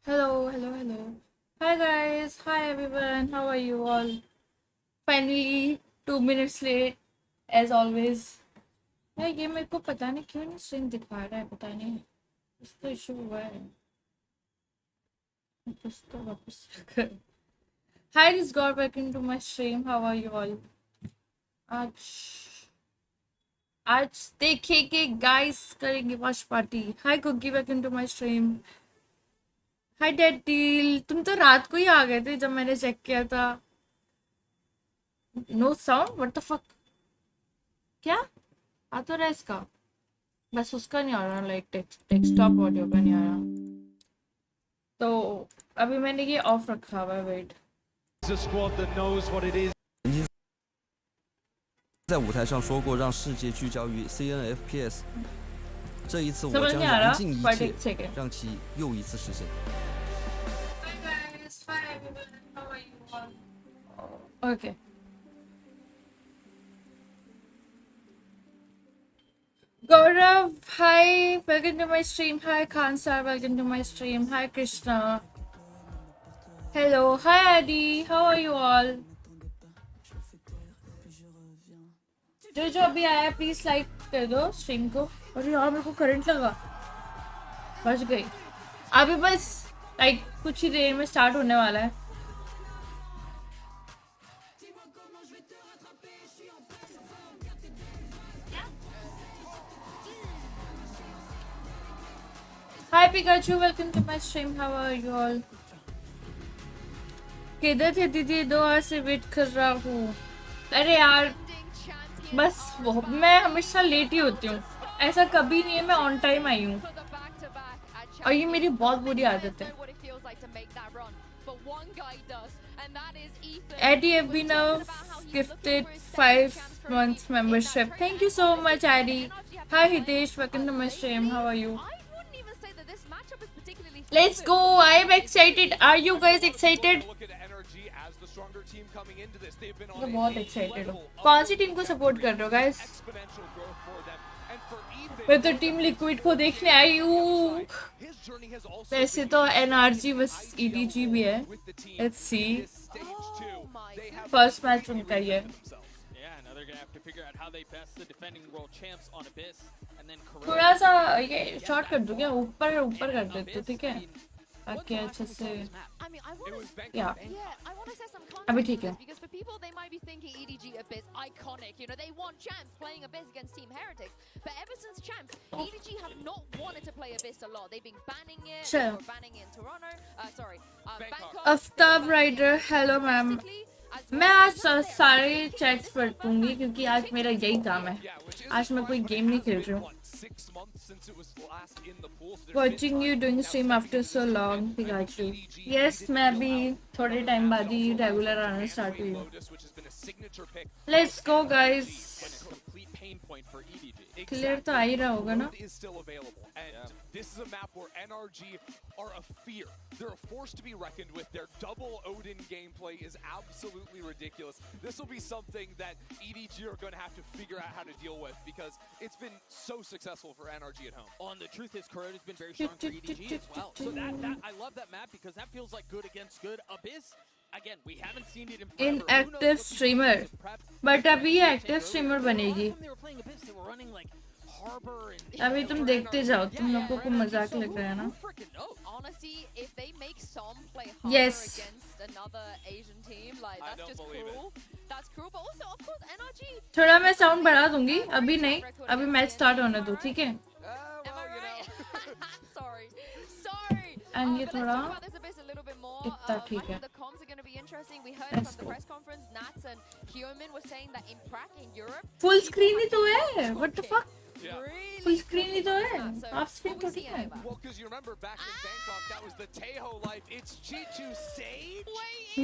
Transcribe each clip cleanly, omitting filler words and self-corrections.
Hello. Hi guys, hi everyone. How are you all? Finally, 2 minutes late, as always. यार ये मेरे को पता नहीं क्यों नहीं स्ट्रीम दिखा रहा है, पता नहीं इसका इशू हुआ है। कुछ तो वापस कर। Hi, this is God. Welcome to my stream. How are you all? आज देखेंगे गाइस, करेंगे watch party. Hi cookie, welcome to my stream. Hi dead deal, तुम तो रात को ही आ गए थे जब मैंने चेक किया था। No sound, what the fuck. क्या आ तो रहा है इसका, बस उसका नहीं आ रहा, लाइक टेक्सटॉप ऑडियो का नहीं आ रहा। तो अभी मैंने ये ऑफ रखा हुआ है, wait. 在舞台上说过让世界聚焦于 CNFPS， 这一次我将燃尽一切，让其又一次实现。Hi guys, hi everyone, how are you all? Okay. Gaurav, hi, welcome to my stream. Hi Khansar, welcome to my stream. Hi Krishna. Hello, hi Adi, how are you all? जो अभी आया please like कर दो stream को। अरे यार मेरे को करंट लगा, बच गई। अभी बस लाइक कुछ ही देर में स्टार्ट होने वाला है। Hi Pikachu, welcome to my stream. How are you all? किधर थे दीदी? 2 आवर से वेट कर रहा हूँ। अरे यार बस मैं हमेशा लेट ही होती हूँ, ऐसा कभी नहीं है मैं ऑन टाइम आई हूँ, और ये मेरी बहुत बुरी आदत है। Eddie have been gifted 5 months membership. Thank you so much, Eddie. Hi Hitesh, welcome to my stream. How are you? Let's go. I am excited. Are you guys excited? मैं बहुत एक्साइटेड हूँ। कौन सी टीम को support कर रहे हो guys? मैं तो टीम लिक्विड को देखने आई हूँ। वैसे तो NRG बस EDG भी है। Let's see. फर्स्ट मैच उनका ही है। थोड़ा सा ये शॉर्ट कर दो क्या? ऊपर कर देते, ठीक है? ताकि अच्छे से या अभी ठीक है। Aftab rider, hello ma'am. मैं आज सारे चैट्स पढ़ूंगी क्योंकि आज मेरा यही काम है। आज मैं कोई गेम नहीं खेल रही हूँ। Watching you doing stream after so long, Pikachu. Yes, मैं अभी थोड़े टाइम बाद ही रेगुलर आना स्टार्ट हुई हूँ। Let's go guys. क्लियर तो आ ही रहा होगा ना? This is a map where NRG are a fear. They're a force to be reckoned with. Their double Odin gameplay is absolutely ridiculous. This will be something that EDG are going to have to figure out how to deal with because it's been so successful for NRG at home. Oh, and the truth is, Corona has been very strong for EDG as well. So I love that map because that feels like good against good. Abyss, again, we haven't seen it in forever. Inactive streamer, but अभी active streamer बनेगी। अभी तुम देखते जाओ, तुम लोगों को मजाक लग रहा है ना? Yes. थोड़ा मैं साउंड बढ़ा दूंगी, अभी नहीं, अभी मैच स्टार्ट होने दो, ठीक है? एंड ये थोड़ा इतना ठीक है। फुल स्क्रीन ही तो है, what the fuck? Full screen ही तो है, हाफ स्क्रीन तो ठीक है।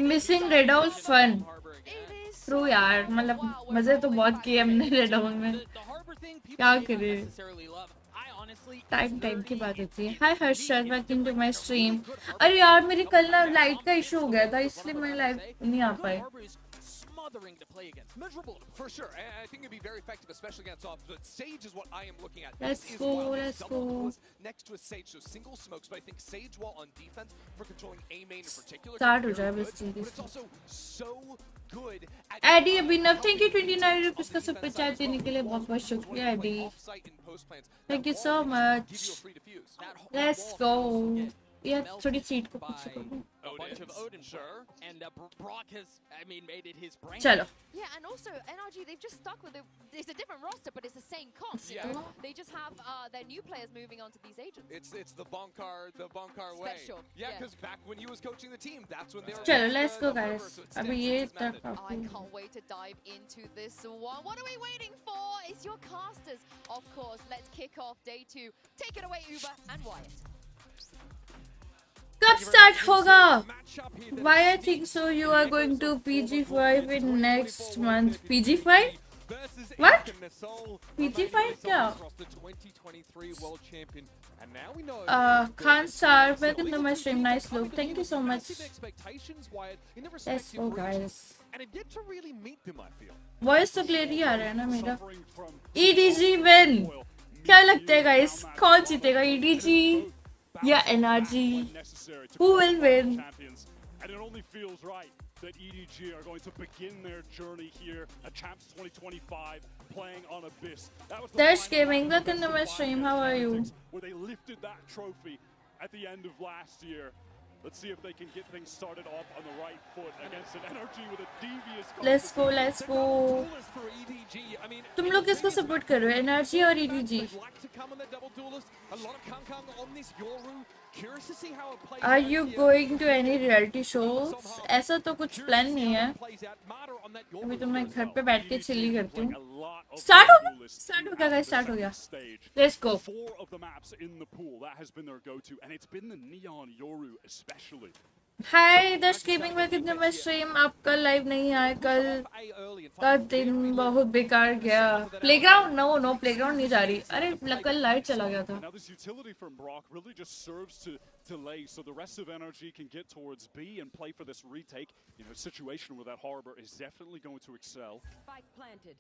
Missing red all fun. True यार, मतलब मजे तो बहुत किए हमने रेड ऑल में, क्या करे, टाइम की बात होती है। Hi Harshad, welcome to my stream. अरे यार मेरी कल ना लाइट का इशू हो गया था, इसलिए मैं लाइव नहीं आ पाई। smothering to play against. Miserable. For sure, and I think it'd be very effective, especially against off. But Sage is what I am looking at. Let's This is go, Wild let's double go. duelist next to a Sage, so single smokes. But I think Sage, while on defense for controlling A main in particular, Start can हो be जाए very बस good, जल्दी but it's से. also so good at Eddie Abhinav, thank you 29 rupees का super chat देने के लिए बहुत बहुत शुक्रिया Eddie. Thank you so much. Let's go. Yeah, थोड़ी सीट को पीछे करो. A bunch of Odin, sure. And Brock has, made it his brand. चलो. Yeah, and also NRG, they've just stuck with it. It's a different roster, but it's the same comp. You Yeah. know? They just have their new players moving on to these agents. It's the Bonkar way. Special, Yeah, yeah. because back when he was coaching the team, that's when they were. चलो, let's go the guys. so it's अभी next ये year's method. तक I can't wait to dive into this one. What are we waiting for? It's your casters, of course. Let's kick off day 2. Take it away, Uber and Wyatt. कब start होगा? Why I think so you are going to PG5 in next month. PG5? What? PG5 क्या? Khan Star, welcome to my stream. Nice look. Thank you so much. Let's go guys. Voice तो clear ही आ रहा है ना मेरा. EDG win. क्या लगता है guys? कौन जीतेगा EDG? Yeah, NRG. Who will win? And it only feels right that EDG are going to begin their journey here at Champs 2025 playing on Abyss. That was the Dash final Gaming, match welcome to my stream. How are you? where they lifted that trophy at the end of last year. Let's see if they can get things started off on the right foot against an NRG with a devious. Let's go, let's go. तुम लोग किसको support कर रहे हो? NRG और EDG? Are you going to any reality shows? ऐसा तो कुछ प्लान नहीं है. अभी तो मैं घर पे बैठ के चिल्ली करती हूँ. Start हो गया? Start हो गया guys, start हो गया. Let's go. 4 of the maps in the pool, that has been their go-to, and it's been the Neon Yoru especially. हाय दर्श गेमिंग में कितने में स्ट्रीम आपका लाइव नहीं आया कल का दिन बहुत बेकार गया. प्लेग्राउंड नो प्लेग्राउंड नहीं जा रही. अरे कल लाइट चला गया था. Now this utility from Brock really just serves to delay so the rest of NRG can get towards B and play for this retake. You know, a situation where that harbor is definitely going to excel. Spike planted.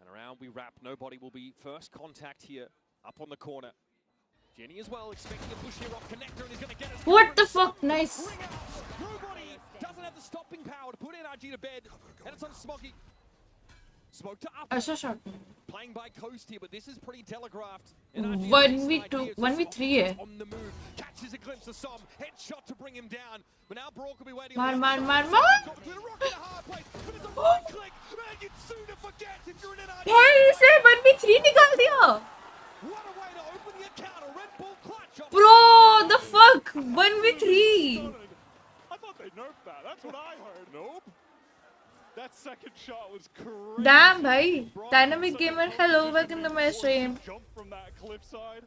And around we wrap. Nobody will be first contact here. Up on the corner. Jenny as well, expecting a push here off connector and he's going to get us. What the fuck? Nice. Nobody doesn't have the stopping power to put NRG to bed. And it's on Smoggy. Smoke to up. अच्छा shot. Playing by Coast here, but this is pretty telegraphed. 1v2, 1v3 है. On the move. Catches a glimpse of Som. Headshot to bring him down. But now Brock will be waiting. मार. भाई इसे 1v3 निकाल दिया. What a way to open the account. A Red Bull clutch. Bro, the fuck? 1v3. I thought they nerfed that. That's what I heard. Nope. That second shot was crazy. Damn, bhai. Dynamic Gamer, hello, welcome to my stream. Jump from that cliffside.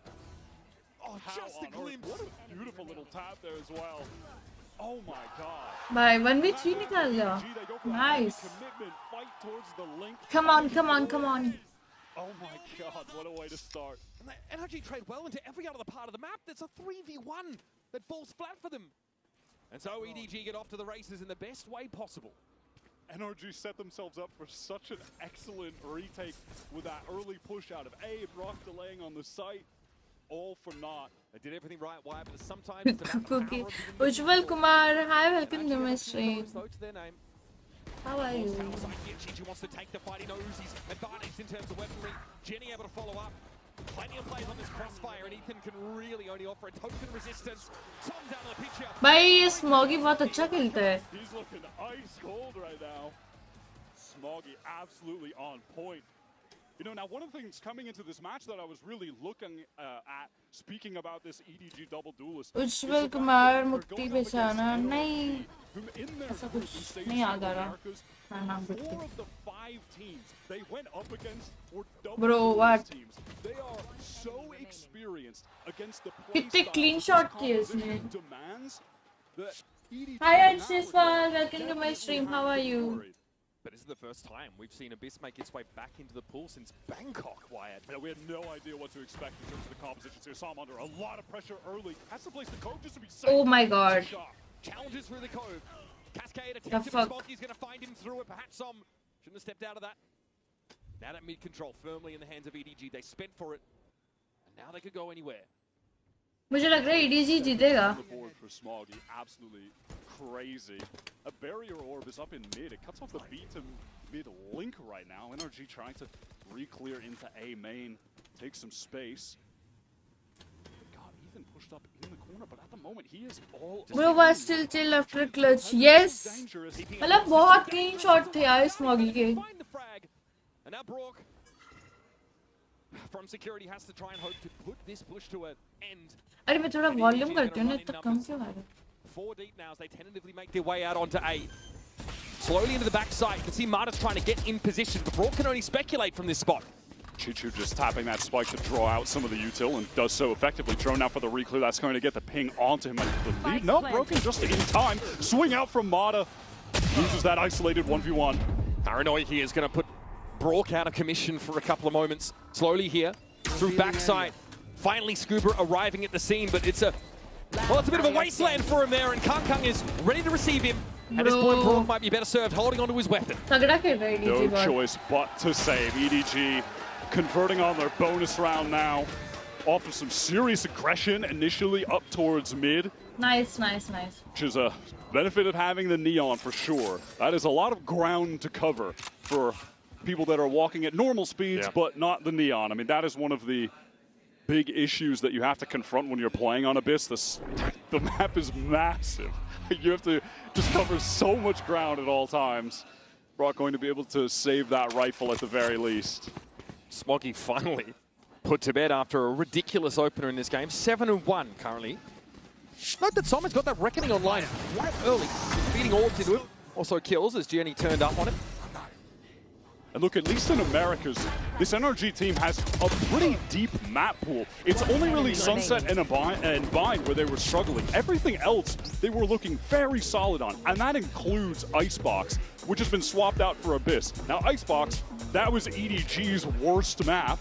Oh, just a glimpse. What a beautiful little tap there as well. Oh my god. Bhai, 1v3 निकाल गया. Nice. Commitment, fight towards the link. Come on. Oh my god, what a way to start. And the NRG trade well into every other part of the map. That's a 3v1 that falls flat for them. And so EDG get off to the races in the best way possible. NRG set themselves up for such an excellent retake with that early push out of A. Brock delaying on the site. All for naught. They did everything right, why? But sometimes it's about the Cookie. power of the Ujjwal Kumar, hi, welcome to my stream. though to their name. How are you? She wants to take the fight. He knows he's advantaged in terms of weaponry. Jenny able to follow up. Plenty of plays on this crossfire, and Ethan can really only offer a token resistance. Tom's out of the picture. भाई ये smoggy बहुत अच्छा खेलता है. He's looking ice cold right now. Smoggy absolutely on point. You know, now one of the things coming into this match that I was really looking at, speaking about this EDG double duelist. उज्जवल कुमार मुक्ति बेचाना नहीं. ऐसा कुछ नहीं याद आ रहा. नाम भूल गई. 4 of the 5 teams they went up against were double Bro, what? teams. They are so experienced against the कितने clean shot किए इसने. demands that EDG Hi Anshishwal, welcome to my stream. How are you? But this is the first time we've seen Abyss make its way back into the pool since Bangkok, Wyatt. Yeah, we had no idea what to expect in terms of the compositions here. Sam under a lot of pressure early. Has to place the code just to be safe. Oh my god. Challenges through the cove. Cascade The attempted, fuck? but Smoggy's going to find him through it. Perhaps shouldn't have stepped out of that. Now that mid control firmly in the hands of EDG. They spent for it, and now they could go anywhere. मुझे लग रहा है EDG जीतेगा. The board for Smoggy, absolutely crazy. A barrier orb is up in mid. It cuts off the B to mid link right now. NRG trying to re-clear into A main, take some space. God, Ethan pushed up in the corner, but at the moment he is all. Bro was still chill after clutch. Yes. मतलब बहुत clean shot थे यार Smoggy के. Find the frag, and now Brock from security has to try and hope to put this push to an end. अरे मैं थोड़ा volume करती हूँ ना इतना कम क्यों आ रहा है? 4 deep now as they tentatively make their way out onto A. Slowly into the backside. You can see Marta's trying to get in position, but Brock can only speculate from this spot. Chichu just tapping that spike to draw out some of the util and does so effectively. Drone out for the re-clear. That's going to get the ping onto him. The lead, no, broken just in time. Swing out from Mata. Loses that isolated 1v1. Paranoia here is going to put Brock out of commission for a couple of moments. Slowly here, through backside. Finally Scuba arriving at the scene, but it's a bit of a wasteland for him there, and Kang is ready to receive him. At this point, Brock might be better served holding onto his weapon. No choice but to save. EDG converting on their bonus round now. Offers some serious aggression initially up towards mid. Nice, nice, nice. Which is a benefit of having the Neon for sure. That is a lot of ground to cover for people that are walking at normal speeds, but not the Neon. I mean, that is one of the big issues that you have to confront when you're playing on Abyss. The map is massive. You have to just cover so much ground at all times. Brock going to be able to save that rifle at the very least. Smoggy finally put to bed after a ridiculous opener in this game. 7-1 currently. Note that Simon's got that Reckoning online right early. Feeding orbs into him. Also kills as Jenny turned up on him. And look, at least in Americas, this NRG team has a pretty deep map pool. It's only really Sunset and Bind where they were struggling. Everything else they were looking very solid on, and that includes Icebox, which has been swapped out for Abyss. Now, Icebox, that was EDG's worst map.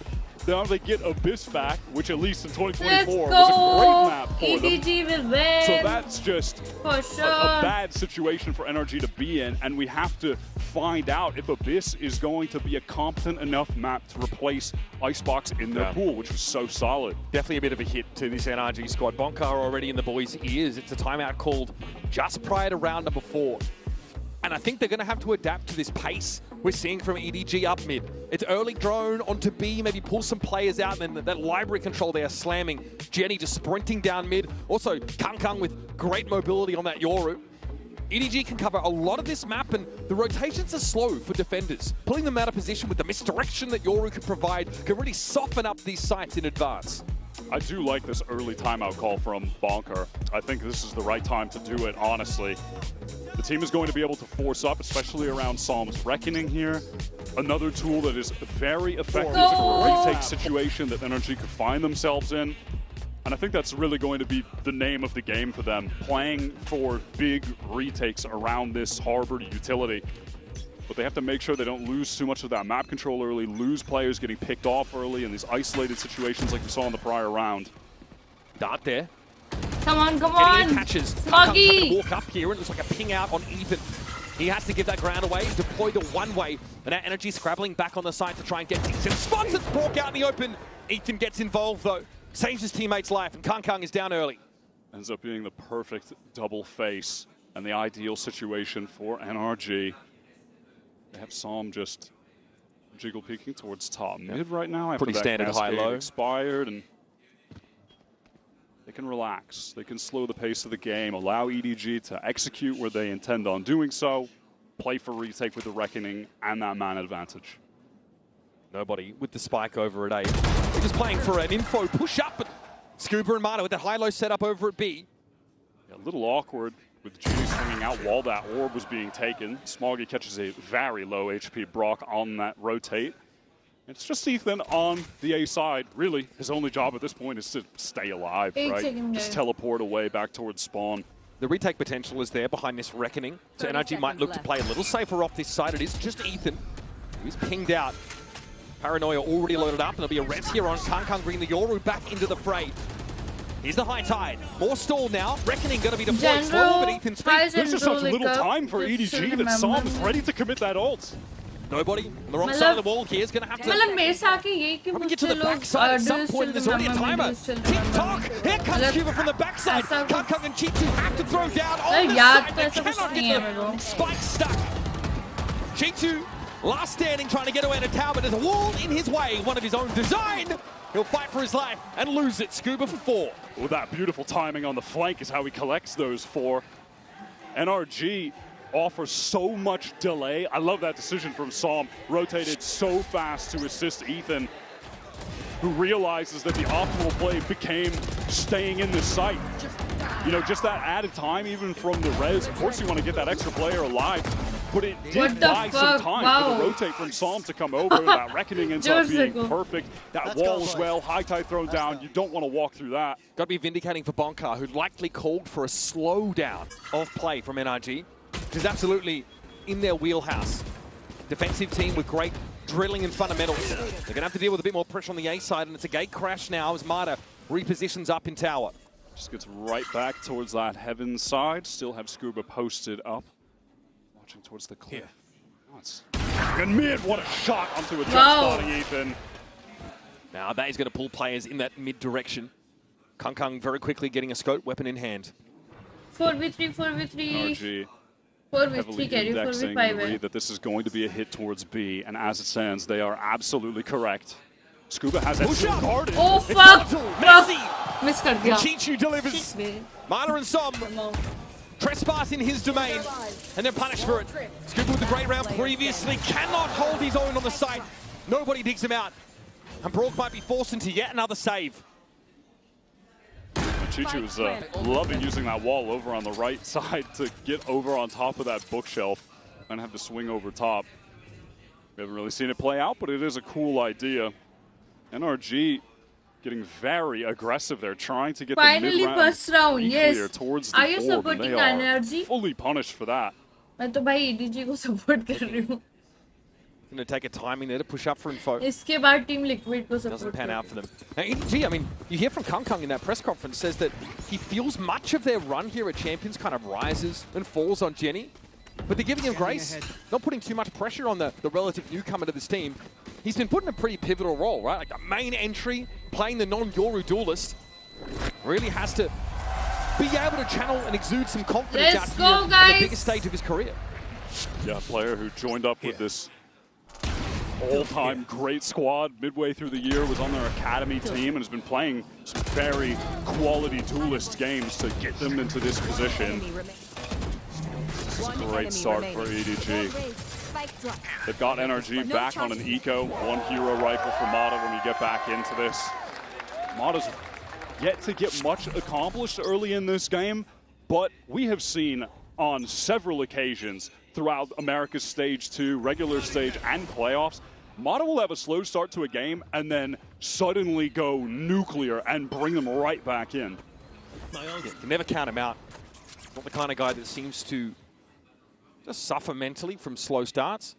Now they get Abyss back, which at least in 2024 was a great map for EDG them. will win. So that's just for sure. a bad situation for NRG to be in, and we have to find out if Abyss is going to be a competent enough map to replace Icebox in their pool, which was so solid. Definitely a bit of a hit to this NRG squad. Bonkar already in the boys' ears. It's a timeout called just prior to round number 4. And I think they're going to have to adapt to this pace we're seeing from EDG up mid. It's early drone onto B, maybe pull some players out, and then that library control they are slamming. Jenny just sprinting down mid. Also, Kang with great mobility on that Yoru. EDG can cover a lot of this map, and the rotations are slow for defenders. Pulling them out of position with the misdirection that Yoru can provide can really soften up these sites in advance. I do like this early timeout call from Bonker. I think this is the right time to do it, honestly. The team is going to be able to force up, especially around Psalm's Reckoning here. Another tool that is very effective in a retake situation that NRG could find themselves in. And I think that's really going to be the name of the game for them, playing for big retakes around this harbored utility. But they have to make sure they don't lose too much of that map control early, lose players getting picked off early in these isolated situations like we saw in the prior round. Dart there. Come on, come on. Catches. Smoggy. Walk up here and it looks like a ping out on Ethan. He has to give that ground away, deploy the one-way, and that energy scrabbling back on the side to try and get decent spots. It's Brock out in the open. Ethan gets involved though, saves his teammate's life, and Kang is down early. Ends up being the perfect double face and the ideal situation for NRG. They have Psalm just jiggle peeking towards top mid right now. Pretty standard high-low. Expired, and they can relax. They can slow the pace of the game, allow EDG to execute where they intend on doing so, play for retake with the Reckoning and that man advantage. Nobody with the spike over at A. They're just playing for an info push-up, but Scuba and Marta with that high-low setup over at B. A little awkward with Judy swinging out while that orb was being taken. Smoggy catches a very low HP Brock on that rotate. It's just Ethan on the A side. Really, his only job at this point is to stay alive, right? Just teleport away back towards spawn. The retake potential is there behind this Reckoning. So NRG might look to play a little safer off this side. It is just Ethan who's pinged out. Paranoia already loaded up, and there'll be a res here on Kang bringing the Yoru back into the fray. Here's the high tide. More stall now. Reckoning going to be deployed slow, but Ethan speaks. There's just such little time for EDG that Psalm is ready to commit that ult. Nobody on the wrong side of the wall here is going to have to probably get to the backside at some point. There's already a timer. Tick-tock! Here comes Cuba from the backside. Kung and Chichu have to throw down on the side. They cannot get the spike stuck. Chichu, last standing, trying to get away in a tower, but there's a wall in his way, one of his own design. He'll fight for his life and lose it. Scuba for 4. Well, that beautiful timing on the flank is how he collects those 4. NRG offers so much delay. I love that decision from Psalm. Rotated so fast to assist Ethan, who realizes that the optimal play became staying in the site. You know, just that added time, even from the res. Of course, you want to get that extra player alive, but it did buy some time for the rotate from Psalm to come over. That Reckoning ends up being perfect. That wall as well, high tide thrown down. You don't want to walk through that. Got to be vindicating for Bonkar, who likely called for a slowdown of play from NRG, which is absolutely in their wheelhouse. Defensive team with great drilling and fundamentals. They're going to have to deal with a bit more pressure on the A side, and it's a gate crash now as Mata repositions up in tower. Just gets right back towards that heaven side. Still have Scuba posted up. Watching towards the cliff. And mid, what a shot onto a jump spotting Ethan. Now that is going to pull players in that mid direction. Kung very quickly getting a scope weapon in hand. 4v3, 4v3. NRG 4v3 carry, 4v5. That this is going to be a hit towards B, and as it stands, they are absolutely correct. Scuba has that still guarded. Oh fuck! Miss kar diya. Chichu delivers. Mata and Som trespass in his domain, and they're punished for it. Scuba with the great round previously cannot hold his own on the site. Nobody digs him out, and Brock might be forced into yet another save. Chichu is loving using that wall over on the right side to get over on top of that bookshelf and have to swing over top. We haven't really seen it play out, but it is a cool idea. NRG getting very aggressive there, trying to get the mid-round first round, yes. towards the Are you board, supporting and they are NRG? fully punished for that. मैं तो भाई EDG को support कर रही हूँ. Going to take a timing there to push up for info. इसके बाद Team Liquid को support. Doesn't pan out for them. Now EDG, I mean, you hear from Kung in that press conference, says that he feels much of their run here at Champions kind of rises and falls on Jenny. But they're giving him grace, not putting too much pressure on the relative newcomer to this team. He's been put in a pretty pivotal role, right? Like a main entry, playing the non-Yoru duelist. Really has to be able to channel and exude some confidence out here on the biggest stage of his career. Yeah, a player who joined up with this all-time great squad midway through the year, was on their academy team, and has been playing some very quality duelist games to get them into this position. This is a great start for EDG. They've got NRG back on an eco, 1 hero rifle for Mata when we get back into this. Mata's yet to get much accomplished early in this game, but we have seen on several occasions throughout America's Stage 2, regular stage, and playoffs, Mata will have a slow start to a game and then suddenly go nuclear and bring them right back in. You can never count him out. Not the kind of guy that seems to just suffer mentally from slow starts.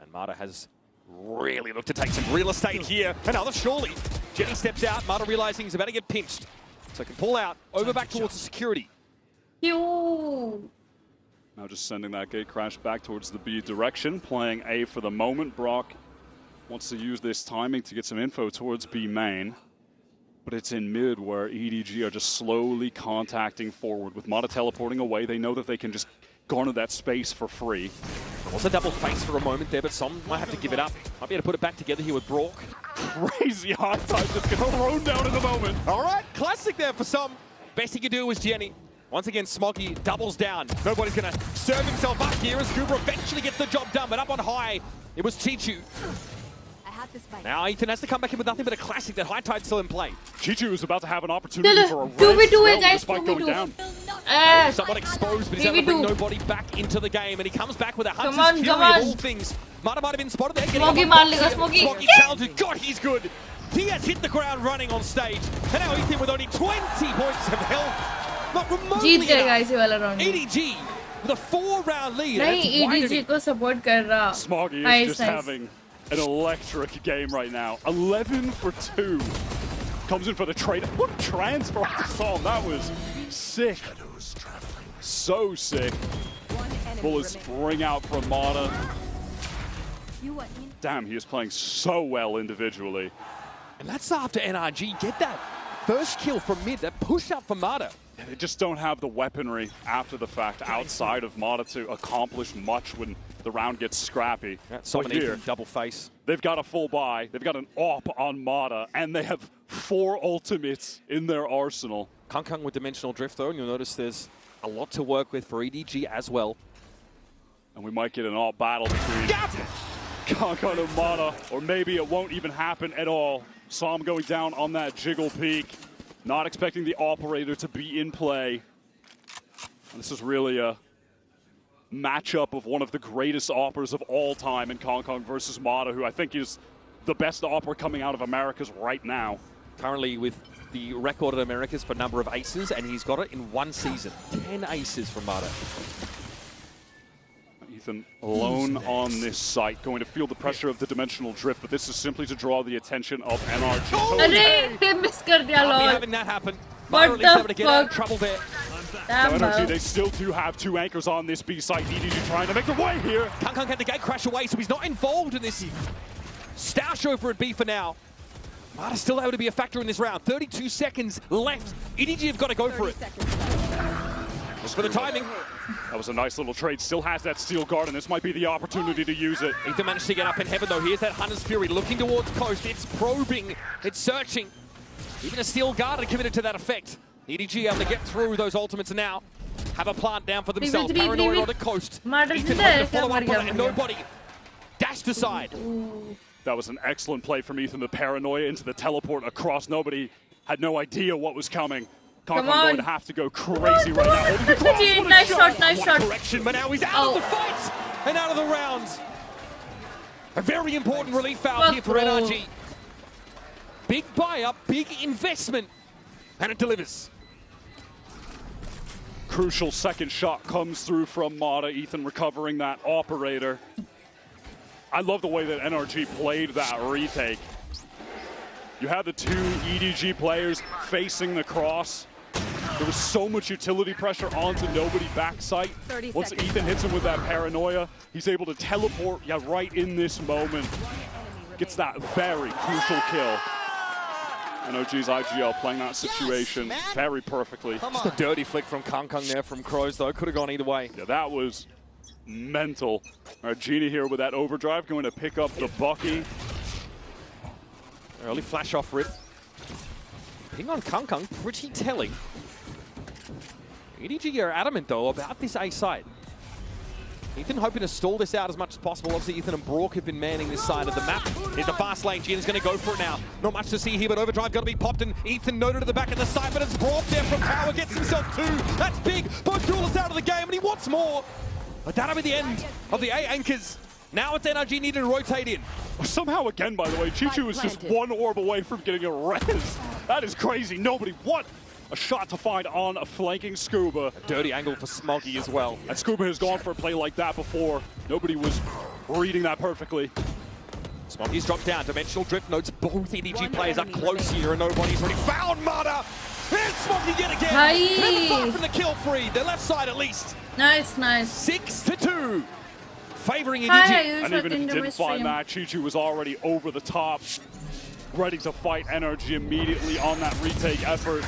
And Mata has really looked to take some real estate here. Another surely. Jenny steps out, Mata realizing he's about to get pinched. So can pull out, over back towards the security. Yo. Now just sending that gate crash back towards the B direction, playing A for the moment. Brock wants to use this timing to get some info towards B main. But it's in mid where EDG are just slowly contacting forward. With Mata teleporting away, they know that they can just garner that space for free. Also double face for a moment there, but Som might have to give it up. Might be able to put it back together here with Brock. Crazy high tide just gets thrown down in the moment. All right, classic there for Som. Best he could do was Jenny. Once again, Smoggy doubles down. Nobody's going to serve himself up here as Cooper eventually gets the job done, but up on high, it was Chichu. Now Ethan has to come back in with nothing but a classic. That high tide's still in play. Chichu is about to have an opportunity for a race. 2v2 guys, despite going down. Somewhat exposed, but he's able to bring nobody back into the game, and he comes back with a hunter's fury of all things. Might have been spotted there. Smoggy maar lega, Smoggy. Smoggy challenged. God, he's good. He has hit the ground running on stage, and now Ethan with only 20 points of health. Not remotely enough. EDG with a 4-round lead. नहीं EDG को support कर रहा. Smoggy is just having an electric game right now. 11 for 2. Comes in for the trade. What a transfer to Psalm. That was sick. So sick. Bullets spring out from Mata. Damn, he is playing so well individually. And that's after NRG get that first kill from mid, that push up for Mata. Yeah, they just don't have the weaponry after the fact outside of Mata to accomplish much when the round gets scrappy. Someone here, double face. They've got a full buy, they've got an AWP on Mata, and they have 4 ultimates in their arsenal. Kang with Dimensional Drift though, and you'll notice there's a lot to work with for EDG as well. And we might get an AWP battle between Kang and Mata, or maybe it won't even happen at all. Psalm going down on that jiggle peak. Not expecting the operator to be in play. And this is really a matchup of one of the greatest oppers of all time in Kang versus Mata, who I think is the best opper coming out of Americas right now. Currently with the record at Americas for number of aces, and he's got it in 1 season. 10 aces from Mata. Ethan alone on this site, going to feel the pressure of the dimensional drift, but this is simply to draw the attention of NRG. Arey, miss kar diya lol. Having that happen. What Mata at least able to the get out of fuck? trouble there. Damn, So NRG, bro. they still do have 2 anchors on this B site. EDG trying to make the way here. Kang had the gate crash away, so he's not involved in this star show for a B for now. Mata's still able to be a factor in this round. 32 seconds left. EDG have got to go for it. Just for the timing. That was a nice little trade. Still has that steel guard, and this might be the opportunity to use it. Ethan managed to get up in heaven though. Here's that Hunter's Fury looking towards coast. It's probing, it's searching. Even a steel guard are committed to that effect. EDG able to get through those ultimates now. Have a plant down for themselves. Paranoid on the coast. Mata Ethan zinda hoping hai to follow kya? up on it, and nobody dashed aside. That was an excellent play from Ethan. The paranoia into the teleport across. Nobody had no idea what was coming. Kang on. going to have to go crazy right now. Holding the cross. What a Nice shot, nice One shot. correction, but now he's out of the fight and out of the round. A very important relief foul here for Fuck, bro. NRG. Big buy-up, big investment, and it delivers. Crucial second shot comes through from Mata. Ethan recovering that operator. I love the way that NRG played that retake. You had the 2 EDG players facing the cross. There was so much utility pressure onto nobody backside. Once Ethan hits him with that paranoia, he's able to teleport right in this moment. Gets that very crucial kill. NRG's IGL playing that situation very perfectly. Just a dirty flick from Kang there from Crows though. Could have gone either way. Yeah, that was mental. All right, Genie here with that overdrive, going to pick up the Bucky. Early flash off rip. Ping on Kang, pretty telling. EDG are adamant though about this A side. Ethan hoping to stall this out as much as possible. Obviously Ethan and Brook have been manning this side of the map. Here's the fast lane. Gina's going to go for it now. Not much to see here, but overdrive got to be popped, and Ethan noted at the back of the side, but it's Brook there from Power, gets himself 2. That's big. Both duelists out of the game, and he wants more. But that'll be the end of the A anchors. Now it's NRG needing to rotate in. Somehow again, by the way, Chichu was just 1 orb away from getting a res. That is crazy. Nobody, what a shot to find on a flanking Scuba. A dirty angle for Smoggy as well. And Scuba has gone for a play like that before. Nobody was reading that perfectly. Smoggy's dropped down. Dimensional Drift notes both EDG players are close here, and nobody's really found Mata. And Smoggy yet again. Never far from the kill free. The left side at least. Nice, nice. 6-2. Favoring EDG. Hi, And even if he didn't find that, Chichu was already over the top, ready to fight NRG immediately on that retake effort.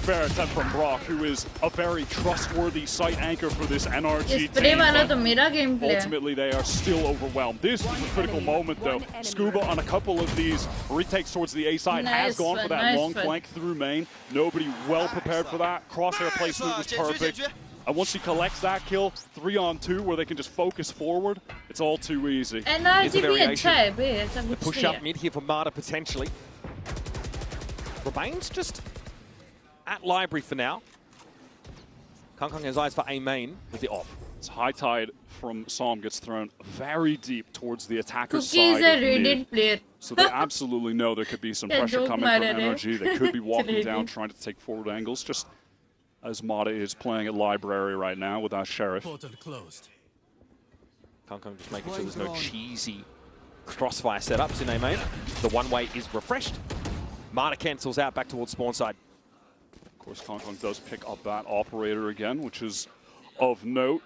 Fair attempt from Brock, who is a very trustworthy site anchor for this NRG team. But ultimately, they are still overwhelmed. This is a critical moment, though. Scuba on a couple of these retakes towards the A side has gone for that long flank through main. Nobody well prepared for that. Crosshair placement was perfect. And once he collects that kill, 3-on-2, where they can just focus forward, it's all too easy. NRG भी अच्छा है बे, ऐसा कुछ Push नहीं up है. mid here for Mata potentially. Remains just at library for now. Kang has eyes for A main with the off. It's high tide from Psalm gets thrown very deep towards the attacker's Cookie is side a of mid. rated player. So they absolutely know there could be some pressure joke coming from मारे रे. NRG. They could be walking Rated. down, trying to take forward angles, just as Mata is playing at library right now with our Sheriff. Kang just making sure there's no cheesy crossfire setups in A main. The one-way is refreshed. Marta cancels out back towards spawn side. Of course, Kong does pick up that operator again, which is of note.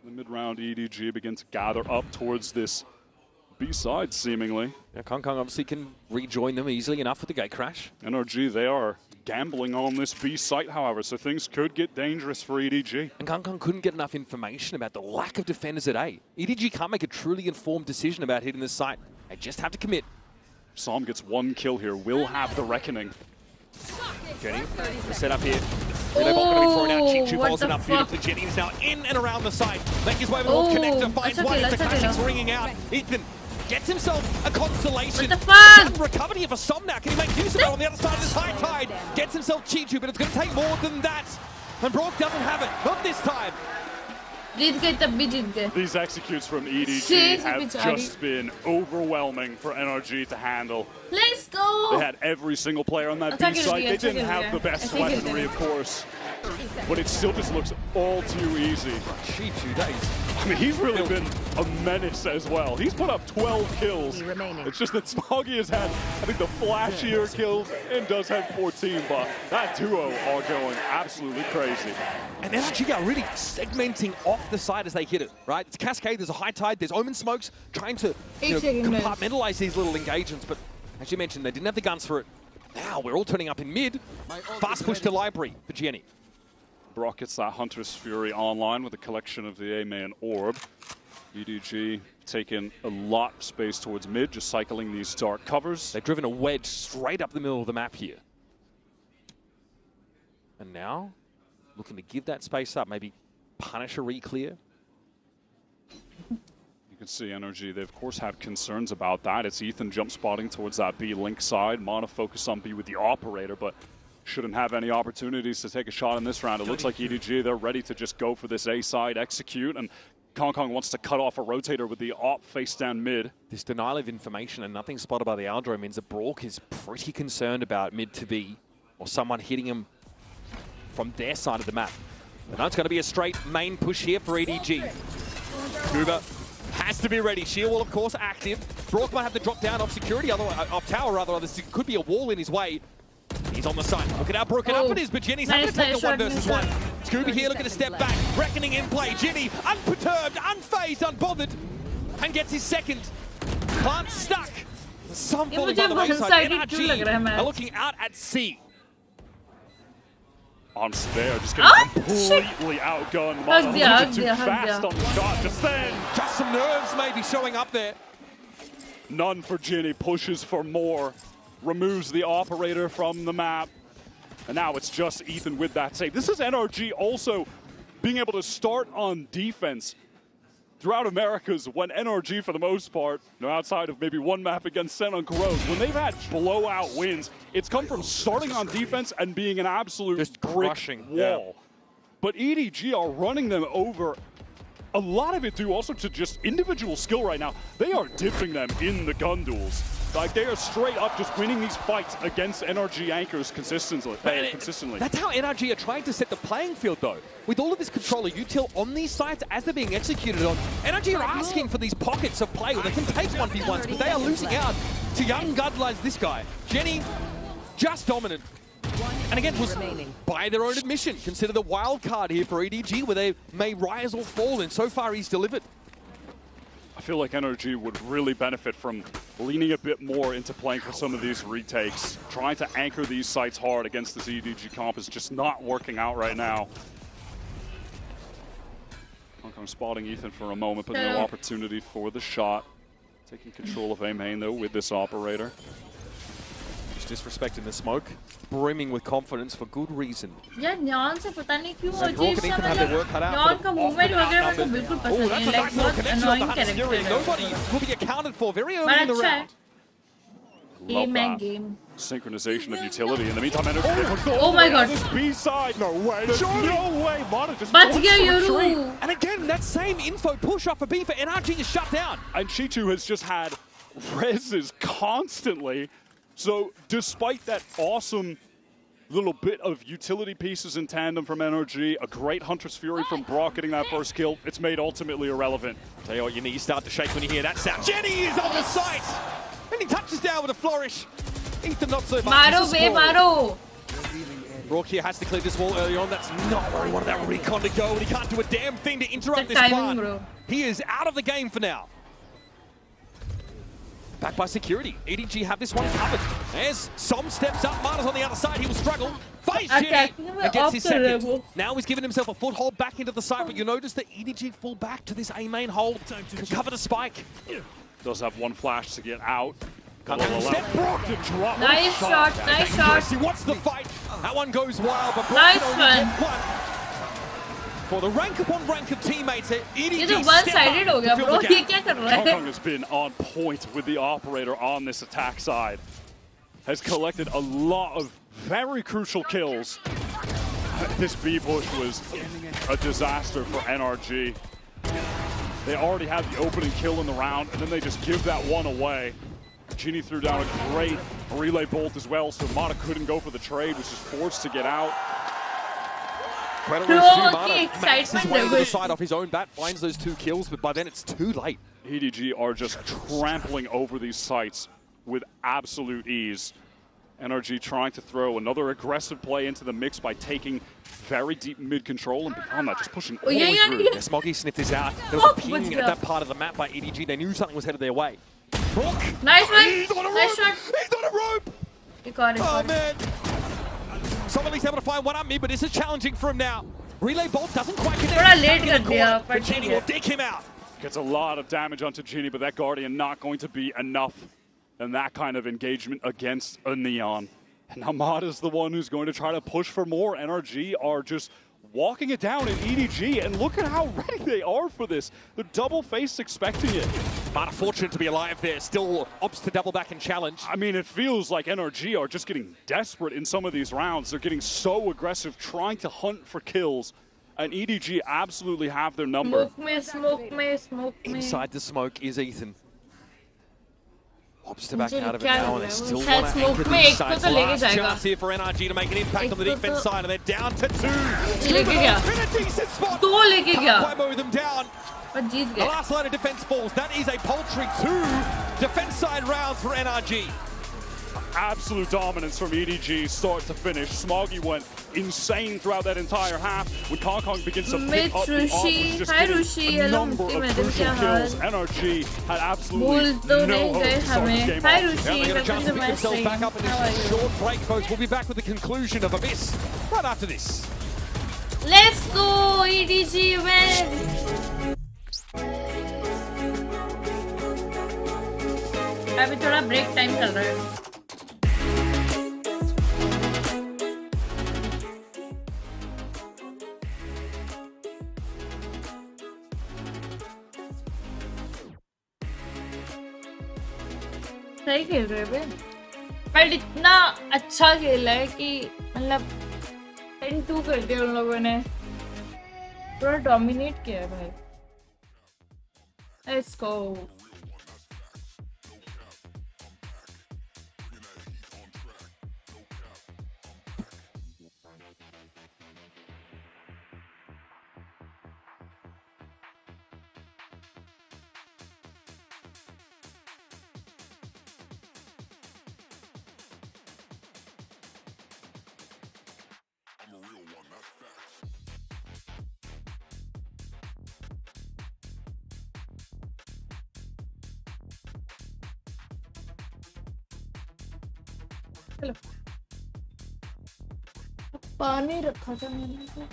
The mid-round EDG begin to gather up towards this B side, seemingly. Yeah, Kong obviously can rejoin them easily enough with the gate crash. NRG, they are gambling on this B site, however, so things could get dangerous for EDG. And Kong couldn't get enough information about the lack of defenders at A. EDG can't make a truly informed decision about hitting this site. They just have to commit. Psalm gets one kill here, will have the reckoning. Jenny, the setup here. They're both going to be thrown out. Chichu falls it up beautifully. fuck? Jenny is now in and around the site. Making his way over towards connector, finds that's one. okay, The that's okay, classics no. ringing out. Ethan gets himself a consolation. What the fuck? Recovery of a Somnak. Can he make use of it on the other side of this high tide? Gets himself Chichu, but it's going to take more than that. And Brock doesn't have it. Not this time. जीत गए तब भी जीत गए. These executes from EDG Seriously, have Bichari. just been overwhelming for NRG to handle. Let's go. They had every single player on that Attack B it, site. yeah, They attack didn't it, have yeah. the best Attack it, weaponry, yeah. of course, but it still just looks all too easy. Chichu, that is... I mean, he's really been a menace as well. He's put up 12 kills. Remaining. It's just that Smoggy has had, I think, the flashier kills and does have 14, but that duo are going absolutely crazy. And NRG are really segmenting off the side as they hit it, right? It's Cascade, there's a high tide, there's Omen Smokes, trying to compartmentalize these little engagements, but as you mentioned, they didn't have the guns for it. Now we're all turning up in mid. Fast push to library for Jenny. Brock gets that Hunter's Fury online with a collection of the A-man orb. EDG taking a lot of space towards mid, just cycling these dark covers. They've driven a wedge straight up the middle of the map here. And now, looking to give that space up, maybe punish a re-clear. You can see NRG, they of course have concerns about that. It's Ethan jump spotting towards that B link side. Mana focus on B with the operator, but shouldn't have any opportunities to take a shot in this round. It looks like EDG, they're ready to just go for this A side, execute, and Kong wants to cut off a rotator with the op face down mid. This denial of information and nothing spotted by the Aldro means that Brock is pretty concerned about mid to B, or someone hitting him from their side of the map. But now it's going to be a straight main push here for EDG. Kuba has to be ready. Shield wall, of course, active. Brock might have to drop down off security, otherwise, off tower rather. This could be a wall in his way. He's on the side. Look at how broken up it is, but Jenny's having to take a 1 versus 1. Scooby here looking to step back. Reckoning in play. Jenny, unperturbed, unfazed, unbothered, and gets his second. Plant stuck. Some falling by the wayside. NRG are looking out at C. On spare, just getting completely outgunned. Mana a little bit too fast on the shot just then. Just some nerves maybe showing up there. None for Jenny, pushes for more. Removes the operator from the map. And now it's just Ethan with that save. This is NRG also being able to start on defense throughout Americas when NRG, for the most part, outside of maybe one map against Sen on Corrode, when they've had blowout wins, it's come from starting on defense and being an absolute just brick crushing wall. Yeah. But EDG are running them over. A lot of it due also to just individual skill right now. They are dipping them in the gun duels. Like, they are straight up just winning these fights against NRG anchors consistently. That's how NRG are trying to set the playing field, though. With all of this controller util on these sites as they're being executed on, NRG are asking for these pockets of play where they can take 1v1s, but they are losing out to young guns like this guy. Jenny, just dominant. And again, was by their own admission. Consider the wild card here for EDG, where they may rise or fall, and so far he's delivered. I feel like NRG would really benefit from leaning a bit more into playing for some of these retakes. Trying to anchor these sites hard against this EDG comp is just not working out right now. I'm spotting Ethan for a moment, but no opportunity for the shot. Taking control of A main, though, with this operator. Just disrespecting the smoke. Brimming with confidence for good reason. यार न्यान से पता नहीं क्यों अजीब सा न्यान का movement वगैरह मेरे को बिल्कुल पसंद नहीं है लाइक बहुत annoying character है Nobody will be accounted for very early in the round. A-man game. Synchronization of utility. In the meantime, NRG. Oh my god. This B side. No way. There's no way. Mana just बच गया Yoru. And again, that same info push off for B for NRG is shut down. And Chichu has just had reses constantly. So despite that awesome little bit of utility pieces in tandem from NRG, a great Hunter's Fury from Brock getting that first kill, it's made ultimately irrelevant. Tell you what, your knees start to shake when you hear that sound. Jenny is on the site! And he touches down with a flourish. Ethan not so much. Maro be Maro. Rourke here has to clear this wall early on. That's not where he wanted that recon to go, and he can't do a damn thing to interrupt this timing, plan. bro. He is out of the game for now. Back by security. EDG have this one covered. As Som steps up, Mana's on the other side. He will struggle. Fights Ginny and gets his second. Now he's given himself a foothold back into the site, but you notice that EDG fall back to this A main hold to cover the spike. Does have one flash to get out. Step Brock to drop. Nice shot, nice shot. He wants the fight. That one goes wild, but Brock Nice can only one. get one. For the rank upon rank of teammates, ये EDG तो step one-sided up हो गया to fill bro. the ये gap. क्या कर रहा Hong है? Kong has been on point with the operator on this attack side. Has collected a lot of very crucial kills. This B push was a disaster for NRG. They already had the opening kill in the round, and then they just give that one away. Genie threw down a great relay bolt as well, so Mata couldn't go for the trade, was just forced to get out. Credit Bro, goes to the Mata. Makes his excitement way to the level. side off his own bat, finds those 2 kills, but by then it's too late. EDG are just trampling over these sites with absolute ease. NRG trying to throw another aggressive play into the mix by taking very deep mid control, and beyond that, just pushing all the way through. Yeah, Smoggy sniffed this out. There was a ping at that part of the map by EDG. They knew something was headed their way. Brook! Nice one. He's on a Nice rope! shot. He's on a rope! You got it. Oh, man. Somebody's able to find one up mid, but this is challenging for him now. Relay bolt doesn't quite connect. थोड़ा He's late back in the कर दिया, corner, पर but Genie ठीक will है. dig him out. Gets a lot of damage onto Genie, but that Guardian not going to be enough in that kind of engagement against a Neon. And now Mata's the one who's going to try to push for more. NRG are just walking it down in EDG, and look at how ready they are for this. The double face expecting it. Mata fortunate to be alive there, still opts to double back and challenge. I mean, it feels like NRG are just getting desperate in some of these rounds. They're getting so aggressive, trying to hunt for kills. And EDG absolutely have their number. Smoke me. Inside the smoke is Ethan. Opts to back मुझे out of it क्या now, लग and they रहा है, still वो want शायद to smoke anchor में these एक को sides. तो लेके Last जाएगा. chance here for NRG to make an impact on the एक को defense तो- side, and they're down to 2. लेके गया. In a decent spot. दो लेके Can't गया. quite mow them down. पर जीत The गए. last line of defense falls. That is a paltry 2 defense side rounds for NRG. Absolute dominance from EDG start to finish. Smoggy went insane throughout that entire half. When Hong Kong begins to pick up the Rushi. offense, just Hi, getting Rushi. a Hello, number Mukti of Madam, crucial क्या kills. Hall? NRG had भूल absolutely तो no नहीं hope गए to start this हमें. game Hi, off. Now Rushi. they're going to Welcome just to pick my themselves stream. back up in How are this you? short break, folks. We'll be back with the conclusion of Abyss right after this. Let's go, EDG win. अभी थोड़ा break time चल रहा है. सही खेल रहे हैं but इतना अच्छा खेला है कि मतलब 10-2 कर दिया उन लोगों ने. पूरा डोमिनेट किया है भाई. Let's go. चलो. पानी रखा था मैंने तो.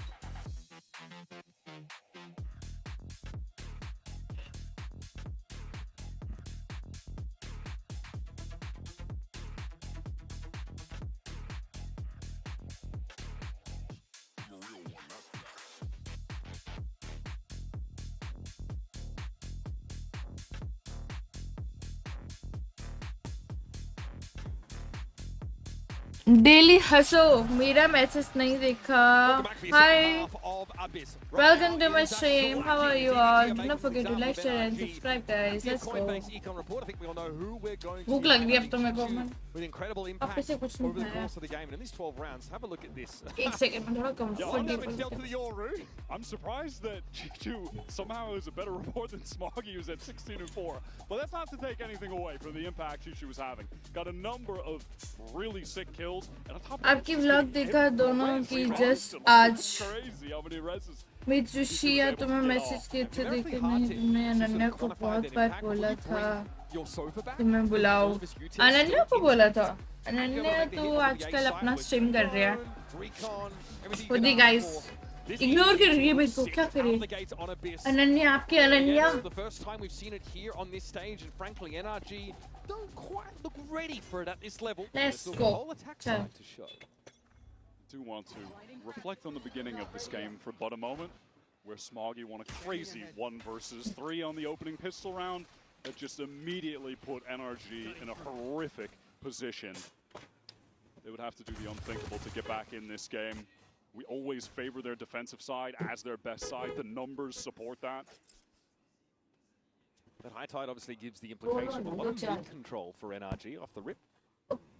डेली हंसो मेरा मैसेज नहीं देखा. Hi, welcome to my stream. How are you all? Do not forget to like, share and subscribe, guys. Let's go. भूख लग रही है अब तो मेरे को. With incredible अब impact से कुछ over the नहीं course of the game, and in these 12 rounds, have a look at this. एक सेकंड में थोड़ा comfortable. I'm surprised that G2 somehow is a better report than Smoggy, who's at 16-4. But that's not to take anything away from the impact G2 was having. Got a number of really sick kills. And on top of आपकी vlog देखा दोनों की just आज. Crazy how many reses. मित्रुशिया तुम्हें message किए थे देखे नहीं. तुमने अनन्या को बहुत बार बोला था कि मैं बुलाऊं. अनन्या को बोला था. अनन्या तो आजकल अपना स्ट्रीम कर रहा है. खुद ही गाइस इग्नोर कर रही है मेरे को. क्या करे अनन्या आपकी Ananya. The first time we've seen it here on this stage, and frankly, NRG don't quite look ready for it at this level. Let's The go. whole attack side to show. Do want to reflect on the beginning of this game for but a moment, where Smoggy won a crazy 1 versus 3 on the opening pistol round that just immediately put NRG in a horrific position. They would have to do the unthinkable to get back in this game. We always favor their defensive side as their best side. The numbers support that. That high tide obviously gives the implication of a lot of mid control for NRG off the rip.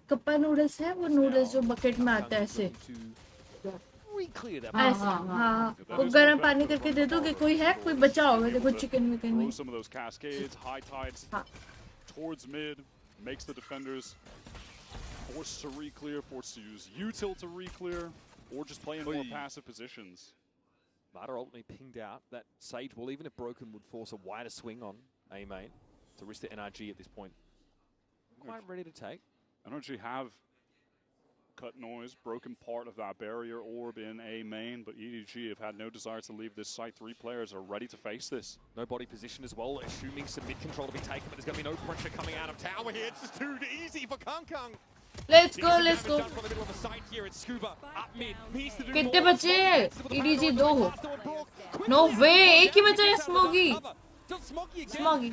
Kappa noodles है वो noodles जो bucket में आता है ऐसे. Reclear that. हाँ वो गर्म पानी करके दे दो कि कोई है कोई बचा होगा देखो चिकन विकन में. Some of those cascades, high tides towards mid, makes the defenders forced to re-clear, forced to use util to re-clear, or just play in more passive positions. Mata ultimately pinged out. That Sage will, even if broken, would force a wider swing on A main to risk the NRG at this point. Quite ready to take. NRG have cut noise, broken part of that barrier orb in A main, but EDG have had no desire to leave this site. 3 players are ready to face this. No body position as well, assuming some mid control to be taken, but there's going to be no pressure coming out of tower here. It's just too easy for Kung. Let's go, let's go. कितने बचे हैं? EDG 2 हो. No way, एक ही बचा है Smoggy. Smoggy.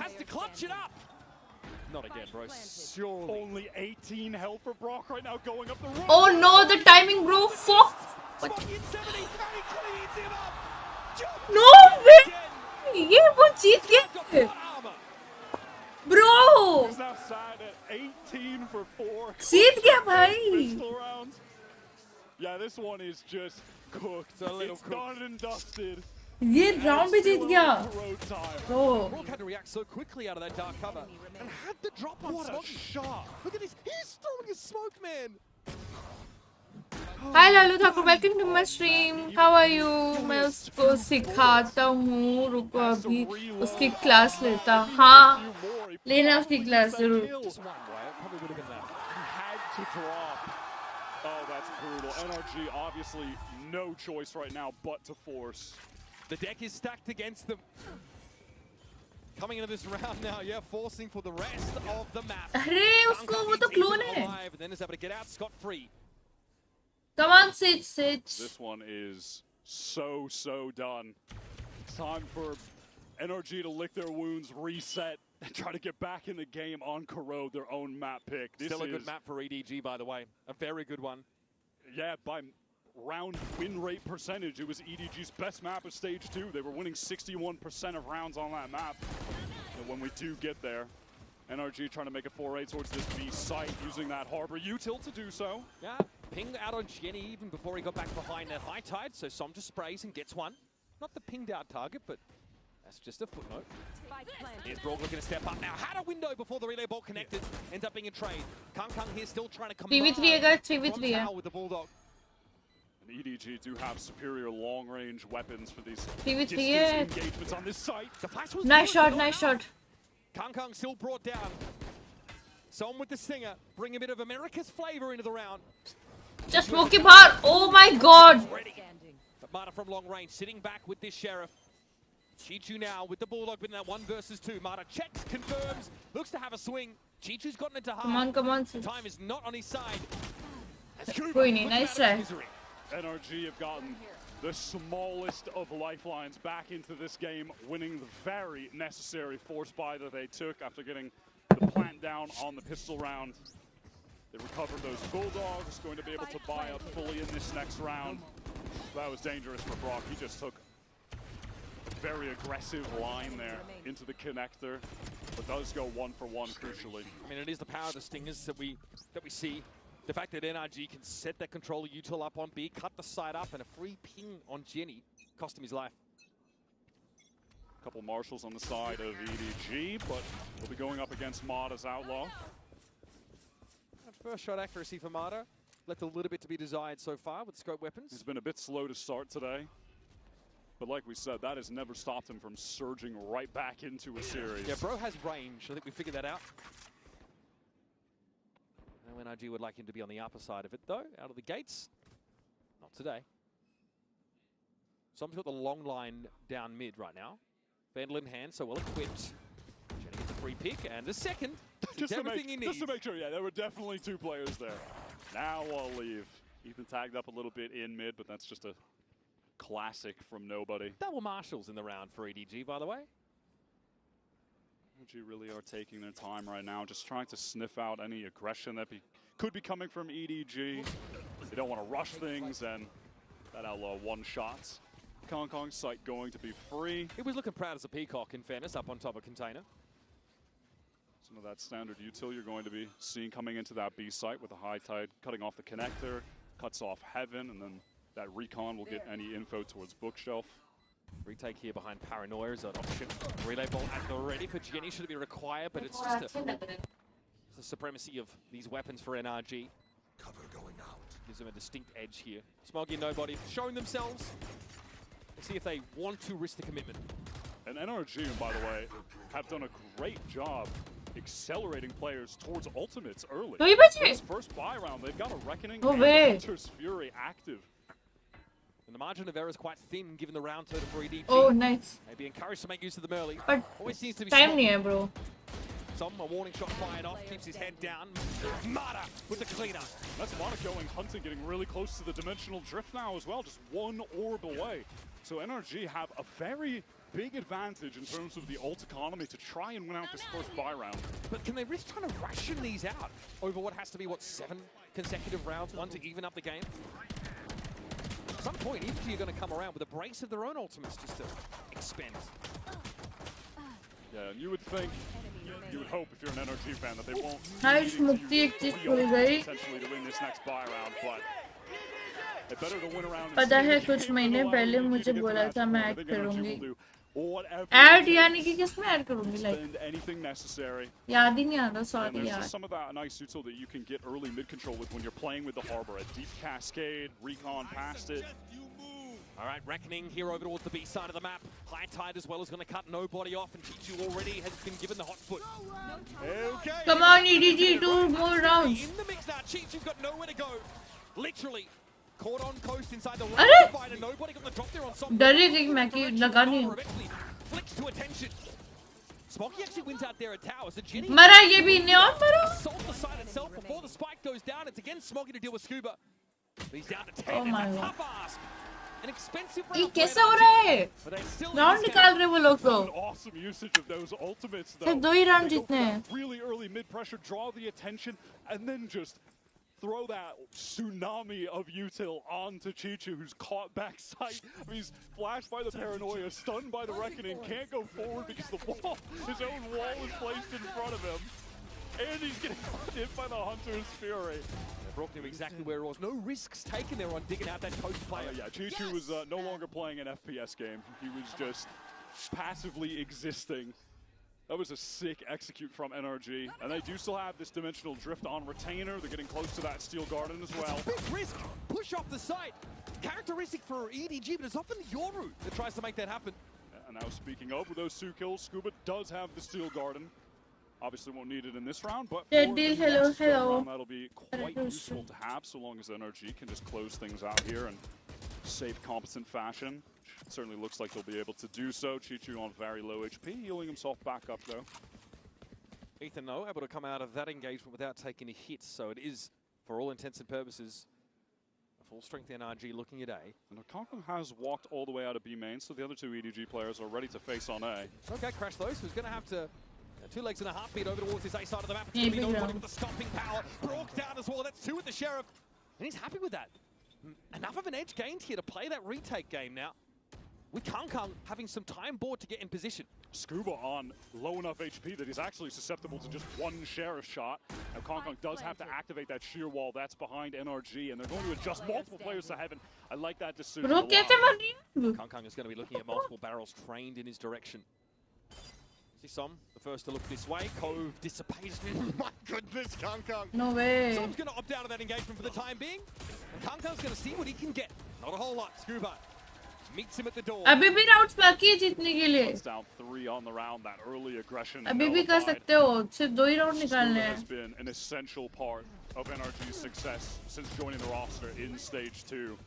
Not again, bro. Surely. Only 18 health for Brock right now, going up the road. Oh no, the timing, bro. Fuck. What? No way. ये वो जीत गया. Bro. He's now side at 18 for 4. जीत गया भाई. Pistol rounds. Yeah, this one is just cooked. It's done and dusted. ये round भी जीत गया. Oh. Brock had to react so quickly out of that dark cover and had the drop on Smoggy. What a shot. Look at this. He's throwing a smoke, man. Hi Lalu Thakur, welcome to my stream. How are you? मैं उसको सिखाता हूँ. रुको अभी उसकी class लेता. हाँ लेना उसकी क्लास जरूर. Oh, that's brutal. NRG obviously no choice right now but to force. The deck is stacked against them. Coming into this round now, yeah, forcing for the rest of the map. अरे उसको वो तो clone है. And then is able to get out scot-free. Come on, Sage. This one is so done. It's time for NRG to lick their wounds, reset, and try to get back in the game on Corrode, their own map pick. This Still a good map for EDG, by the way. A very good one. Yeah, by round win rate percentage, it was EDG's best map of stage 2. They were winning 61% of rounds on that map. And when we do get there, NRG trying to make a foray towards this B site, using that harbor util to do so. Yeah, pinged out on Jenny even before he got back behind that high tide, so Som just sprays and gets one. Not the pinged out target, but that's just a footnote. Here's Brock looking to step up now. Had a window before the relay ball connected. Ends up being a trade. Kung here still trying to come 3v3 with the Bulldog. And EDG do have superior long-range weapons for these 3v3 distance engagements on this site. Nice shot. Kung still brought down. Som with the stinger, bring a bit of America's flavor into the round. Just smoke him hard. Oh my god. But Mata from long range, sitting back with this Sheriff. Chichu now with the Bulldog in that 1 versus 2. Mata checks, confirms, looks to have a swing. Chichu's gotten into half. Come on. Time is not on his side. Nice try. NRG have gotten the smallest of lifelines back into this game, winning the very necessary force buy that they took after getting the plant down on the pistol round. They recovered those Bulldogs, going to be able to buy up fully in this next round. That was dangerous for Brock. He just took a very aggressive line there into the connector, but does go 1-for-1 crucially. I mean, it is the power of the Stingers that we see. The fact that NRG can set that controller util up on B, cut the side up, and a free ping on Jenny cost him his life. A couple marshals on the side of EDG, but we'll be going up against Mod as Outlaw. First shot accuracy for Mata. Left a little bit to be desired so far with scope weapons. He's been a bit slow to start today. But like we said, that has never stopped him from surging right back into a series. Yeah, bro has range. I think we figured that out. I know NRG would like him to be on the upper side of it, though, out of the gates. Not today. Someone's got the long line down mid right now. Vandal in hand, so well equipped. Jenny gets a free pick and a second. Just everything he needs. Just to make sure, yeah, there were definitely two players there. Now I'll leave. Ethan tagged up a little bit in mid, but that's just a classic from nobody. Double marshals in the round for EDG, by the way. NRG really are taking their time right now, just trying to sniff out any aggression that could be coming from EDG. They don't want to rush things, and that Outlaw one shots. Kong site going to be free. He was looking proud as a peacock, in fairness, up on top of container. Some of that standard util you're going to be seeing coming into that B site with a high tide, cutting off the connector, cuts off heaven, and then that recon will get any info towards bookshelf. Retake here behind Paranoia is an option. Relay ball at the ready for Jenny should be required, but it's just the supremacy of these weapons for NRG. Cover going out. Gives them a distinct edge here. Smoggy and Nobody showing themselves. Let's see if they want to risk the commitment. And NRG, by the way, have done a great job accelerating players towards ultimates early. This first buy round, they've got a Reckoning and Hunter's Fury active. And the margin of error is quite thin given the round total for EDG. Oh, nice. Maybe encouraged to make use of them early. But always seems to be time nahi hai, bro. A warning shot fired off, keeps his head down. Mata with the cleaner. That's Mata going hunting, getting really close to the dimensional drift now as well, just one orb away. So NRG have a very big advantage in terms of the ult economy to try and win out this first buy round. But can they risk trying to ration these out over what has to be, 7 consecutive rounds, one to even up the game? At some point, EDG are going to come around with a brace of their own ultimates just to expend. Yeah, and you would think, you would hope if you're an NRG fan that they won't essentially to win this next buy round, but it's better to win around. पता है कुछ महीने पहले मुझे बोला था मैं add करूंगी. ऐड यानी कि किसमें ऐड करूंगी लाइक याद ही नहीं आता सॉरी यार. Some of that nice util that you can get early mid control with when you're playing with the harbor. A deep cascade, recon past it. All right, Reckoning here over towards the B side of the map. High Tide as well is going to cut Nobody off, and Chichu already has been given the hot foot. Okay. Come on, EDG, 2 more rounds. In the mix now, Chichu's got nowhere to go. Literally caught on coast inside the right fight, and Nobody got the drop there on some. डरे थी मैं कि लगा नहीं. Flicks to attention. Smoggy actually wins out there at towers. The Jenny मरा ये भी इन्हें और मरा. Assault the side itself before the spike goes down. It's again Smoggy to deal with Scuba. He's down to 10. Oh my It's a God. tough ask. An expensive ये round. कैसा हो रहा है? राउंड निकाल रहे वो लोग तो. Awesome usage of those ultimates though. सिर्फ 2 ही राउंड जीतने हैं. Really early mid pressure, draw the attention, and then just throw that tsunami of util onto Chichu, who's caught backside. I mean, he's flashed by the Paranoia, stunned by the Reckoning, can't go forward because the wall, his own wall is placed in front of him. And he's getting hit by the Hunter's Fury. Brock knew exactly where it was. No risks taken there on digging out that coast player. Yeah, Chichu was no longer playing an FPS game. He was just passively existing. That was a sick execute from NRG. And they do still have this dimensional drift on retainer. They're getting close to that steel garden as well. Big risk. Push off the site. Characteristic for EDG, but it's often Yoru that tries to make that happen. And now speaking of, with those 2 kills, Scuba does have the steel garden. Obviously won't need it in this round, but for the next round, that'll be quite useful to have, so long as NRG can just close things out here in safe, competent fashion. It certainly looks like they'll be able to do so. Chichu on very low HP, healing himself back up though. Ethan, though, able to come out of that engagement without taking a hit, so it is, for all intents and purposes, a full-strength NRG looking at A. And Okonkwo has walked all the way out of B main, so the other 2 EDG players are ready to face on A. Okay, Crash those, who's going to have to 2 legs and a heartbeat over towards his A side of the map. It's going to be nobody with the stopping power. Broke down as well. That's 2 with the Sheriff. And he's happy with that. Enough of an edge gained here to play that retake game now. With Kang having some time board to get in position. Scuba on low enough HP that he's actually susceptible to just 1 Sheriff shot. Now Kang does have to activate that sheer wall that's behind NRG, and they're going to adjust multiple players to heaven. I like that decision. Kang is going to be looking at multiple barrels trained in his direction. Som, the first to look this way. Cove dissipates. My goodness, Kang. No way. Som's going to opt out of that engagement for the time being. And Kang's going to see what he can get. Not a whole lot. Scuba meets him at the door. अभी भी rounds बाकी है जीतने के लिए. Down 3 on the round. That early aggression. अभी भी कर सकते हो. सिर्फ 2 ही round निकालने हैं. Has been an essential part of NRG's success since joining the roster in stage 2.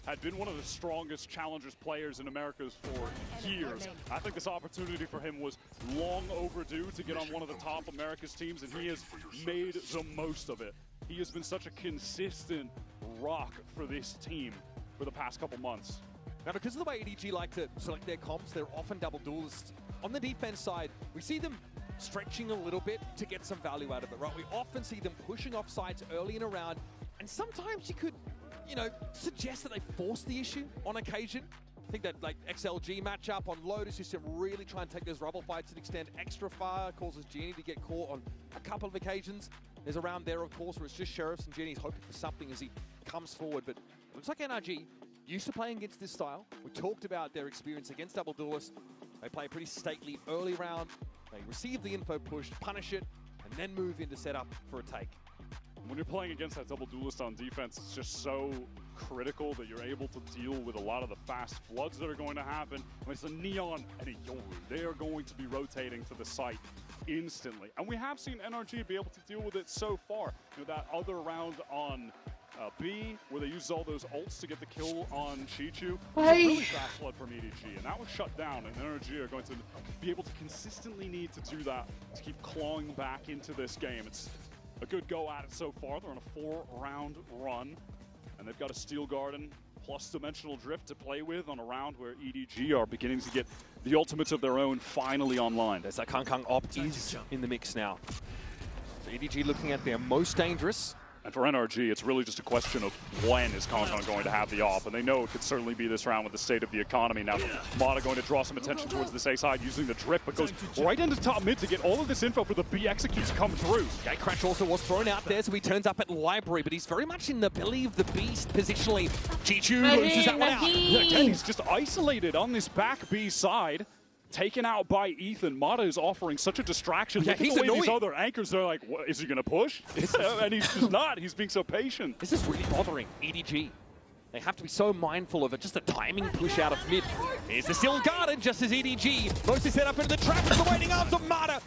Had been one of the strongest challengers players in Americas for years. I think this opportunity for him was long overdue to get on one of the top Americas teams, and he has made the most of it. He has been such a consistent rock for this team for the past couple months. Now, because of the way EDG like to select their comps, they're often double duelists. On the defense side, we see them stretching a little bit to get some value out of it, right? We often see them pushing off sides early in a round, and sometimes you could, you know, suggest that they force the issue on occasion. I think that like XLG matchup on Lotus system really try and take those rubble fights and extend extra far, causes Genie to get caught on a couple of occasions. There's a round there, of course, where it's just Sheriffs and Genie's hoping for something as he comes forward, but it looks like NRG used to playing against this style. We talked about their experience against double duelists. They play a pretty stately early round. They receive the info push, punish it, and then move into setup for a take. When you're playing against that double duelist on defense, it's just so critical that you're able to deal with a lot of the fast floods that are going to happen. When it's a Neon and a Yoru, they are going to be rotating to the site instantly. And we have seen NRG be able to deal with it so far. You know, that other round on B, where they used all those ults to get the kill on Chichu, was a really fast flood from EDG, and that was shut down, and NRG are going to be able to consistently need to do that to keep clawing back into this game. It's a good go at it so far. They're on a 4-round run, and they've got a Steel Garden plus Dimensional Drift to play with on a round where EDG are beginning to get the ultimates of their own finally online. There's that Kang op is in the mix now. So EDG looking at their most dangerous. And for NRG, it's really just a question of when is Kang going to have the off, and they know it could certainly be this round with the state of the economy. Now, Mata going to draw some attention towards this A side using the drift, but goes right into top mid to get all of this info for the B executes come through. Gatecrash also was thrown out there, so he turns up at Library, but he's very much in the belly of the beast positionally. Chichu loses that one out. Again, he's just isolated on this back B side. Taken out by Ethan. Mata is offering such a distraction. Yeah, Look at the way these other anchors, they're like, what, is he going to push? And he's just not. He's being so patient. This is really bothering EDG. They have to be so mindful of it. Just a timing push out of mid. Here's the Steel Garden, just as EDG mostly set up into the trap with the waiting arms of Mata.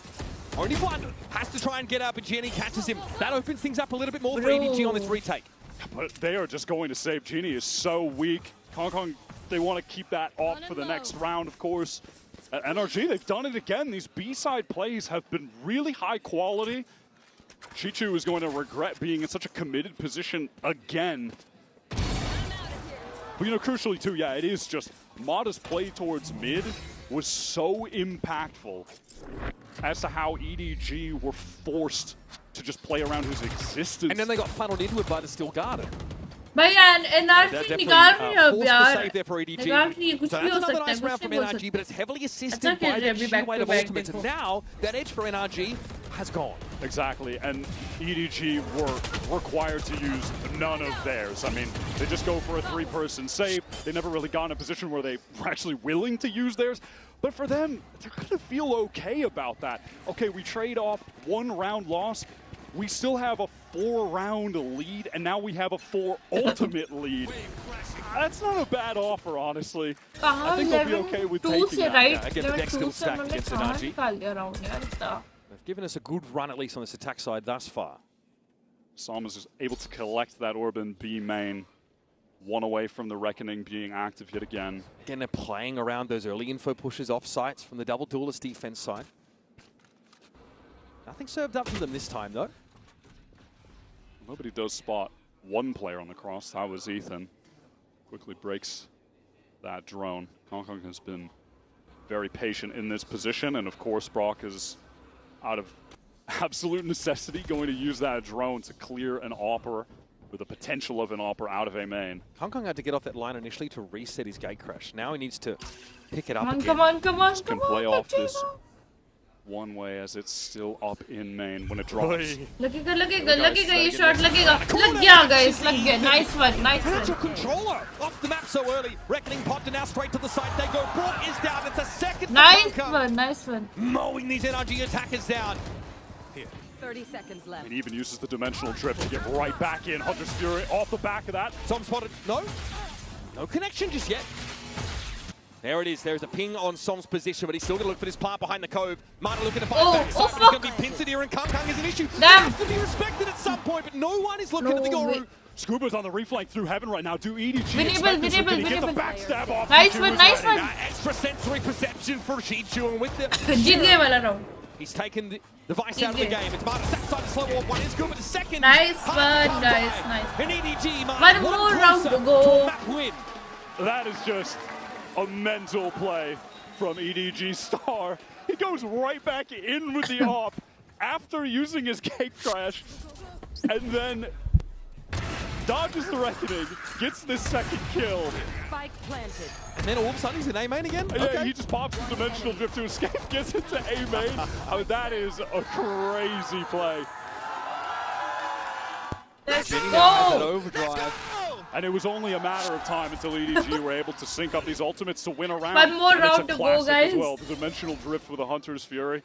Only one has to try and get up, and Genie catches him. That opens things up a little bit more for EDG on this retake. But they are just going to save. Genie is so weak. Kang, they want to keep that off for the next round, of course. At NRG, they've done it again. These B-side plays have been really high quality. Chichu is going to regret being in such a committed position again. But, you know, crucially, too, yeah, it is just Mata's play towards mid was so impactful as to how EDG were forced to just play around his existence. And then they got funneled into it by the Steel Garden. भाई NRG निकाल रही है अब यार निकाल रही है कुछ भी हो सकता है कुछ भी हो सकता है but it's heavily assisted by the sheer weight of ultimates, and now that edge for NRG has gone. Exactly, and EDG were required to use none of theirs. I mean, they just go for a 3-person save. They never really got in a position where they were actually willing to use theirs. But for them, they're going to feel okay about that. Okay, we trade off 1-round loss. We still have a 4-round lead, and now we have a 4 ultimate lead. That's not a bad offer, honestly. I think they'll be okay with taking that. Right? Yeah, again, the deck's still stacked against NRG. They've given us a good run, at least on this attack side thus far. Som is just able to collect that orb in B main. 1 away from the Reckoning being active yet again. Again, they're playing around those early info pushes off sites from the double duelist defense side. Nothing served up for them this time, though. Nobody does spot one player on the cross. That was Ethan. Quickly breaks that drone. Kang has been very patient in this position, and of course Brock is out of absolute necessity, going to use that drone to clear an AWPer with the potential of an AWPer out of A main. Kong had to get off that line initially to reset his gate crash. Now he needs to pick it up again. Come on, Just can play off this one way as it's still up in main when it drops. Lagega, ये shot लगेगा. Lग गया guys, लग गया. Nice one, nice That's a one. controller off the map so early. Reckoning popped and now straight to the side. They go. Brought is down. It's a second. Nice one, nice one. Mowing these NRG attackers down. 30 seconds left. And even uses the dimensional drift to get right back in. Hunter's Fury off the back of that. Some spotted. No connection just yet. There it is. There's a ping on Som's position, but he's still going to look for this plant behind the cove. Marta looking to find back. He's going to be pincered here, and Kung is an issue. Damn. Has to be respected at some point, but no one is looking at the Yoru. Scuba's on the reflank through heaven right now. Do EDG Winnable. get the backstab off? Nice one, nice one. Extra sensory perception for Shichu, and with the... जीत गए वाला round. He's taken the vice out of the game. It's Marta side to slow off. One is good, but the second... Nice one, guys, nice. And EDG, One more round to go. Win. That is just a mental play from EDG Star. He goes right back in with the AWP after using his gate crash, and then dodges the reckoning, gets this second kill. Spike planted. And then all of a sudden he's in A main again? Yeah, Okay. he just pops the dimensional drift to escape, gets into A main. Oh, that is a crazy play. Let's Getting out that go. overdrive. And it was only a matter of time until EDG were able to sync up these ultimates to win a round. One more And it's round a to go, classic guys. As well, the dimensional drift with a Hunter's Fury.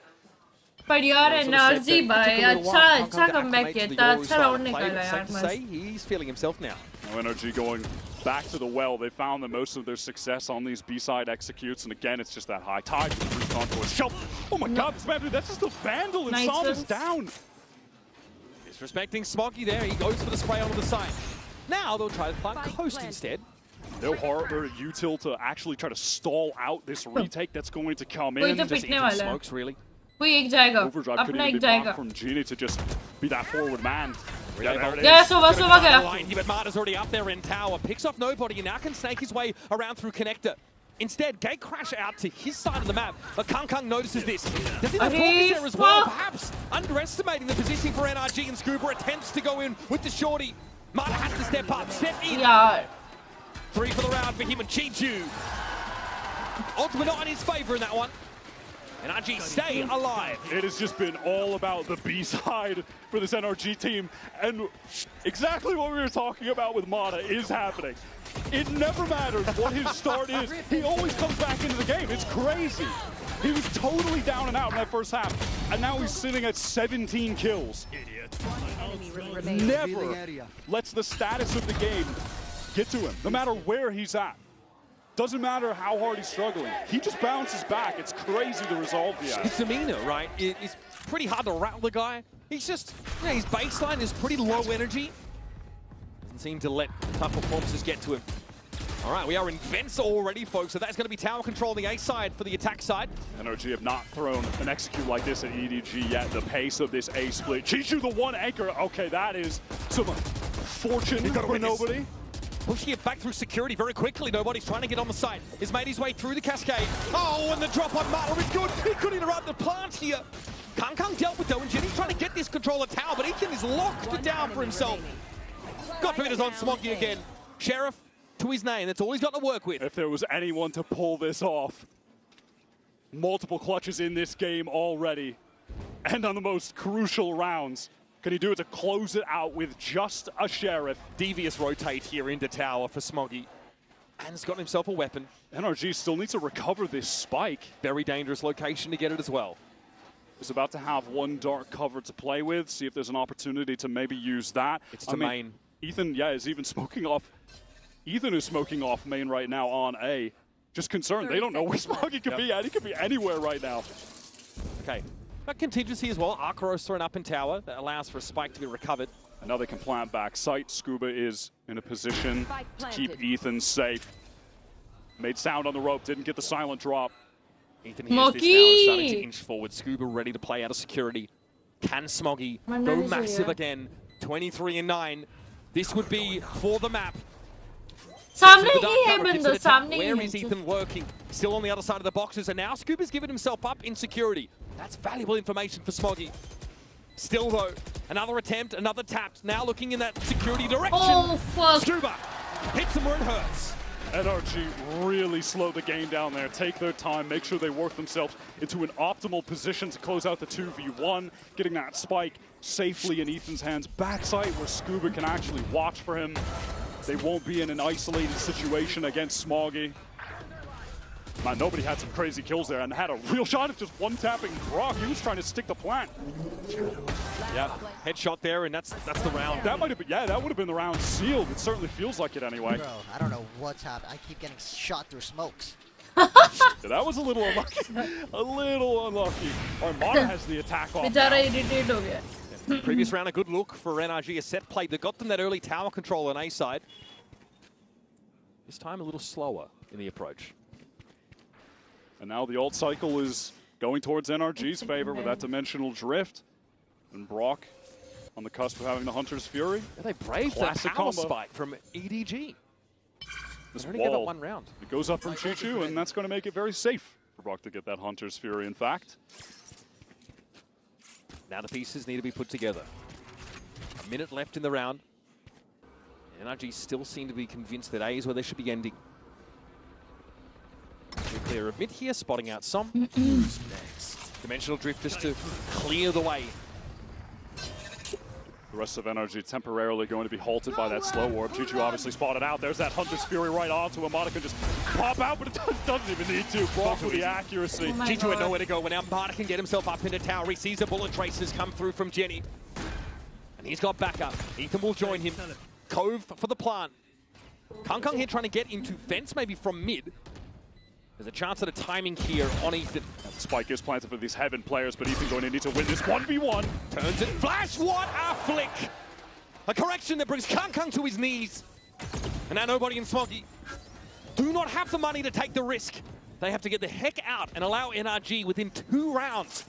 But यार NRG भाई अच्छा comeback किया था अच्छा round निकाला यार Say he's feeling himself now. Now NRG going back to the well. They found that most of their success on these B-side executes, and again, it's just that high tide. Onto a shelf. Oh my God, this man, that's just a vandal, and Nice Sam is ones. down. Disrespecting Smoggy there. He goes for the spray onto the side. Now they'll try to find Spike Coast planted. instead. No harder util to actually try to stall out this retake that's going to come कोई in. तो Just पिटने even वाला है. smokes really. कोई एक जाएगा. Overdrive couldn't अपना even एक be जाएगा. blocked from Genie to just be that forward man. Yeah, there it Yeah, is. सोवा गया. Line here, but Marta's already up there in tower. Picks off nobody and now can snake his way around through connector. Instead, gate crash out to his side of the map, but Kung notices this. Does he have focus there as well? Perhaps underestimating the positioning for NRG, and Scuba attempts to go in with the shorty. Marta has to step up, step in. यार. 3 for the round for him and Chichu. Ultimate not in his favor in that one. NRG stay alive. It has just been all about the B-side for this NRG team, and exactly what we were talking about with Mata is happening. It never matters what his start is, he always comes back into the game. It's crazy. He was totally down and out in that first half, and now he's sitting at 17 kills. Never lets the status of the game get to him, no matter where he's at. Doesn't matter how hard he's struggling. He just bounces back. It's crazy the resolve he has. His demeanor, right, it's pretty hard to rattle the guy. He's just, his baseline is pretty low energy. Doesn't seem to let tough performances get to him. All right, we are in vents already, folks, so that's going to be tower control on the A side for the attack side. NRG have not thrown an execute like this at EDG yet. The pace of this A split. Chichu, the one anchor. Okay, that is some fortune for nobody. Pushing it back through security very quickly. Nobody's trying to get on the site. He's made his way through the cascade. Oh, and the drop on Marta is good. He could interrupt the plant here. Kung dealt with though, and Jenny's trying to get this control of tower, but Ethan is locked down for himself. God forbid it's on Smoggy again. Sheriff to his name. That's all he's got to work with. If there was anyone to pull this off, multiple clutches in this game already, and on the most crucial rounds. Can he do it to close it out with just a Sheriff? Devious rotate here into tower for Smoggy. And he's got himself a weapon. NRG still needs to recover this spike. Very dangerous location to get it as well. He's about to have one dark cover to play with, see if there's an opportunity to maybe use that. It's to main. Ethan, is even smoking off. Ethan is smoking off main right now on A. Just concerned, they don't know where Smoggy could be at. He could be anywhere right now. Okay. Got contingency as well. Arcaros thrown up in tower. That allows for a spike to be recovered. And now they can plant back sight. Scuba is in a position to keep Ethan safe. Made sound on the rope, didn't get the silent drop. Ethan hears this now and starting to inch forward. Scuba ready to play out of security. Can Smoggy go massive again? 23 and 9. This would be for the map. सामने ही है बंदा, सामने ही है. Where is Ethan working? Still on the other side of the boxes, and now Scuba's given himself up in security. That's valuable information for Smoggy. Still though, another attempt, another tap. Now looking in that security direction. Oh, fuck. Scuba hits him where it hurts. NRG really slow the game down there, take their time, make sure they work themselves into an optimal position to close out the 2v1, getting that spike safely in Ethan's hands backside where Scuba can actually watch for him. They won't be in an isolated situation against Smoggy. Man, nobody had some crazy kills there and had a real shot of just one-tapping Brock. He was trying to stick the plant. Yeah, headshot there, and that's the round. That might have been, yeah, that would have been the round sealed. It certainly feels like it anyway. Bro, I don't know what's happening. I keep getting shot through smokes. Yeah, that was a little unlucky. A little unlucky. Armada has the attack off. बेचारा irritate हो गया. Previous round, a good look for NRG, a set play that got them that early tower control on A side. This time a little slower in the approach. And now the ult cycle is going towards NRG's favor with that dimensional drift. And Brock on the cusp of having the Hunter's Fury. Yeah, they braved that power spike from EDG. This only gave up one round. It goes up from Chichu, and that's going to make it very safe for Brock to get that Hunter's Fury, in fact. Now the pieces need to be put together. A minute left in the round. NRG still seem to be convinced that A is where they should be ending. Clear of mid here, spotting out some. Who's next? Dimensional drift just to clear the way. The rest of NRG temporarily going to be halted by that slow warp. Chichu obviously spotted out. There's that Hunter's Fury right onto him. Amada can just pop out, but it doesn't even need to. Brock with the accuracy. Oh Chichu had nowhere to go, and now Amada can get himself up into tower. He sees the bullet traces come through from Jenny. And he's got backup. Ethan will join him. Cove for the plant. Kung here trying to get into fence, maybe from mid. There's a chance at a timing here on Ethan. The spike is planted for these Heaven players, but Ethan going to need to win this 1v1. Turns it, flash, what a flick! A correction that brings Kung to his knees. And now nobody in Smoggy do not have the money to take the risk. They have to get the heck out and allow NRG within 2 rounds.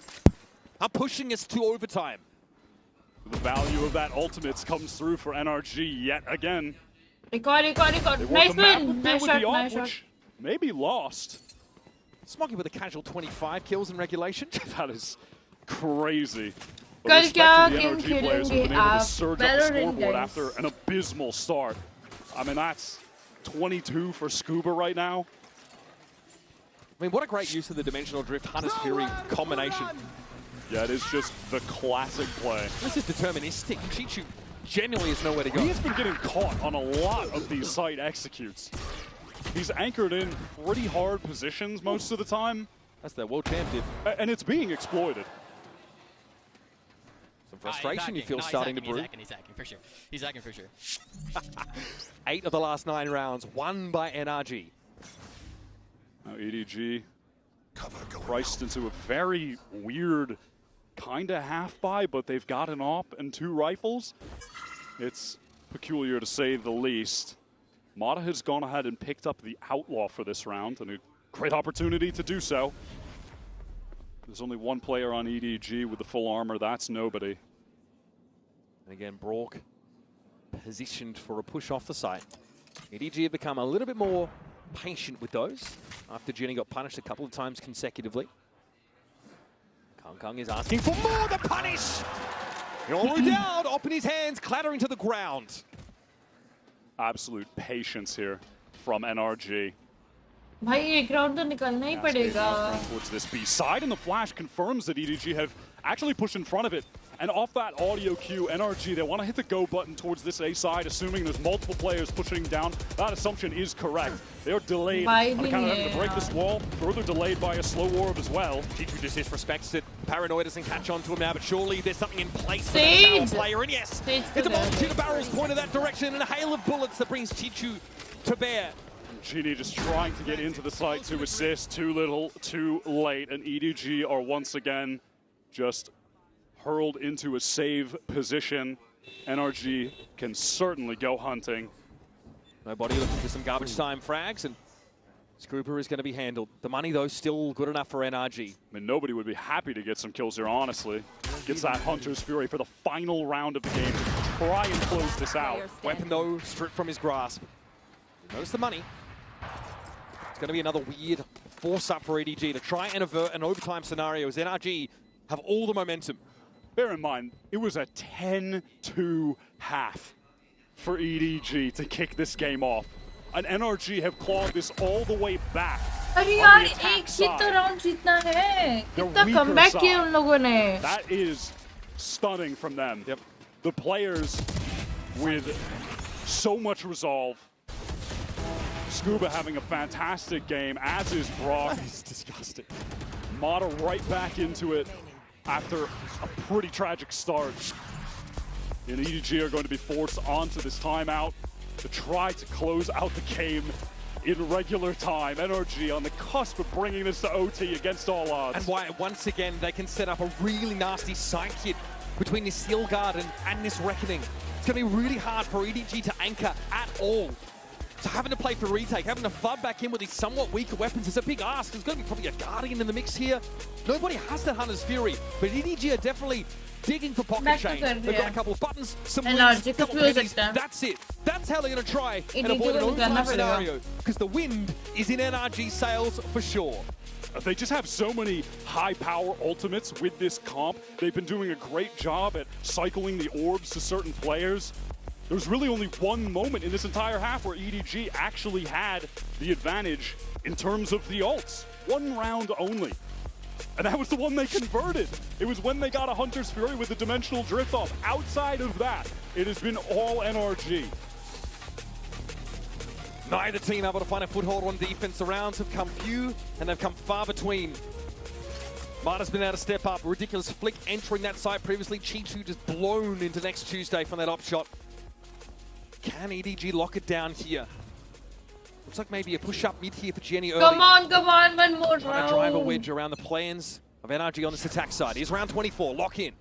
Are pushing us to overtime. The value of that ultimates comes through for NRG yet again. Record. Nice win. Nice shot. Maybe lost. Smoggy with a casual 25 kills in regulation. That is crazy. कल क्या game खेलेंगे आप? Scoreboard after an abysmal start. I mean, that's 22 for Scuba right now. I mean, what a great use of the Dimensional Drift Hunter's Fury combination. Yeah, it is just the classic play. This is deterministic. Chichu genuinely has nowhere to go. He has been getting caught on a lot of these site executes. He's anchored in pretty hard positions most of the time. That's their world champ did. And it's being exploited. Some frustration you feel starting to brew. He's hacking for sure. He's hacking for sure. 8 of the last 9 rounds, won by NRG. Now EDG priced into a very weird kind of half-buy, but they've got an AWP and 2 rifles. It's peculiar to say the least. Mata has gone ahead and picked up the Outlaw for this round, and a great opportunity to do so. There's only one player on EDG with the full armor. That's nobody. And again, Brock positioned for a push off the site. EDG have become a little bit more patient with those after Jenny got punished a couple of times consecutively. Kung is asking for more, the punish! Yoru down, up in his hands, clattering to the ground. Absolute patience here from NRG. भाई एक round तो निकलना ही पड़ेगा. Towards this B side, and the flash confirms that EDG have actually pushed in front of it. And off that audio cue, NRG, they want to hit the go button towards this A side, assuming there's multiple players pushing down. That assumption is correct. They're delayed on account of having to break this wall, further delayed by a slow warp as well. Chichu just disrespects it. Paranoia doesn't catch on to him now, but surely there's something in place for that player. And yes, it's a multitude of barrels pointed that direction and a hail of bullets that brings Chichu to bear. Genie just trying to get into the site to assist. Too little, too late. And EDG are once again just hurled into a save position. NRG can certainly go hunting. Nobody looking for some garbage time frags, and Scooper is going to be handled. The money, though, still good enough for NRG. I mean, nobody would be happy to get some kills here, honestly. Gets that Hunter's Fury for the final round of the game to try and close this out. Weapon, though, stripped from his grasp. Notice the money. It's going to be another weird force-up for EDG to try and avert an overtime scenario as NRG have all the momentum. Bear in mind, it was a 10-2 half for EDG to kick this game off. And NRG have clawed this all the way back. अरे यार एक shit तो round जीतना है कितना comeback किया उन लोगों ने. That is stunning from them. Yep. The players with so much resolve. Scuba having a fantastic game, as is Brock. It's disgusting. Mata right back into it after a pretty tragic start. And EDG are going to be forced onto this timeout to try to close out the game in regular time. NRG on the cusp of bringing this to OT against all odds. And why, once again, they can set up a really nasty side hit between this Steel Garden and this Reckoning. It's going to be really hard for EDG to anchor at all. So having to play for retake, having to flood back in with these somewhat weaker weapons is a big ask. There's going to be probably a Guardian in the mix here. Nobody has that Hunter's Fury, but EDG are definitely digging for pocket change. They've got a couple of buttons, some wins, a couple of pennies. That's it. That's how they're going to try and avoid an overtime scenario, because the wind is in NRG sails for sure. They just have so many high-power ultimates with this comp. They've been doing a great job at cycling the orbs to certain players. There was really only one moment in this entire half where EDG actually had the advantage in terms of the ults. One round only. And that was the one they converted. It was when they got a Hunter's Fury with the Dimensional Drift off. Outside of that, it has been all NRG. Neither team able to find a foothold on defense. The rounds have come few, and they've come far between. Mata's been able to step up. Ridiculous flick entering that site previously. Chi-Chu just blown into next Tuesday from that op shot. Can EDG lock it down here? Looks like maybe a push-up mid here for Jenny early. Come on, one more round. Trying to drive a wedge around the plans of NRG on this attack side. Here's round 24, lock in.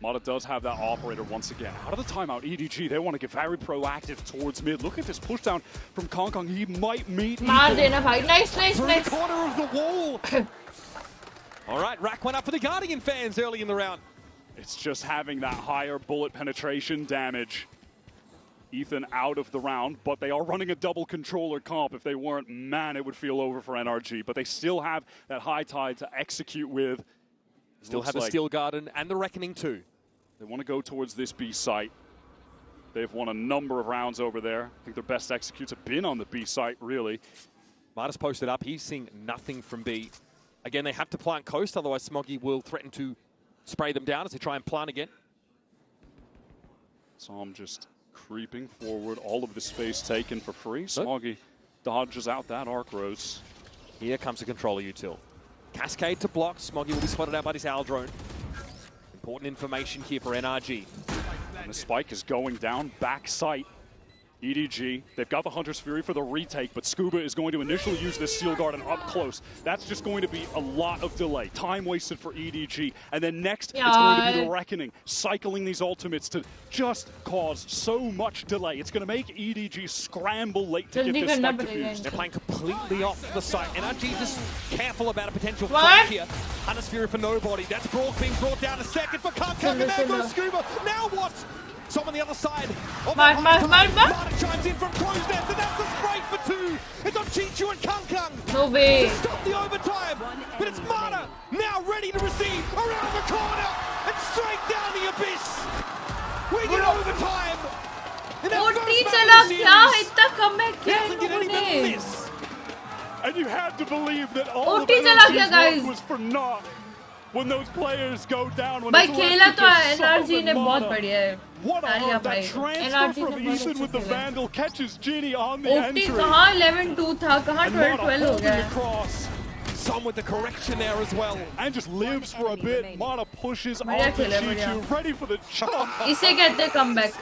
Mata does have that operator once again. Out of the timeout, EDG, they want to get very proactive towards mid. Look at this push down from Kong Kong. He might meet Nice. Through the corner of the wall. All right, rack one up for the Guardian fans early in the round. It's just having that higher bullet penetration damage. Ethan out of the round, but they are running a double controller comp. If they weren't, man, it would feel over for NRG. But they still have that high tide to execute with. Still have the Steel Garden and the Reckoning too. They want to go towards this B site. They've won a number of rounds over there. I think their best executes have been on the B site, really. Mata's posted up. He's seeing nothing from B. Again, they have to plant coast, otherwise Smoggy will threaten to spray them down as they try and plant again. So I'm just creeping forward, all of the space taken for free. Smoggy dodges out that arc rose. Here comes the controller util. Cascade to block. Smoggy will be spotted out by this Owl drone. Important information here for NRG. And the spike is going down, back sight. EDG, they've got the Hunter's Fury for the retake, but Scuba is going to initially use this Steel Garden up close. That's just going to be a lot of delay. Time wasted for EDG. And then next, it's going to be the Reckoning, cycling these ultimates to just cause so much delay. It's going to make EDG scramble late to get this spike defused. They're playing completely off the site. NRG just careful about a potential fight here. Hunter's Fury for nobody. That's Brock being brought down a second for Kung. And there goes Scuba. Now what? Some on the other side. Mata chimes in from Crow's Nest, and that's a spray for two. It's on Chi-Chu and Kung. No way. Stop the overtime. But it's Mata now ready to receive around the corner and straight down the abyss. We get overtime. OT चला क्या इतना comeback किया इन लोगों ने. And you had to believe that all of OT चला क्या NRG's work was for naught. When those players go down, when भाई खेला तो NRG ने बहुत बढ़िया है. What a that transfer from Ethan with the Vandal catches Ginny on the entry. कहाँ 11-2 था, कहाँ 12-12 हो गया. Some with the correction there as well. And just lives for a bit. Mata pushes on Chi-Chu, ready for the jump. इसे कहते हैं comeback.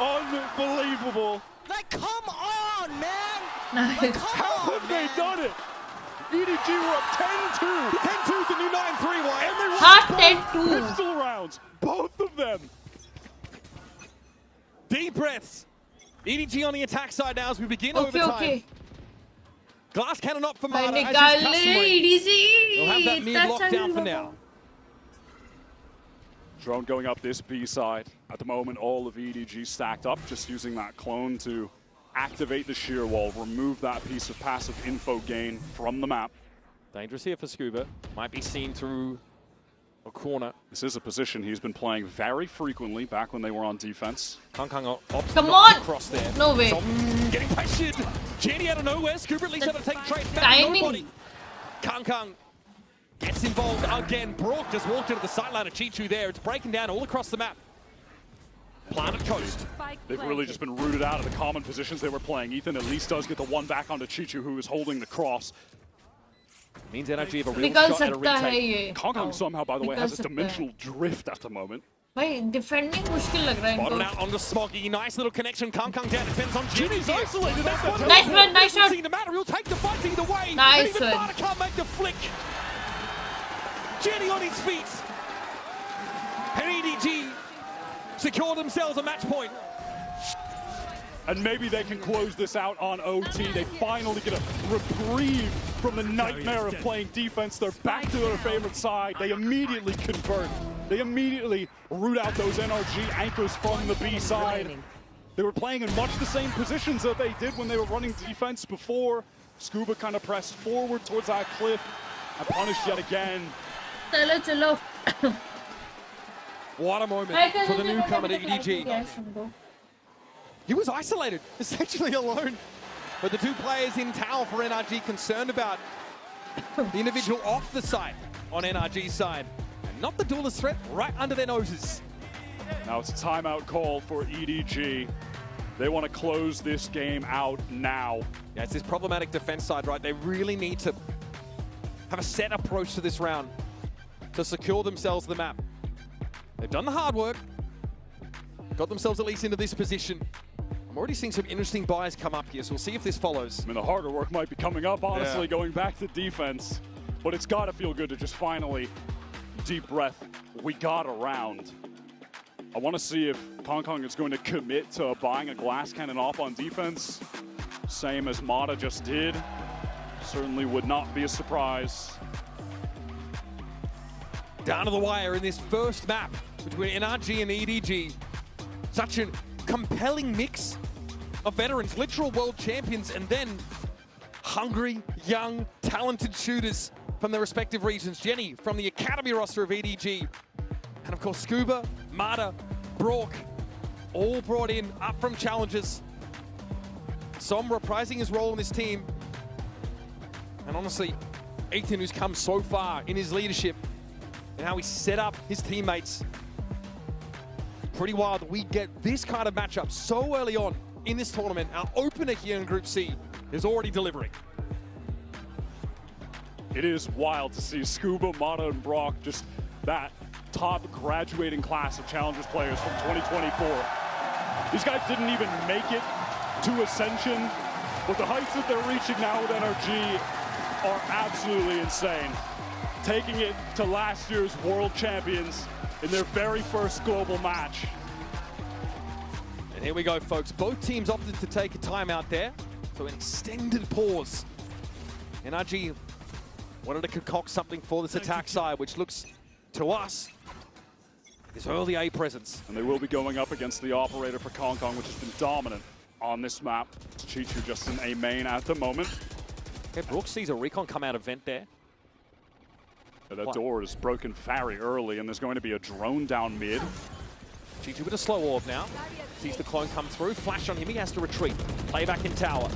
Unbelievable. Like, come on, man. Nice. How have they done it? EDG were up 10-2. 10-2 is the new 9-3, why? And they won 10-2. pistol rounds. Both of them. Deep breaths. EDG on the attack side now as we begin overtime. Okay. Glass cannon up for Mata. EDG. They'll have that mid locked down for now. Drone going up this B side. At the moment, all of EDG stacked up, just using that clone to activate the shear wall, remove that piece of passive info gain from the map. Dangerous here for Scuba. Might be seen through a corner. This is a position he's been playing very frequently back when they were on defense. Come on! Cross there. No way. Getting pressured. Jenny out of nowhere. Scuba at least able to take trade back. Timing. Nobody. Kang gets involved again. Brock just walked into the sideline of Chichu there. It's breaking down all across the map. Planet Coast. They've really just been rooted out of the common positions they were playing. Ethan at least does get the one back onto Chichu, who is holding the cross. Means NRG have a real shot at a retake. Kang somehow, by the way, has a dimensional drift at the moment. Bhai, defending मुश्किल लग रहा है Bottled इनको. out onto Smoggy. Nice little connection. Kang down. Defends on Jenny's isolated. Nice man, nice shot. The matter. He'll take the fight either way. Nice and even one. Marta can't make the flick. Jenny on his feet. And EDG secure themselves a match point. And maybe they can close this out on OT. They finally get a reprieve from the nightmare of playing defense. They're back to their favorite side. They immediately convert. They immediately root out those NRG anchors from the B side. They were playing in much the same positions that they did when they were running defense before. Scuba kind of pressed forward towards that cliff and punished yet again. Chalo. What a moment for the newcomer to EDG. He was isolated, essentially alone. But the two players in tower for NRG concerned about the individual off the site on NRG's side. And not the duelist threat right under their noses. Now it's a timeout call for EDG. They want to close this game out now. Yeah, it's this problematic defense side, right? They really need to have a set approach to this round to secure themselves the map. They've done the hard work, got themselves at least into this position. I'm already seeing some interesting buys come up here, so we'll see if this follows. I mean, the harder work might be coming up, honestly, going back to defense. But it's got to feel good to just finally, deep breath, we got a round. I want to see if Kang is going to commit to buying a glass cannon off on defense, same as Mata just did. Certainly would not be a surprise. Down to the wire in this first map between NRG and EDG. Such a compelling mix of veterans, literal world champions, and then hungry, young, talented shooters from their respective regions. Jenny from the academy roster of EDG. And of course, Scuba, Mata, Brock, all brought in up from challengers. Som reprising his role in this team. And honestly, Ethan, who's come so far in his leadership and how he set up his teammates. Pretty wild that we get this kind of matchup so early on in this tournament. Our opener here in Group C is already delivering. It is wild to see Scuba, Mata, and Brock, just that top graduating class of Challengers players from 2024. These guys didn't even make it to Ascension, but the heights that they're reaching now with NRG are absolutely insane. Taking it to last year's world champions in their very first global match. And here we go, folks. Both teams opted to take a timeout there. So an extended pause. NRG wanted to concoct something for this attack side, which looks to us this early A presence. And they will be going up against the operator for Kang, which has been dominant on this map. Chichu just in A main at the moment. Okay, Brooks sees a recon come out of vent there. That door is broken very early, and there's going to be a drone down mid. Chichu with a slow orb now. Sees the clone come through. Flash on him. He has to retreat. Play back in tower.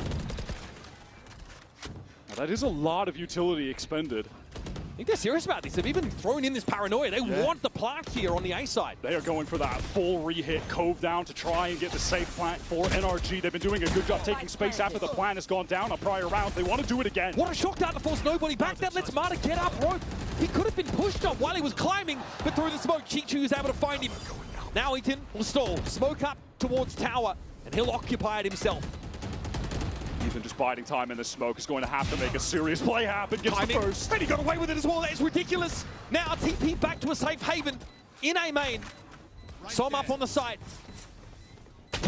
Now, that is a lot of utility expended. I think they're serious about this. They've even thrown in this paranoia. They want the plant here on the A side. They are going for that full re-hit cove down to try and get the safe plant for NRG. They've been doing a good job taking space after the plant has gone down on prior rounds. They want to do it again. What a shock dart to force nobody back. That lets Mata get up rope. He could have been pushed up while he was climbing, but through the smoke, Chichu is able to find him. Now Ethan will stall. Smoke up towards tower, and he'll occupy it himself. Ethan just biding time in the smoke is going to have to make a serious play happen. Gets the first. And he got away with it as well. That is ridiculous. Now TP back to a safe haven in A main. Som up on the side.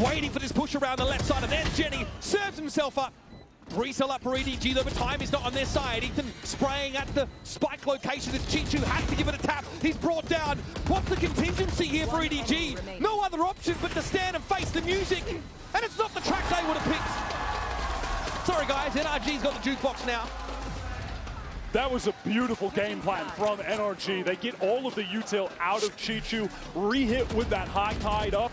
Waiting for this push around the left side, and there's Jenny. Serves himself up. Breesel up for EDG, though, but time is not on their side. Ethan spraying at the spike location as Chichu has to give it a tap. He's brought down. What's the contingency here for EDG? No other option but to stand and face the music. And it's not the track they would have picked. Sorry, guys, NRG's got the jukebox now. That was a beautiful game plan from NRG. They get all of the util out of Chichu, re-hit with that high tide up.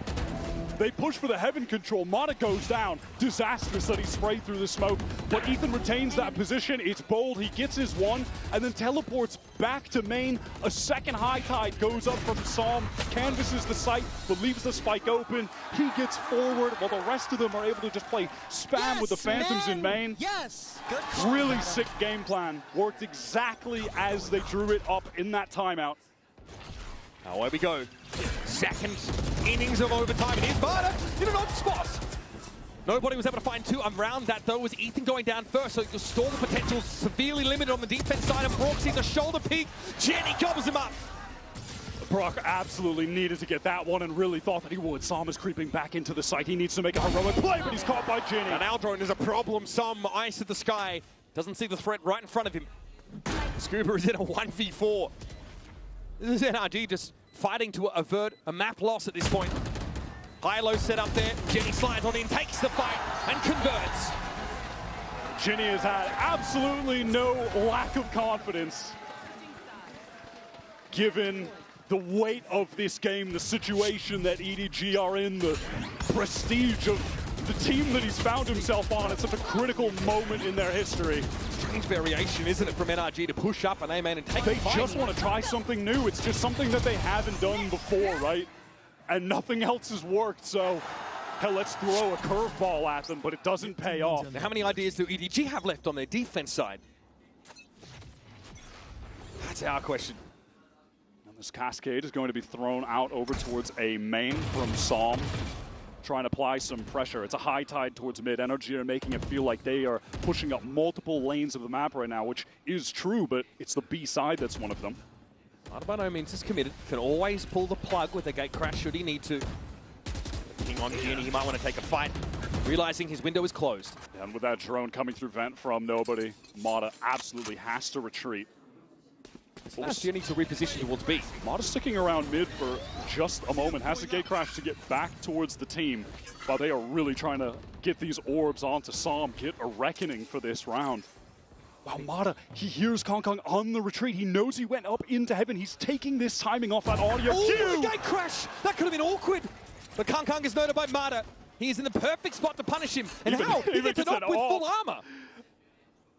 They push for the heaven control. Mata goes down. Disastrous that he sprayed through the smoke. But Ethan retains that position. It's bold. He gets his one and then teleports back to main. A second high tide goes up from Psalm, canvases the site, but leaves the spike open. He gets forward while the rest of them are able to just play spam with the Phantoms in main. Yes! Good. Really sick game plan. Worked exactly as they drew it up in that timeout. Now away we go. Second innings of overtime. It is Mata in an odd spot. Nobody was able to find two around that, though, was Ethan going down first, so you'll stall the potential, severely limited on the defense side, and Brock sees a shoulder peek. Jenny gobbles him up. Brock absolutely needed to get that one and really thought that he would. Sam is creeping back into the site. He needs to make a heroic play, but he's caught by Jenny. And Aldrone is a problem. Some ice at the sky. Doesn't see the threat right in front of him. Scuba is in a 1v4. This is NRG just fighting to avert a map loss at this point. High-low set up there. Jenny slides on in, takes the fight, and converts. Jenny has had absolutely no lack of confidence, given the weight of this game, the situation that EDG are in, the prestige of the team that he's found himself on at such a critical moment in their history. Strange variation, isn't it, from NRG to push up an A-man and take They a fight. just want to try something new. It's just something that they haven't done before, right? And nothing else has worked, so hell, let's throw a curveball at them, but it doesn't pay off. Now, how many ideas do EDG have left on their defense side? That's our question. And this cascade is going to be thrown out over towards a main from Psalm, trying to apply some pressure. It's a high tide towards mid. NRG are making it feel like they are pushing up multiple lanes of the map right now, which is true, but it's the B side that's one of them. Mata by no means is committed. Can always pull the plug with a gate crash should he need to. King on Jenny, he might want to take a fight, realizing his window is closed. And with that drone coming through vent from nobody, Mata absolutely has to retreat. Last Jenny to reposition towards B. Mata sticking around mid for just a moment, has the gate crash to get back towards the team, while they are really trying to get these orbs onto Psalm, get a reckoning for this round. Wow, Mata, he hears Kong Kong on the retreat. He knows he went up into heaven. He's taking this timing off that audio cue. Gate crash! That could have been awkward. But Kong Kong is noted by Mata. He is in the perfect spot to punish him. And how? He gets it up with full armor.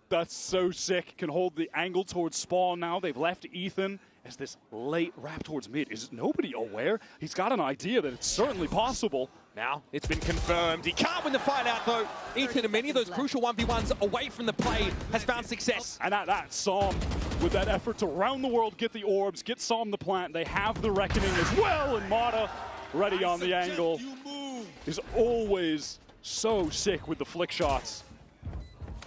That's so sick. Can hold the angle towards spawn now. They've left Ethan as this late wrap towards mid. Is nobody aware? He's got an idea that it's certainly possible. Now it's been confirmed. He can't win the fight out though. Ethan, in many of those crucial 1v1s away from the play, has found success. And at that, Psalm, with that effort to round the world, get the orbs, get Psalm the plant, they have the reckoning as well. And Mata, ready on the angle, is always so sick with the flick shots.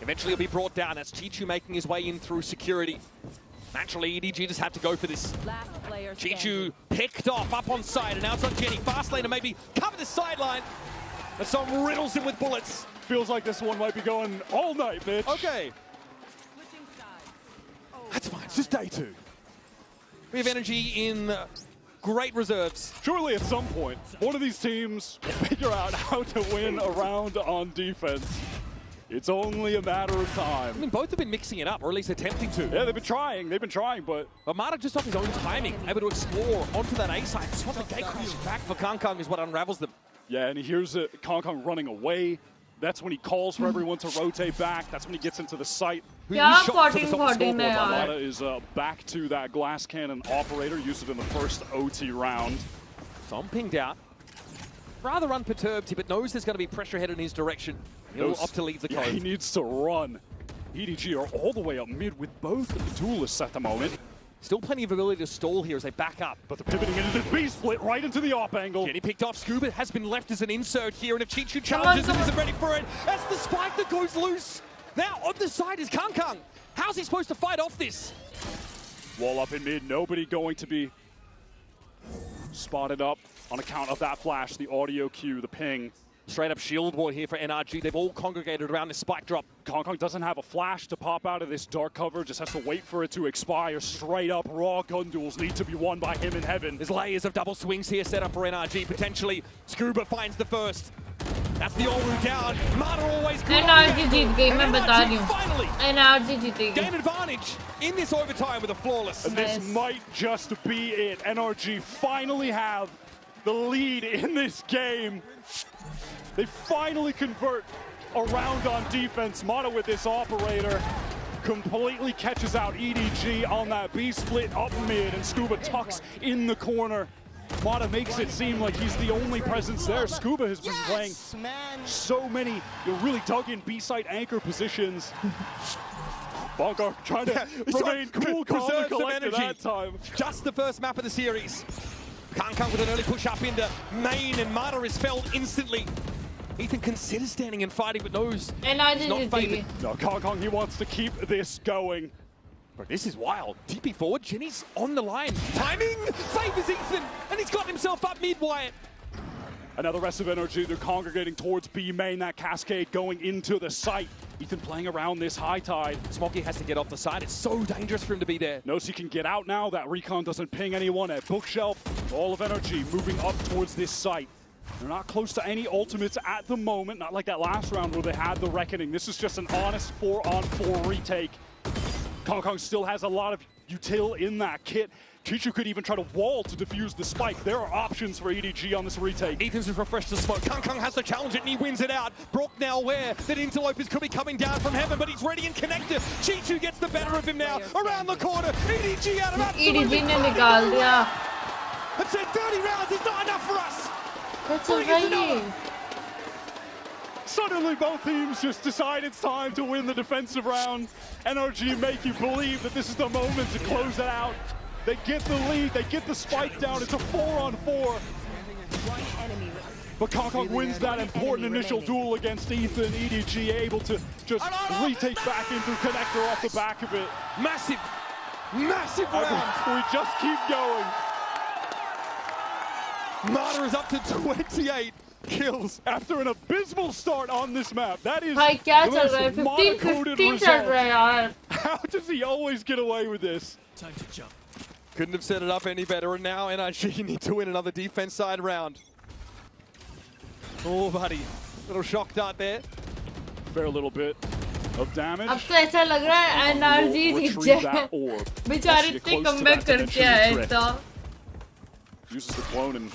Eventually he'll be brought down. That's Chichu making his way in through security. Naturally, EDG just have to go for this. Chichu picked off up on side, and now it's on Jenny. Fast lane to maybe cover the sideline. And some riddles him with bullets. Feels like this one might be going all night, Mitch. Okay. That's fine, it's just day two. We have energy in great reserves. Surely at some point, one of these teams will figure out how to win a round on defense. It's only a matter of time. I mean, both have been mixing it up, or at least attempting to. Yeah, they've been trying, but Mata just off his own timing, able to explore onto that A side. Swap the gate crash back for Kong Kong is what unravels them. Yeah, and he hears Kong Kong running away. That's when he calls for everyone to rotate back. That's when he gets into the site. Yeah, 14-14 Mata is back to that glass cannon operator, used it in the first OT round. Tom pinged out. Rather unperturbed here, but knows there's going to be pressure headed in his direction. He'll opt to leave the code. Yeah, he needs to run. EDG are all the way up mid with both of the duelists at the moment. Still plenty of ability to stall here as they back up. But they're pivoting into this B-split right into the op angle. Getting picked off. Scuba has been left as an insert here, and if Chichu challenges and isn't ready for it, that's the spike that goes loose. Now on the side is Kong Kong. How's he supposed to fight off this? Wall up in mid, nobody going to be spotted up on account of that flash, the audio cue, the ping. Straight up shield wall here for NRG. They've all congregated around this spike drop. Kong Kong doesn't have a flash to pop out of this dark cover, just has to wait for it to expire. Straight up raw gun duels need to be won by him in heaven. There's layers of double swings here set up for NRG potentially. Scuba finds the first. That's the all route down. Mata always NRG जीत गई मैं बता रही हूँ NRG जीतेगी gain advantage in this overtime with a flawless. And this might just be it. NRG finally have the lead in this game. They finally convert around on defense. Mata with this operator completely catches out EDG on that B split up mid, and Scuba tucks in the corner. Mata makes it seem like he's the only presence there. Scuba has been playing so many really dug in B-side anchor positions. Bongar trying to remain cool, calm, and collected that time. Just the first map of the series. Kang with an early push up into main, and Mata is felled instantly. Ethan considers standing and fighting, but knows he's not favored. No, Kang, he wants to keep this going. But this is wild. TP forward, Jenny's on the line. Timing favors Ethan, and he's got himself up mid, Wyatt. And now the rest of NRG, they're congregating towards B main, that cascade going into the site. Ethan playing around this high tide. Smoggy has to get off the side. It's so dangerous for him to be there. Knows he can get out now. That recon doesn't ping anyone at bookshelf. All of NRG moving up towards this site. They're not close to any ultimates at the moment, not like that last round where they had the reckoning. This is just an honest 4-on-4 retake. Kong still has a lot of util in that kit. Chichu could even try to wall to defuse the spike. There are options for EDG on this retake. Ethan's refreshed the smoke. Kang has to challenge it, and he wins it out. Brock now aware that Interlopers could be coming down from heaven, but he's ready and connected. Chichu gets the better of him now. Around the corner, EDG out of absolutely EDG ने निकाल दिया. I've said 30 rounds is not enough for us. That's okay. Suddenly both teams just decide it's time to win the defensive round. NRG make you believe that this is the moment to close it out. They get the lead, they get the spike down, it's a 4-on-4. But Kong wins that important initial duel against Ethan. EDG able to just retake back into connector off the back of it. Massive round. We just keep going. Mata is up to 28 kills after an abysmal start on this map. That is भाई क्या चल रहा है 15 चल रहा है यार. How does he always get away with this? Time to jump. Couldn't have set it up any better, and now NRG need to win another defense side round. Oh buddy, little shock dart there. Fair little bit of damage. अब तो ऐसा लग रहा है NRG जीत जाए. बेचारे इतने comeback करके आए तो. Uses the clone in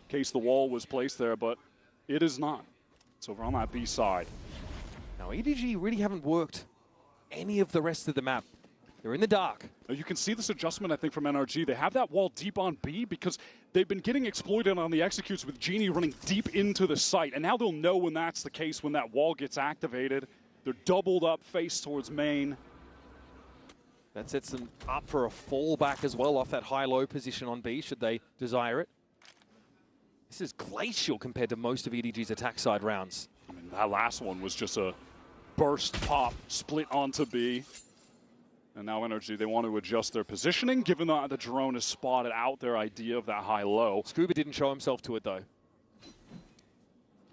case the wall was placed there, but it is not. It's over on that B side. Now EDG really haven't worked any of the rest of the map. They're in the dark. You can see this adjustment, I think, from NRG. They have that wall deep on B because they've been getting exploited on the executes with Genie running deep into the site. And now they'll know when that's the case, when that wall gets activated. They're doubled up, face towards main. That sets them up for a fallback as well off that high-low position on B, should they desire it. This is glacial compared to most of EDG's attack side rounds. I mean, that last one was just a burst pop, split onto B. And now NRG, they want to adjust their positioning, given that the drone has spotted out their idea of that high-low. Scuba didn't show himself to it, though.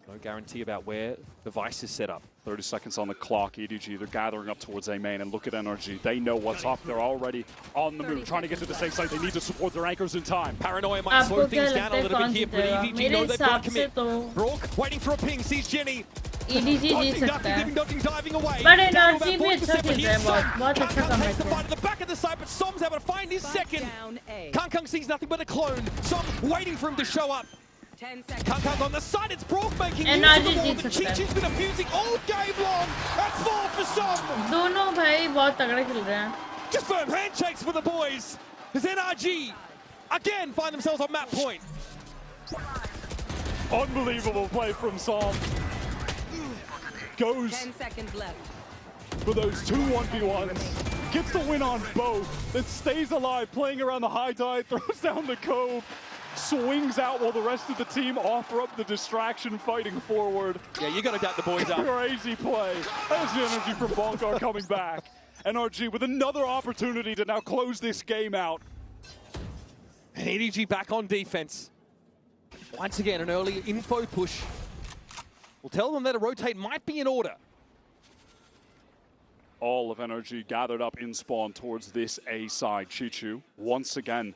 No guarantee about where the Vice is set up. 30 seconds on the clock. EDG, they're gathering up towards A main, and look at NRG. They know what's up. They're already on the move, trying to get to the safe site. They need to support their anchors in time. Paranoia might slow things down a little bit here, but EDG know they've got to commit. Brock waiting for a ping, sees Jenny. EDG जीत सकता है. Diving away. But NRG भी अच्छा खेल रहा है, बहुत अच्छा has to fight at the back of the site, but Som's able to find his second. Kang sees nothing but a clone. Som waiting for him to show up. Kang on the side, it's Brock making use of the wall, but Chichi's been abusing all game long. That's 4 for Som. दोनों भाई बहुत तगड़े खेल रहे हैं. Just firm handshakes for the boys. As NRG again find themselves on map point. Unbelievable play from Som. Goes 10 seconds left. For those 2 1v1s. Gets the win on both. Then stays alive, playing around the high tide, throws down the cove, swings out while the rest of the team offer up the distraction, fighting forward. Yeah, you got to doubt the boys up. Crazy play. That's the energy from Bonkar coming back. NRG with another opportunity to now close this game out. And EDG back on defense. Once again, an early info push. We'll tell them that a rotate might be in order. All of NRG gathered up in spawn towards this A side. Chichu once again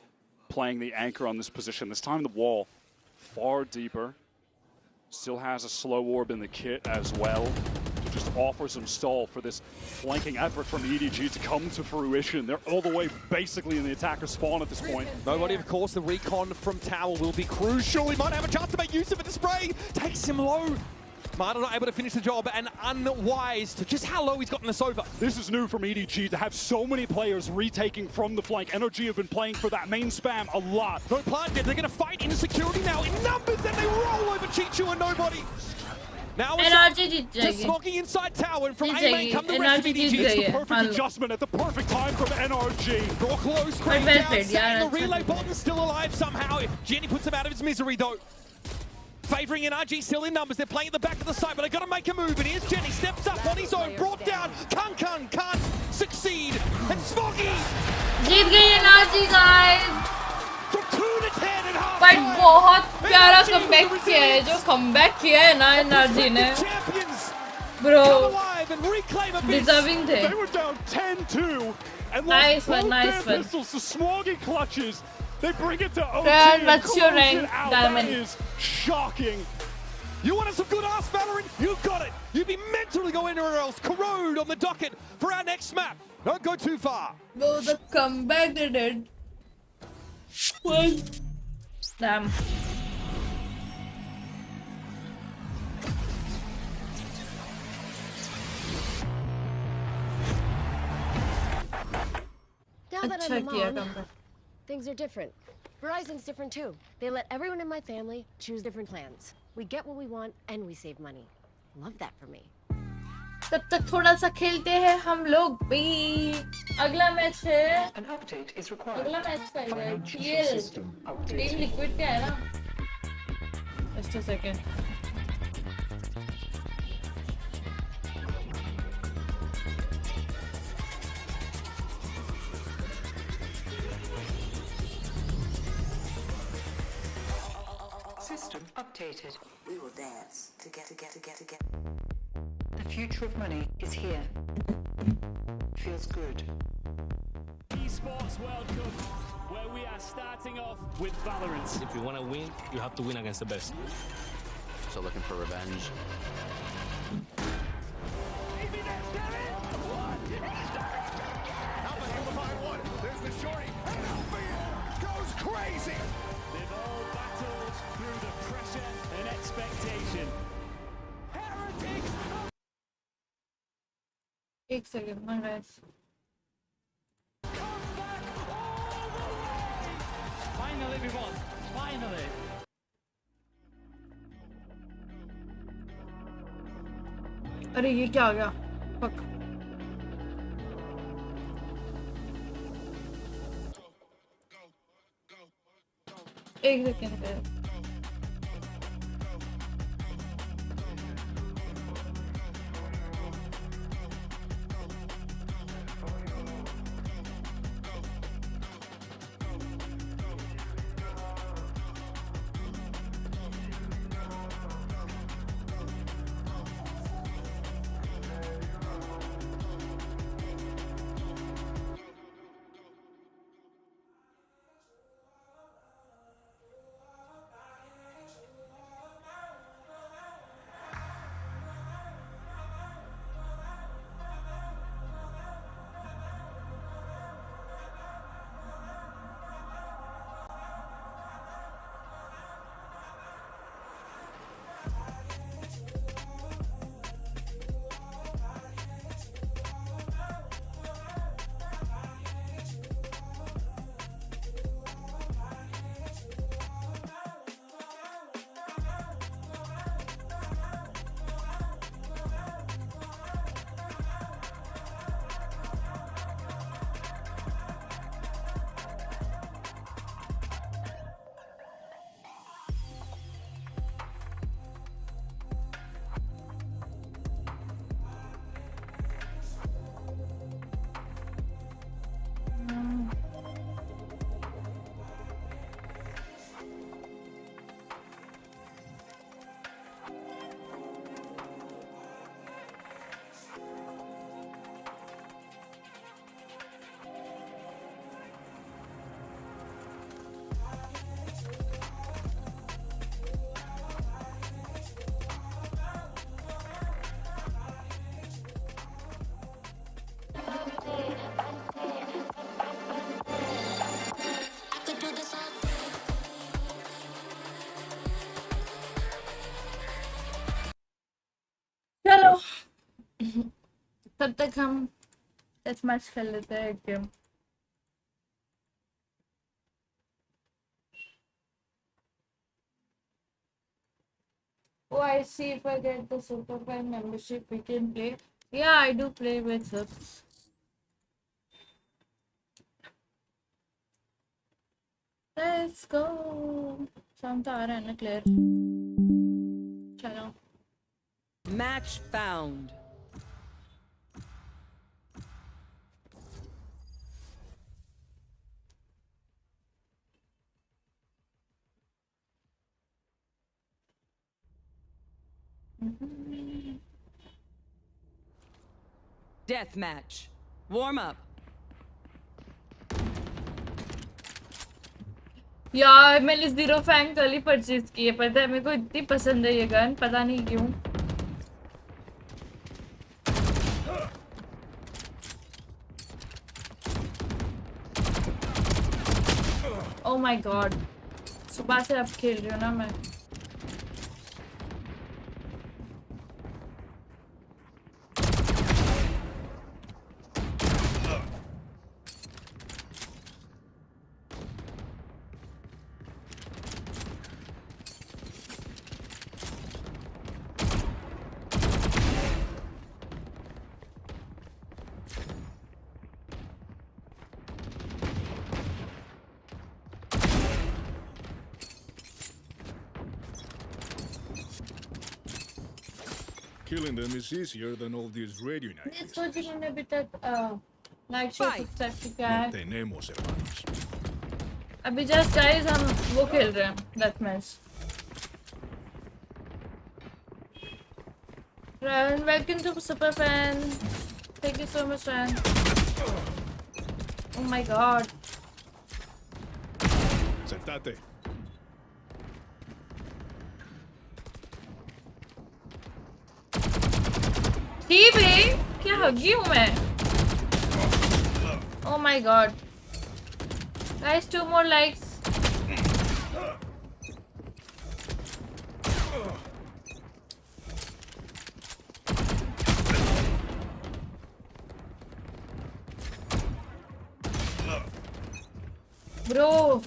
playing the anchor on this position. This time the wall far deeper. Still has a slow orb in the kit as well to just offer some stall for this flanking effort from EDG to come to fruition. They're all the way basically in the attacker spawn at this point. Nobody, of course. The recon from Tower will be crucial. He might have a chance to make use of it. The spray takes him low. Marta not able to finish the job, and unwise to just how low he's gotten this over. This is new from EDG to have so many players retaking from the flank. NRG have been playing for that main spam a lot. No plant dead. They're going to fight into security now in numbers, and they roll over Chichu and nobody. Now it's just smoggy inside Tower, and from A-Main come the rest of EDG. It's the perfect adjustment at the perfect time from NRG. Draw close, crane down, saying the relay bot is still alive somehow. Jenny puts him out of his misery though. Favouring NRG still in numbers. They're playing at the back of the site, but they've got to make a move. And here's Jenny, steps up on his own, brought down. Kun can't succeed. And Smoggy! जीत गई NRG guys! From 2 to 10 and half. But बहुत प्यारा comeback किया है जो comeback किया है ना NRG ने. Bro, deserving थे. They were down 10-2 and nice lost one, nice their one. pistols to Smoggy clutches. They bring it to OT Friend, and what's your close rank, it out. Diamond? That is shocking. You wanted some good ass Valorant? You got it. You'd be mentally go anywhere else. Corrode on the docket for our next map. Don't go too far. Bro, the comeback they did. Was damn. Now that I'm a mom, things are different. Verizon's different too. They let everyone in my family choose different plans. We get what we want and we save money. Love that for me. तब तक थोड़ा सा खेलते हैं हम लोग भी. अगला मैच है. अगला मैच का है. टीम लिक्विड क्या है ना? Just a second. System updated. We will dance to get. The future of money is here. Feels good. Esports World Cup, where we are starting off with Valorant. If you want to win, you have to win against the best. So looking for revenge. There's the shorty. Goes crazy. They've all battled through the pressure and expectation. एक second my guys. Finally we won. Finally. अरे ये क्या आ गया? Fuck. एक second. एक हम death match खेल लेते हैं एक game. Oh, I see. If I get the Super Prime membership, we can play. Yeah, I do play with subs. Let's go. Sound तो आ रहा है ना clear? चलो. Match found. Death match. Warm up. यार मैंने जीरो फैंग कल ही purchase की है. पता है मेरे को इतनी पसंद है ये गन. पता नहीं क्यों. Oh my god. सुबह से अब खेल रही हूँ ना मैं. Killing them is easier than all these radio nights. इसको जिन्होंने अभी तक नाइट शिफ्ट स्टार्ट किया है. Tenemos hermanos. अभी जस्ट गाइस हम वो खेल रहे हैं death match. Ryan, welcome to Super Fan. Thank you so much, Ryan. Oh my god. Sentate. ठीक है. क्या हगी हूँ मैं? Oh my god. Guys, 2 more likes. Bro.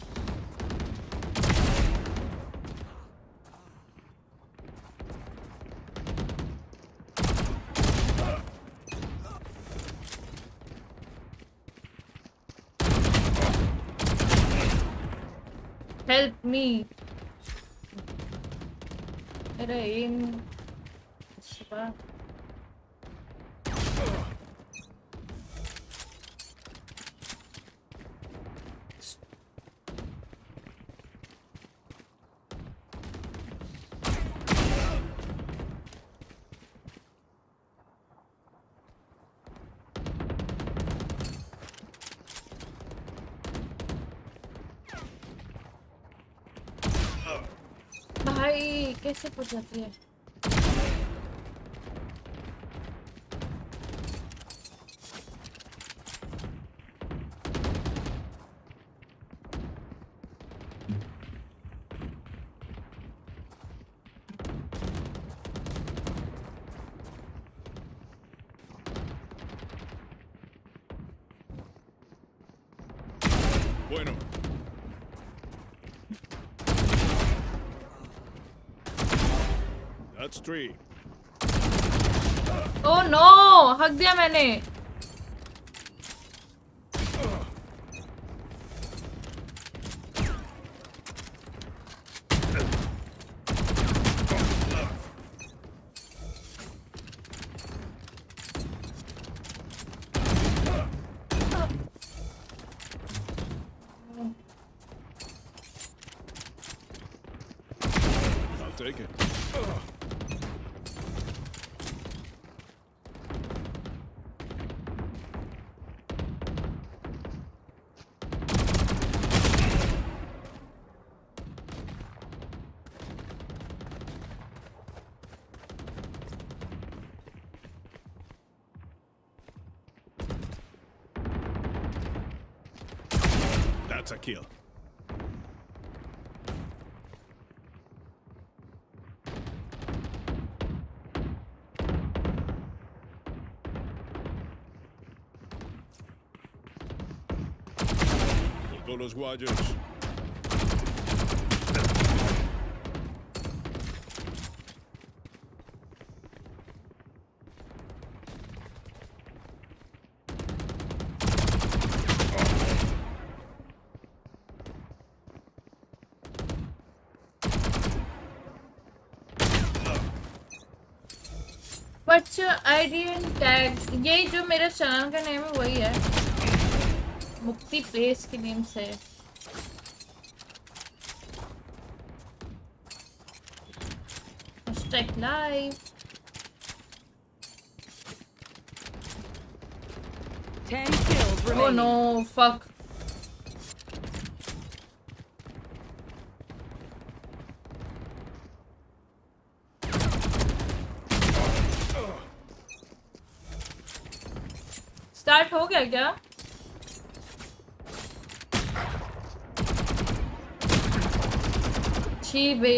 Help me. Era aim. Suba. भाई कैसे पूछ जाती है? Bueno. That's 3. Oh no! हक दिया मैंने. I'll take it. That's a kill. Todos los guayos. What's your ID and tag? यही जो मेरा चैनल का नेम है वही है, मुक्ति प्लेस के नेम से। Hashtag live. 10 kills remaining. Oh no, fuck. Start हो गया क्या? छी बे।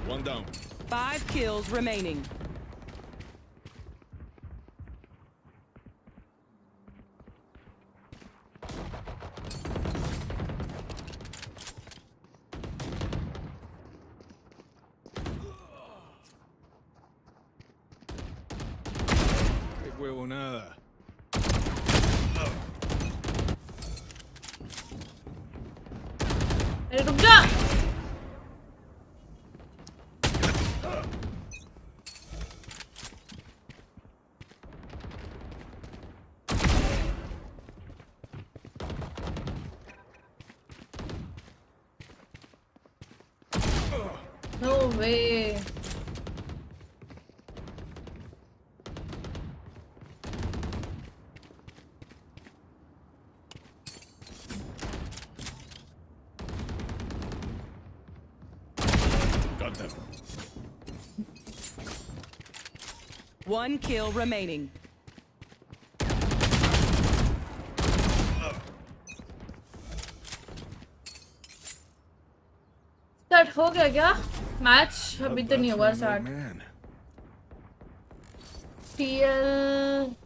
One down. 5 kills remaining. Qué huevonada. अरे रुक जा। No way. Got them. 1 kill remaining. Start हो गया क्या मैच? अभी तो नहीं हुआ स्टार्ट। TL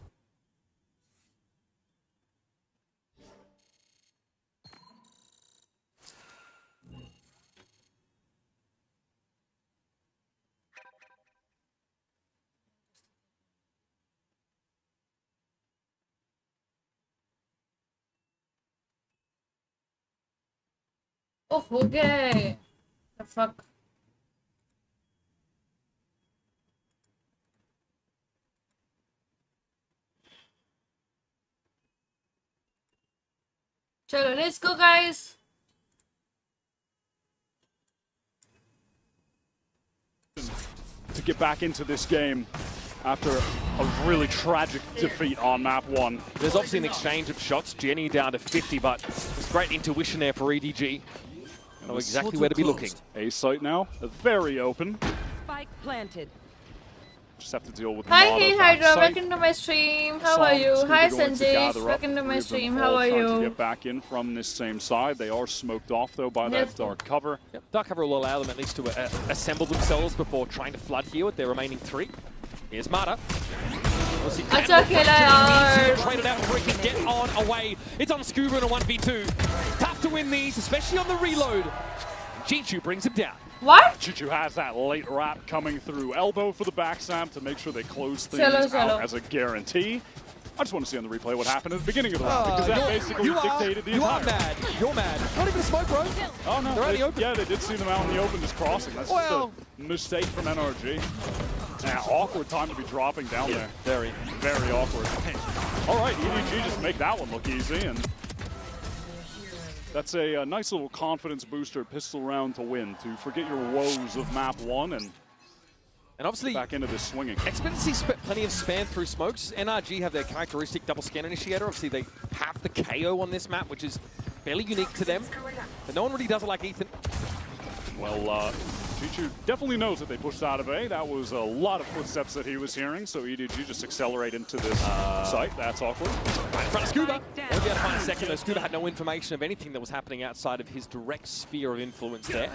ओ हो गए। The fuck? Chalo, let's go, guys. To get back into this game after a really tragic defeat on map 1. There's obviously an exchange of shots. Jenny down to 50, but there's great intuition there for EDG. Know exactly where to be looking. A site now, very open. Spike planted. Just have to deal with Hi, Nada hey, Hydra. Welcome to my stream. How are you? Hi, Sanjay. Welcome to my stream. How are you? To get back in from this same side. They are smoked off, though, by that dark cover. Yep. Dark cover will allow them at least to assemble themselves before trying to flood here with their remaining 3. Here's Mata. अच्छा खेला यार. Traded out before he can get on away. It's on Scuba in a 1v2. Tough to win these, especially on the reload. Chichu brings him down. What? Chichu has that late wrap coming through. Elbow for the backstab to make sure they close things out as a guarantee. I just want to see on the replay what happened at the beginning of the round, because that basically dictated the entire... You are mad. You're mad. Not even a smoke, bro. Oh, no. They're only open. Yeah, they did see them out in the open just crossing. That's just a mistake from NRG. Awkward time to be dropping down there. Very, very awkward. All right, EDG just make that one look easy, and That's a nice little confidence booster pistol round to win, to forget your woes of map 1 and obviously back into this swinging. Expediency plenty of spam through smokes. NRG have their characteristic double scan initiator. Obviously they have the KO on this map, which is fairly unique to them. But no one really does it like Ethan. Well, Chichu definitely knows that they pushed out of A. That was a lot of footsteps that he was hearing, so EDG just accelerate into this site. That's awkward. Right in front of Scuba. Won't be able to find a second, though. Scuba had no information of anything that was happening outside of his direct sphere of influence there.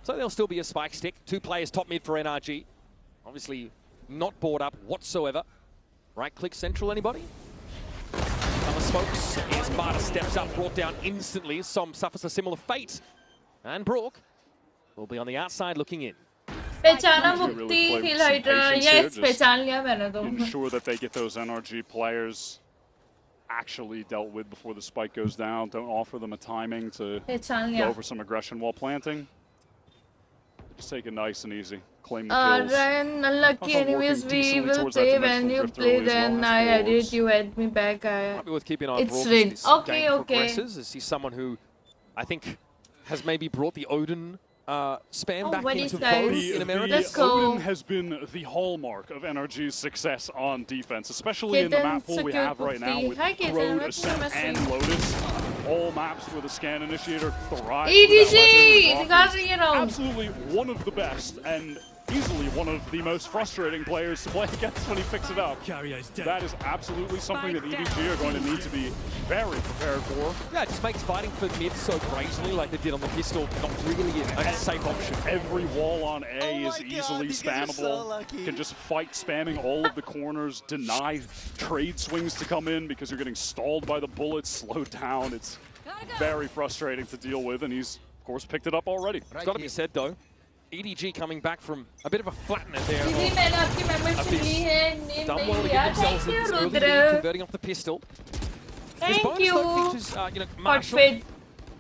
So there'll still be a spike stick. 2 players top mid for NRG. Obviously not bored up whatsoever. Right-click central, anybody? Summer smokes. As Marta steps up, brought down instantly. Som suffers a similar fate. And Brook will be on the outside looking in. पहचाना मुक्ति हिल hydra yes पहचान लिया मैंने तो. Ensure that they get those NRG players actually dealt with before the spike goes down. Don't offer them a timing to go over some aggression while planting. Just take it nice and easy. Claim the kills. Ryan, unlucky anyways, we will play when you play, then I edit, you add me back. Might be worth keeping an eye on It's Brook rigged. as this Okay, game okay. progresses. Is he someone who I think has maybe brought the Odin spam back into vogue in America? Let's go. Odin has been the hallmark of NRG's success on defense, especially in the map pool we have right now with Road, Ascent, and Lotus. All maps where the scan initiator thrives. EDG! Absolutely one of the best and easily one of the most frustrating players to play against when he picks it up. That is absolutely something that EDG are going to need to be very prepared for. Yeah, it just makes fighting for mid so crazily like they did on the pistol not really a safe option. Every wall on A is easily spammable. You can just fight spamming all of the corners, deny trade swings to come in because you're getting stalled by the bullets, slowed down. It's very frustrating to deal with, and he's, of course, picked it up already. It's got to be said, though. EDG coming back from a bit of a flattener there. Done well to get themselves in this early lead, converting off the pistol. Thank you. Features, Marshall,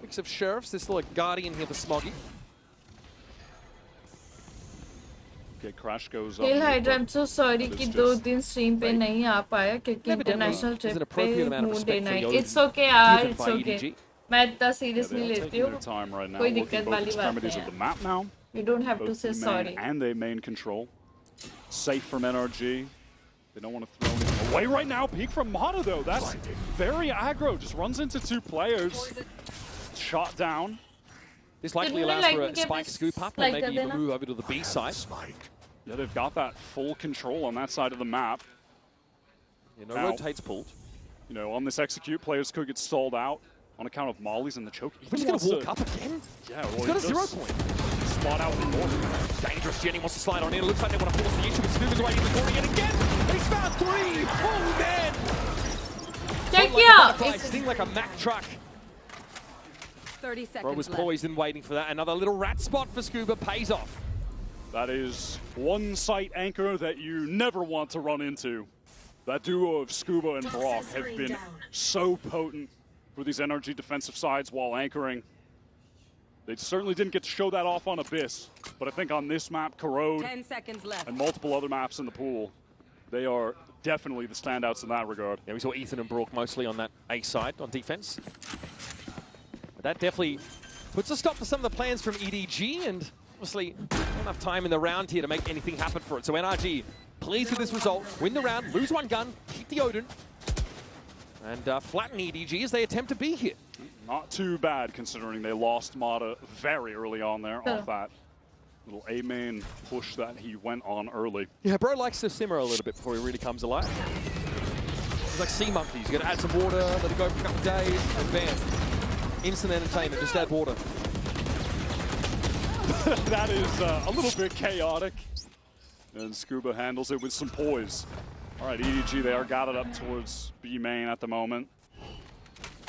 mix of sheriffs. There's still a guardian here for Smoggy. Okay, Crash goes up. Hill Hydra, I'm so sorry कि 2 दिन stream पे नहीं आ पाया क्योंकि international trip पे हूँ day night. It's okay यार, it's okay. मैं इतना serious नहीं लेती हूँ. कोई दिक्कत वाली बात नहीं है. You don't have to say sorry. And they main control. Safe from NRG. They don't want to throw anything away right now. Peek from Mata, though. That's very aggro. Just runs into 2 players. Shot down. This likely allows for a spike scoop up and maybe even move over to the B side. Yeah, they've got that full control on that side of the map. Yeah, no rotates pulled. You know, on this execute, players could get stalled out on account of mollies and the choke. He's going to walk up again? Yeah, well, he's got a 0 point. Spot out the north. Dangerous. Jenny wants to slide on in. It looks like they want to force the issue, but Snoop is away in the corner yet again. He's found 3. Oh, man. Check it out. It's sting like a Mack truck. 30 seconds Bro was poised and waiting for that. Another little rat spot for Scuba pays off. That is one site anchor that you never want to run into. That duo of Scuba and Brock have been so potent for these NRG defensive sides while anchoring. They certainly didn't get to show that off on Abyss, but I think on this map, Corrode, 10 seconds left. And multiple other maps in the pool, they are definitely the standouts in that regard. Yeah, we saw Ethan and Brook mostly on that A side on defense. But that definitely puts a stop for some of the plans from EDG, and obviously not enough time in the round here to make anything happen for it. So NRG pleased with this result, win the round, lose 1 gun, keep the Odin, and flatten EDG as they attempt to be here. Not too bad considering they lost Mata very early on there off that little A main push that he went on early. Yeah, bro likes to simmer a little bit before he really comes alive. It's like sea monkeys. You got to add some water, let it go for a couple of days, and bam. Instant entertainment, just add water. That is a little bit chaotic. And Scuba handles it with some poise. All right, EDG, they are got it up towards B main at the moment.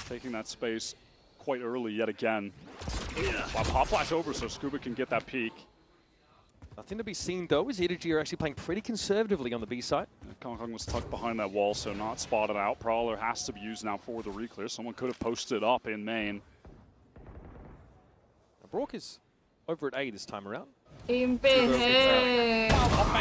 Taking that space quite early yet again. Wow, pop flash over so Scuba can get that peek. Nothing to be seen though, as EDG are actually playing pretty conservatively on the B side. Kong Kong was tucked behind that wall, so not spotted out. Prowler has to be used now for the reclear. Someone could have posted up in main. Brook is over at A this time around.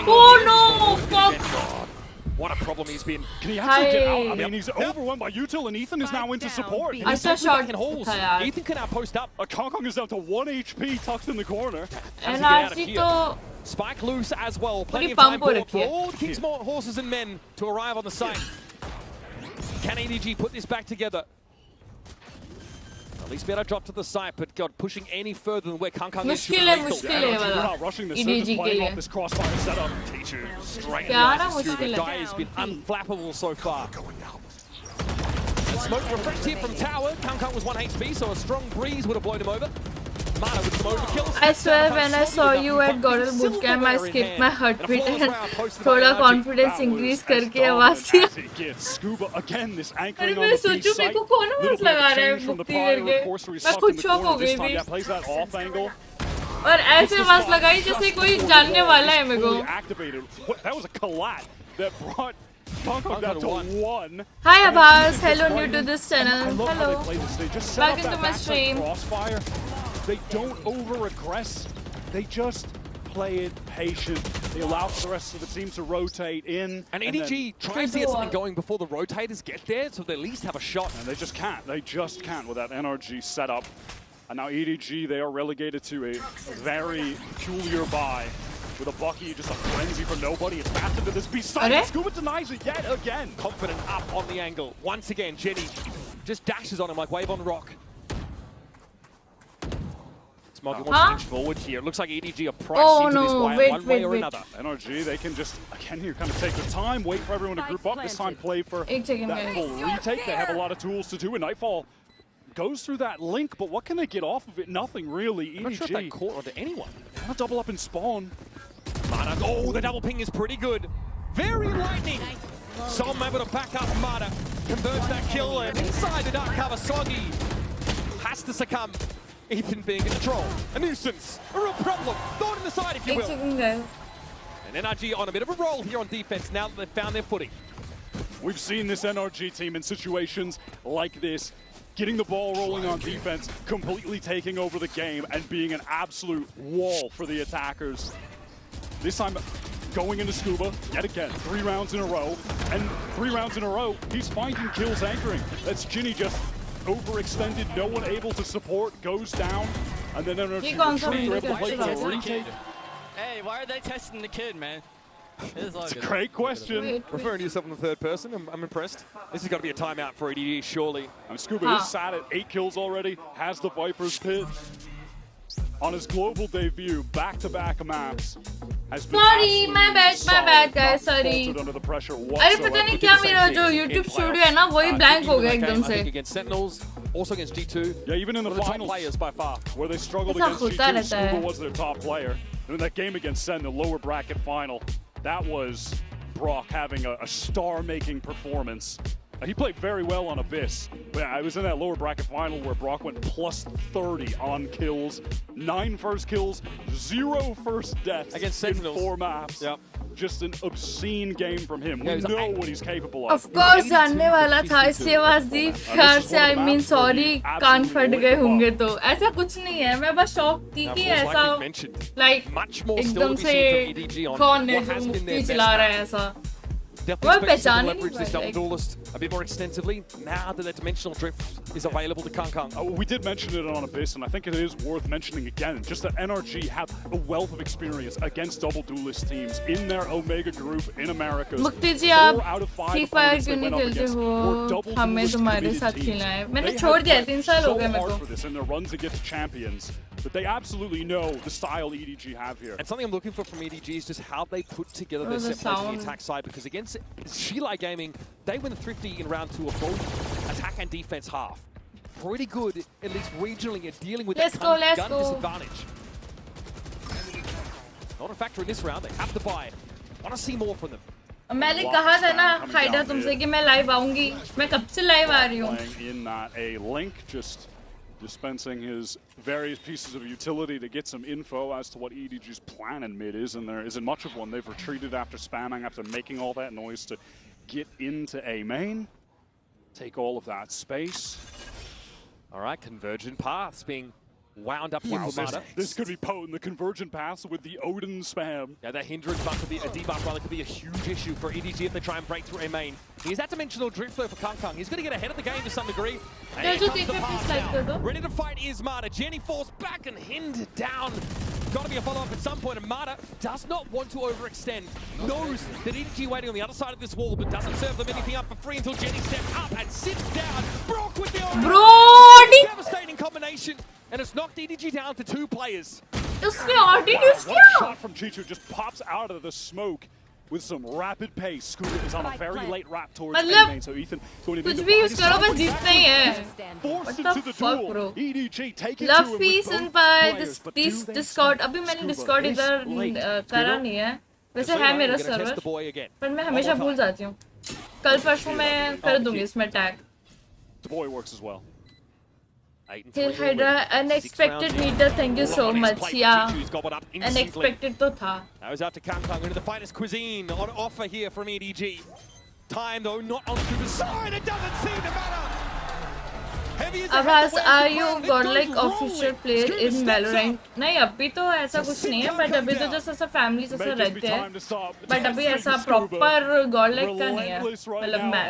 Oh no! Fuck! What a problem he's been. Can he actually get out? I mean, he's overwhelmed by Util, and Ethan is now into support. He's shot in halls. Ethan can now post up. Kong is down to 1 HP, tucked in the corner. NRG to Spike loose as well. Plenty of time for all the King's horses and men to arrive on the site. Can EDG put this back together? At least be able to drop to the site, but God, pushing any further than where Kang is. We're not rushing this. They're just playing off this crossfire setup. Teacher straight The guy has been unflappable so far. Smoke refreshed here from Tower. Kang was 1 HP, so a strong breeze would have blown him over. Mata with some overkills. I swear when I saw you at Godel Bootcamp, I skipped my heartbeat and thoda confidence increase करके आवाज दिया. Scuba again, this anchoring अरे on मैं the सोचूं B मेरे को site. कौन आवाज लगा रहा है मुक्ति करके. मैं खुद शॉक हो गई थी. Plays that off angle. और ऐसे आवाज लगाई जैसे कोई जानने वाला है मेरे को. That was a collat that brought Kong down to 1. Hi Abbas, hello new to this channel. I love how Hello. they play this. They just set Back up into that my backside stream. crossfire. They don't over-aggress. They just play it patient. They allow the rest of the team to rotate in. And EDG tries to get something going before the rotators get there, so they at least have a shot. And they just can't. They just can't with that NRG setup. And now EDG, they are relegated to a very peculiar buy. With a Bucky, just a frenzy for nobody. It's back into this beast side. Scuba denies it yet again. Confident up on the angle. Once again, Jenny just dashes on him like Wave on Rock. Smoggy wants to inch forward here. It looks like EDG are priced into this one way or another. NRG, they can just, again, here kind of take the time, wait for everyone to group up. This time play for that full retake. They have a lot of tools to do, and Nightfall goes through that link, but what can they get off of it? Nothing really. EDG. I'm not sure if that caught onto anyone. I'll double up and spawn. Mata, oh, the double ping is pretty good. Very lightning. Som able to back up Mata. Converts that kill, and inside the dark cover, Soggy has to succumb. Ethan being in control. A nuisance. A real problem. Thorn in the side, if you will. And NRG on a bit of a roll here on defense now that they've found their footing. We've seen this NRG team in situations like this, getting the ball rolling on defense, completely taking over the game, and being an absolute wall for the attackers. This time, going into Scuba, yet again, 3 rounds in a row, and 3 rounds in a row, he's finding kills anchoring. That's Ginny just overextended, no one able to support, goes down, and then NRG able to play for a retake. Hey, why are they testing the kid, man? It's a great question. Referring to yourself in the third person, I'm impressed. This has got to be a timeout for EDG, surely. Scuba is sat at 8 kills already, has the Viper's Pit. On his global debut, back-to-back maps. Sorry, my bad guys, sorry. अरे पता नहीं क्या मेरा जो YouTube studio है ना वही blank हो गया एकदम से. Against Sentinels, also against G2. Yeah, even in the finals, players by far, where they struggled against G2, Scuba was their top player. And in that game against Sen, the lower bracket final, that was Brock having a star-making performance. He played very well on Abyss. But I was in that lower bracket final where Brock went plus 30 on kills, 9 first kills, 0 first deaths against Sentinels in 4 maps. Yep. Just an obscene game from him. We know what he's capable of. Of course, जानने वाला था इसलिए आवाज दी. प्यार से I mean sorry, कान फट गए होंगे तो. ऐसा कुछ नहीं है. मैं बस शॉक थी कि ऐसा like एकदम से कौन है जो मुक्ति चला रहा है ऐसा. Definitely expect to leverage this double duelist a bit more extensively now that the dimensional drift is available to Kang. We did mention it on Abyss, and I think it is worth mentioning again, just that NRG have a wealth of experience against double duelist teams in their Omega group in America. मुक्ति जी आप free fire क्यों नहीं खेलते हो? हमें तुम्हारे साथ खेलना है. मैंने छोड़ दिया 3 साल हो गए मेरे को. For this in their runs against champions, but they absolutely know the style EDG have here. And something I'm looking for from EDG is just how they put together their set plays on the attack side, because against Shilai Gaming, they win the Thrifty in round 2 of both attack and defense half. Pretty good, at least regionally, at dealing with that gun disadvantage. Not a factor in this round, they have to buy it. Want to see more from them. मैंने कहा था ना हाइडा तुमसे कि मैं live आऊंगी. मैं कब से लाइव आ रही हूँ. In a link, just dispensing his various pieces of utility to get some info as to what EDG's plan in mid is, and there isn't much of one. They've retreated after spamming, after making all that noise to get into A main, take all of that space. All right, convergent paths being wound up here for Mata. This could be potent. The convergent pass with the Odin spam. Yeah, that hindrance buff could be a debuff rather could be a huge issue for EDG if they try and break through a main. He's that dimensional drift though for Kang. He's going to get ahead of the game to some degree. And here comes the pass now. Ready to fight is Mata. Jenny falls back and Hind down. Got to be a follow-up at some point, and Mata does not want to overextend. Knows that EDG waiting on the other side of this wall, but doesn't serve them anything up for free until Jenny steps up and sits down. Brock with the devastating combination, and it's knocked EDG down to 2 players. One shot from Chichu just pops out of the smoke with some rapid pace. Scooter is on a very late wrap towards main, so Ethan going to कुछ भी use करो बस जीतना ही है. What the fuck, bro? EDG taking Love peace and by this Discord. अभी मैंने Discord इधर करा नहीं है. वैसे है मेरा सर्वर, पर मैं हमेशा भूल जाती हूँ. कल परसों मैं कर दूँगी इसमें tag. The boy works as well. Hill Hydra, unexpected meter, thank you so much. Yeah, unexpected to tha. That was out to Kang into the finest cuisine on offer here from EDG. Time though, not onto the side, it doesn't seem to matter. Abhas, are you godlike official player in Valorant? नहीं अभी तो ऐसा कुछ नहीं है, but अभी तो just ऐसा family जैसा रहते हैं. But अभी ऐसा proper godlike का नहीं है, मतलब मैं.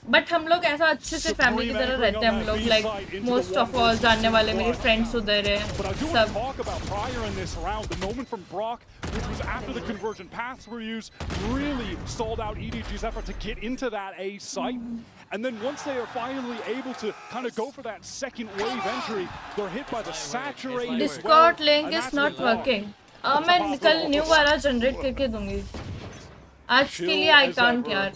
But हम लोग ऐसा अच्छे से family की तरह रहते हैं हम लोग, like most of all जानने वाले मेरे friends उधर हैं सब. The moment from Brock, which was after the convergent paths were used, really stalled out EDG's effort to get into that A site. And then once they are finally able to kind of go for that second wave entry, they're hit by the saturated Discord link is not working. मैं कल new वाला generate करके दूँगी. आज के लिए I can't यार.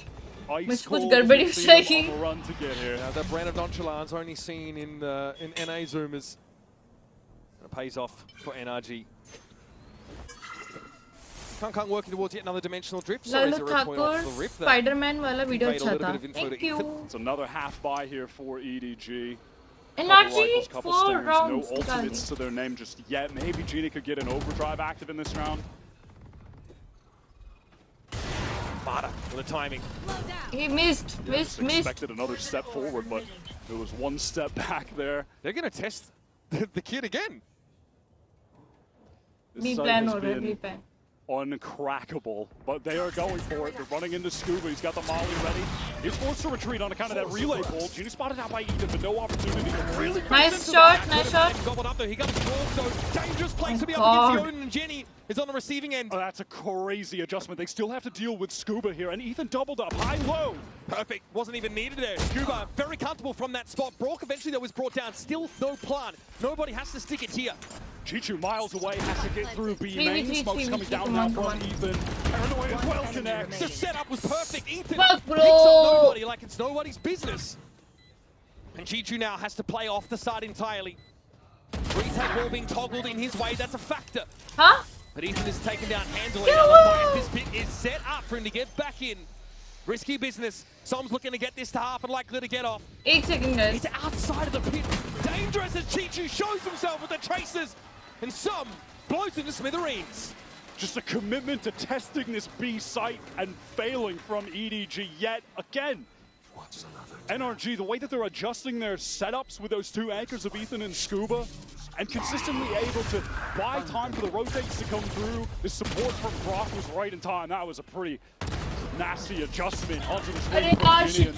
मुझे कुछ गड़बड़ी हो जाएगी. That brand of nonchalance only seen in NA Zoomers. It pays off for NRG. Kang working towards yet another dimensional drift. Lalu Thakur, Spider-Man वाला video अच्छा था. Thank you. It's another half buy here for EDG. NRG 4 rounds. No ultimates to their name just yet. Maybe Genie could get an overdrive active in this round. Mata with the timing. He missed. Expected another step forward, but there was one step back there. They're going to test the kid again. This site has been uncrackable, but they are going for it. They're running into Scuba. He's got the molly ready. He's forced to retreat on account of that relay pull. Genie spotted out by Ethan, but no opportunity to really. Nice shot, nice shot. Gobbled up there. He got the ball, so dangerous place to be up against the Odin, and Jenny is on the receiving end. Oh, that's a crazy adjustment. They still have to deal with Scuba here, and Ethan doubled up, high-low. Perfect. Wasn't even needed there. Scuba very comfortable from that spot. Brock eventually that was brought down. Still no plant. Nobody has to stick it here. Chichu miles away, has to get through B main. Smoke's coming down now from Ethan. Paranoid as well connects. The setup was perfect. Ethan Fuck, picks up nobody like it's nobody's business. And Chichu now has to play off the side entirely. Retake ball being toggled in his way, that's a factor. Huh? But Ethan is taken down handily. This bit is set up for him to get back in. Risky business. Som's looking to get this to half and likely to get off. 8 seconds, guys. He's outside of the pit. Dangerous as Chichu shows himself with the traces. And some blows into smithereens. Just a commitment to testing this B site and failing from EDG yet again. NRG, the way that they're adjusting their setups with those 2 anchors of Ethan and Scuba, and consistently able to buy time for the rotates to come through. The support from Brock was right in time. That was a pretty nasty adjustment onto the screen.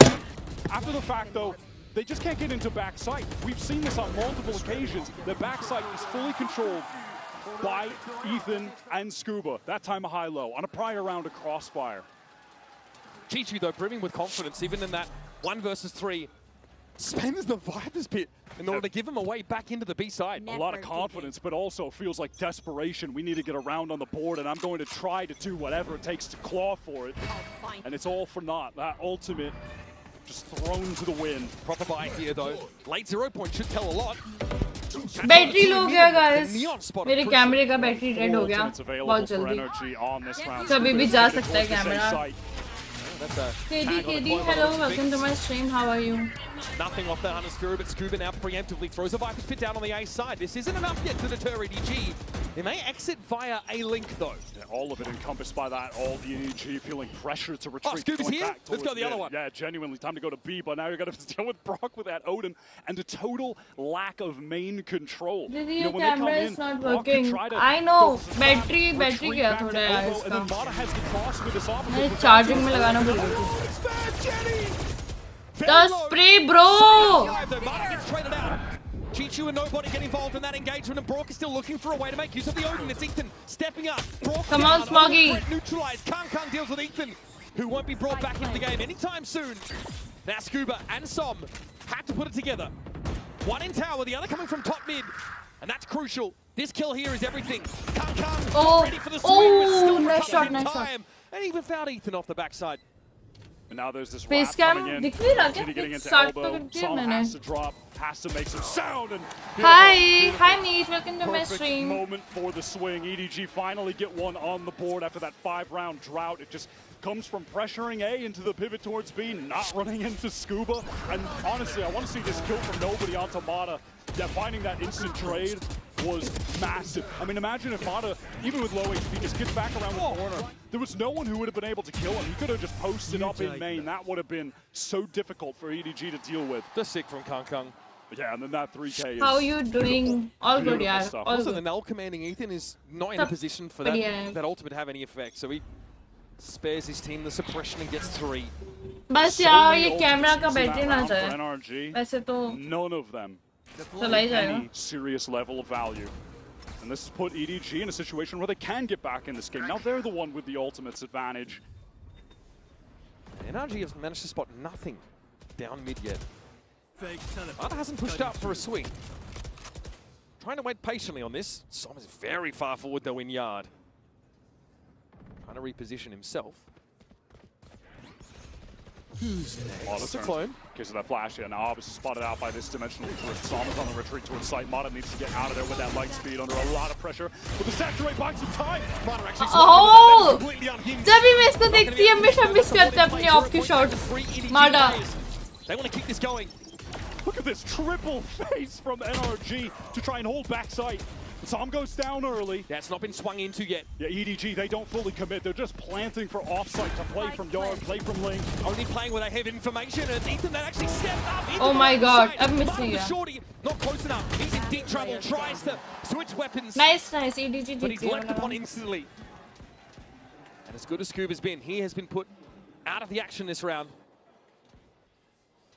After the fact, though, they just can't get into backside. We've seen this on multiple occasions. The backside is fully controlled by Ethan and Scuba. That time a high-low on a prior round of Crossfire. Chichu, though, brimming with confidence, even in that 1 versus 3, spends the Viper's pit in order to give him a way back into the B side. A lot of confidence, but also feels like desperation. We need to get around on the board, and I'm going to try to do whatever it takes to claw for it. And it's all for naught. That ultimate just thrown to the wind. Proper buy here, though. Late 0 point should tell a lot. Battery low गया guys, मेरे कैमरे का battery dead हो गया बहुत जल्दी. कभी भी जा सकता है camera. KD, hello, welcome to my stream. How are you? Nothing off that Hunter's Fury, but Scuba now preemptively throws a Viper's pit down on the A side. This isn't enough yet to deter EDG. They may exit via a link, though. Yeah, all of it encompassed by that. All the EDG feeling pressure to retreat. Oh, Scooby's here? Let's go the other one. Yeah, genuinely time to go to B, but now you're going to deal with Brock with that Odin and a total lack of main control. The rear camera is not working. I know. Battery गया थोड़ा यार इसका. मैं charging में लगाना भूल गई. The spray, bro. Chichu and nobody get involved in that engagement, and Brock is still looking for a way to make use of the Odin. It's Ethan stepping up. Brock Come on, Smoggy. Neutralized. Kang deals with Ethan, who won't be brought back into the game anytime soon. Now Scuba and Som had to put it together. One in tower, the other coming from top mid, and that's crucial. This kill here is everything. Kang ready for the swing. Nice shot, nice shot. And even found Ethan off the backside. And now there's this Face wrap coming in. Getting into elbow. Som has to drop, has to make some sound. And hi Meet, welcome to my stream. Moment for the swing. EDG finally get one on the board after that 5-round drought. It just comes from pressuring A into the pivot towards B, not running into Scuba. And honestly, I want to see this kill from nobody onto Mata. Yeah, finding that instant trade was massive. I mean, imagine if Mata, even with low HP, just gets back around the corner. There was no one who would have been able to kill him. He could have just posted up in main. That would have been so difficult for EDG to deal with. Just sick from Kang. Yeah, and then that 3K is How are you doing? All good, yeah. Also, the null commanding Ethan is not in a position for that ultimate to have any effect. So he spares his team the suppression and gets 3. बस यार ये camera का battery ना जाए. NRG, वैसे तो none of them चला ही जाएगा. any serious level of value. And this has put EDG in a situation where they can get back in this game. Now they're the one with the ultimate's advantage. NRG has managed to spot nothing down mid yet. Mata hasn't pushed up for a swing. Trying to wait patiently on this. Som is very far forward though in yard. Trying to reposition himself. Mata's a clone. In case of that flash, yeah, now obviously spotted out by this dimensional drift. Som is on the retreat towards site. Mata needs to get out of there with that light speed under a lot of pressure. But the saturate buys some time. Mata actually completely unhinged. जब भी मैं इसको देखती हूँ हमेशा miss करते अपने of की shots. Mata. They want to keep this going. Look at this triple face from NRG to try and hold backside. Som goes down early. Yeah, it's not been swung into yet. Yeah, EDG, they don't fully commit. They're just planting for offsite to play from yard, play from lane. Only playing where they have information, and Ethan that actually stepped up. Oh my god, I'm missing it. Shorty, not close enough. He's in deep trouble, tries to switch weapons. Nice, EDG. But he's leapt upon instantly. And as good as Scuba's been, he has been put out of the action this round.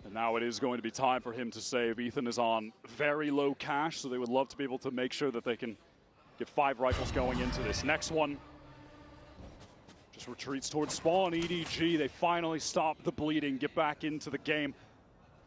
And now it is going to be time for him to save. Ethan is on very low cash, so they would love to be able to make sure that they can get 5 rifles going into this. Next one just retreats towards spawn. EDG, they finally stop the bleeding, get back into the game.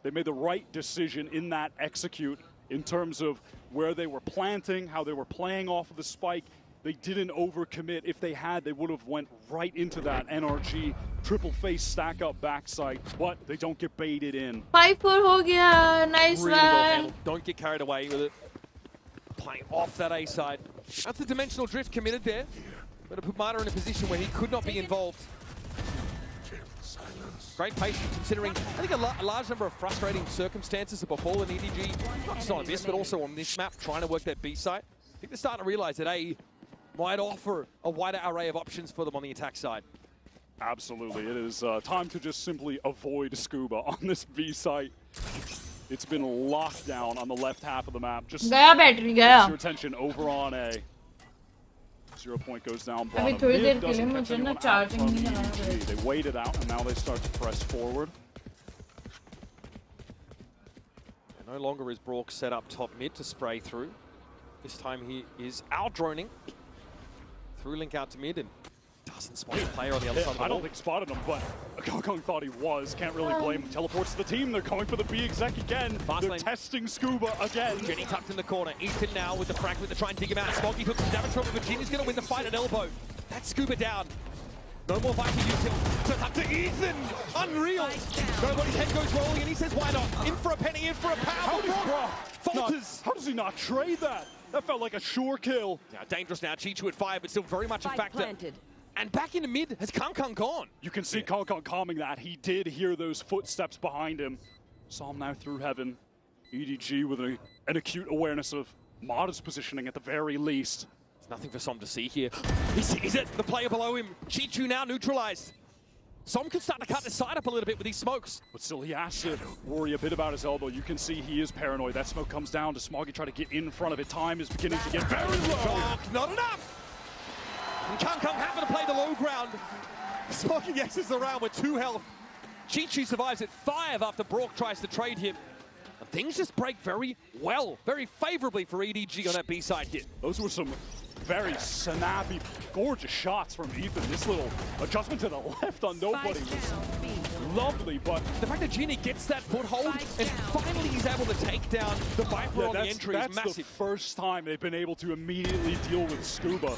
They made the right decision in that execute in terms of where they were planting, how they were playing off of the spike. They didn't overcommit. If they had, they would have went right into that NRG triple face stack up backside, but they don't get baited in. 5-4 ho gaya. Nice really one. Don't get carried away with it. Playing off that A side. That's the dimensional drift committed there. But to put Mata in a position where he could not be involved. Great patience considering, I think, a large number of frustrating circumstances have befallen EDG, not just on this, but also on this map, trying to work that B site. I think they're starting to realize that A might offer a wider array of options for them on the attack side. Absolutely. It is time to just simply avoid Scuba on this B site. It's been locked down on the left half of the map. Just battery your attention over on A. 0 point goes down bottom. Mid doesn't catch anyone out from EDG. They wait it out, and now they start to press forward. And no longer is Brock set up top mid to spray through. This time he is out-droning. Through link out to mid and doesn't spot the player on the other side of the I don't think spotted him, but Gong thought he was. Can't really blame him. Teleports to the team. They're going for the B exec again. They're testing Scuba again. Jenny tucked in the corner. Ethan now with the fragment to try and dig him out. Smoggy took some damage from him, but Jenny's going to win the fight at elbow. That's Scuba down. No more Viking util. So up to Ethan. Unreal. Nobody's head goes rolling and he says, why not? In for a penny, in for a pound. How does he not trade that? That felt like a sure kill. Now dangerous now. Chichu at 5, but still very much a factor. Planted. And back into mid has Kang gone. You can see Kang calming that. He did hear those footsteps behind him. Saw him now through heaven. EDG with an acute awareness of Mata's positioning at the very least. Nothing for Som to see here. He sees it. The player below him. Chichu now neutralized. Som could start to cut the side up a little bit with these smokes. But still, he has to worry a bit about his elbow. You can see he is paranoid. That smoke comes down to Smoggy try to get in front of it. Time is beginning to get very low. Not enough. And Kung happen to play the low ground. Smoggy exits the round with 2 health. Chichu survives at 5 after Brock tries to trade him. And things just break very well, very favorably for EDG on that B-side hit. Those were some very snappy, gorgeous shots from Ethan. This little adjustment to the left on nobody was lovely, but the fact that Genie gets that foothold and finally he's able to take down the Viper on the entry is massive. That's the first time they've been able to immediately deal with Scuba.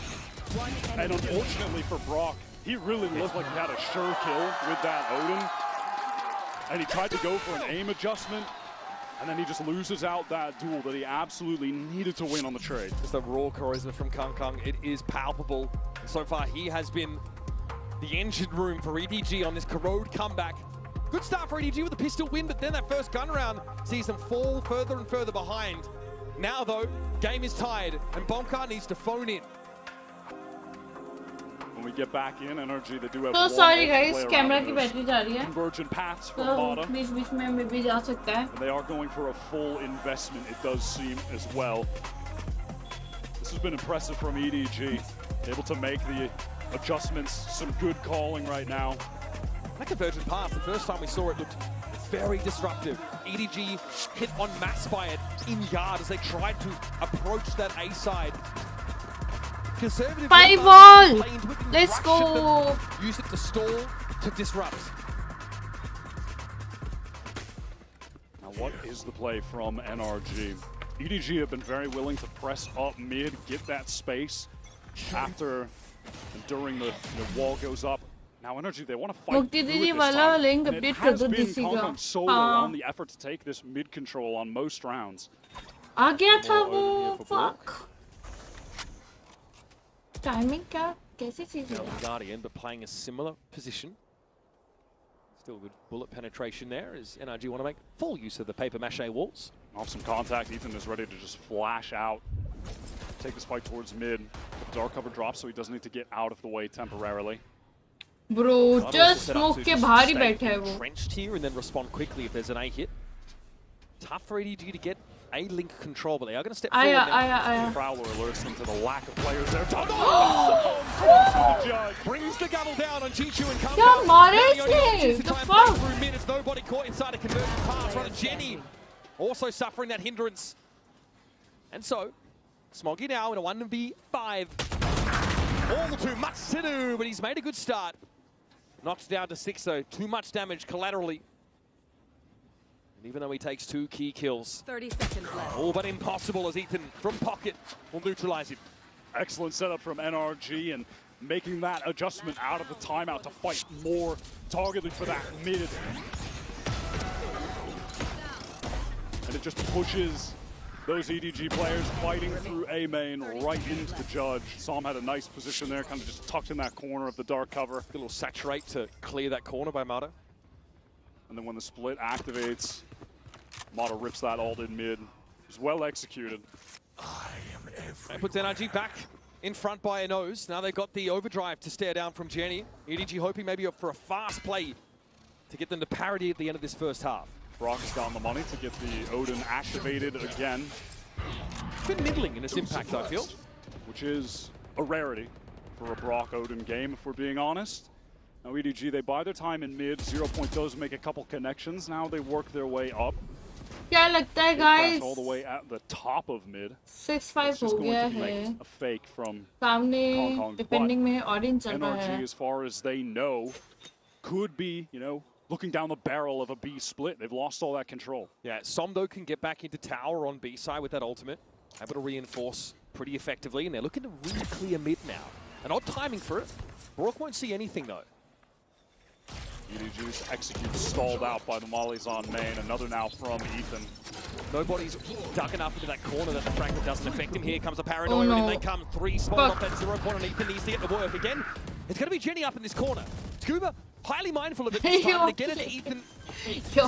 And unfortunately for Brock, he really looked like he had a sure kill with that Odin. And he tried to go for an aim adjustment, and then he just loses out that duel that he absolutely needed to win on the trade. Just the raw charisma from Kung. It is palpable. So far, he has been the engine room for EDG on this corrode comeback. Good start for EDG with a pistol win, but then that first gun round sees them fall further and further behind. Now, though, game is tied, and Bonkar needs to phone in. When we get back in, NRG, they do have so sorry guys, camera की battery जा रही है. Convergent paths for तो Mata. बीच-बीच में मैं भी जा सकता है. And they are going for a full investment, it does seem, as well. This has been impressive from EDG. Able to make the adjustments, some good calling right now. That convergent path, the first time we saw it, looked very disruptive. EDG hit en masse by it in guard as they tried to approach that A side. Conservative 5-ball! Let's go! Use it to stall, to disrupt. Now what is the play from NRG? EDG have been very willing to press up mid, get that space after and during the wall goes up. Now NRG, they want to fight through it this time. And it has been Kong solo on the effort to take this mid control on most rounds. आ गया था वो, fuck. Timing क्या? कैसी चीज़ है? Guardian, but playing a similar position. Still good bullet penetration there as NRG want to make full use of the paper mache walls. Off some contact, Ethan is ready to just flash out. Take this fight towards mid. The dark cover drops, so he doesn't need to get out of the way temporarily. Bro, just smoke के बाहर ही बैठा है वो. Trenched here and then respond quickly if there's an A hit. Tough for EDG to get A link control, but they are going to step forward now. Prowler alerts them to the lack of players there. Brings the gavel down on Chichu and Kung. क्या मारे इसने? The fuck? Through mid as nobody caught inside a conversion pass. Right, Jenny also suffering that hindrance. And so, Smoggy now in a 1v5. All too much to do, but he's made a good start. Knocked down to 6 though. Too much damage collaterally. And even though he takes 2 key kills. 30 seconds left. All but impossible as Ethan from pocket will neutralize him. Excellent setup from NRG and making that adjustment out of the timeout to fight more targeted for that mid. And it just pushes those EDG players fighting through A main right into the judge. Som had a nice position there, kind of just tucked in that corner of the dark cover. A little saturate to clear that corner by Mata. And then when the split activates, Mata rips that ult in mid. It was well executed. That puts NRG back in front by a nose. Now they've got the overdrive to stare down from Jenny. EDG hoping maybe for a fast play to get them to parity at the end of this first half. Brock has gotten the money to get the Odin activated again. It's been middling in its impact, I feel. Which is a rarity for a Brock Odin game, if we're being honest. Now EDG, they buy their time in mid. 0 Point does make a couple connections. Now they work their way up. क्या लगता है guys? All the way at the top of mid. 6-5 हो गया है. A fake from सामने defending में orange चल रहा है. NRG, as far as they know, could be, you know, looking down the barrel of a B split. They've lost all that control. Yeah, Som though can get back into tower on B side with that ultimate. Able to reinforce pretty effectively, and they're looking to really clear mid now. An odd timing for it. Brock won't see anything though. EDG's execute stalled out by the mollies on main. Another now from Ethan. Nobody's dug enough into that corner that the fragment doesn't affect him. Here comes a paranoia, and in they come. 3 spot off that 0 Point on Ethan. Needs to get the work again. It's going to be Jenny up in this corner. Scuba, highly mindful of it this time. They get it to Ethan.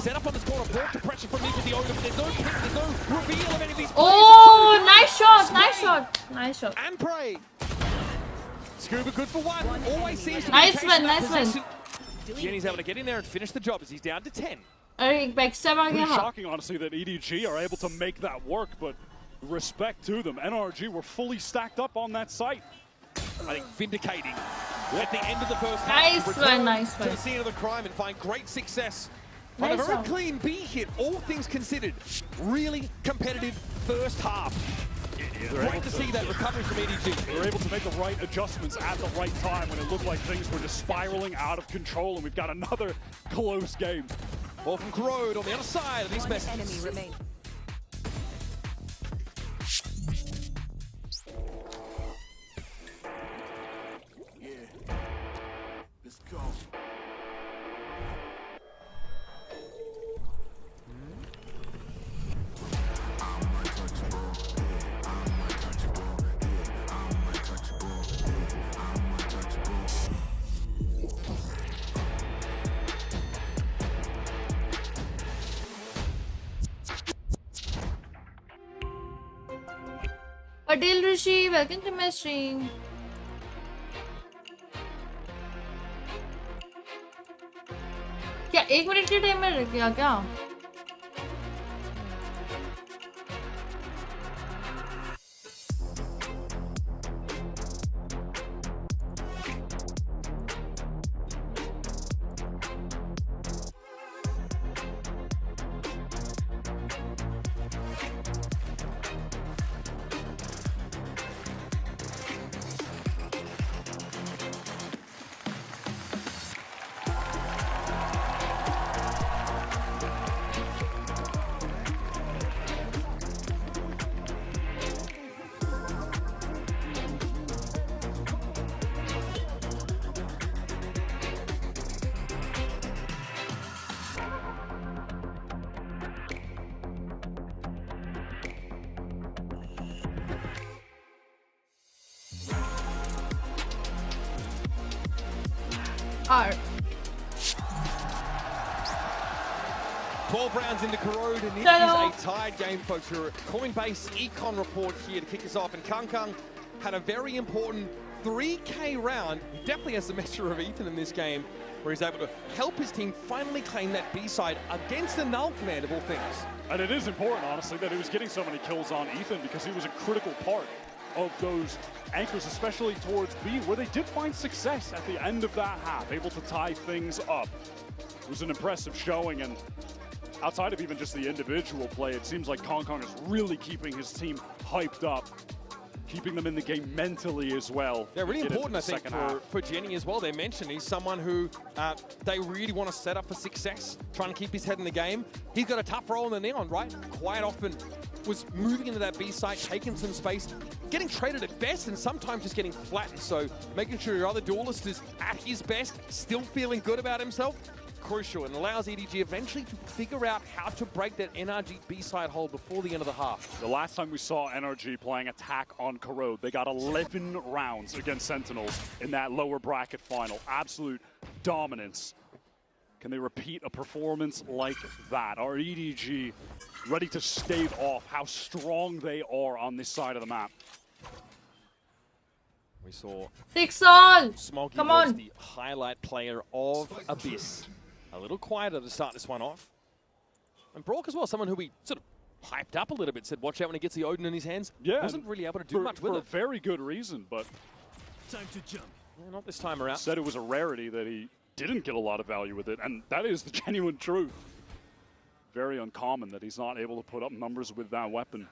Set up on this corner. Brought to pressure from Ethan the Odin, but there's no reveal of any of these. Oh, nice shot, nice shot. Nice shot. And Prey. Scuba good for one. Always seems to be nice one, nice one. Jenny's able to get in there and finish the job as he's down to 10. Pretty shocking, honestly, that EDG are able to make that work, but respect to them. NRG were fully stacked up on that site. I think vindicating at the end of the first half. Nice one, nice one. To the scene of the crime and find great success on a very clean B hit, all things considered. Really competitive first half. Great to see that recovery from EDG. They were able to make the right adjustments at the right time when it looked like things were just spiraling out of control, and we've got another close game. Ball from Corrode on the other side of these messages. Enemy remains. Adil Rishi, welcome to my stream. क्या 1 minute के timer रख गया क्या? R. 12 rounds into Corrode, and it is a tied game, folks. Your Coinbase Econ report here to kick us off. And Kang had a very important 3K round. He definitely has the measure of Ethan in this game, where he's able to help his team finally claim that B-side against the Null command of all things. And it is important, honestly, that he was getting so many kills on Ethan, because he was a critical part of those anchors, especially towards B, where they did find success at the end of that half, able to tie things up. It was an impressive showing, and outside of even just the individual play, it seems like Kang is really keeping his team hyped up, keeping them in the game mentally as well. Yeah, really important, I think, for Jenny as well. They mentioned he's someone who they really want to set up for success, trying to keep his head in the game. He's got a tough role in the Neon, right? Quite often was moving into that B site, taking some space, getting traded at best, and sometimes just getting flattened. So making sure your other duelist is at his best, still feeling good about himself, crucial, and allows EDG eventually to figure out how to break that NRG B-side hold before the end of the half. The last time we saw NRG playing attack on Corrode, they got 11 rounds against Sentinels in that lower bracket final. Absolute dominance. Can they repeat a performance like that? Are EDG ready to stave off how strong they are on this side of the map? We saw Smoggy Come on. The highlight player of Abyss. A little quieter to start this one off. And Brock as well, someone who we sort of hyped up a little bit, said watch out when he gets the Odin in his hands. Yeah. Wasn't really able to do much with it. For a very good reason, but time to jump. Yeah, not this time around. Said it was a rarity that he didn't get a lot of value with it, and that is the genuine truth. Very uncommon that he's not able to put up numbers with that weapon.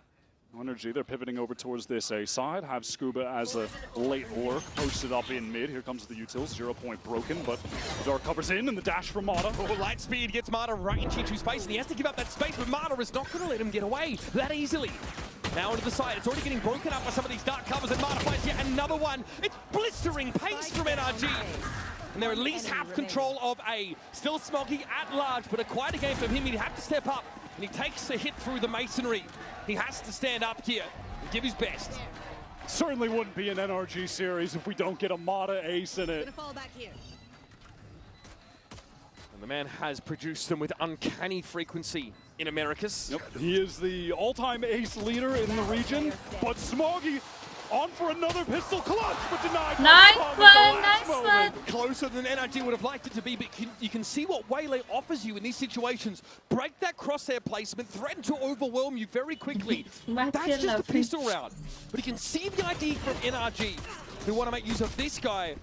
NRG, they're pivoting over towards this A side, have Scuba as a late lurk posted up in mid. Here comes the utils, 0 point broken, but Dark covers in, and the dash from Mata. Oh, light speed gets Mata right in Chichu's face, and he has to give up that space, but Mata is not going to let him get away that easily. Now into the side, it's already getting broken up by some of these dark covers, and Mata finds yet another one. It's blistering pace from NRG. And they're at least half control of A. Still Smoggy at large, but a quieter game from him. He'd have to step up, and he takes a hit through the masonry. He has to stand up here and give his best. Certainly wouldn't be an NRG series if we don't get a Mata ace in it. Gonna fall back here. And the man has produced them with uncanny frequency in Americas. Yep, he is the all-time ace leader in the region, but Smoggy On for another pistol clutch, but denied. Nice one. Closer than NRG would have liked it to be, but you can see what Waylay offers you in these situations. Break that crosshair placement, threaten to overwhelm you very quickly. That's just a pistol round. But you can see the ID from NRG, who want to make use of this guy.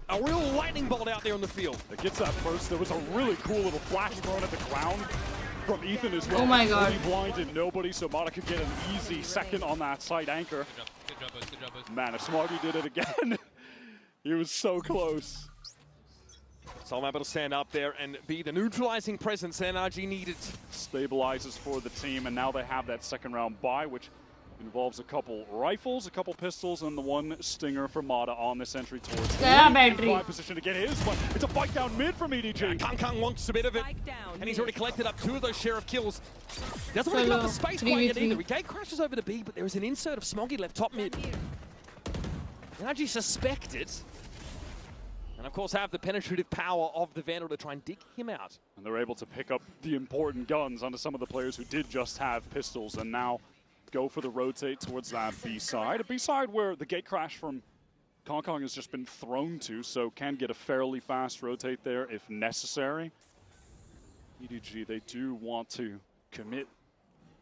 A real lightning bolt out there on the field. It gets that first. There was a really cool little flash thrown at the ground from Ethan as well. Oh my god. He blinded nobody, so Mata could get an easy second on that side anchor. Good job, boys. Man, if Smoggy did it again, he was so close. So I'm able to stand up there and be the neutralizing presence NRG needed. Stabilizes for the team, and now they have that second round bye, which involves a couple rifles, a couple pistols, and the one stinger for Mata on this entry towards the position to get his one. It's a fight down mid from EDG. Yeah, Kang wants a bit of it, and he's already collected up 2 of those sheriff kills. Doesn't really give up the space quite yet either. Retake crashes over to B, but there is an insert of Smoggy left top mid. NRG suspected, and of course have the penetrative power of the Vandal to try and dig him out. And they're able to pick up the important guns onto some of the players who did just have pistols, and now go for the rotate towards that B side. A B side where the gate crash from Kong has just been thrown to, so can get a fairly fast rotate there if necessary. EDG, they do want to commit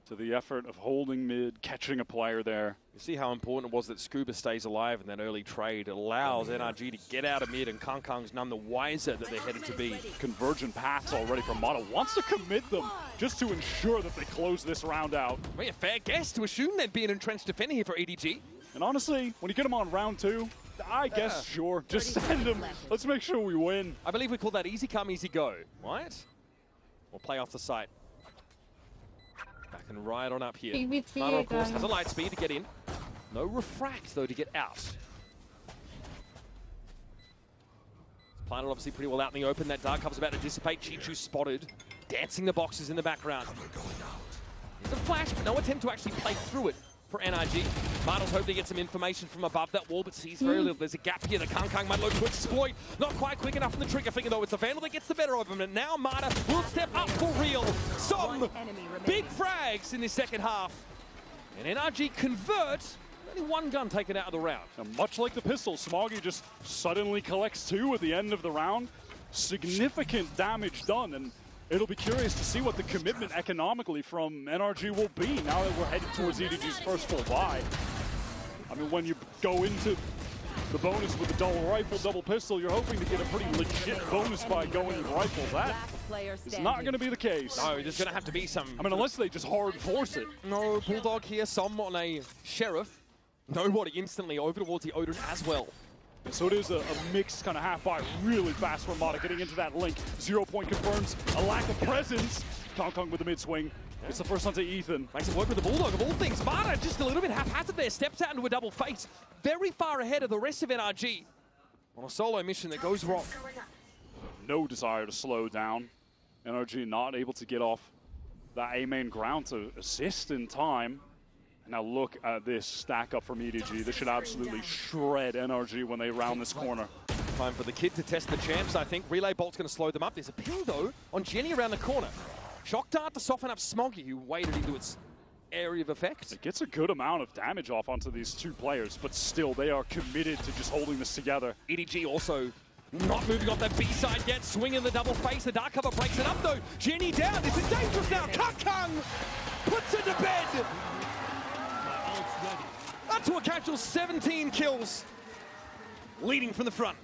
to the effort of holding mid, catching a player there. You see how important it was that Scuba stays alive in that early trade. It allows NRG to get out of mid, and Kong's none the wiser that they're headed to be. Convergent paths already from Mata. Wants to commit them just to ensure that they close this round out. Well, a fair guess to assume there'd be an entrenched defender here for EDG. And honestly, when you get them on round 2, I guess, sure, just send them. Let's make sure we win. I believe we call that easy come, easy go, right? We'll play off the site. Back and right on up here. Mata, of course, has a light speed to get in. No refract, though, to get out. Planted obviously pretty well out in the open. That dark cover's about to dissipate. Chichu spotted, dancing the boxes in the background. There's a flash, but no attempt to actually play through it for NRG. Mata's hoping to get some information from above that wall, but sees very little. There's a gap here that Kang might look to exploit. Not quite quick enough from the trigger finger, though. It's the Vandal that gets the better of him, and now Mata will step up for real. Some big frags in the second half. And NRG convert. Only 1 gun taken out of the round. And much like the pistol, Smoggy just suddenly collects 2 at the end of the round. Significant damage done, and it'll be curious to see what the commitment economically from NRG will be now that we're headed towards EDG's first full buy. I mean, when you go into the bonus with the double rifle, double pistol, you're hoping to get a pretty legit bonus by going with rifles. That is not going to be the case. No, there's going to have to be some... I mean, unless they just hard force it. No, Bulldog here, some on a Sheriff. Nobody instantly over towards the Odin as well. So it is a mixed kind of half-buy, really fast for Mata getting into that link. 0 point confirms a lack of presence. Kong with the mid-swing. It's the first onto Ethan. Makes it work with the Bulldog of all things. Mata just a little bit haphazard there, steps out into a double face. Very far ahead of the rest of NRG on a solo mission that goes wrong. No desire to slow down. NRG not able to get off that A main ground to assist in time. Now look at this stack up from EDG. This should absolutely shred NRG when they round this corner. Time for the kid to test the champs, I think. Relay Bolt's going to slow them up. There's a ping, though, on Jenny around the corner. Shock Dart to soften up Smoggy, who waded into its area of effect. It gets a good amount of damage off onto these 2 players, but still, they are committed to just holding this together. EDG also not moving off that B side yet. Swinging the double face. The dark cover breaks it up, though. Jenny down. This is dangerous now. Kang puts it to bed. Up to a casual 17 kills, leading from the front.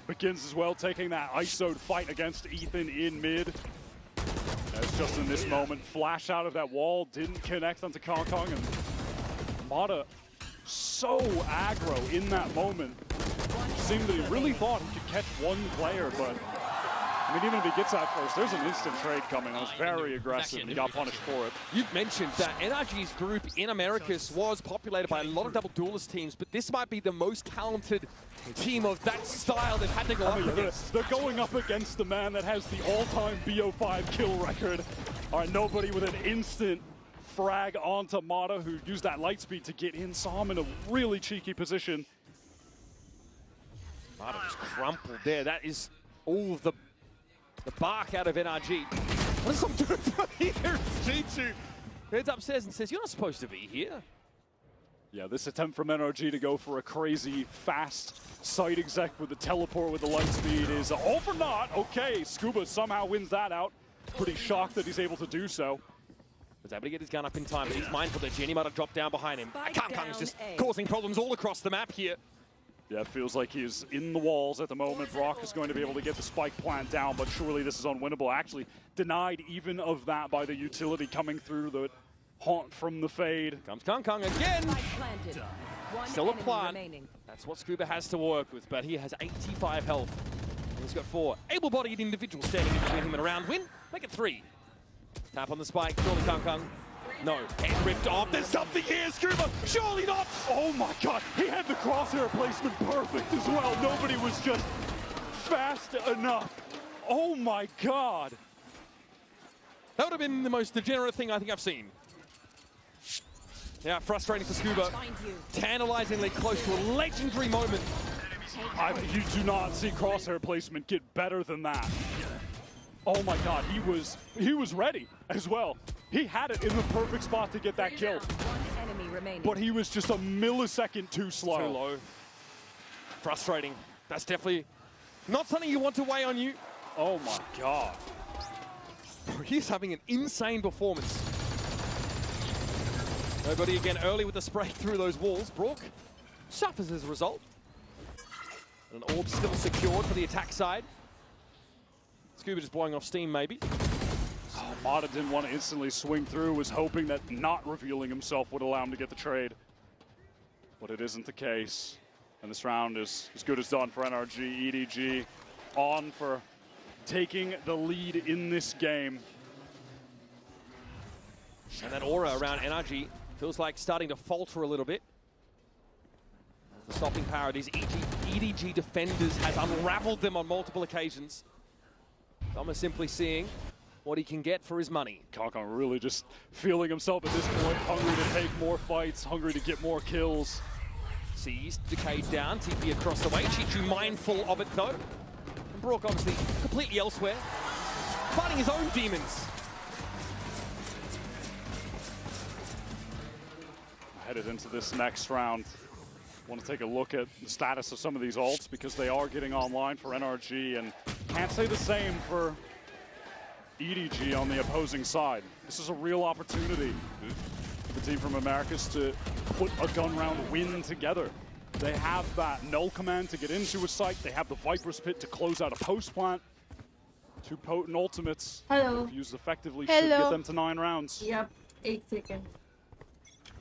Begins as well, taking that ISO'd fight against Ethan in mid. As just in this moment, flash out of that wall, didn't connect onto Kong, and Mata so aggro in that moment. Seemed that he really thought he could catch 1 player, but I mean, even if he gets that first, there's an instant trade coming. That was very aggressive, and he got punished for it. You've mentioned that NRG's group in Americas was populated by a lot of double duelist teams, but this might be the most talented team of that style they've had to go up against. They're going up against the man that has the all-time BO5 kill record. All right, nobody with an instant frag onto Mata, who used that light speed to get in. Saw him in a really cheeky position. Mata just crumpled there. That is all of the bark out of NRG. What is something doing from here? Chichu heads upstairs and says, "You're not supposed to be here." Yeah, this attempt from NRG to go for a crazy fast side exec with the teleport with the light speed is all for naught. Okay, Scuba somehow wins that out. Pretty shocked that he's able to do so. Was able to get his gun up in time, but he's mindful that Jenny might have dropped down behind him. Kangkang is just causing problems all across the map here. Yeah, it feels like he's in the walls at the moment. Brock is going to be able to get the spike plant down, but surely this is unwinnable. Actually denied even of that by the utility coming through the haunt from the fade. Comes Kangkang again. Still a plant. That's what Scuba has to work with, but he has 85 health. And he's got 4 able-bodied individuals standing in between him and a round win. Make it 3. Tap on the spike, surely Kangkang. No, head ripped off. There's something here, Scuba. Surely not. Oh my god, he had the crosshair placement perfect as well. Nobody was just fast enough. Oh my god. That would have been the most degenerate thing I think I've seen. Yeah, frustrating for Scuba. Tantalizingly close to a legendary moment. You do not see crosshair placement get better than that. Oh my god, he was ready as well. He had it in the perfect spot to get that kill. But he was just a millisecond too slow. Too low. Frustrating. That's definitely not something you want to weigh on you. Oh my god. He's having an insane performance. Nobody again early with the spray through those walls. Brook suffers as a result. An orb still secured for the attack side. Scuba just blowing off steam, maybe. Oh, Mata didn't want to instantly swing through, was hoping that not revealing himself would allow him to get the trade. But it isn't the case. And this round is as good as done for NRG. EDG on for taking the lead in this game. And that aura around NRG feels like starting to falter a little bit. The stopping power of these EDG defenders has unraveled them on multiple occasions. Thomas simply seeing what he can get for his money. Kangkang really just feeling himself at this point, hungry to take more fights, hungry to get more kills. Sees Decayed down, TP across the way. Chichu mindful of it though. And Brook obviously completely elsewhere, fighting his own demons. Headed into this next round. Want to take a look at the status of some of these ults because they are getting online for NRG, and can't say the same for EDG on the opposing side. This is a real opportunity for the team from Americas to put a gun round win together. They have that null command to get into a site. They have the Viper's Pit to close out a post plant. 2 potent ultimates. Hello. If used effectively, should get them to 9 rounds. Yep, 8 seconds.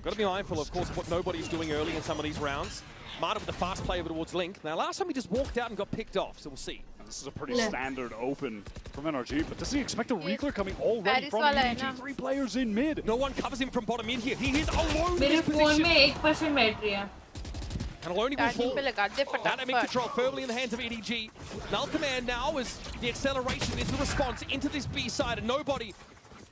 Got to be mindful, of course, of what nobody's doing early in some of these rounds. Mata with the fast play over towards Link. Now, last time he just walked out and got picked off, so we'll see. This is a pretty standard open from NRG, but does he expect a Reekler coming already from EDG? 3 players in mid. No one covers him from bottom mid here. He is alone in मेरे this phone position. में 1% battery है. And alone he will fall. Dynamic control firmly in the hands of EDG. Null command now is the acceleration, is the response into this B side, and nobody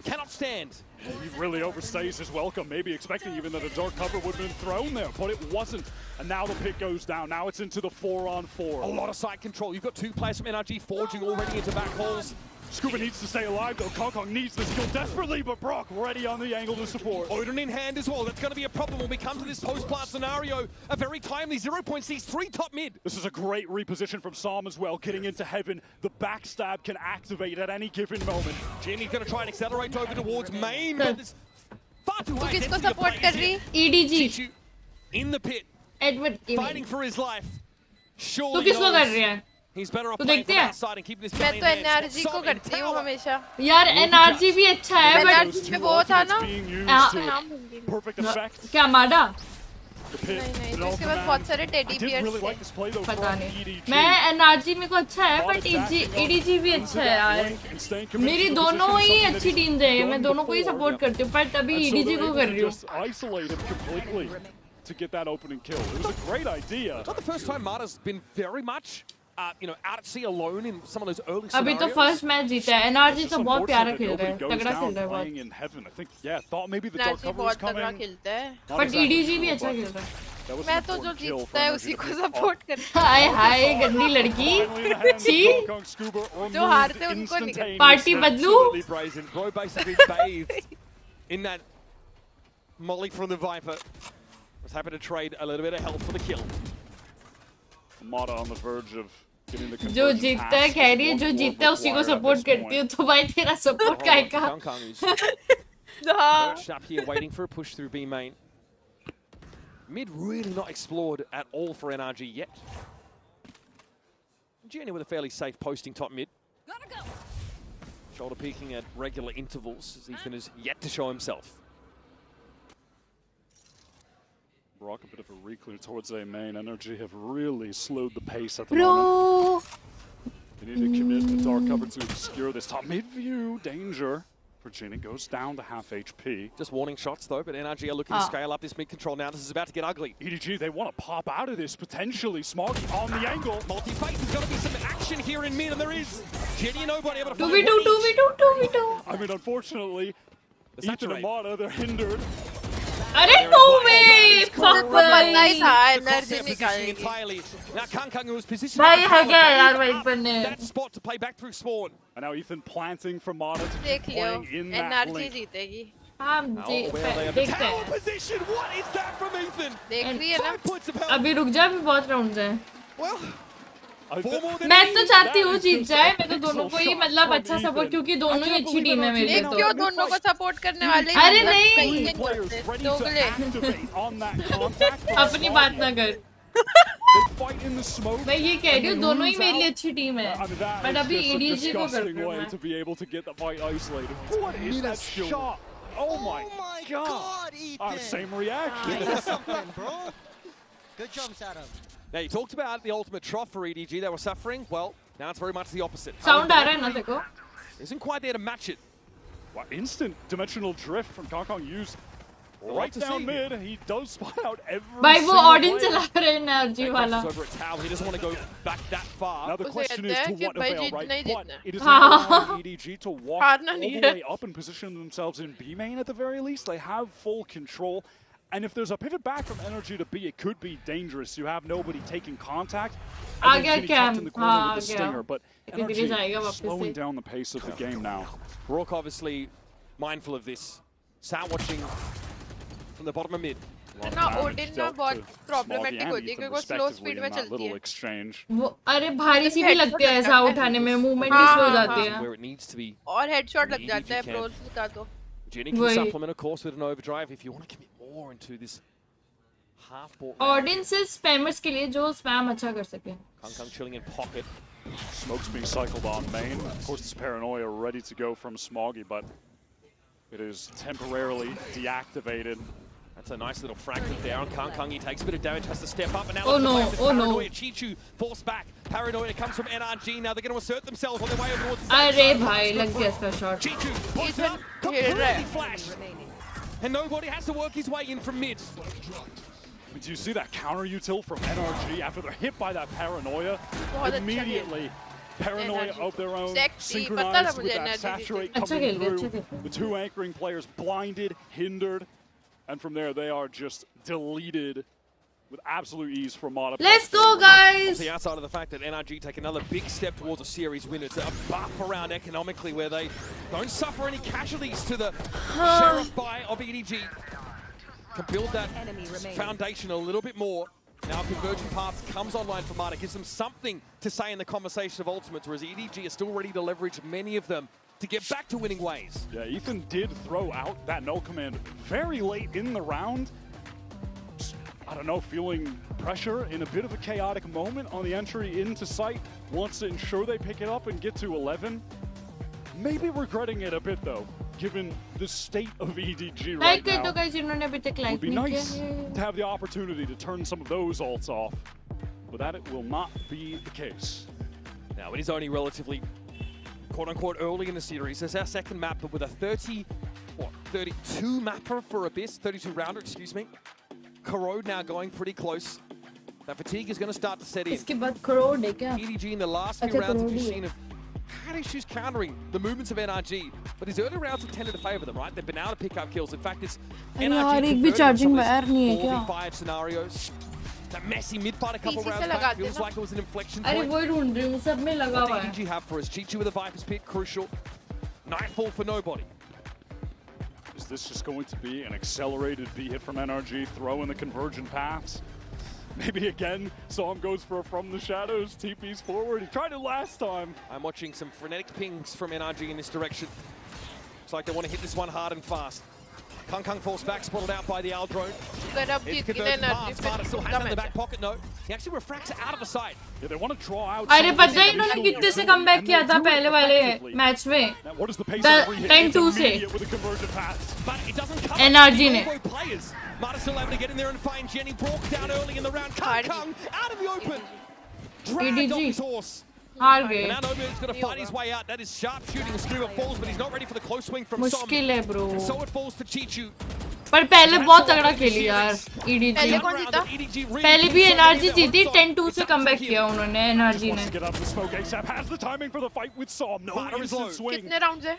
cannot stand. He really overstays his welcome, maybe expecting even that a dark cover would have been thrown there, but it wasn't. And now the pit goes down. Now it's into the 4-on-4. A lot of side control. You've got 2 players from NRG forging already into back halls. Scuba needs to stay alive, though. Kangkang needs this kill desperately, but Brock ready on the angle to support. Odin in hand as well. That's going to be a problem when we come to this post-plant scenario. A very timely 0.6, 3 top mid. This is a great reposition from Psalm as well, getting into heaven. The backstab can activate at any given moment. Jimmy's going to try and accelerate over towards main, but there's far too high किसको support कर रही? EDG. In the pit. Edward fighting for his life. तू किसको कर रही है? He's better off तो playing देखते from हैं. outside and keeping this मैं तो NRG को करती हूँ हमेशा. यार NRG भी अच्छा है, but NRG में वो था ना. Perfect effect. क्या माडा? नहीं तो इसके बाद बहुत सारे टेडी बियर्स थे. पता नहीं. मैं NRG में को अच्छा है, but EDG भी अच्छा है यार. मेरी दोनों ही अच्छी टीम्स है. मैं दोनों को ही सपोर्ट करती हूँ, but अभी EDG को कर रही हूँ. To get that opening kill. It was a great idea. It's not the first time Mata's been very much, out at sea alone in some of those early अभी scenarios. तो first match जीता है. NRG तो बहुत प्यारा खेल रहा है. तगड़ा खेल रहा है बहुत. In heaven, I think, yeah, thought maybe the dark cover was coming. But EDG भी अच्छा खेल रहा है. मैं तो जो जीतता है उसी को सपोर्ट करती हूँ. हाय हाय गंदी लड़की. छी. जो हारते हैं उनको नहीं करती. पार्टी बदलू. Bro basically bathed in that molly from the Viper. Was happy to trade a little bit of health for the kill. Mata on the verge of getting the जो जीतता है कह रही है जो जीतता है उसी को सपोर्ट करती हूँ तो भाई तेरा सपोर्ट काय का Perched up here waiting for a push through B main. Mid really not explored at all for NRG yet. Junior with a fairly safe posting top mid. Shoulder peeking at regular intervals as Ethan is yet to show himself. Brock, a bit of a reclear towards A main. NRG have really slowed the pace at the moment. They need to commit the dark cover to obscure this top mid view. Danger. Virginia goes down to half HP. Just warning shots though, but NRG are looking to scale up this mid control now. This is about to get ugly. EDG, they want to pop out of this potentially. Smoggy on the angle. Multi-face, there's going to be some action here in mid, and there is. Jenny and nobody able to find 2v2. I mean, unfortunately, Ethan and Mata, they're hindered. अरे no way! Fuck भाई! Now Kangkang was positioned. भाई है क्या यार white बनने? That spot to play back through spawn. And now Ethan planting for Mata to keep playing in that NRG lane. जीतेगी. हम देखते हैं. Position. What is that from Ethan? देख रही है ना? अभी रुक जा अभी बहुत राउंड्स हैं. Well. मैं तो चाहती हूँ जीत जाए मैं तो दोनों को ही मतलब अच्छा सपोर्ट क्योंकि दोनों ही अच्छी टीम है मेरी तो क्यों दोनों को सपोर्ट करने वाले अरे नहीं दोगले अपनी बात ना कर मैं ये कह रही हूँ दोनों ही मेरे लिए अच्छी टीम है बट अभी EDG को करना Oh my god! Same reaction. Good jumps at him. Now you talked about the ultimate trough for EDG. They were suffering. Well, now it's very much the opposite. Sound आ रहा है ना देखो. Isn't quite there to match it. Wow, instant dimensional drift from Kangkang used right down mid. He does spot out every भाई वो audience चला रहे हैं NRG वाला. Over at tower. He doesn't want to go back that far. Now the question is to what avail, right? But it is allowing EDG to walk all the way up and position themselves in B main at the very least. They have full control. And if there's a pivot back from NRG to B, it could be dangerous. You have nobody taking contact. And then Ginny tucked in the corner with the stinger. But NRG slowing down the pace of the game now. Rourke obviously mindful of this. Start watching from the bottom of mid. ना Odin ना बहुत problematic होती है क्योंकि वो slow speed में चलती है वो अरे भारी सी भी लगती है ऐसा उठाने में मूवमेंट भी स्लो जाती है और हेडशॉट लग जाता है प्रोस का तो Jenny can supplement, of course, with an overdrive if you want to commit more into this half-ball. Audiences spammers के लिए जो spam अच्छा कर सके. Kangkang chilling in pocket. Smoke's being cycled on main. Of course, it's Paranoia ready to go from Smoggy, but it is temporarily deactivated. That's a nice little fragment there on Kangkang. He takes a bit of damage, has to step up, and now oh no, Paranoia. Chichu forced back. Paranoia comes from NRG. Now they're going to assert themselves on their way towards the अरे भाई लग गया इसका shot. Chichu puts up, completely flash. And nobody has to work his way in from mid. Do you see that counter util from NRG after they're hit by that Paranoia? Immediately, Paranoia of their own, synchronized with that saturate coming through. The two anchoring players blinded, hindered, and from there they are just deleted with absolute ease from Mata. Let's go, guys! The outside of the fact that NRG take another big step towards a series win, it's a buff around economically where they don't suffer any casualties to the sheriff buy of EDG. Can build that foundation a little bit more. Now Convergent Paths comes online for Mata, gives them something to say in the conversation of Ultimates, whereas EDG are still ready to leverage many of them to get back to winning ways. Yeah, Ethan did throw out that null command very late in the round. I don't know, feeling pressure in a bit of a chaotic moment on the entry into site. Wants to ensure they pick it up and get to 11. Maybe regretting it a bit though, given the state of EDG right now. It would be nice to have the opportunity to turn some of those ults off, but that it will not be the case. Now it is only relatively quote-unquote early in the series. It's our second map, but with a 32 mapper for Abyss, 32 rounder, excuse me. Corrode now going pretty close. That fatigue is going to start to set in. EDG in the last few rounds that you've seen have had issues countering the movements of NRG, but his early rounds have tended to favor them, right? They've been able to pick up kills. In fact, it's NRG converting 4v5 scenarios. That messy mid-fight a couple rounds back feels like it was an inflection point. What do EDG have for us? Chichu with a Viper's Pit, crucial. Nightfall for nobody. Is this just going to be an accelerated B hit from NRG, throw in the convergent paths? Maybe again, Som goes for a from the shadows, TP's forward. He tried it last time. I'm watching some frenetic pings from NRG in this direction. Looks like they want to hit this one hard and fast. Kung falls back, spotted out by the Al drone. It's converged past. Marta still has it in the back pocket, no. He actually refracts it out of the sight. Yeah, they want to draw out. अरे पता है इन्होंने कितने से comeback किया था पहले वाले मैच में 10-2 से NRG ने Marta still able to get in there and find Jenny. Brock down early in the round. Kung out of the open. Dragged off his horse. हार गए. And now Nobu's going to fight his way out. That is sharp shooting. The Scuba falls, but he's not ready for the close swing from Som. मुश्किल है bro. So it falls for Chichu. पर पहले बहुत तगड़ा खेली यार EDG. पहले भी NRG जीती 10-2 से कमबैक किया उन्होंने NRG ने. कितने राउंड्स है?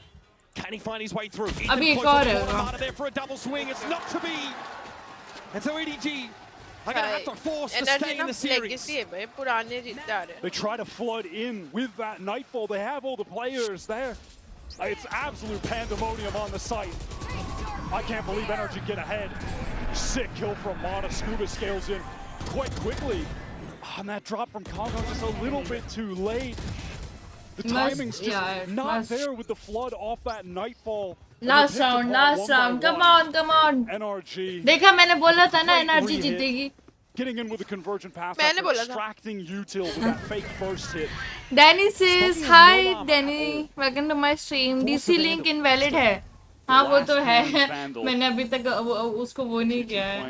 Can he find his way through? अभी एक और है. There for a double swing. It's not to be. And so EDG are going to have to force to stay in the series. They try to flood in with that Nightfall. They have all the players there. It's absolute pandemonium on the site. I can't believe NRG get ahead. Sick kill from Mata. Scuba scales in quite quickly. And that drop from Congo just a little bit too late. The timing's just not there with the flood off that Nightfall. Last round, come on. NRG. देखा मैंने बोला था ना NRG जीतेगी. Getting in with the convergent path after extracting util with that fake first hit. Danny says, hi Danny, welcome to my stream. DC link invalid है. हाँ वो तो है. मैंने अभी तक उसको वो नहीं किया है.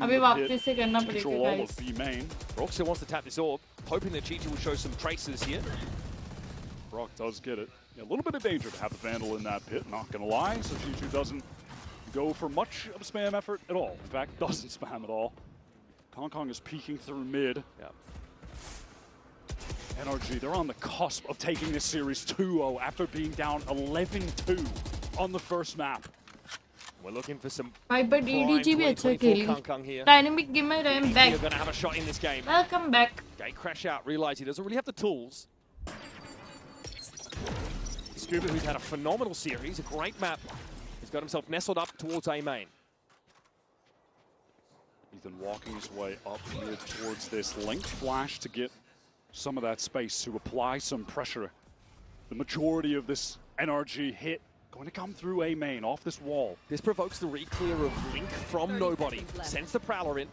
अभी वापस से करना पड़ेगा guys. Brock still wants to tap this orb, hoping that Chichi will show some traces here. Brock does get it. Yeah, a little bit of danger to have the Vandal in that pit, not gonna lie. So Chichu doesn't go for much of a spam effort at all. In fact, doesn't spam at all. Kong is peeking through mid. Yeah. NRG, they're on the cusp of taking this series 2-0 after being down 11-2 on the first map. We're looking for some. But EDG भी अच्छा खेली. Dynamic gamer, I am back. You're gonna have a shot in this game. Welcome back. Gate crash out. Realize he doesn't really have the tools. Scuba, who's had a phenomenal series, a great map, has got himself nestled up towards A main. Ethan walking his way up mid towards this link flash to get some of that space to apply some pressure. The majority of this NRG hit going to come through A main off this wall. This provokes the re-clear of Link from nobody. Sends the Prowler in.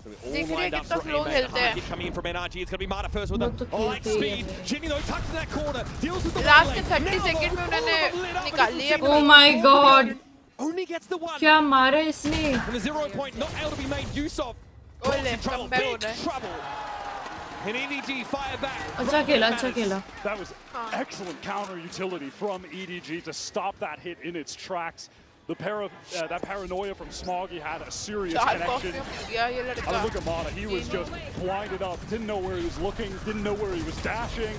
So we're all lined up for A main. Hard hit coming in from NRG. It's going to be Marta first with a light speed. Jimmy though tucked in that corner. Deals with the last 30 seconds में उन्होंने निकाल लिया. Oh my god. Only gets the one. क्या मारा इसने? And the 0 point not able to be made use of. Trouble, big trouble. And EDG fire back. अच्छा खेला. That was excellent counter utility from EDG to stop that hit in its tracks. The that paranoia from Smoggy had a serious connection. I mean, look at Mata. He was just blinded up. Didn't know where he was looking. Didn't know where he was dashing.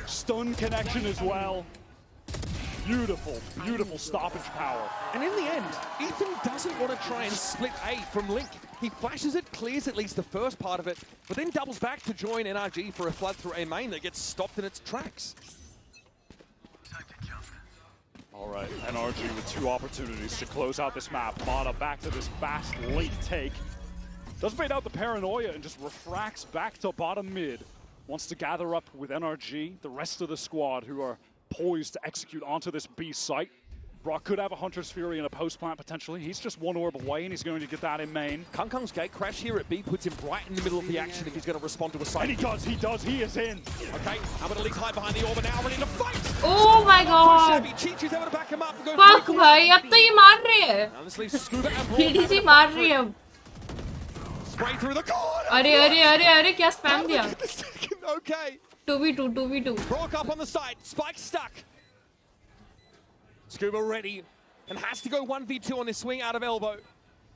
Stun connection as well. Beautiful stoppage power. And in the end, Ethan doesn't want to try and split A from Link. He flashes it, clears at least the first part of it, but then doubles back to join NRG for a flood through A main that gets stopped in its tracks. All right, NRG with 2 opportunities to close out this map. Mata back to this fast late take. Does bait out the paranoia and just refracts back to bottom mid. Wants to gather up with NRG, the rest of the squad who are poised to execute onto this B site. Brock could have a Hunter's Fury and a post plant potentially. He's just 1 orb away and he's going to get that in main. Kung's gate crash here at B puts him right in the middle of the action if he's going to respond to a site. And he is in. Okay, I'm going to leave hide behind the orb and now ready to fight. Oh my god. Chichi's able to back him up and go. Fuck भाई, अब तो ये मार रहे हैं. Now this leaves Scuba and Brock. EDG मार रही है अब. Spray through the corner. अरे क्या spam दिया? Okay. 2v2. Brock up on the side. Spike stuck. Scuba ready and has to go 1v2 on this swing out of elbow.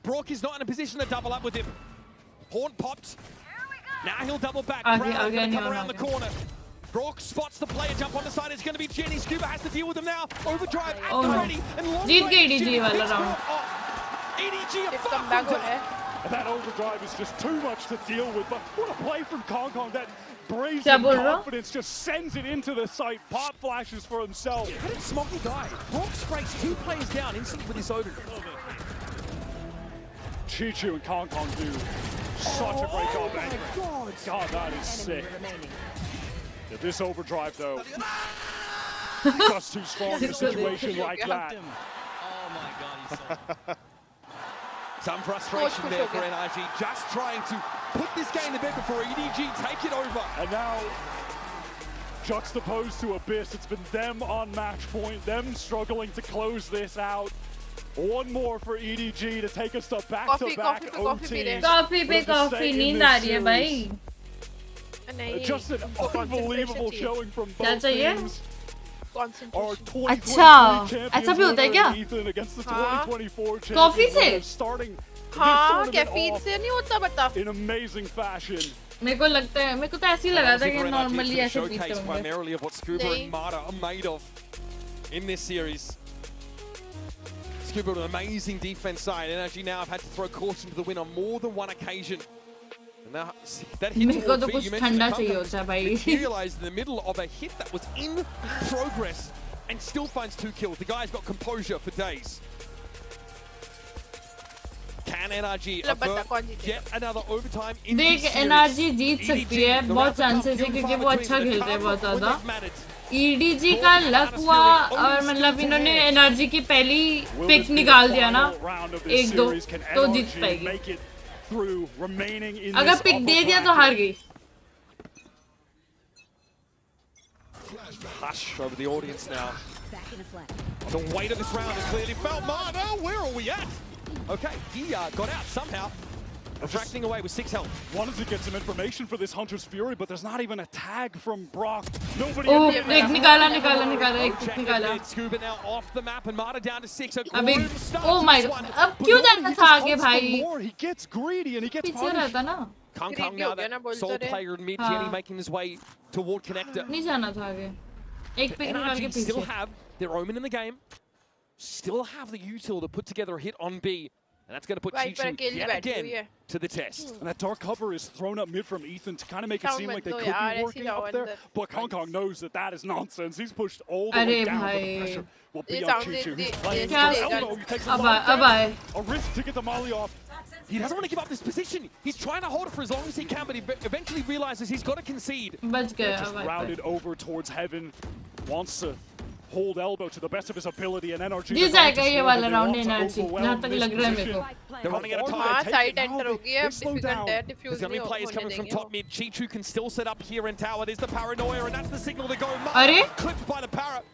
Brock is not in a position to double up with him. Horn popped. Now he'll double back. Prowler's going to come around the corner. Brock spots the player jump on the side. It's going to be Jenny. Scuba has to deal with him now. Overdrive at the ready. And long जीत गई EDG वाला round. EDG a far from And that overdrive is just too much to deal with. But what a play from Kong. That brazen confidence just sends it into the site. Pop flashes for himself. How did Smoggy die? Brock sprays 2 players down instantly with his Odin. Chi-Chu and Kong do such a great job anchoring. God, that is sick. Yeah, this overdrive, though, just too strong in a situation like that. Oh my god, he's so... Some frustration there for NRG, just trying to put this game to bed before EDG take it over. And now, juxtaposed to Abyss, it's been them on match point, them struggling to close this out. One more for EDG to take us to back-to-back OTs. Coffee, नींद आ रही है भाई. Just an unbelievable showing from both teams. अच्छा, ऐसा भी होता है क्या? कॉफी से? हाँ, कैफीन से नहीं होता बता. In amazing fashion. मेरे को लगता है, मेरे को तो ऐसे ही लगा था कि normally ऐसे पीते होंगे. Primarily of what Scuba and Mata are made of in this series. Scuba with an amazing defense side. NRG now have had to throw caution to the wind on more than one occasion. Now, that hit towards B, you mentioned materialized in the middle of a hit that was in progress and still finds 2 kills. The guy's got composure for days. Can NRG avert yet another overtime in this series? NRG जीत सकती है, बहुत chances है क्योंकि वो अच्छा खेलते हैं बहुत ज़्यादा. EDG का लक हुआ और मतलब इन्होंने NRG की पहली पिक निकाल दिया ना, 1-2 तो जीत पाएगी. अगर पिक दे दिया तो हार गई. Hush over the audience now. The weight of this round is clearly felt. Marta, where are we at? Okay, he got out somehow. Attracting away with 6 health. Wanted to get some information for this Hunter's Fury, but there's not even a tag from Brock. Nobody. Oh, निकाला. Scuba now off the map and Marta down to 6. Oh my god. अब क्यों जाना था आगे भाई? He gets greedy and he gets पीछे रहता ना. Kong now that sole player in mid, Jenny making his way toward connector. नहीं जाना था आगे. एक पिक निकाल के पीछे. Still have their omen in the game. Still have the util to put together a hit on B. And that's going to put Chi-Chu yet again to the test. And that dark cover is thrown up mid from Ethan to kind of make it seem like they could be working up there. But Kong knows that that is nonsense. He's pushed all the way down, but the pressure will be on Chi-Chu. He's playing for elbow. He takes a risk to get the molly off. He doesn't want to give up this position. He's trying to hold it for as long as he can, but he eventually realizes he's got to concede. Just routed over towards heaven. Wants to hold elbow to the best of his ability, and NRG जीत जाएगा ये वाला round NRG, जहाँ तक लग रहा है मेरे को. They're running out of time. हाँ, side enter हो गई है, difficult है, diffuse There's going to be players coming from top mid. Chi-Chu can still set up here in tower. There's the paranoia, and that's the signal to go. अरे? Clipped by the parrot.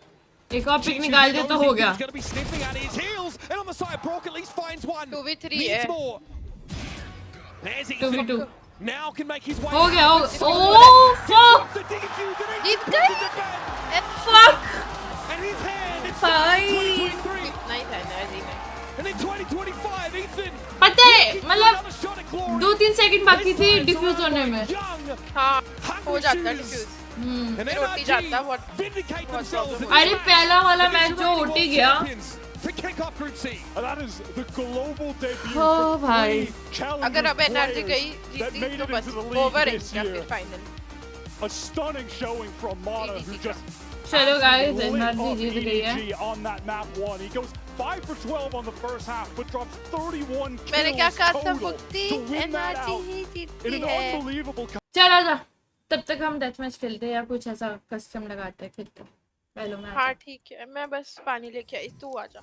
एक और pick निकाल दे तो हो गया. He's going to be sniffing at his heels, and on the side, Brock at least finds one. 2v3 Needs more. There's Ethan. 2v2. Now can make his way. हो गया. Oh fuck! जीत गए. Fuck! And his hand. It's 2023. And then 2025, Ethan. पता है मतलब 2-3 second बाकी थे diffuse होने में. हाँ, हो जाता डिफ्यूज. रोटी जाता बहुत. अरे पहला वाला मैच जो उठी गया. To kick off Group C. And that is the global debut oh, for 3 challenging अगर अब NRG गई जीती तो बस ओवर है फिर final. A stunning showing from Mata, who just चलो guys, NRG जीत गई है. On that map 1, he goes 5 for 12 on the first half, but drops 31 kills मैंने क्या कहा था total बुक्ति to win that NRG out he in जीतती an है. unbelievable. चलो जा. तब तक हम डेथ मैच खेलते हैं या कुछ ऐसा कस्टम लगाते हैं खेलते हैं. पहले मैं. हाँ ठीक है, मैं बस पानी लेके आई, तू आ जा.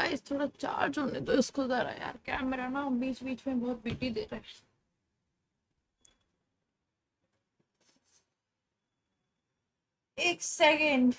गाइस थोड़ा चार्ज होने दो इसको जरा यार. कैमरा ना बीच बीच में बहुत बीटी दे रहा है. एक सेकंड.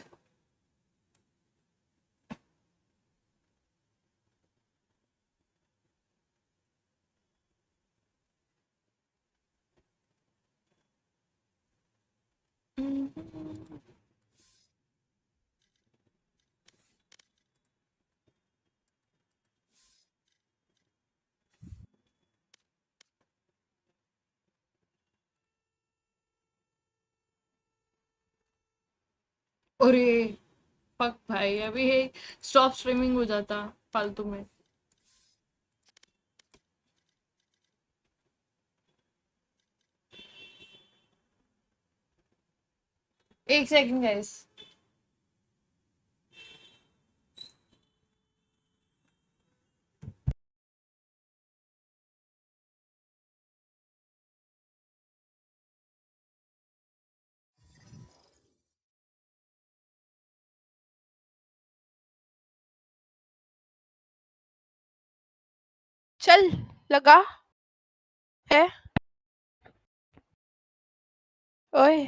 अरे फक भाई, अभी स्टॉप स्ट्रीमिंग हो जाता फालतू में। एक सेकंड गाइस। चल लगा है। ओए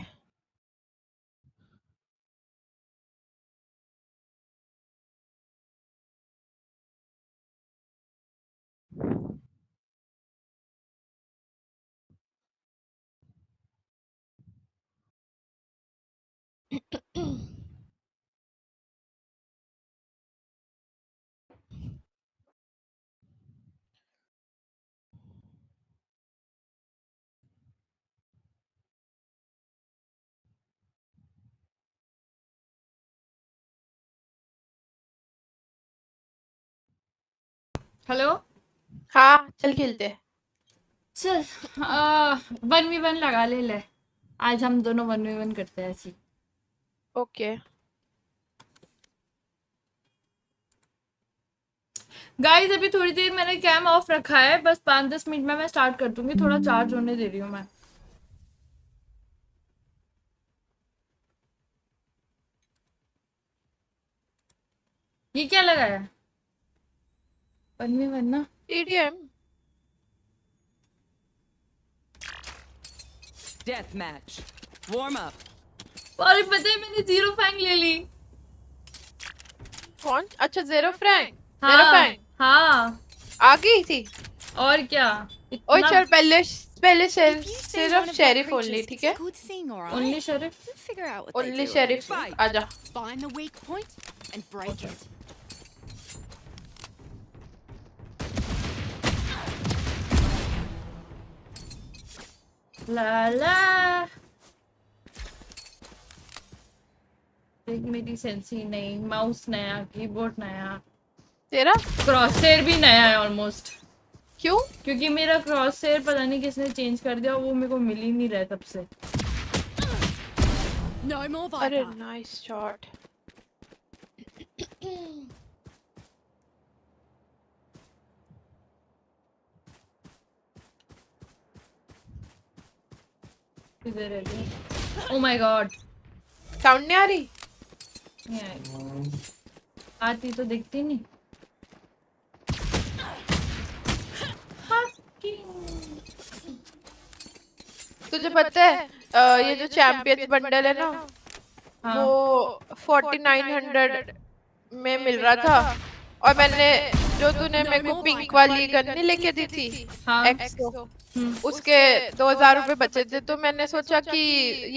हेलो। हाँ चल खेलते हैं। चल 1v1 लगा ले। आज हम दोनों 1v1 करते हैं ऐसी। ओके गाइस अभी थोड़ी देर मैंने कैम ऑफ रखा है, बस 5-10 मिनट में मैं स्टार्ट कर दूंगी। थोड़ा चार्ज होने दे रही हूँ मैं। ये क्या लगाया? 1v1 ना? EDM Death match. Warm up. और पता है मैंने 0 फैंग ले ली। कौन? अच्छा ज़ेरो फ्रैंक। हाँ, ज़ेरो फ्रैंक हाँ आ गई थी। और क्या। ओए चल पहले सिर्फ शेरिफ ओनली, ठीक है? ओनली शरीफ। ओनली शेरिफ आजा। Find the weak point and break it. ला ला। देख मेरी सेंसी नहीं, माउस नया, कीबोर्ड नया, तेरा क्रॉसहेयर भी नया है ऑलमोस्ट। क्यों? क्योंकि मेरा क्रॉसहेयर पता नहीं किसने चेंज कर दिया, वो मेरे को मिल ही नहीं रहा तब से। No more Viper. अरे नाइस शॉट। किधर है? ओह माय गॉड, साउंड नहीं आ रही? नहीं आई। आती तो दिखती नहीं। तुझे पता है ये जो चैंपियंस बंडल है ना, हाँ। वो 4900 में मिल रहा था। और मैंने जो तूने मेरे को पिंक वाली गन नहीं लेके दी थी, हाँ। एक्सो, उसके 2000 रुपए बचे थे, तो मैंने सोचा कि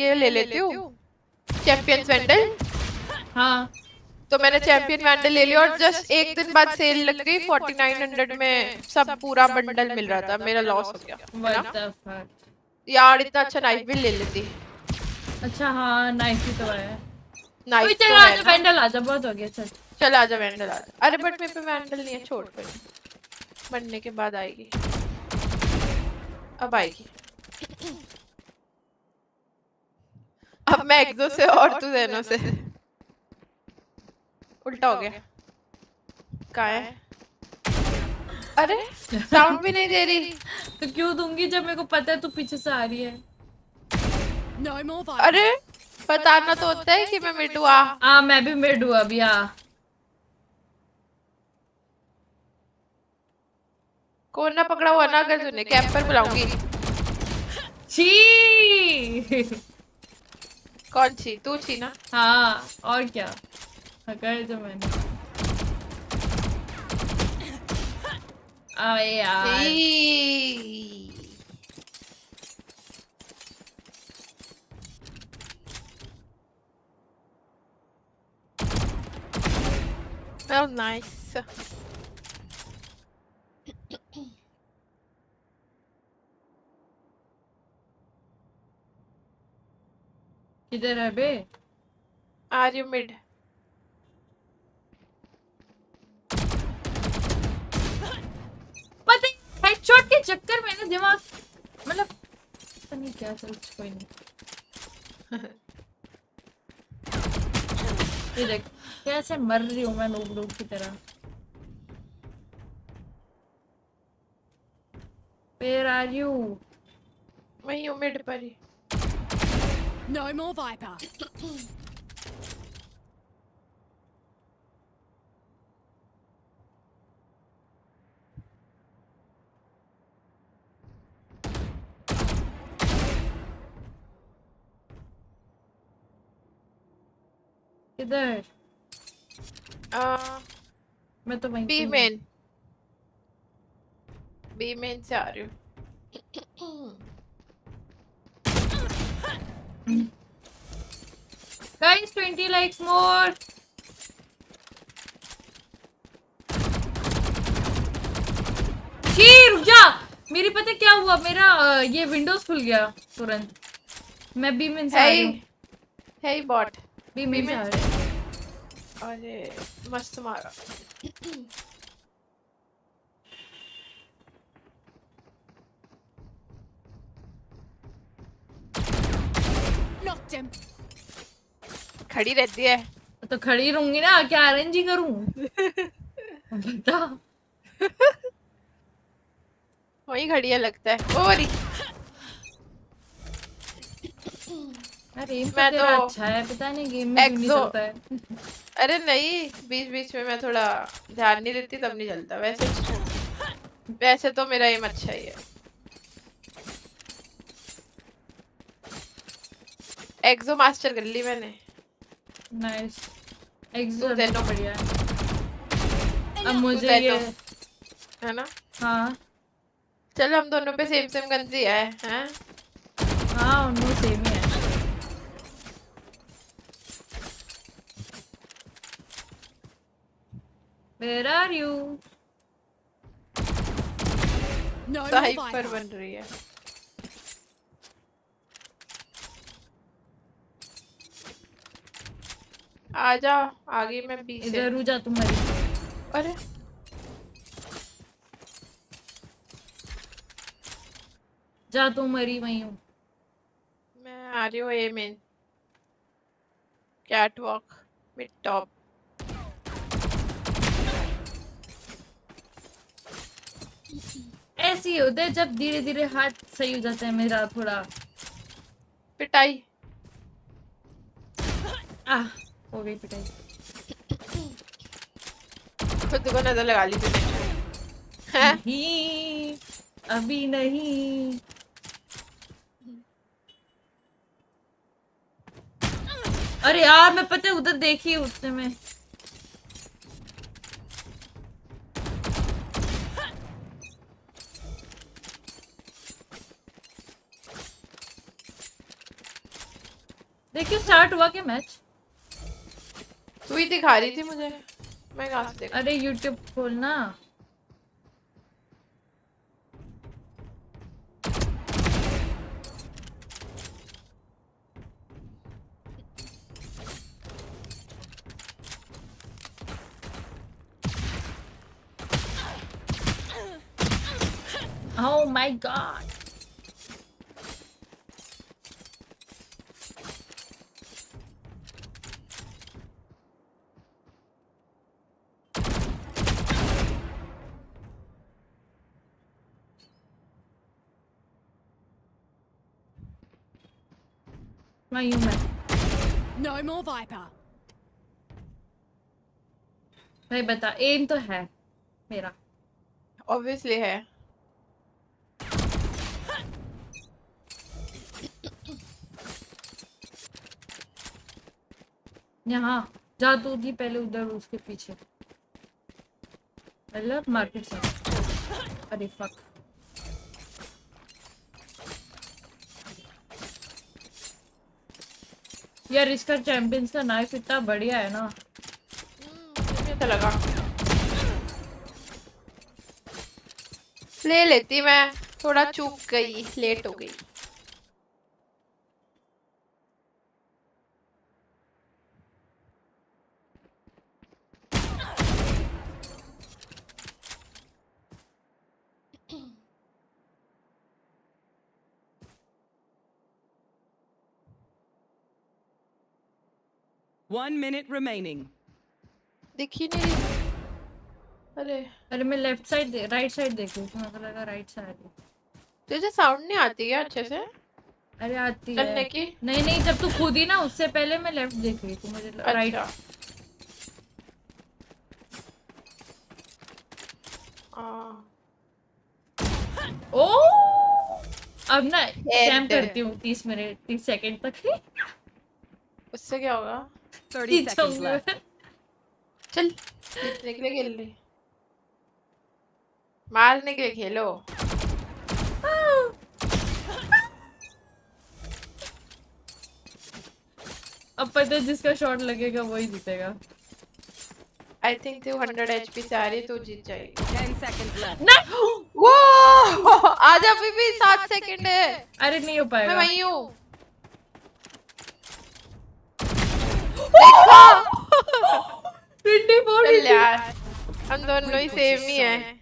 ये ले लेती हूँ चैंपियंस वैंडल। हाँ तो मैंने चैंपियन वैंडल ले लिया और जस्ट एक दिन बाद सेल लग गई, 4900 में सब पूरा बंडल मिल रहा था। मेरा लॉस हो गया। What the fuck? यार इतना अच्छा नाइफ भी ले लेती। अच्छा हाँ, नाइफ ही तो है। नाइफ चल तो आजा, है ना। वैंडल आजा, बहुत हो गया। चल चल आजा वैंडल आजा। अरे बट मेरे पे वैंडल नहीं है, छोड़ कर, बनने के बाद आएगी। अब आएगी। अब मैं एक्सो से और तू जेनो से। उल्टा हो गया। कहाँ है? अरे साउंड भी नहीं दे रही। तो क्यों दूंगी जब मेरे को पता है तू पीछे से आ रही है। No more Viper. अरे बताना तो होता है कि मैं मिड हुआ। हाँ मैं भी मिड हूँ अभी। हाँ कौन ना पकड़ा हुआ ना, अगर तूने कैंपर बुलाऊंगी। छी। कौन छी? तू छी ना? हाँ और क्या, कर जो मैंने। अबे यार well nice। किधर है बे? Are you mid? पता हेडशॉट के चक्कर में ना दिमाग मतलब पता नहीं क्या चल कोई नहीं। ये देख कैसे मर रही हूँ मैं लोग की तरह। Where are you? वहीं हूँ मिड पर ही। No more Viper. किधर? मैं तो वहीं बी मेन। बी मेन से आ रही हूँ। Guys, 20 likes more. छी रुक जा। मेरी पता क्या हुआ मेरा ये विंडोज खुल गया तुरंत। मैं बी में से आ रही हूँ। हे बॉट। बी में से आ रही हूँ। अरे मस्त मारा। Knocked him. खड़ी रहती है तो खड़ी रहूंगी ना क्या आरएनजी करूं? बता। वही खड़ी है लगता है। ओ रही। अरे मैं तेरा तो अच्छा है पता नहीं गेम में क्यों नहीं चलता है। अरे नहीं बीच बीच में मैं थोड़ा ध्यान नहीं देती तब नहीं चलता। वैसे तो मेरा एम अच्छा ही है। एक्सो मास्टर कर ली मैंने। नाइस। एक्सो तो बढ़िया है। अब मुझे ये है ना। हाँ चल हम दोनों पे सेम गंजी है हैं? हाँ उनको सेम ही है। Where are you? No hyper बन रही है। आजा आगे मैं बी से। इधर जा तुम मरी। अरे जा तुम मरी वहीं हूँ। मैं आ रही हूँ A main. Catwalk mid top. ऐसे ही होता है जब धीरे धीरे हाथ सही हो जाता है मेरा थोड़ा। पिटाई हो गई पिटाई। खुद को नजर लगा ली तूने। नहीं अभी नहीं। अरे यार मैं पता है उधर देखी उतने में। देखिए स्टार्ट हुआ क्या मैच? तू ही दिखा रही थी मुझे। मैं कहाँ से देखूं? अरे यूट्यूब खोलना। Oh my god. मैं No more Viper. भाई बता एम तो है मेरा। ऑब्वियसली है। यहाँ जा तू थी पहले उधर उसके पीछे। मतलब मार्केट से। अरे फक। यार इसका चैंपियंस का नाइफ इतना बढ़िया है ना। मुझे तो लगा ले लेती मैं। थोड़ा चूक गई लेट हो गई। 1 minute remaining. दिखी नहीं। अरे मैं लेफ्ट साइड राइट साइड देख रही थी, मुझे लगा राइट साइड। तुझे साउंड नहीं आती है अच्छे से? अरे आती चलने है की? नहीं जब तू खुद ही ना, उससे पहले मैं लेफ्ट देख रही थी, मुझे राइट। ओ अब ना कैम करती हूँ 30 मिनट 30 सेकंड तक। उससे क्या होगा? 30 seconds left. चल जीतने के लिए खेल ले, मारने के लिए खेलो। अब पता है जिसका शॉट लगेगा वही जीतेगा। I think तू 100 HP से आ रही है, तू जीत जाएगी। 10 seconds left. वो आज अभी भी 7 सेकंड है। अरे नहीं हो पाएगा। मैं वहीं हूँ। देखा? 24 चल यार, हम दोनों ही सेम ही हैं।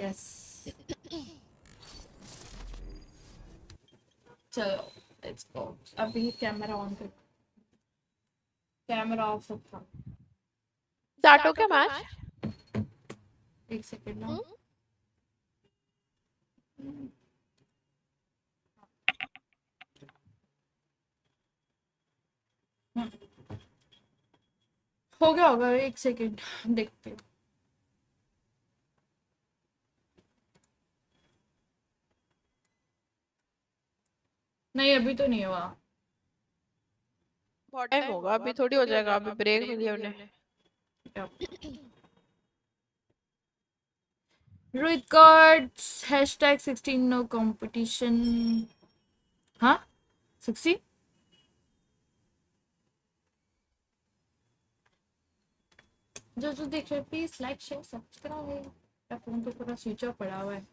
यस चलो लेट्स गो। अभी कैमरा ऑन कर, कैमरा ऑफ था। स्टार्ट हो क्या मैच? एक सेकंड ना। हो गया होगा, एक सेकंड देखते हैं। नहीं अभी तो नहीं हुआ। बहुत टाइम होगा, अभी थोड़ी हो जाएगा, अभी ब्रेक मिली है उन्हें। Records #16 no competition। हाँ 60 जो देख रहे please like share subscribe. Phone तो पूरा स्विच ऑफ पड़ा हुआ है।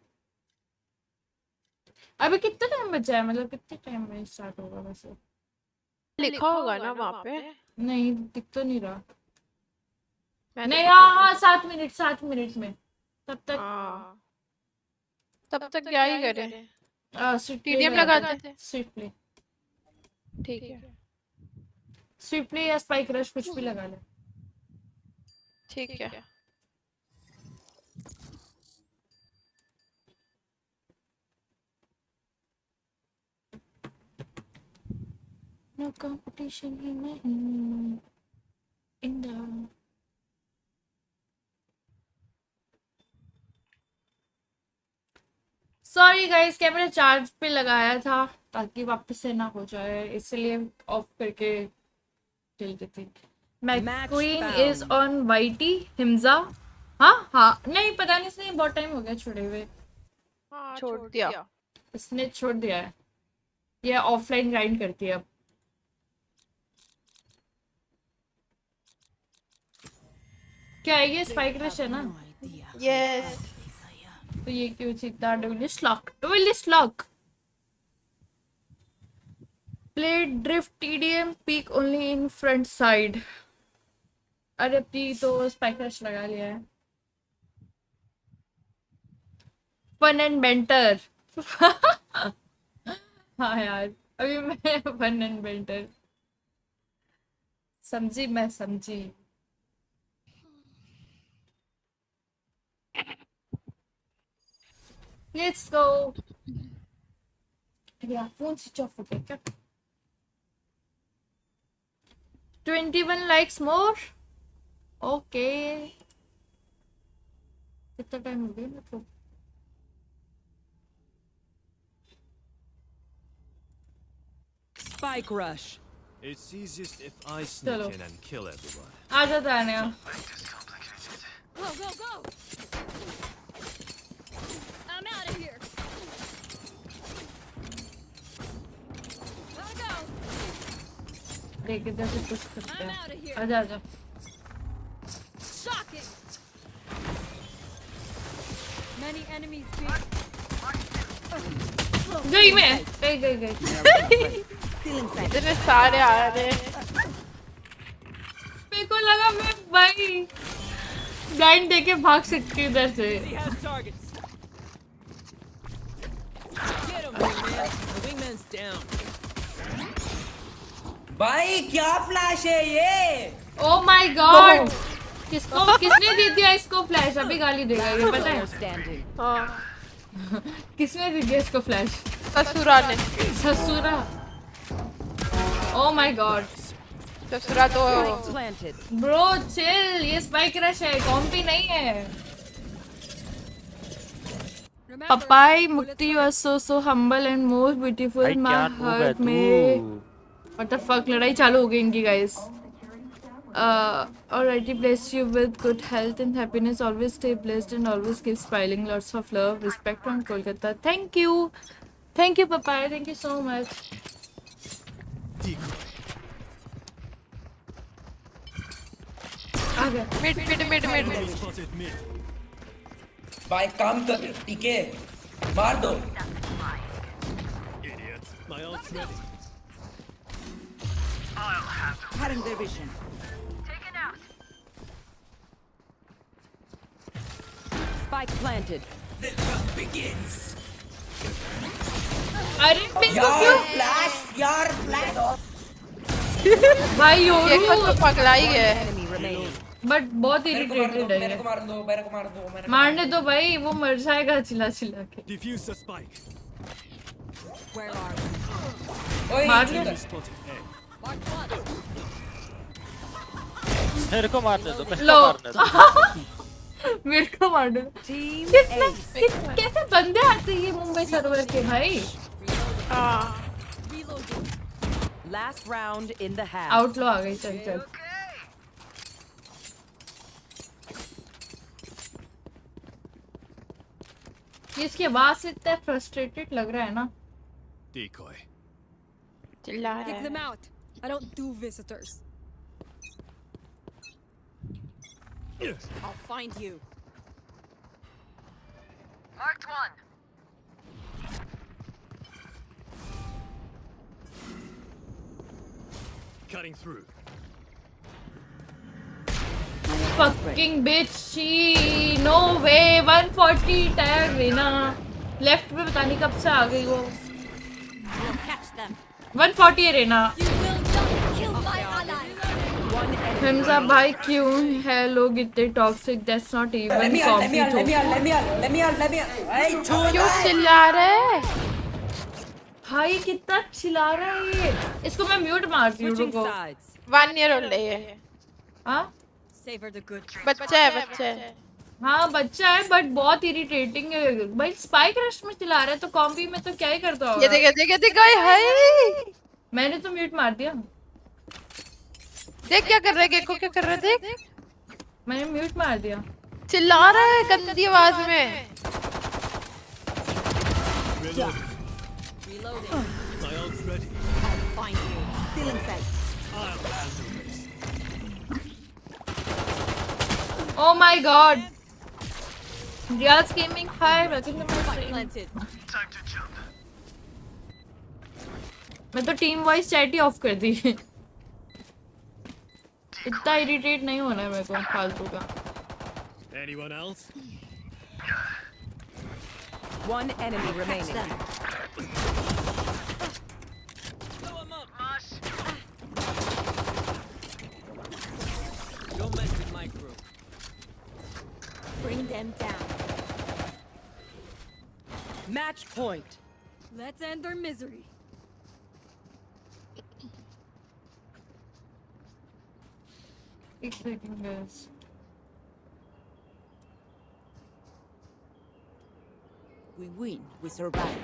अभी कितना टाइम बचा है, मतलब कितने टाइम में स्टार्ट होगा वैसे? लिखा होगा ना वहाँ पे? नहीं दिख तो नहीं रहा। नहीं हाँ 7 मिनट 7 मिनट में। तब तक क्या ही करें? टीडीएम लगाते हैं। स्विफ्ट प्ले ठीक है, स्विफ्ट प्ले या स्पाइक रश कुछ भी लगा ले। ठीक है। No competition in the sorry guys, camera charge पे लगाया था ताकि वापस से ना हो जाए, इसलिए ऑफ करके चल रही थी। मैक्वीन इज ऑन वाईटी हिमजा। हाँ नहीं पता नहीं, इसने बहुत टाइम हो गया छोड़े हुए। छोड़ दिया इसने, छोड़ दिया है। ये ऑफलाइन ग्राइंड करती है अब। क्या है ये स्पाइक रश है ना? यस। तो ये क्यों इतना डुलिश lock play drift TDM peak only in front side. अरे पी तो स्पाइक रश लगा लिया है। फन एंड बेंटर हाँ यार अभी मैं फन एंड बेंटर समझी, मैं समझी। Let's go. Yeah, phone switch off हो गया क्या? 21 likes more. Okay. कितना टाइम हो गया मेरे को? Spike rush. It's easiest if I sneak in and kill everyone. आ जाता है ना? Go, go, go! I'm out of here. Gotta go. देख इधर से पुश करते हैं। आजा आजा। Shocking. Many enemies being. गई मैं, गई। इतने सारे आ रहे हैं। मेरे को लगा मैं भाई ब्लाइंड देके भाग सकती हूँ इधर से। भाई क्या फ्लैश है ये? Oh my God! किसने दे दिया इसको फ्लैश? अभी गाली देगा ये पता है? हाँ किसने दे दिया इसको फ्लैश? ससुरा ने। ससुरा? Oh my God! ससुरा तो Bro chill, ये स्पाइक रश है, कॉम्पी नहीं है। Papai Mukti, you are so humble and most beautiful. My heart में what the fuck, लड़ाई चालू हो गई इनकी guys. Alrighty, bless you with good health and happiness. Always stay blessed and always keep smiling. Lots of love, respect from Kolkata. Thank you, Papai. Thank you so much. आ गया। Mid. भाई काम कर, ठीक है? मार दो। Idiot. My ult's ready. Cutting their vision. Spike planted. The hunt begins. I didn't think of you. यार flash भाई ये खुद तो पगला ही है। बट बहुत इरिटेटेड है। मेरे को मार दो। मारने दो भाई, वो मर जाएगा चिल्ला के। Defuse the spike. Where are we? ओए मार ले। मेरे को मारने दो। मेरे को मार दो। कैसे बंदे आते हैं ये मुंबई सर्वर के भाई? Last round in the half. आउटलो आ गई, चल। इसकी आवाज से इतना फ्रस्ट्रेटेड लग रहा है ना। Decoy. चिल्ला रहा Kick है। them out. I don't do visitors. I'll find you. Marked one. Cutting through. Fucking bitch, she no way 140 tag लेना। लेफ्ट पे पता नहीं कब से आ गई वो। We'll catch them. 140 है Raina. You will not kill my ally. Hamza भाई क्यों है लोग इतने टॉक्सिक? दैट्स नॉट इवन क्यों चिल्ला रहे हैं? भाई कितना चिल्ला रहा है ये। इसको मैं म्यूट मारती हूँ, रुको। 1 year old है ये। हाँ Savor the good. बच्चा है। हाँ बच्चा है बट बहुत इरिटेटिंग है भाई। स्पाइक रश में चिल्ला रहा है तो कॉम्पी में तो क्या ही करता होगा। ये देख हाय। मैंने तो म्यूट मार दिया। देख क्या कर रहा है, गेको क्या कर रहा है, देख। मैंने म्यूट मार दिया। चिल्ला रहा है गंदी आवाज में। Reloading. My ult's ready. I'll find you. Still in sight. I'll handle this. Oh my god. Riaz Gaming, hi, welcome to my stream. Planted. मैं तो team voice chat he of कर दी। इतना इरिटेट नहीं होना है मेरे को फालतू का। Anyone else? One enemy remaining. Don't mess with my crew. Bring them down. Match point. Let's end their misery. एक second guys. We win. We survive.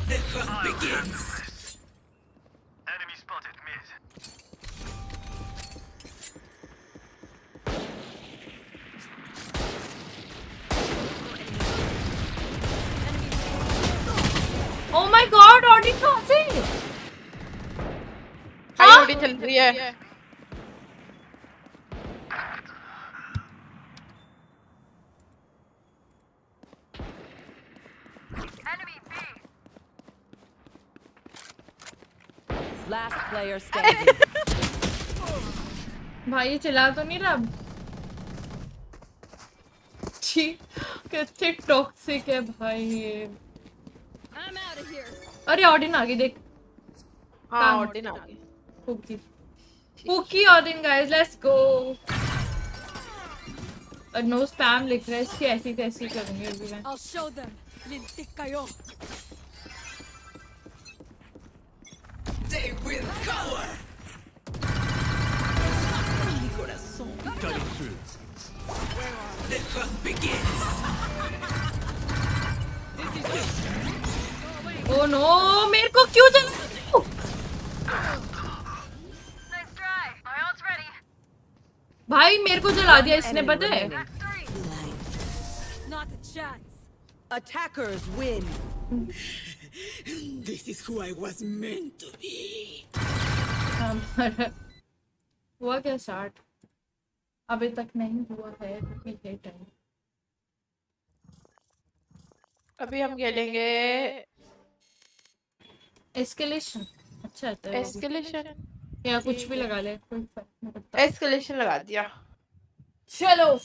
The hunt begins. Enemy spotted mid. Oh my god, Audi कहाँ से? Audi चल रही है। Last player standing. भाई ये चला तो नहीं रहा? छी, कितने टॉक्सिक है भाई ये। I'm out of here. अरे ऑडिन आ गई देख। हाँ ऑडिन आ गई। Pookie Odin guys, let's go. No spam लिख रहा है, इसकी ऐसी कैसी करूंगी अभी मैं। I'll show them. Lintik kayo. They will cower. Cutting through. The hunt begins. Oh no, मेरे को क्यों जला? भाई मेरे को जला दिया इसने, पता है? Not a chance. Attackers win. This is who I was meant to be. हुआ क्या स्टार्ट? अभी तक नहीं हुआ है, अभी है टाइम। अभी हम खेलेंगे एस्केलेशन। अच्छा है एस्केलेशन या कुछ भी लगा ले, कोई फर्क नहीं पड़ता। एस्केलेशन लगा दिया। चलो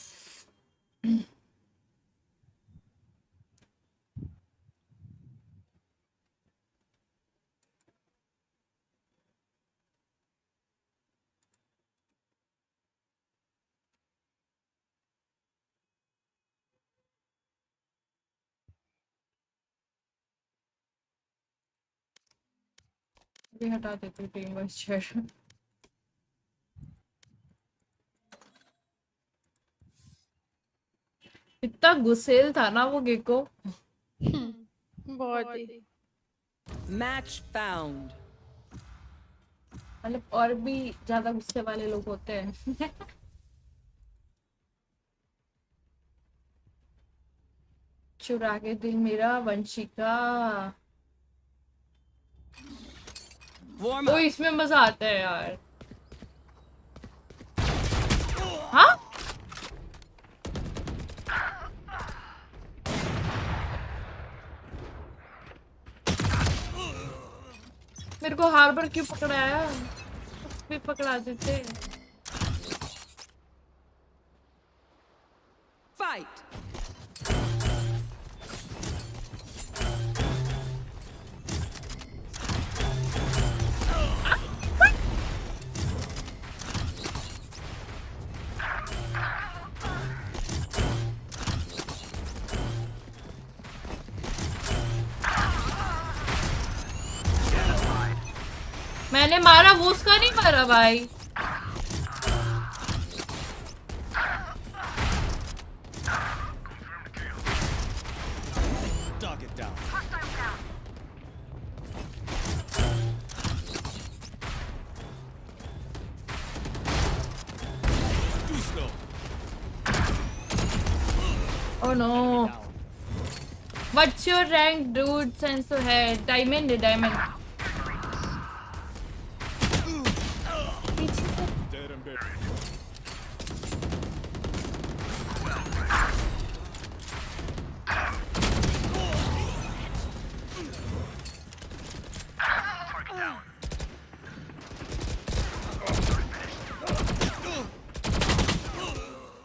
भी हटा देती हूँ टीम वाइज चेयर। इतना गुस्सेल था ना वो गेको। बहुत ही। Match found. मतलब और भी ज्यादा गुस्से वाले लोग होते हैं। चुरा के दिल मेरा वंशिका। ओ इसमें मजा आता है यार। हाँ मेरे को हार्बर क्यों पकड़ाया? भी पकड़ा देते। Fight. मैंने मारा, वो उसका नहीं मारा भाई। Target down. Too slow. Oh no. What's your rank, dude? Sense to head. Diamond है, diamond. Dead and buried.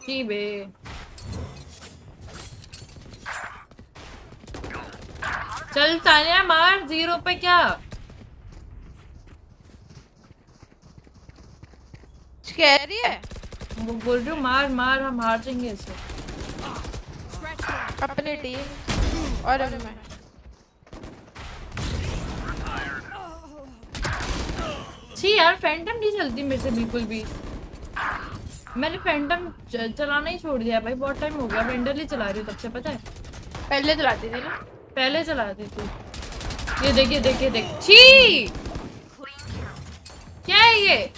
की बे चल तानिया मार, 0 पे क्या कह रही है? वो बोल रही हूँ मार मार, हम हार जाएंगे इसे। अपनी टीम और अभी मैं। छी यार फैंटम नहीं चलती मेरे से बिल्कुल भी। मैंने फैंटम चलाना ही छोड़ दिया भाई, बहुत टाइम हो गया। वेंडर ही चला रही हूँ तब से, पता है। पहले चलाती थी ना? पहले चलाती थी। ये देख ये देख ये देख। छी क्या है ये?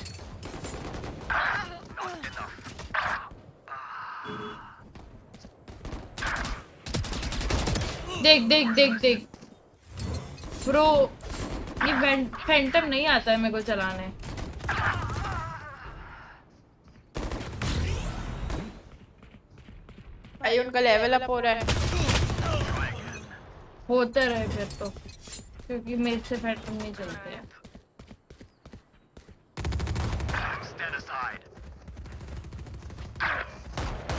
देख देख देख देख ब्रो, ये फैंटम नहीं आता है मेरे को चलाने। भाई उनका लेवल अप हो रहा है। होते रहे फिर तो, क्योंकि मेरे से फैंटम नहीं चलते हैं।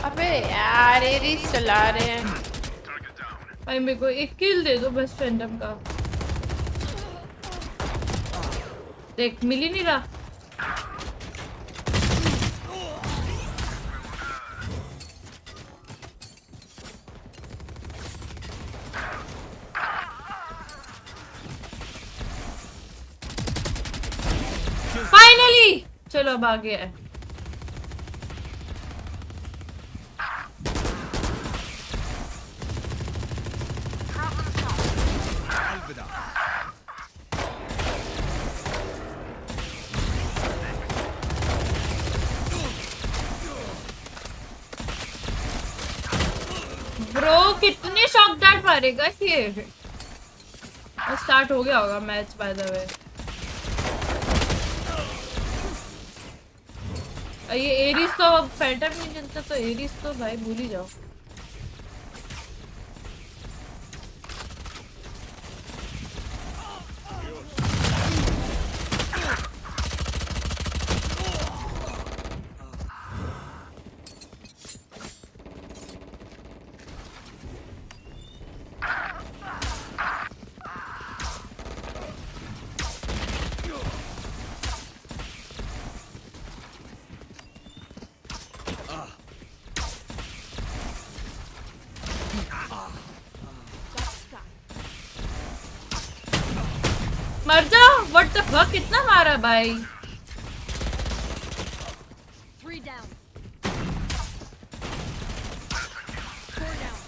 अबे यार एरीज चला रहे हैं भाई। मेरे को एक किल दे दो बस फैंटम का। देख मिल ही नहीं रहा. Finally! चलो अब आ गया है. ब्रो कितने शॉक डार्ट मारेगा ये. स्टार्ट हो गया होगा मैच बाय द वे. ये एरिस तो अब फैंटम नहीं चलता तो एरिस तो भाई भूल ही जाओ. मर जा. व्हाट द फक कितना मारा भाई. 3 down. 4 down.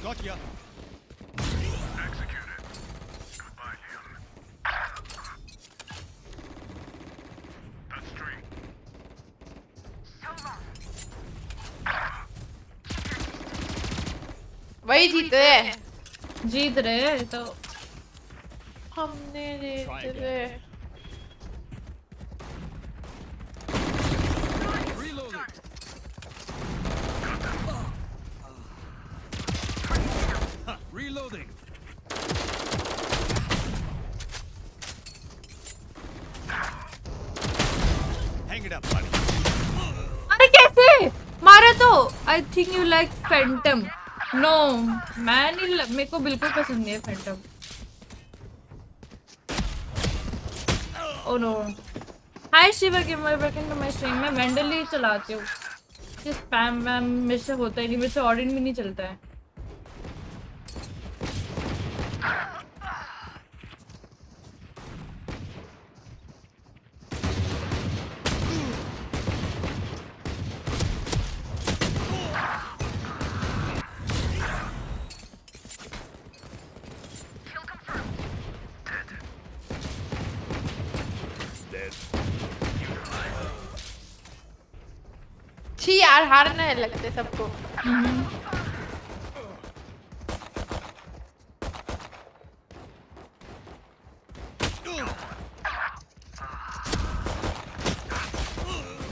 Got ya. वही जीत रहे तो हमने जीत रहे. Reloading. Hang it up, buddy. अरे कैसे मारा तो. I think you like phantom. No मैं नहीं. मेरे को बिल्कुल पसंद नहीं है phantom. Oh no. Hi Shiva gamer welcome to my stream. मैं वेंडल ही चलाती हूँ. स्पैम वैम मेरे से होता ही नहीं. मेरे से ऑडियंस भी नहीं चलता है. छी यार हारने लगते सबको.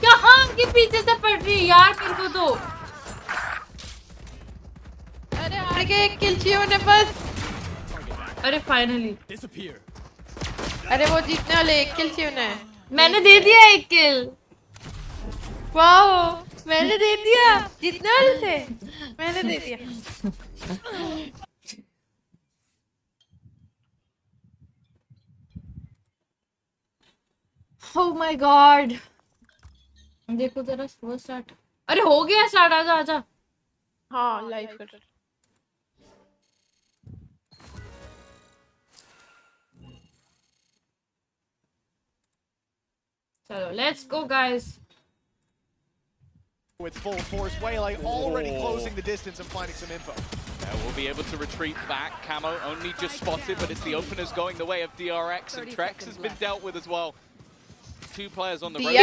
कहाँ के पीछे से पड़ रही यार मेरे को तो. अरे हार गए. एक किल चाहिए उन्हें बस. अरे फाइनली. अरे वो जीतने वाले. एक किल चाहिए उन्हें. मैंने दे दिया एक किल. वाओ मैंने दे दिया. जीतने वाले थे. मैंने दे दिया. Oh my God. देखो जरा स्लो स्टार्ट. अरे हो गया स्टार्ट. आजा आजा. हाँ लाइव कर. चलो let's go guys. With full force, Waylay already closing the distance and finding some info. We'll be able to retreat back. Camo only just spotted, but it's the openers going the way of DRX, and Trex has been dealt with as well. 2 players on the road.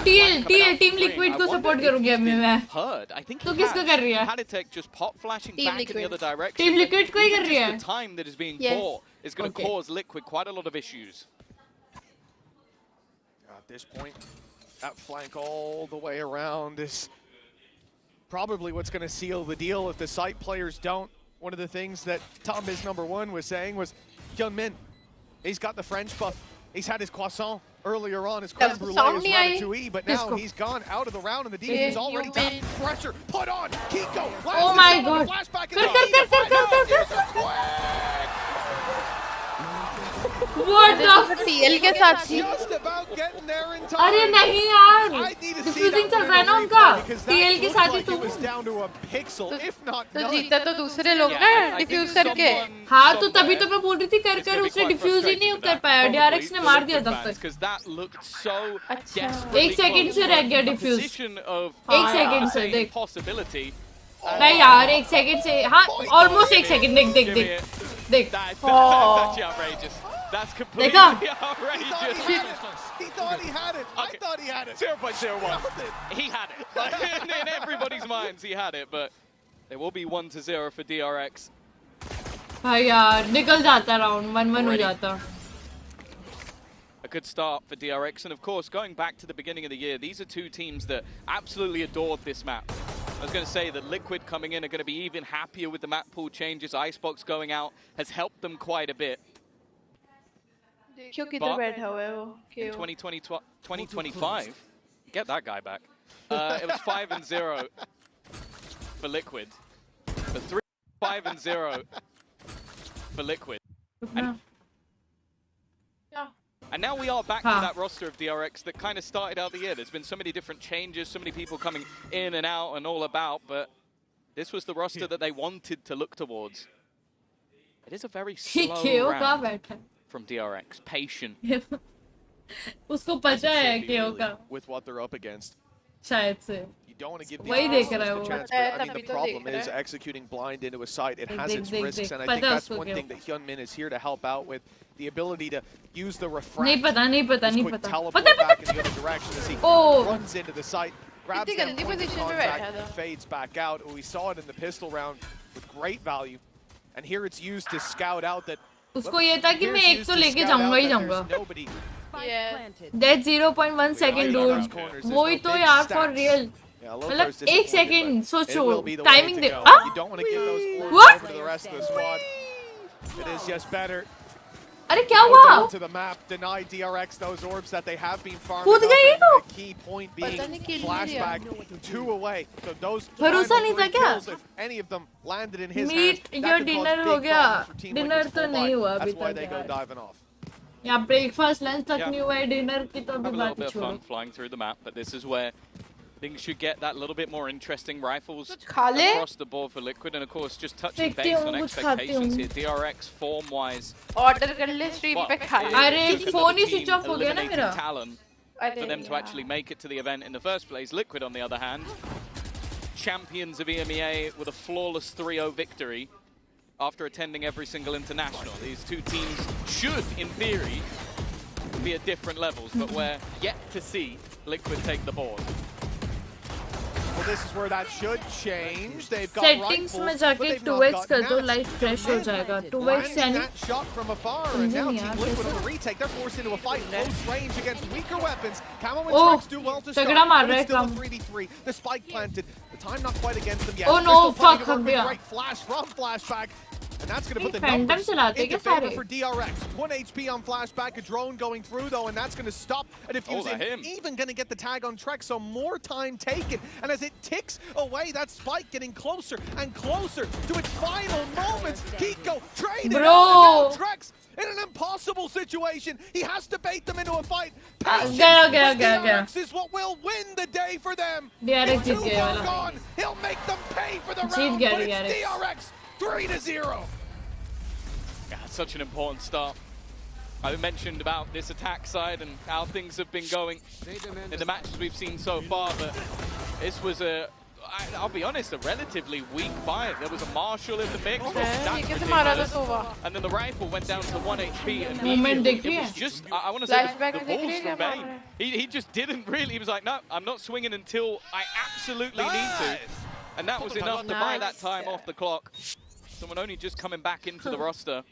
TL Team Liquid को support करूँगी अब मैं. Heard. I think तो किसको कर रही है? Haditech just pop flashing back in the other direction. Team Liquid को ही कर रही है. The time that is being bought is going to cause Liquid quite a lot of issues. At this point, that flank all the way around is probably what's going to seal the deal if the site players don't. One of the things that Tom Biz #1 was saying was, Hyunmin, he's got the French buff. He's had his croissant earlier on, his creme brulee, his ratatouille, but now he's gone out of the round and the defense is already taking pressure. Put on Kiko. Oh my god. What the TL के साथ थी अरे नहीं यार diffusing चल रहा है ना उनका TL के साथ ही तो जीता तो दूसरे लोग ना डिफ्यूज करके हाँ तो तभी तो मैं बोल रही थी कर कर उसने डिफ्यूज ही नहीं कर पाया DRX ने मार दिया तब तक अच्छा 1 सेकंड से रह गया डिफ्यूज 1 सेकंड से देख नहीं यार 1 सेकंड से हाँ ऑलमोस्ट 1 सेकंड देख देख देख देख That's completely outrageous. He thought he had it. I thought he had it. 0.01. He had it. In everybody's minds, he had it, but it will be 1-0 for DRX. भाई यार निकल जाता राउंड 1-1 हो जाता. A good start for DRX, and of course, going back to the beginning of the year, these are two teams that absolutely adored this map. I was going to say that Liquid coming in are going to be even happier with the map pool changes. Icebox going out has helped them quite a bit. क्यों किधर बैठा हुआ है वो In 2025, get that guy back. It was 5-0 for Liquid. For 5-0 for Liquid. And now we are back to that roster of DRX that kind of started out the year. There's been so many different changes, so many people coming in and out and all about, but this was the roster that they wanted to look towards. It is a very slow round from DRX. Patient. उसको पता है KO का. With what they're up against. शायद से. You don't want to give वही देख रहा है वो. chance, but I mean, the problem is executing blind into a site. It has its risks, and I think that's one thing that Hyunmin is here to help out with. The ability to use the refract. नहीं पता teleport back in the other direction as he runs into the site, grabs that point of contact, fades back out. We saw it in the pistol round with great value, and here it's used to scout out that. उसको ये था कि मैं एक तो लेके जाऊंगा ही जाऊंगा. That 0.1 second dude. वो ही तो यार for real. मतलब 1 second सोचो timing they. You don't want to give those orbs over to the rest of the squad. It is just better. अरे क्या हुआ? To the map, deny DRX those orbs that they have been farming. कूद गई तो. The key point being flashback 2 away. So those भरोसा नहीं था क्या? if any of them landed in his Meet hands, your dinner हो गया. Dinner तो नहीं हुआ अभी That's why तक they go यार. diving off. यहाँ breakfast lunch तक नहीं हुआ है dinner की तो अभी Have a little बात bit of छोड़ो. fun flying through the map, but this is where things should get that little bit more interesting. Rifles खा ले? across the board for Liquid, and of course just touching base on expectations here. DRX form-wise. Order कर ले stream पे खा ले. अरे phone ही switch off हो गया ना मेरा. Talon for them to actually make it to the event in the first place. Liquid, on the other hand, champions of EMEA with a flawless 3-0 victory after attending every single international. These two teams should, in theory, be at different levels, but we're yet to see Liquid take the board. Well, this is where that should change. They've got Settings rifles, में जाके 2x कर दो light fresh हो जाएगा. 2x यानी that shot from afar, and now Team Liquid on the retake. They're forced into a fight close range against weaker weapons. Camo and Trex do well to start, but it's still a 3v3. The spike planted. The time not quite against them yet. Oh no, fuck, Great flash from Flashback. And that's going to put the numbers into favor for DRX. 1 HP on Flashback, a drone going through though, and that's going to stop a diffusion. Even going to get the tag on Trex, so more time taken. And as it ticks away, that spike getting closer and closer to its final moments. Kiko traded out Trex in an impossible situation. He has to bait them into a fight. DRX is what will win the day for them. DRX जीत गया वाला. He'll make them pay for the round, but it's DRX. 3-0. Yeah, such an important start. I mentioned about this attack side and how things have been going in the matches we've seen so far, but this was I'll be honest, a relatively weak fight. There was a Marshall in the mix, and then the rifle went down to 1 HP, and it was just, I want to say, the balls from Bane. He just didn't really, he was like, no, I'm not swinging until I absolutely need to. And that was enough to buy that time off the clock. Someone only just coming back into the roster.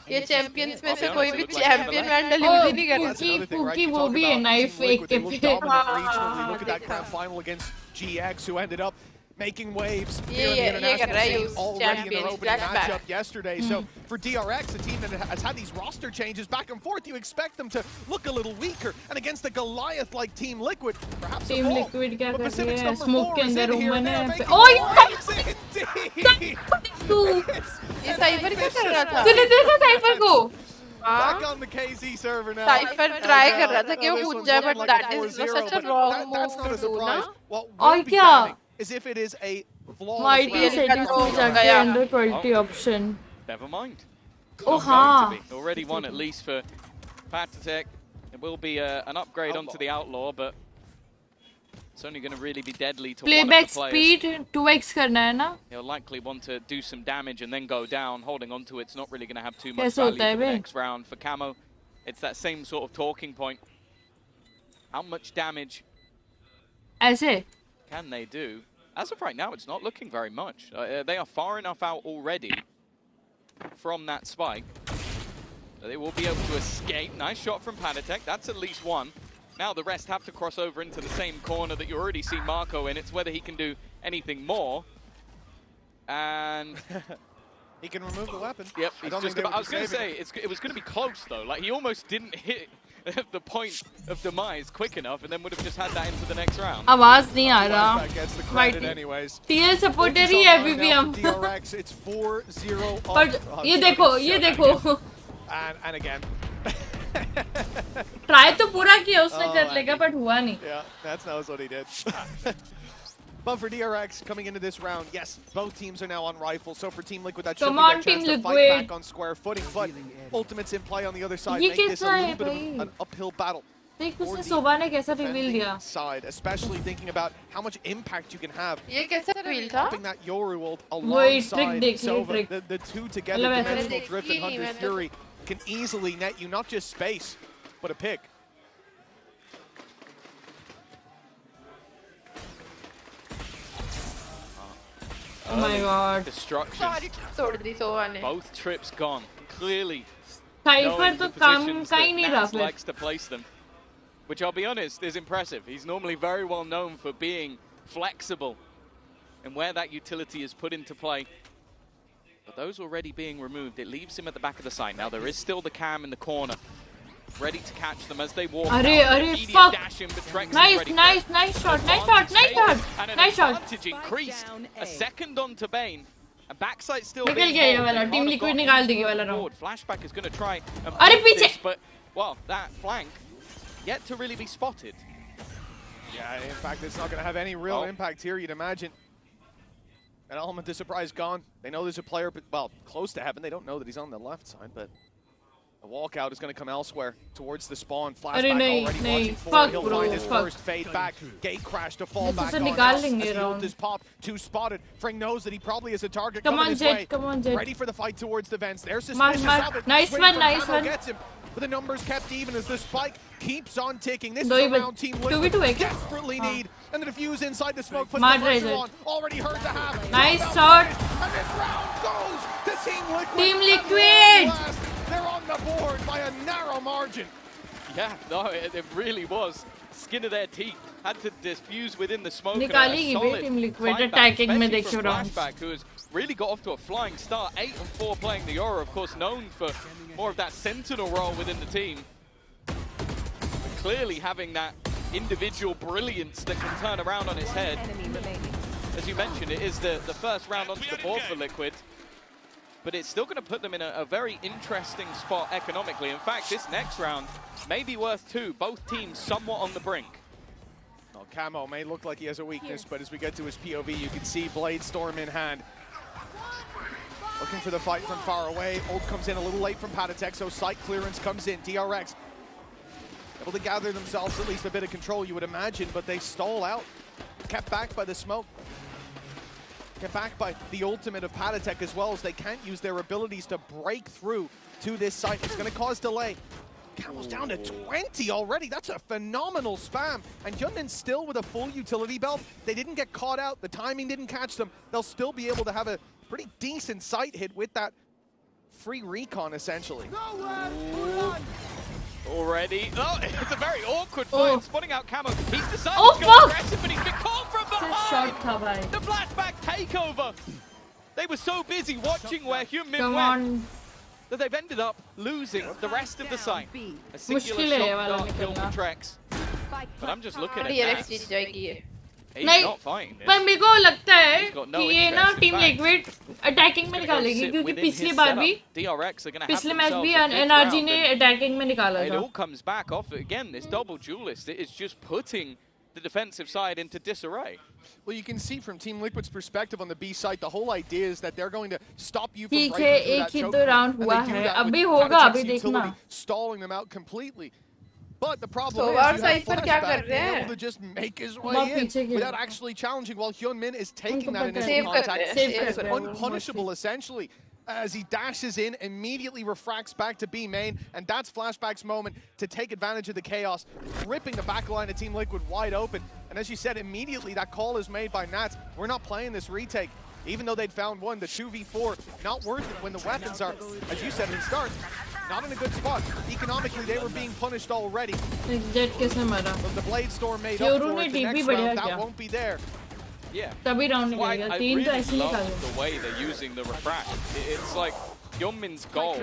ये champions में से कोई भी champion vandal use नहीं करता. Puki वो भी है knife एक के पे. Look at that grand final against GX, who ended up making waves here in the international scene already in their opening matchup yesterday. So for DRX, a team that has had these roster changes back and forth, you expect them to look a little weaker. And against the Goliath-like Team Liquid, perhaps Team Liquid क्या कर रही है? Smoke के अंदर woman है. ये Cypher क्या कर रहा था? तूने देखा Cypher को? Back on the KZ server now. Cypher try कर रहा था कि वो कूद जाए, but that is such a wrong move to do ना. और क्या? Is if it is a flawless Mighty settings में जाके under quality option. Never mind. Oh हाँ. Already won at least for Patatech. It will be an upgrade onto the Outlaw, but it's only going to really be deadly to Playback one of the players. speed 2x करना है ना? He'll likely want to do some damage and then go down. Holding onto it's not really going to have too much कैसे value होता है for the bay? next round. For Camo, it's that same sort of talking point. How much damage ऐसे? can they do? As of right now, it's not looking very much. They are far enough out already from that spike. They will be able to escape. Nice shot from Patatech. That's at least one. Now the rest have to cross over into the same corner that you already see Marco in. It's whether he can do anything more. And he can remove the weapon. Yep. I was going to say, it was going to be close though. Like he almost didn't hit the point of demise quick enough, and then would have just had that into the next round. आवाज नहीं आ रहा. Anyways. TL supporter ही है अभी भी हम. DRX, it's 4-0. पर ये देखो. And again. Try तो पूरा किया उसने कर लेगा, but हुआ नहीं. Yeah, that knows what he did. But for DRX coming into this round, yes, both teams are now on rifle. So for Team Liquid, that should be their chance to fight back on square footing. But Ultimate's in play on the other side. Make this a little bit of an uphill battle. देख उसने सोबा ने कैसा reveal दिया. Side, especially thinking about how much impact you can have. ये कैसा reveal था? Popping that Yoru ult alongside Sova. The two together, मतलब Dimensional Drift and Hunter's Fury, can easily net you not just space, but a pick. Oh my god. Destruction. Both trips gone. Clearly. Cypher तो काम का ही नहीं रहा. Likes to place them, which I'll be honest is impressive. He's normally very well known for being flexible and where that utility is put into play. But those already being removed, it leaves him at the back of the site. Now there is still the cam in the corner, ready to catch them as they walk out. Fuck. Nice shot. And an advantage increased. A second onto Bane. And backside still being गया ये वाला. Team Liquid निकाल देगी वाला round. Flashback is going to try and पीछे. but well, that flank yet to really be spotted. Yeah, in fact, it's not going to have any real impact here, you'd imagine. An element of surprise gone. They know there's a player, well, close to heaven. They don't know that he's on the left side, but the walkout is going to come elsewhere towards the spawn. Flashback already watching for it. He'll find his first fade back. Gate crash to fall back on us. As the ult is popped, two spotted. Fring knows that he probably is a target coming his way. Ready for the fight towards the vents. They're suspicious of it. Nice one. Gets him. But the numbers kept even as the spike keeps on ticking. This is a round Team Liquid desperately need. And the defuse inside the smoke puts the pressure on. Already hurt the half. Nice shot. And this round goes to Team Liquid. Team Liquid. They're on the board by a narrow margin. Yeah, no, it really was. Skin of their teeth. Had to diffuse within the smoke. निकालेगी बे Team Liquid attacking में देखियो rounds. Flashback, who has really got off to a flying start. 8-4 playing the Yoru, of course, known for more of that sentinel role within the team. But clearly having that individual brilliance that can turn around on his head. As you mentioned, it is the first round onto the board for Liquid. But it's still going to put them in a very interesting spot economically. In fact, this next round may be worth two. Both teams somewhat on the brink. Well, Camo may look like he has a weakness, but as we get to his POV, you can see Blade Storm in hand. Looking for the fight from far away. Ult comes in a little late from Patatech, so site clearance comes in. DRX able to gather themselves at least a bit of control, you would imagine, but they stall out. Kept back by the smoke. Kept back by the ultimate of Patatech as well, as they can't use their abilities to break through to this site. It's going to cause delay. Camel's down to 20 already. That's a phenomenal spam. And Hyundai still with a full utility belt. They didn't get caught out. The timing didn't catch them. They'll still be able to have a pretty decent sight hit with that free recon, essentially. Already. Oh, it's a very awkward fight. Spotting out Camo. He's decided to go aggressive, but he's been caught from behind. shot था भाई. The flashback takeover. They were so busy watching where Hyunmin Come went on. that they've ended up losing the rest of the site. A मुश्किल singular है ये shot वाला dart kill निकलना. for Trex. But I'm just looking at DRX that. जीत जाएगी. He's नहीं, not fighting this. पर मेरे को लगता है He's got no कि ये ना interest in team fact. Liquid attacking में He's gonna go निकालेगी sit क्योंकि within पिछली his बार setup. भी DRX are gonna have पिछले मैच themselves भी a fifth NRG round, ने and अटैकिंग में निकाला it था. all comes back off again. This double duelist is just putting the defensive side into disarray. Well, you can see from Team Liquid's perspective on the B site, the whole idea is that they're going to stop you from ठीक breaking है, through एक that he choke तो point, round and हुआ they do है, that अभी with होगा, Tactic's अभी utility, देखना. stalling them out completely. But the problem So is, our you have Cypher क्या Flashback कर रहे being हैं? able to just make his बहुत way पीछे in गिर without रहा है. actually challenging, while Hyunmin is taking उनको that पता है. initial Save कर contact. रहे हैं, save It's कर रहे हैं वो, unpunishable, essentially. As he dashes in, immediately refracts back to B main, and that's Flashback's moment to take advantage of the chaos, ripping the back line of Team Liquid wide open. And as you said, immediately that call is made by Nats. We're not playing this retake. Even though they'd found one, the 2v4, not worth it when the weapons are, as you said in the start, not in a good spot. Economically, they were being punished already. Jet कैसे मरा? But the Blade Storm made Yoru up for ने it. The TP next बढ़िया round, that किया. won't be there. Yeah. तभी round Well, निकल गया. I तीन तो really ऐसे ही love निकाल गए. the way they're using the refract. It's like Hyunmin's goal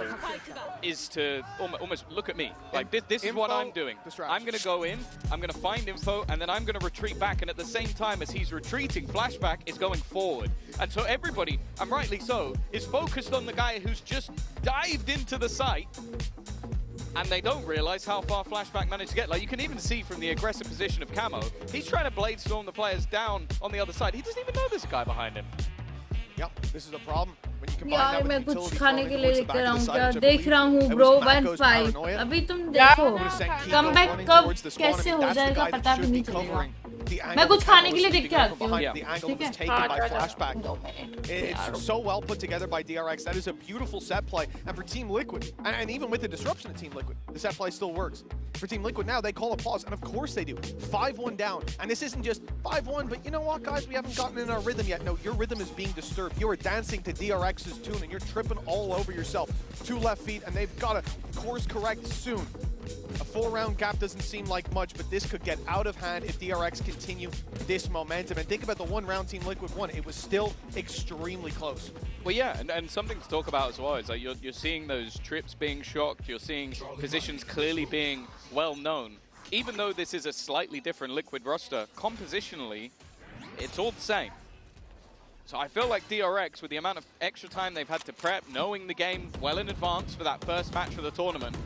is to almost look at me. Like this is what I'm doing. I'm going to go in, I'm going to find info, and then I'm going to retreat back. And at the same time as he's retreating, Flashback is going forward. And so everybody, and rightly so, is focused on the guy who's just dived into the site. And they don't realize how far Flashback managed to get. Like, you can even see from the aggressive position of Camo, he's trying to blade storm the players down on the other side. He doesn't even know this guy behind him. Yep, this is a problem. When you combine यार that मैं with कुछ utility खाने farming के लिए towards the लेकर back of the आऊँ site, क्या? which I देख believe रहा हूँ it bro was Mako's 1-5. paranoia. अभी तुम देखो Would've sent Kiko comeback running कब towards the spawn. I कैसे mean, हो that's the जाएगा guy that पता should भी be नहीं चलेगा. covering the मैं angle कुछ that खाने Camo के लिए was देख के shooting आती from हूँ. behind. The angle ठीक was है? taken by Flashback. It's so well put together by DRX. That is a beautiful set play. And for Team Liquid, and even with the disruption of Team Liquid, the set play still works. For Team Liquid now, they call a pause, and of course they do. 5-1 down. And this isn't just 5-1, but you know what, guys? We haven't gotten in our rhythm yet. No, your rhythm is being disturbed. You are dancing to DRX's tune, and you're tripping all over yourself. 2 left feet, and they've got to course correct soon. A 4-round gap doesn't seem like much, but this could get out of hand if DRX continue this momentum. And think about the 1 round Team Liquid won. It was still extremely close. Well, yeah, and something to talk about as well is like you're seeing those trips being shocked, you're seeing positions clearly being well known. Even though this is a slightly different Liquid roster, compositionally, it's all the same. So I feel like DRX, with the amount of extra time they've had to prep, knowing the game well in advance for that first match of the tournament,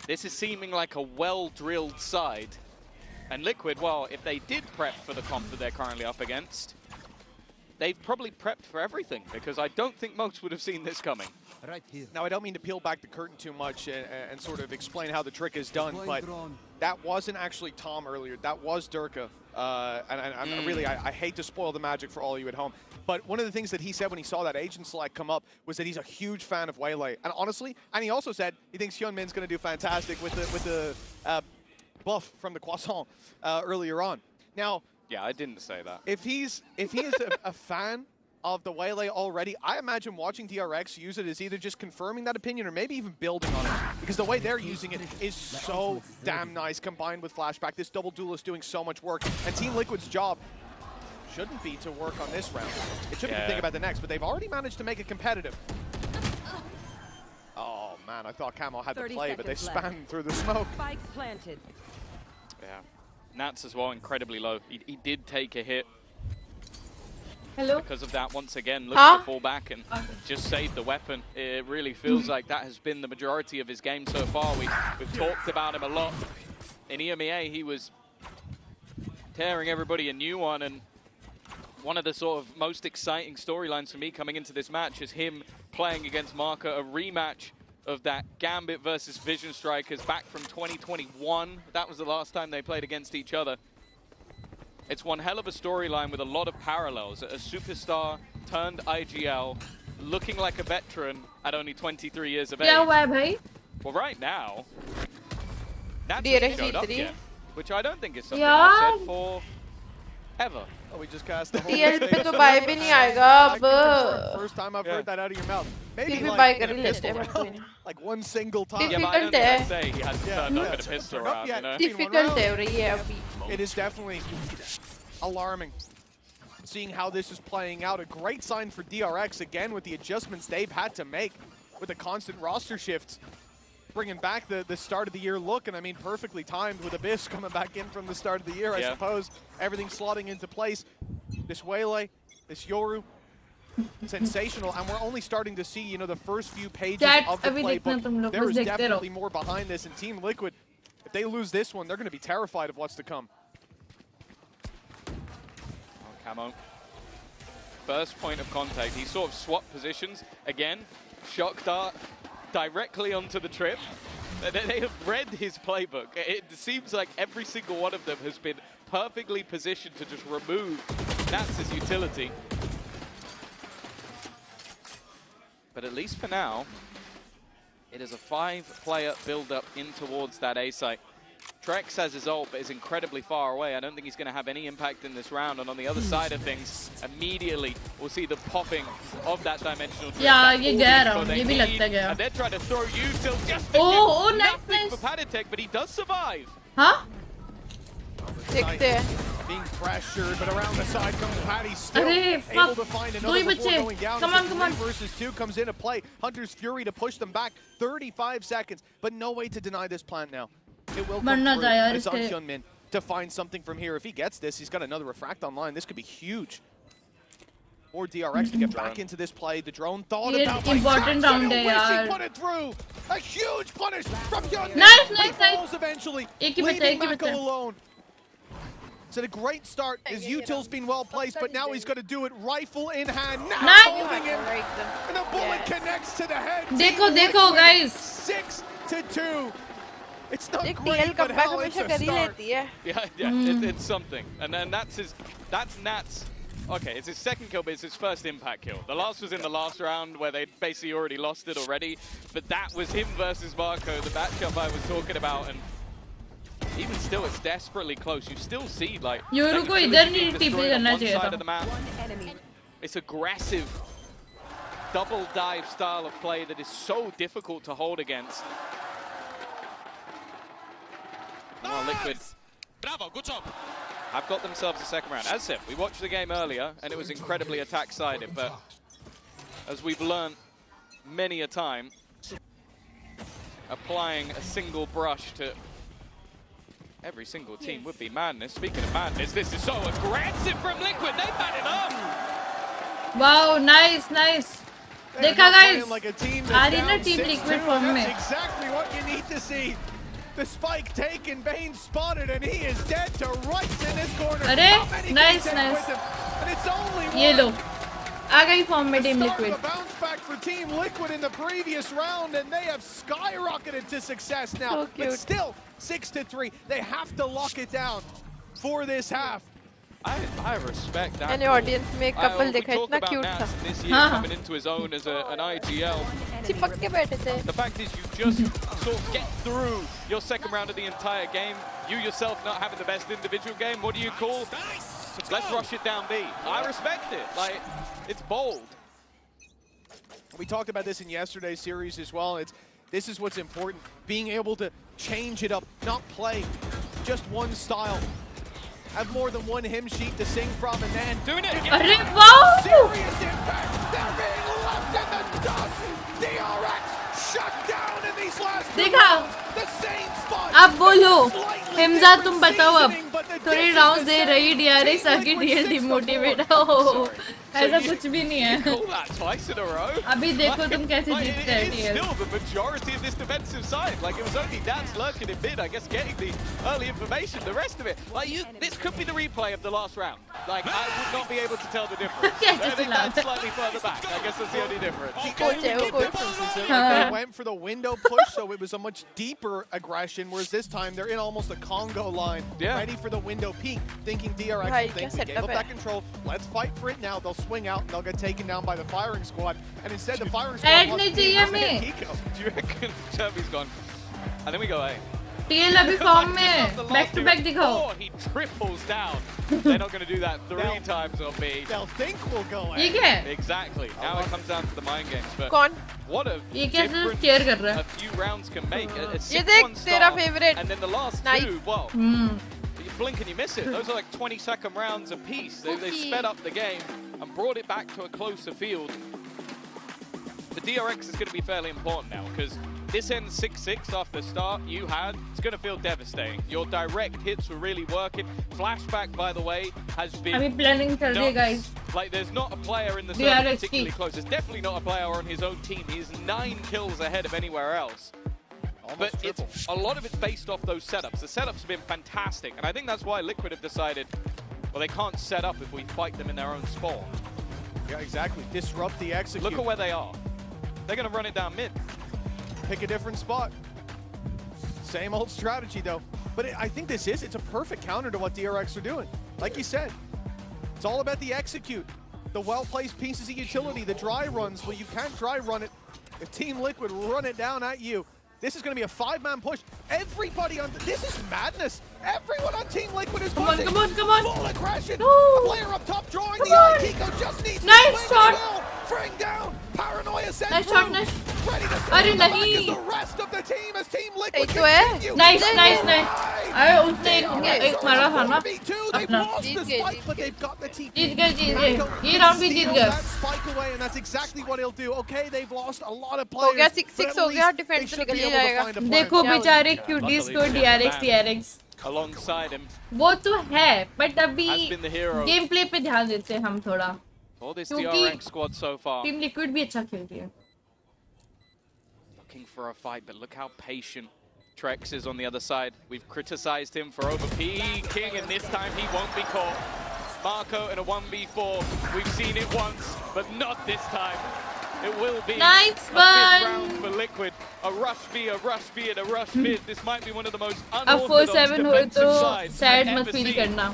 this is seeming like a well-drilled side. And Liquid, well, if they did prep for the comp that they're currently up against, they've probably prepped for everything, because I don't think most would have seen this coming. Right here. Now, I don't mean to peel back the curtain too much and sort of explain how the trick is done, but that wasn't actually Tom earlier. That was Durka. And really, I hate to spoil the magic for all of you at home. But one of the things that he said when he saw that agent select come up was that he's a huge fan of Waylay. And honestly, and he also said he thinks Hyunmin's going to do fantastic with the buff from the Croissant earlier on. Now, yeah, I didn't say that. If he is a fan of the Waylay already, I imagine watching DRX use it is either just confirming that opinion or maybe even building on it. Because the way they're using it is so damn nice combined with Flashback. This double duel is doing so much work. And Team Liquid's job shouldn't be to work on this round. It should be to think about the next, but they've already managed to make it competitive. Oh man, I thought Camo had the play, but they spammed through the smoke. Spike planted. Yeah. Nats as well, incredibly low. He did take a hit. Hello? Because of that, once again, looks to fall back and just save the weapon. It really feels like that has been the majority of his game so far. We've talked about him a lot. In EMEA, he was tearing everybody a new one, and one of the sort of most exciting storylines for me coming into this match is him playing against Marker, a rematch of that Gambit versus Vision Strikers back from 2021. That was the last time they played against each other. It's one hell of a storyline with a lot of parallels. A superstar turned IGL, looking like a veteran at only 23 years of age. क्या हुआ है भाई? Well, right now, Nats DRX hasn't showed up V3. yet, which I don't think is something I've said for ever. Oh, we just cast the whole TL thing. पे तो buy भी नहीं आएगा अब. First time I've heard that out of your mouth. Maybe फिर भी like buy in कर a he pistol लेते हैं round. Like one single time. Yeah, but I don't Difficult think I'd है. say he hasn't turned up in a pistol round, you know? Difficult है और ये अभी. It is definitely alarming. seeing how this is playing out. A great sign for DRX, again, with the adjustments they've had to make with the constant roster shifts. Bringing back the start of the year look, and I mean perfectly timed with Abyss coming back in from the start of the year, I suppose. Everything slotting into place. This Waylay, this Yoru, sensational, and we're only starting to see, you know, the first few pages of the playbook. There is definitely more behind this, and Team Liquid, if they lose this one, they're going to be terrified of what's to come. Oh, Camo. First point of contact. He sort of swapped positions again. Shock dart directly onto the trip. They have read his playbook. It seems like every single one of them has been perfectly positioned to just remove Nats' utility. But at least for now, it is a 5-player build-up in towards that A site. Trex has his ult, but is incredibly far away. I don't think he's going to have any impact in this round. And on the other side of things, immediately we'll see the popping of that dimensional trip. Yeah, ये गया रहा, ये भी लगता है गया. And they're trying to throw you till just nice. for Padatek, but he does survive. Huh? Being pressured, but around the side comes Patty, still able to find another before going down. Come on. Versus 2 comes into play. Hunter's Fury to push them back. 35 seconds, but no way to deny this plan now. It will come through. It's on Hyunmin to find something from here. If he gets this, he's got another refract online. This could be huge. Or DRX to get back into this play. The drone thought about important round hai put it through. A huge punish from Hyunmin. Nice. Eventually, leaving Mako alone. It's a great start. His util's been well placed, but now he's going to do it rifle in hand. Now holding him, and the bullet connects to the head. देखो guys. 6-2. It's not great, but hell, it's a start. Yeah, it's something. And then that's Nats. Okay, it's his second kill, but it's his first impact kill. The last was in the last round where they basically already lost it already. But that was him versus Marco, the matchup I was talking about. And even still, it's desperately close. You still see, like, Yoru को इधर नहीं TP करना चाहिए था. It's aggressive double dive style of play that is so difficult to hold against. Well, Liquid, bravo, good job. Have got themselves a second round. As I said, we watched the game earlier, and it was incredibly attack-sided, but as we've learned many a time, applying a single brush to every single team would be madness. Speaking of madness, this is so aggressive from Liquid. They've had it up. Wow, nice. देखा guys. Like a team आ रही ना Team Liquid form में. That's exactly what you need to see. The spike taken, Bane spotted, and he is dead to rights in this corner. अरे, nice. And it's only one. ये लो. आ गई form में Team Liquid. A bounce back for Team Liquid in the previous round, and they have skyrocketed to success now. So cute. But still, 6-3. They have to lock it down for this half. I respect that. Any audience में couple देखा इतना cute था. This year coming into his own as an IGL. चिपक के बैठे थे. The fact is, you just sort of get through your second round of the entire game. You yourself not having the best individual game. What do you call? Let's rush it down B. I respect it. Like, it's bold. We talked about this in yesterday's series as well. This is what's important. Being able to change it up, not play just one style. Have more than one hymn sheet to sing from, and then doing it again. अरे wow! Serious impact. They're being left in the dust. DRX shut down in these last two rounds. The same spot. अब बोलो, हिमजा तुम बताओ अब. थोड़ी rounds दे रही DRX आके DL demotivate हो. ऐसा कुछ भी नहीं है. Twice in a row. अभी देखो तुम कैसे जीतते हैं DL. It's still the majority of this defensive side. Like, it was only Dance lurking in mid, I guess, getting the early information. The rest of it, like, this could be the replay of the last round. Like, I would not be able to tell the difference. I think that's slightly further back. I guess that's the only difference. The only difference is that they went for the window push, so it was a much deeper aggression, whereas this time they're in almost a Congo line, ready for the window peak, thinking DRX will think we gave up that control. Let's fight for it now. They'll swing out and they'll get taken down by the firing squad. And instead, the firing squad wants to take Kiko. Do you reckon Turby's gone? I think we go A. TL अभी form में back to back दिखाओ. He triples down. They're not going to do that 3 times on B. They'll think we'll go A. ये क्या? Exactly. Now it comes down to the mind games. But कौन? what a difference a few rounds can make. A ये देख तेरा favorite. And then the last nice. 2, well, blink and you miss it. Those are like 20-second rounds apiece. They sped up the game and brought it back to a closer field. The DRX is going to be fairly important now because this ends 6-6 after the start you had. It's going to feel devastating. Your direct hits were really working. Flashback, by the way, has been I'm planning to tell you guys. Like, there's not a player in the circle particularly close. There's definitely not a player on his own team. He's 9 kills ahead of anywhere else. But it's, a lot of it's based off those setups. The setups have been fantastic, and I think that's why Liquid have decided, well, they can't set up if we fight them in their own spawn. Yeah, exactly. Disrupt the execute. Look at where they are. They're going to run it down mid. Pick a different spot. Same old strategy, though. But I think it's a perfect counter to what DRX are doing. Like you said, it's all about the execute. The well-placed pieces of utility, the dry runs. Well, you can't dry run it if Team Liquid run it down at you. This is going to be a 5-man push. Everybody on this is madness. Everyone on Team Liquid is pushing. Come on. Full aggression. No. A player up top drawing the eye. Kiko just needs nice to shot. Bring down. Paranoia sent nice through. shot, nice. Ready to अरे नहीं. the rest of the team as Team Liquid तो है. Nice. अरे उसने एक मारा था ना. अपना. जीत गए. ये राउंड भी जीत गए. Spike away, and that's exactly what he'll do. Okay, they've lost a lot of हो players. गया 6-6 हो गया. डिफेंस निकल ही जाएगा. देखो बेचारे क्यूटीज को DRX. Alongside him. वो तो है, but अभी गेम प्ले पे ध्यान देते हैं हम थोड़ा. All this DRX squad so far. Team Liquid भी अच्छा खेलती है. Looking for a fight, but look how patient Trex is on the other side. We've criticized him for overpeaking, and this time he won't be caught. Marco in a 1v4. We've seen it once, but not this time. It will be nice a big round for Liquid. A rush B, and a rush mid. This might be one of the most unorthodox defensive sides sad I've मत ever feel seen. करना.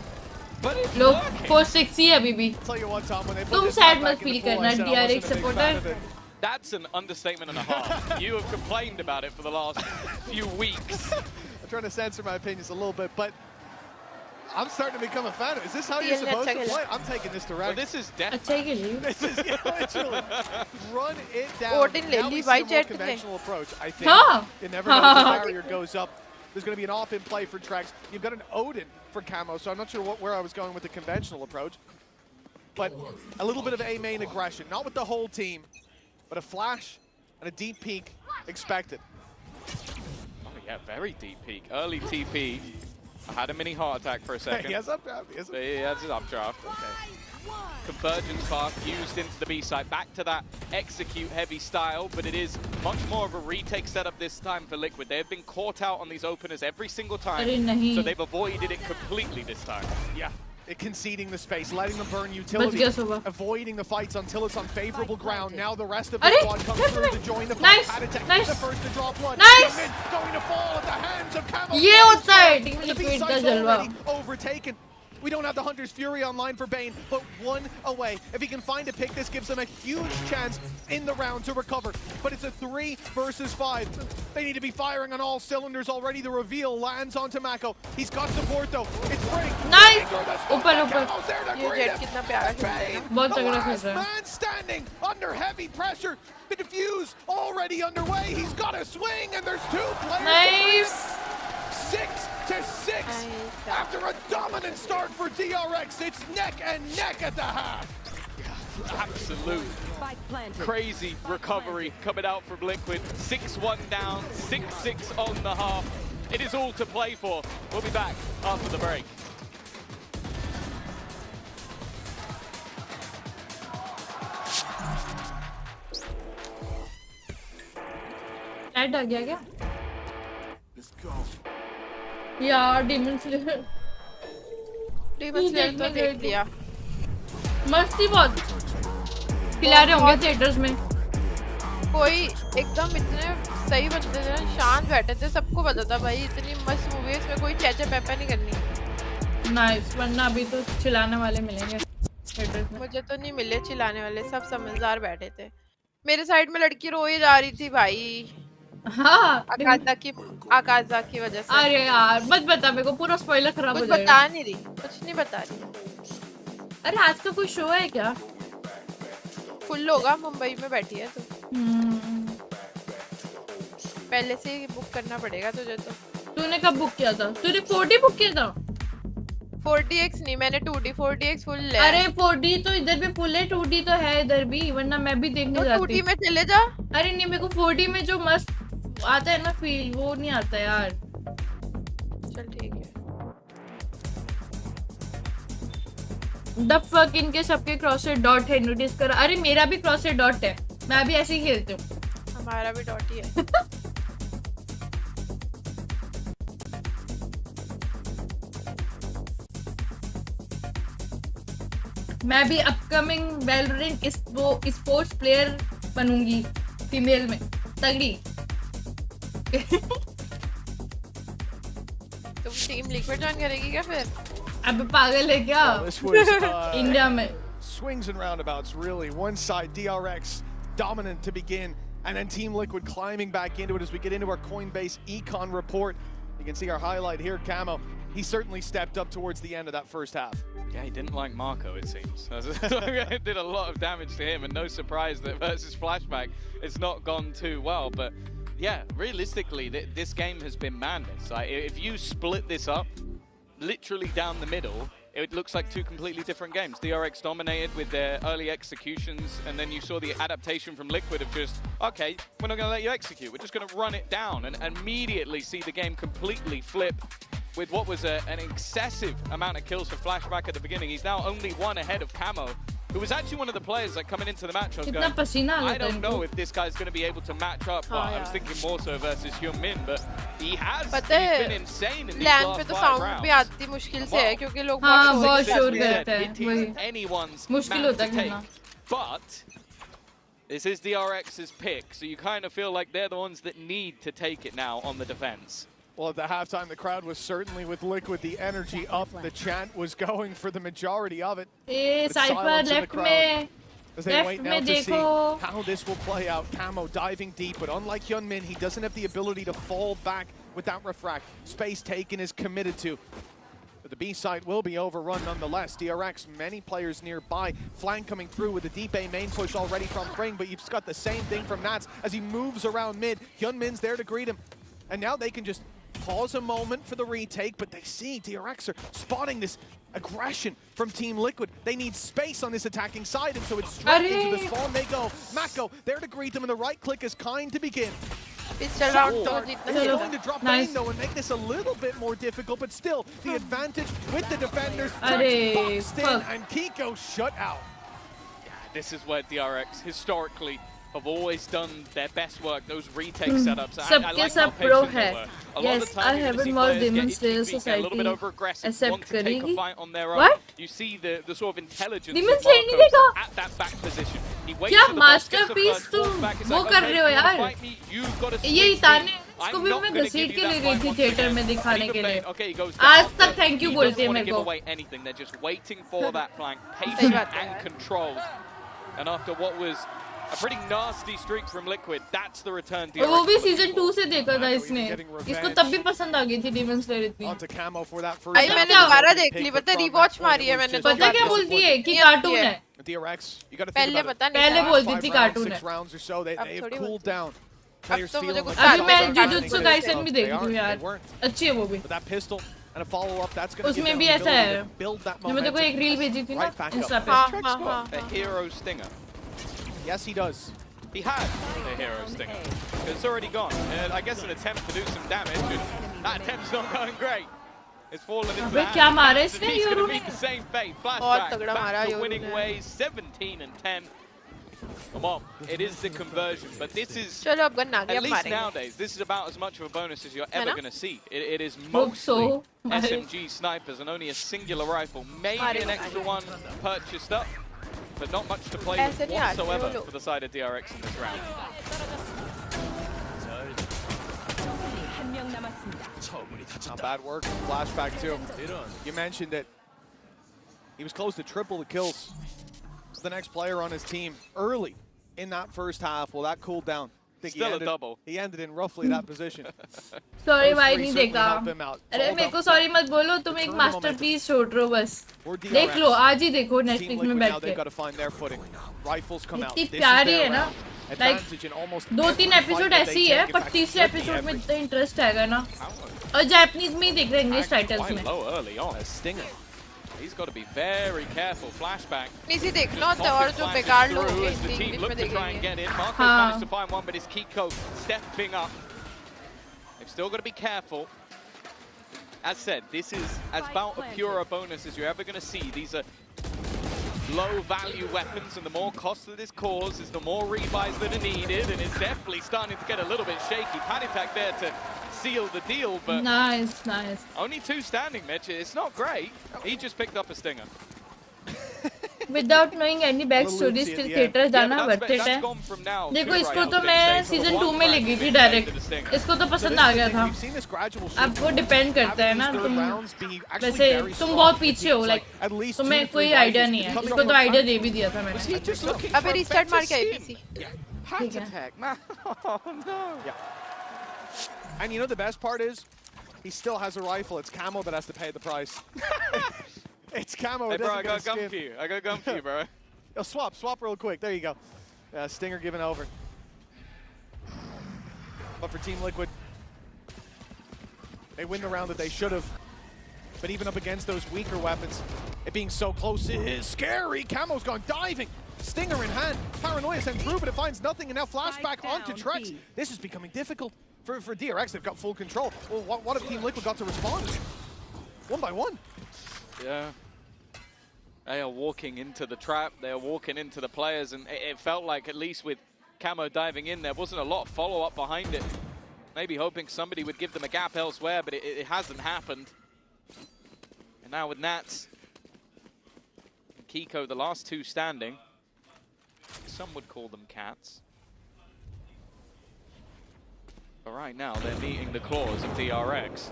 But it's लोग working. 4-6 ही अभी भी. तुम sad मत feel करना, DRX supporter. That's an understatement and a half. You have complained about it for the last few weeks. I'm trying to censor my opinions a little bit, but I'm starting to become a fan. Is this how you're supposed to play? I'm taking this to rank. Well, this is definitely. This is literally run it down. Now we see a more conventional approach. I think you never know if the barrier goes up. There's going to be an off-in play for Trex. You've got an Odin for Camo, so I'm not sure where I was going with the conventional approach. But a little bit of A-main aggression, not with the whole team, but a flash and a deep peek expected. Oh yeah, very deep peek. Early TP. I had a mini heart attack for a second. He has updraft. He has his updraft. Okay. Convergence path used into the B side. Back to that execute heavy style, but it is much more of a retake setup this time for Liquid. They have been caught out on these openers every single time, so they've avoided it completely this time. Yeah. Conceding the space, letting them burn utility, avoiding the fights until it's on favorable ground. Now the rest of the squad comes through to join the fight. Nice. The first to draw blood. Nice. Going to fall at the hands of Camo. ये होता है Liquid का जलवा. Overtaken. We don't have the Hunter's Fury online for Bane, but one away. If he can find a pick, this gives them a huge chance in the round to recover. But it's a 3 versus 5. They need to be firing on all cylinders already. The reveal lands onto Mako. He's got support though. It's free. Nice. ऊपर. ये jet कितना प्यारा खेल रहा है. बहुत तगड़ा खेल रहा है. Man standing under heavy pressure. The defuse already underway. He's got a swing, and there's 2 players. Nice. 6-6 after a dominant start for DRX. It's neck and neck at the half. Absolute crazy recovery coming out from Liquid. 6-1 down, 6-6 on the half. It is all to play for. We'll be back after the break. Ad आ गया क्या? यार Demon Slayer तो देख लिया. मस्ती बहुत खिला रहे होंगे थिएटर्स में. कोई एकदम इतने सही बंदे थे, शांत बैठे थे, सबको पता था भाई इतनी मस्त मूवी है, इसमें कोई चैचा पैपा नहीं करनी. नाइस. वरना अभी तो चिल्लाने वाले मिलेंगे थिएटर्स में. मुझे तो नहीं मिले चिल्लाने वाले, सब समझदार बैठे थे. मेरे साइड में लड़की रोई जा रही थी भाई. हाँ आकाशा की वजह से. अरे यार मत बता मेरे को, पूरा स्पॉइलर खराब हो जाएगा. कुछ बता नहीं रही, कुछ नहीं बता रही. अरे आज का कोई शो है क्या? फुल होगा, मुंबई में बैठी है तो पहले से ही बुक करना पड़ेगा तुझे. तो तूने कब बुक किया था? तूने 40 बुक किया था? 4DX नहीं, मैंने 2D 4DX फुल है। अरे 4D तो इधर भी फुल है, 2D तो है इधर भी, वरना मैं भी देखने जाती। 2D में चले जा। अरे नहीं, मेरे को 4D में जो मस्त आता है ना फील, वो नहीं आता यार। चल ठीक है। द फक, इनके सबके क्रॉस से डॉट है, नोटिस कर। अरे मेरा भी क्रॉस से डॉट है, मैं भी ऐसे ही खेलती हूँ। हमारा भी डॉट ही है। मैं भी अपकमिंग वैलोरेंट स्पोर्ट्स प्लेयर बनूंगी, फीमेल में तगड़ी। तुम टीम लिक्विड ज्वाइन करेगी क्या फिर? अब पागल है क्या? इंडिया में swings and roundabouts, really. One side, DRX dominant to begin, and then Team Liquid climbing back into it as we get into our Coinbase Econ report. You can see our highlight here, Camo. He certainly stepped up towards the end of that first half. Yeah, he didn't like Marco, it seems. It did a lot of damage to him, and no surprise that versus Flashback it's not gone too well. But yeah, realistically, this game has been madness. Like, if you split this up literally down the middle, it looks like two completely different games. DRX dominated with their early executions, and then you saw the adaptation from Liquid of just, okay, we're not going to let you execute, we're just going to run it down, and immediately see the game completely flip with what was an excessive amount of kills for Flashback at the beginning. He's now only one ahead of Camo, who was actually one of the players that coming into the match. I was going, I don't know if this guy's going to be able to match up. Well, I was thinking more so versus Hyun-min, but he has. He's been insane in these last 5 rounds. भी आती मुश्किल से है क्योंकि लोग बहुत शोर करते हैं। It is anyone's match to take. But this is DRX's pick, so you kind of feel like they're the ones that need to take it now on the defense. Well, at the halftime, the crowd was certainly with Liquid. The energy up, the chant was going for the majority of it. Cypher left में, as they wait now to see how this will play out. Camo diving deep, but unlike Hyun-min, he doesn't have the ability to fall back without refract. Space taken is committed to. But the B side will be overrun nonetheless. DRX, many players nearby. Flank coming through with the deep A main push already from Fring, but you've just got the same thing from Nats as he moves around mid. Hyun-min's there to greet him. And now they can just pause a moment for the retake, but they see DRX are spotting this aggression from Team Liquid. They need space on this attacking side, and so it's straight into the spawn they go. Mako there to greet them, and the right click is kind to begin. It's going to drop in though and make this a little bit more difficult, but still the advantage with the defenders. Boxed in, and Kiko shut out. Yeah, this is where DRX historically have always done their best work, those retake setups. I like how patient they were. Yes, I haven't more Demon Slayer Society. A little bit over-aggressive, want to take a fight on their own. What? You see the sort of intelligence Demon of Slayer Marco at that back position. He waits क्या for the boss, gets the masterpiece first, तुम falls back, it's वो like, कर okay, रहे हो you wanna यार? fight me? You've got to ये ताने इसको भी मैं घसीट के ले गई थी थिएटर में दिखाने के लिए। आज तक थैंक यू बोलते हैं मेरे को। Anything, they're just waiting for that flank, patient and controlled. And after what was a pretty nasty streak from Liquid, that's the return. वो भी सीजन 2 से देखा था इसने, इसको तब भी पसंद आ गई थी Demon Slayer इतनी। आई मैंने दोबारा देख ली, पता रिवॉच मारी है मैंने। पता क्या बोलती है कि कार्टून है। पहले पता नहीं, पहले बोलती थी कार्टून है। अभी मैं जुजुत्सु काइसेन भी देखती हूँ यार, अच्छी है वो भी। उसमें भी ऐसा है, जो मैं तेको एक रील भेजी थी ना इंस्टा पे। Hero Stinger. Yes, he does. He had a Hero Stinger. It's already gone. And I guess an attempt to do some damage, and that attempt's not going great. It's fallen into the क्या मारा hands. इसने He's going euro to ने? meet the same fate. Flashback back to winning ways, 17 and 10. Come on, it is the conversion, but this is, at least nowadays, this is about as much of a bonus as you're ever going to see. It is mostly SMG snipers and only a singular rifle. Maybe an extra one purchased up, but not much to play with whatsoever for the side of DRX in this round. Not bad work from Flashback too. You mentioned it. He was close to triple the kills. The next player on his team early in that first half. Well, that cooled down. Still a double. He ended in roughly that position. Sorry भाई नहीं देखा। अरे मेरे को sorry मत बोलो, तुम एक masterpiece छोड़ रहे हो बस। देख लो, आज ही देखो Netflix में बैठ के। इतनी प्यारी है ना, like 2-3 एपिसोड ऐसी है, पर तीसरे एपिसोड में इतना इंटरेस्ट आएगा ना। और जापानीज में ही देख रहे हैं इंग्लिश टाइटल्स में। He's got to be very careful. Flashback. इसी देखना होता है और जो बेकार लोग हैं As the team English look में to try and देखेंगे get in. Marco's managed to find one, but it's Kiko stepping up. They've still got to be careful. As said, this is as about a pure bonus as you're ever going to see. These are low-value weapons, and the more cost that this causes, the more rebuys that are needed, and it's definitely starting to get a little bit shaky. Panitak there to seal the deal, but nice. only 2 standing, Mitch. It's not great. He just picked up a stinger. Without knowing any backstory, still theater जाना worth it है. देखो इसको तो मैं season 2 में ले गई थी direct. इसको तो पसंद आ गया था. अब वो depend करता है ना तुम वैसे तुम बहुत पीछे हो like तुम्हें कोई idea नहीं है. इसको तो idea दे भी दिया था मैंने. अबे restart मार के आई PC. Heart attack, man. Oh no. Yeah. And you know the best part is, he still has a rifle. It's Camo that has to pay the price. It's Camo. Hey, bro, I got gun for you. I got gun for you, bro. Yo, swap real quick. There you go. Stinger giving over. But for Team Liquid, they win the round that they should have. But even up against those weaker weapons, it being so close is scary. Camo's gone diving. Stinger in hand. Paranoia sent through, but it finds nothing. And now flashback onto Trex. This is becoming difficult for DRX. They've got full control. Well, what if Team Liquid got to respond? 1 by 1. Yeah. They are walking into the trap. They are walking into the players, and it felt like, at least with Camo diving in, there wasn't a lot of follow-up behind it. Maybe hoping somebody would give them a gap elsewhere, but it hasn't happened. And now with Nats and Kiko, the last 2 standing. Some would call them cats. But right now, they're meeting the claws of DRX.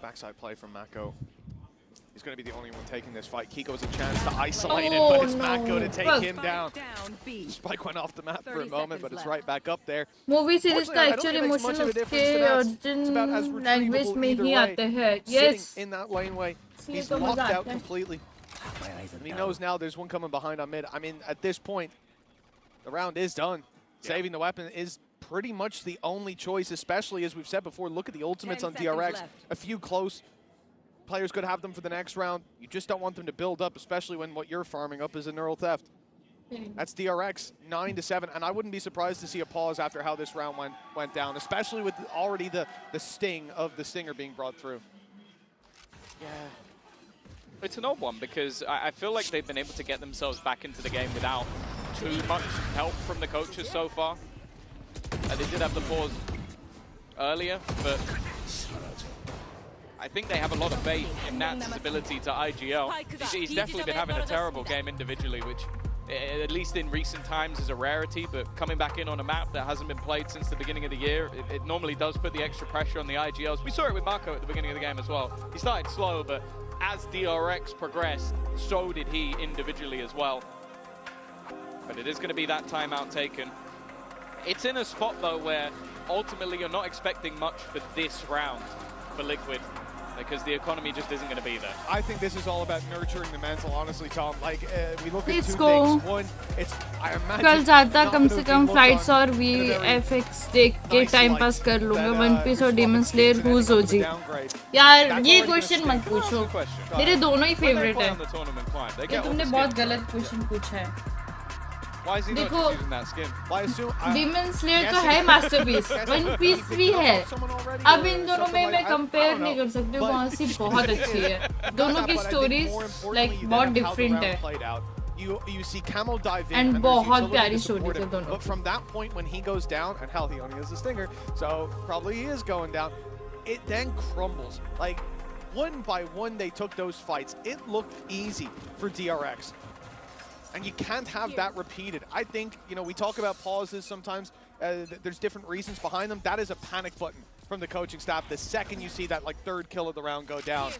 Backside play from Mako. He's going to be the only one taking this fight. Kiko has a chance to isolate him, but it's Mako to take him down. Spike went off the map for a moment, but it's right back up there. Movie series का actual emotion उसके origin language में ही आते हैं. Yes. In that laneway, he's locked out completely. And he knows now there's one coming behind on mid. I mean, at this point, the round is done. Saving the weapon is pretty much the only choice, especially as we've said before. Look at the ultimates on DRX. A few close players could have them for the next round. You just don't want them to build up, especially when what you're farming up is a neural theft. That's DRX 9-7, and I wouldn't be surprised to see a pause after how this round went down, especially with already the sting of the Stinger being brought through. Yeah. It's an odd one because I feel like they've been able to get themselves back into the game without too much help from the coaches so far. They did have the pause earlier, but I think they have a lot of faith in Nats' ability to IGL. He's definitely been having a terrible game individually, which at least in recent times is a rarity, but coming back in on a map that hasn't been played since the beginning of the year, it normally does put the extra pressure on the IGLs. We saw it with Marco at the beginning of the game as well. He started slow, but as DRX progressed, so did he individually as well. But it is going to be that timeout taken. It's in a spot, though, where ultimately you're not expecting much for this round for Liquid, because the economy just isn't going to be there. I think this is all about nurturing the mental, honestly, Tom. Like, we look at Let's 2 go. things. One, it's, I imagine, कल जाता कम से कम fights और VFX देख के time pass कर लूँगा. One Piece और Demon Slayer who's OG? यार ये question मत पूछो. मेरे दोनों ही favorite हैं. ये तुमने बहुत गलत question पूछा है. Why is he not just using that skin? Why assume Demon Slayer तो है masterpiece. One Piece भी है. अब इन दोनों में मैं compare नहीं कर सकती हूँ. कौन सी बहुत अच्छी है. दोनों की stories like बहुत different है. You see Camo dive in, and बहुत प्यारी stories है दोनों. But from that point when he goes down, and hell, he only has a stinger, so probably he is going down. It then crumbles. Like 1 by 1, they took those fights. It looked easy for DRX. And you can't have that repeated. I think, you know, we talk about pauses sometimes. There's different reasons behind them. That is a panic button from the coaching staff. The second you see that like 3rd kill of the round go down,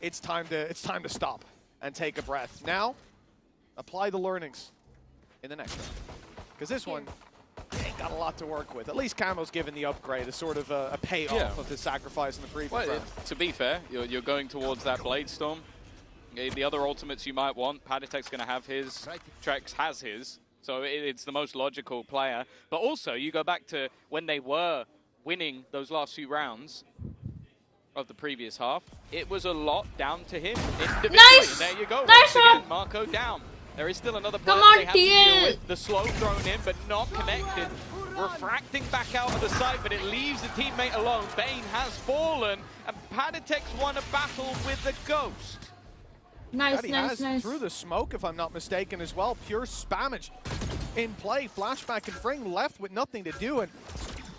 it's time to stop and take a breath. Now, apply the learnings in the next round. Because this one ain't got a lot to work with. At least Camo's given the upgrade, a sort of a payoff of his sacrifice in the previous round. To be fair, you're going towards that Blade Storm. The other ultimates you might want, Padatek's going to have his, Trex has his, so it's the most logical player. But also, you go back to when they were winning those last few rounds. of the previous half, it was a lot down to him individually. Nice! And there you go. Nice Once again, one! Marco down. There is still another player Come on, they have to deal TL! with. The slow thrown in, but not connected. Refracting back out of the site, but it leaves the teammate alone. Bane has fallen, and Padatek's won a battle with the Ghost. Nice, He nice, has nice. through the smoke, if I'm not mistaken, as well. Pure spammage in play. Flashback and Fring left with nothing to do, and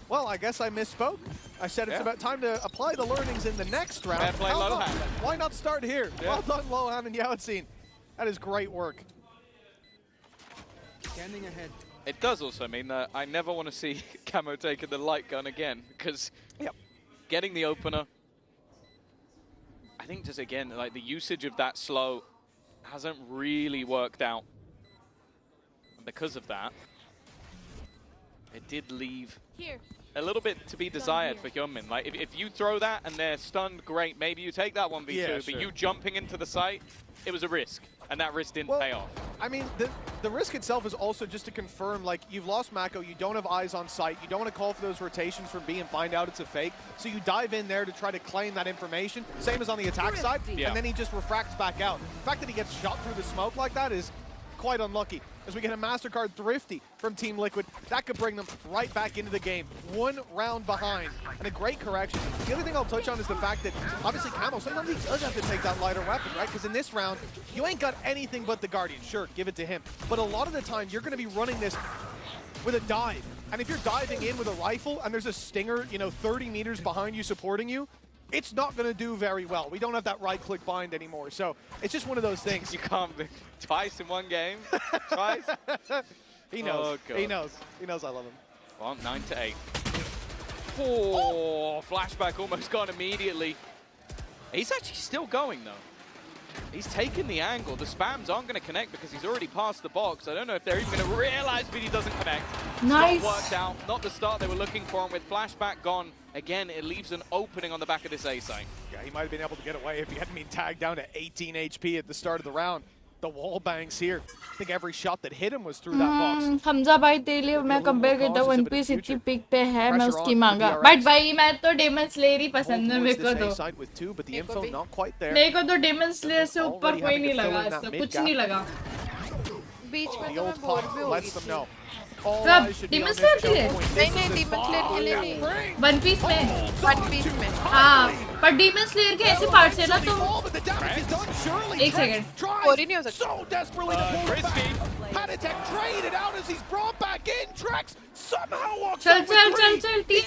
well, I guess I misspoke. I said it's about time to apply the learnings in the next round. Fair play, How Lohan. not? Why not start here? Yeah. Well done, Lohan and Yautzin. That is great work. Scanning ahead. It does also mean that I never want to see Camo taking the light gun again, because getting the opener, I think just again, like the usage of that slow hasn't really worked out. And because of that, it did leave a little bit to be desired for Hyunmin. Like if you throw that and they're stunned, great. Maybe you take that 1v2, Yeah, but sure. you jumping into the site, it was a risk, and that risk didn't pay off. I mean, the risk itself is also just to confirm, like, you've lost Mako, you don't have eyes on sight, you don't want to call for those rotations from B and find out it's a fake, so you dive in there to try to claim that information, same as on the attack side, and then he just refracts back out. The fact that he gets shot through the smoke like that is quite unlucky. As we get a MasterCard Thrifty from Team Liquid, that could bring them right back into the game. 1 round behind, and a great correction. The other thing I'll touch on is the fact that, obviously, Camo, sometimes he does have to take that lighter weapon, right? Because in this round, you ain't got anything but the Guardian. Sure, give it to him. But a lot of the time, you're going to be running this with a dive. And if you're diving in with a rifle, and there's a Stinger, 30 meters behind you supporting you, it's not going to do very well. We don't have that right-click bind anymore, so it's just one of those things. You can't do twice in one game. Twice. He knows. Oh, he knows. He knows I love him. Well, 9-8. Oh, flashback almost gone immediately. He's actually still going though. He's taken the angle. The spams aren't going to connect because he's already passed the box. I don't know if they're even going to realize, but he doesn't connect. Nice. Not worked out. Not the start they were looking for. And with flashback gone, again, it leaves an opening on the back of this A site. Yeah, he might have been able to get away if he hadn't been tagged down to 18 HP at the start of the round. The wall bangs here. I think every shot that hit him was through that box. Hamza भाई तेरे लिए मैं compare करता हूँ one piece इतनी pick पे है मैं उसकी मांगा बट भाई मैं तो डेमन स्लेयर ही पसंद है मेरे को तो डेमन स्लेयर से ऊपर कोई नहीं लगा इसका कुछ नहीं लगा बीच में तो मैं बोर भी हो गई थी कब डेमन स्लेयर के लिए नहीं डेमन स्लेयर के लिए नहीं वन पीस में हाँ पर डेमन स्लेयर के ऐसे पार्ट्स है ना तो एक सेकंड बोर ही नहीं हो सकता चल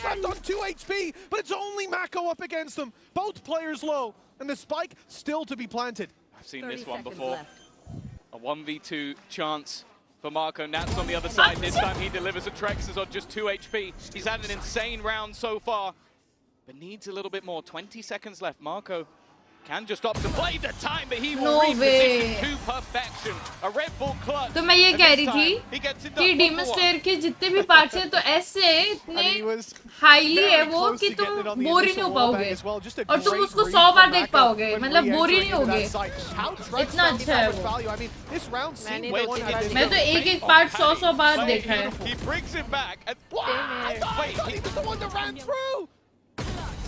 Left on 2 HP, but it's only Mako up against them. Both players low, and the spike still to be planted. I've seen this one before. A 1v2 chance for Marco. Nats on the other side. This time he delivers. Trex is on just 2 HP. He's had an insane round so far, but needs a little bit more. 20 seconds left. Marco can just opt to play the time, but he will reposition to perfection. A Red Bull clutch. तो मैं ये कह रही थी कि daemon slayer के जितने भी पार्ट्स हैं तो ऐसे इतने हाईली है वो कि तुम बोर ही नहीं हो पाओगे और तुम उसको 100 बार देख पाओगे मतलब बोर ही नहीं होगे इतना अच्छा है वो मैं तो एक पार्ट 100 बार देखा है He brings it back and wait, he was the one that ran through.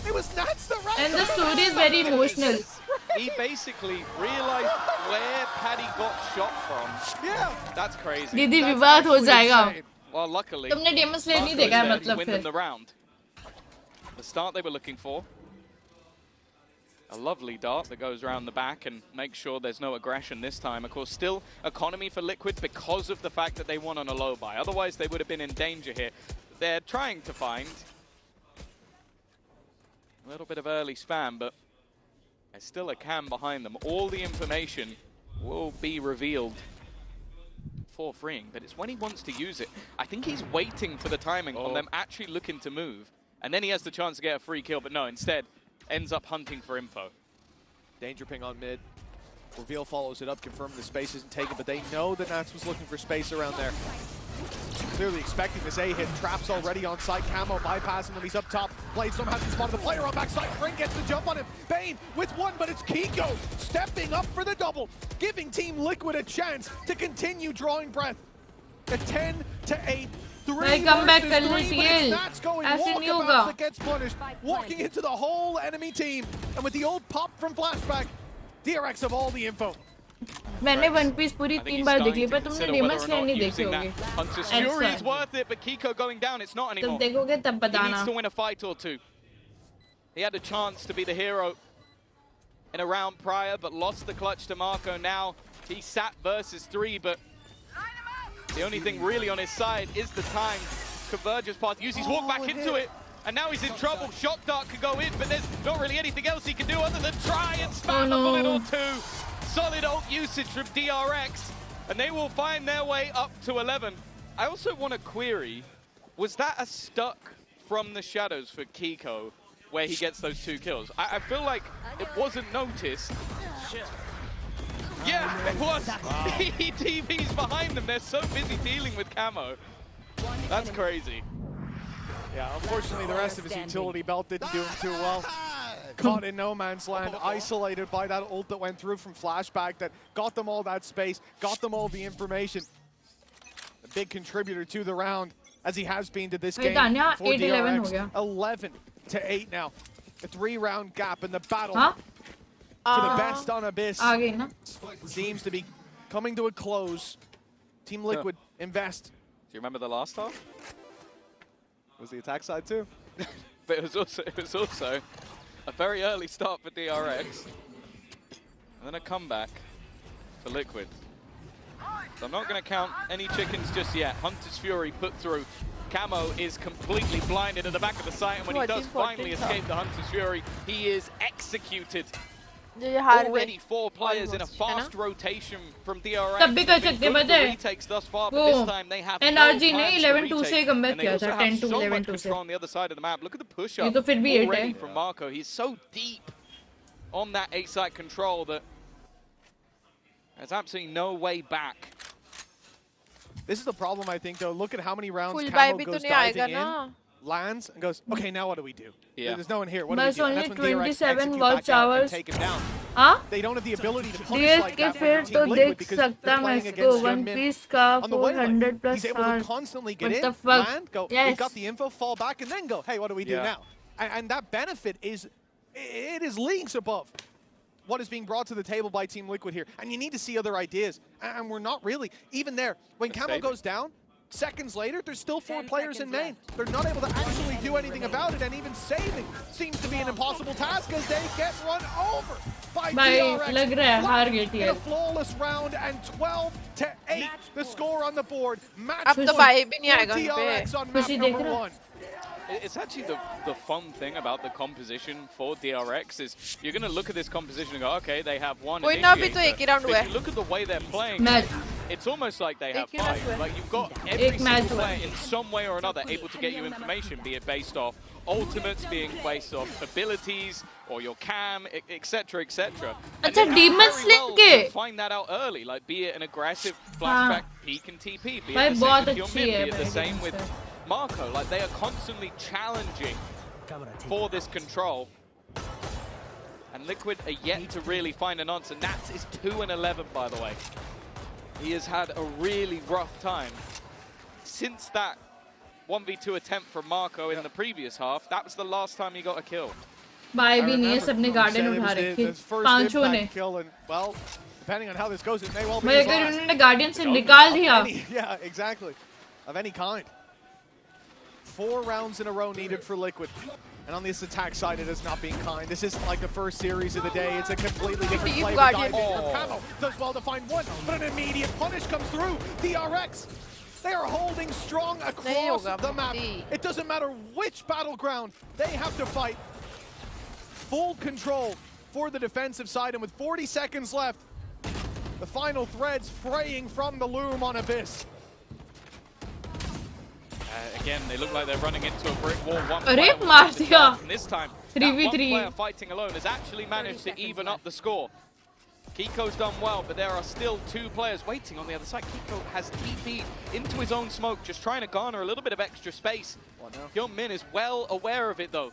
It was Nats that ran. And the story is very emotional. He basically realized where Paddy got shot from. Yeah, that's crazy. दीदी विवाद हो जाएगा. Well, luckily, तुमने daemon slayer नहीं देखा है मतलब win फिर. them the round. The start they were looking for. A lovely dart that goes around the back and makes sure there's no aggression this time. Of course, still economy for Liquid because of the fact that they won on a low buy. Otherwise, they would have been in danger here. They're trying to find a little bit of early spam, but there's still a cam behind them. All the information will be revealed for freeing, but it's when he wants to use it. I think he's waiting for the timing on them actually looking to move, and then he has the chance to get a free kill, but no, instead ends up hunting for info. Danger ping on mid. Reveal follows it up, confirming the space isn't taken, but they know that Nats was looking for space around there. Clearly expecting this A-hit. Traps already on site. Camo bypassing them. He's up top. Blade somehow has to spot the player on backside. Fring gets the jump on him. Bane with one, but it's Kiko stepping up for the double, giving Team Liquid a chance to continue drawing breath. A 10-8 भाई comeback कर लेती है That's going ऐसे नहीं होगा walkabout that gets punished, walking into the whole enemy team, and with the old pop from flashback, DRX have all the info. मैंने one piece पूरी 3 बार देख ली पर तुमने डेमन स्लैन नहीं देखी होगी Hunter's Fury is worth it, but Kiko going down, it's not anymore. तुम देखोगे तब He बताना needs to win a fight or two. He had a chance to be the hero in a round prior, but lost the clutch to Marco. Now he sat versus 3, but the only thing really on his side is the time. Converges path, uses walk back into it, and now he's in trouble. Shock Dart could go in, but there's not really anything else he can do other than try and spam a bullet or two. Solid ult usage from DRX, and they will find their way up to 11. I also want to query, was that a stuck from the shadows for Kiko, where he gets those 2 kills? I feel like it wasn't noticed. Yeah, it was. He TV's behind them. They're so busy dealing with camo. That's crazy. Yeah, unfortunately, the rest of his utility belt didn't do him too well. Caught in no man's land, isolated by that ult that went through from flashback that got them all that space, got them all the information. A big contributor to the round, as he has been to this game for DRX. 11-8 now. A 3-round gap in the battle for the best on Abyss seems to be coming to a close. Team Liquid invest. Do you remember the last half? Was the attack side too? But it was also a very early start for DRX, and then a comeback for Liquid. So I'm not going to count any chickens just yet. Hunter's Fury put through. Camo is completely blinded at the back of the site, and when he does finally escape the Hunter's Fury, he is executed. Already 4 players in a fast rotation from DRX. तब भी कर सकते हैं retakes thus far, but this time they have NRG ने 11-2 से comeback किया था 10-2 11-2 से on the other side of the map. Look at the push up ये तो फिर भी 8 already है from Marco. He's so deep on that 8-side control that there's absolutely no way back. This is the problem, I think, though. Look at how many rounds Camo goes diving in, lands, and goes, okay, now what do we do? Yeah. There's no one here. What do we do? And that's when DRX 27 execute back out and take him down. They don't have the ability to punish like that when Team Liquid because they're playing against young men on the wavelength. He's able to constantly get in, land, go, we've got the info, fall back, and then go, hey, what do we do now? And that benefit is, it is leagues above what is being brought to the table by Team Liquid here. And you need to see other ideas. And we're not really. Even there, when Camo goes down, seconds later, there's still 4 players in main. They're not able to actually do anything about it, and even saving seems to be an impossible task as they get run over by DRX. In a flawless round, and 12-8, the score on the board. Match point for DRX on map number 1. It's actually the fun thing about the composition for DRX is you're going to look at this composition and go, okay, they have 1 initiator. But if you look at the way they're playing, it's almost like they have 5. Like you've got every single player in some way or another able to get you information, be it based off ultimates, being based off abilities, or your cam, etc., etc. And they very well to find that out early, like be it an aggressive flashback peek and TP, be it the same with your mid, be it the same with Marco. Like they are constantly challenging for this control. And Liquid are yet to really find an answer. Nats is 2-11, by the way. He has had a really rough time. Since that 1v2 attempt from Marco in the previous half, that was the last time he got a kill. भाई भी नहीं है सबने garden उठा रखी पांचों ने well, depending on how this goes, it may well be भाई अगर उन्होंने गार्डन से निकाल दिया yeah, exactly. Of any kind. 4 rounds in a row needed for Liquid. And on this attack side, it has not been kind. This isn't like the first series of the day. It's a completely different flavor. Camo does well to find 1, but an immediate punish comes through. DRX, they are holding strong across the map. It doesn't matter which battleground they have to fight. Full control for the defensive side, and with 40 seconds left, the final threads fraying from the loom on Abyss. Again, they look like they're running into a brick wall. And this time, 3v3. One player fighting alone has actually managed to even up the score. Kiko's done well, but there are still 2 players waiting on the other side. Kiko has TP'd into his own smoke, just trying to garner a little bit of extra space. Hyun Min is well aware of it, though.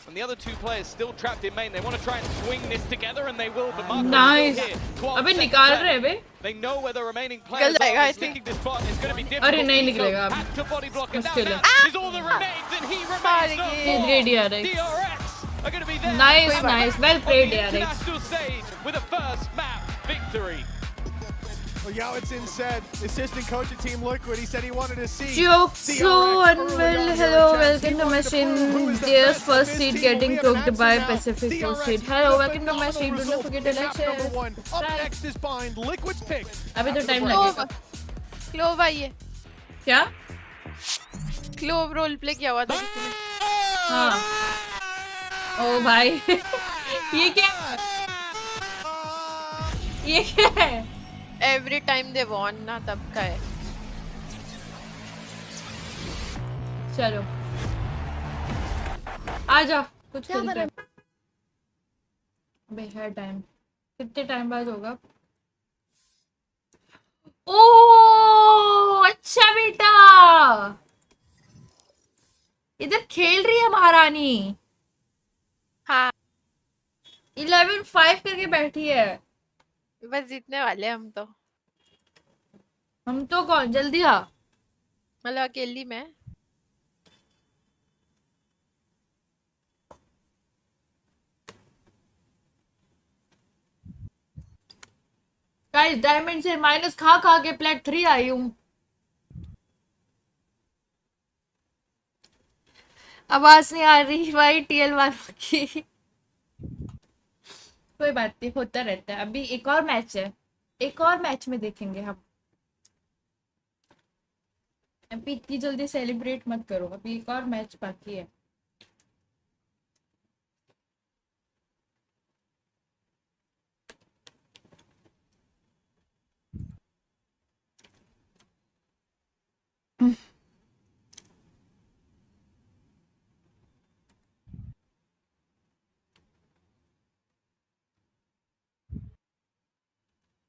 And the other two players still trapped in main. They want to try and swing this together, and they will. But Marco nice. is still here. अबे निकाल रहे बे. They know where the remaining players are. Sticking this spot is going to be difficult. अरे नहीं निकलेगा. Had to body block, and now is all that remains, and he remains no more. DRX are going to be there. Nice, nice. Well played, DRX. International stage with a first map victory. Well, Yowitson said, assistant coach at Team Liquid, he said he wanted to see So Unwell, hello, welcome to my stream. There's first seed getting cooked by Pacific Coast Seed. Hello, welcome to my stream. Don't forget to like, share. Up next is Bind, Liquid's pick. अभी तो time लगेगा. Clove आई है. क्या? Clove role play किया हुआ था किसी ने. हाँ. ओ भाई. ये क्या? ये क्या है? Every time they won ना तब का है. चलो. आजा. कुछ खेलते हैं. बे है टाइम. कितने टाइम बाद होगा? ओह अच्छा बेटा. इधर खेल रही है महारानी. हाँ. 11-5 करके बैठी है. बस जीतने वाले हम तो कौन जल्दी आ. मतलब अकेली मैं. गाइस डायमंड से माइनस खा खा के प्लेट 3 आई हूँ. आवाज नहीं आ रही भाई टीएल वालों की. कोई बात नहीं होता रहता है. अभी एक और मैच है. एक और मैच में देखेंगे हम. अभी इतनी जल्दी सेलिब्रेट मत करो. अभी एक और मैच बाकी है.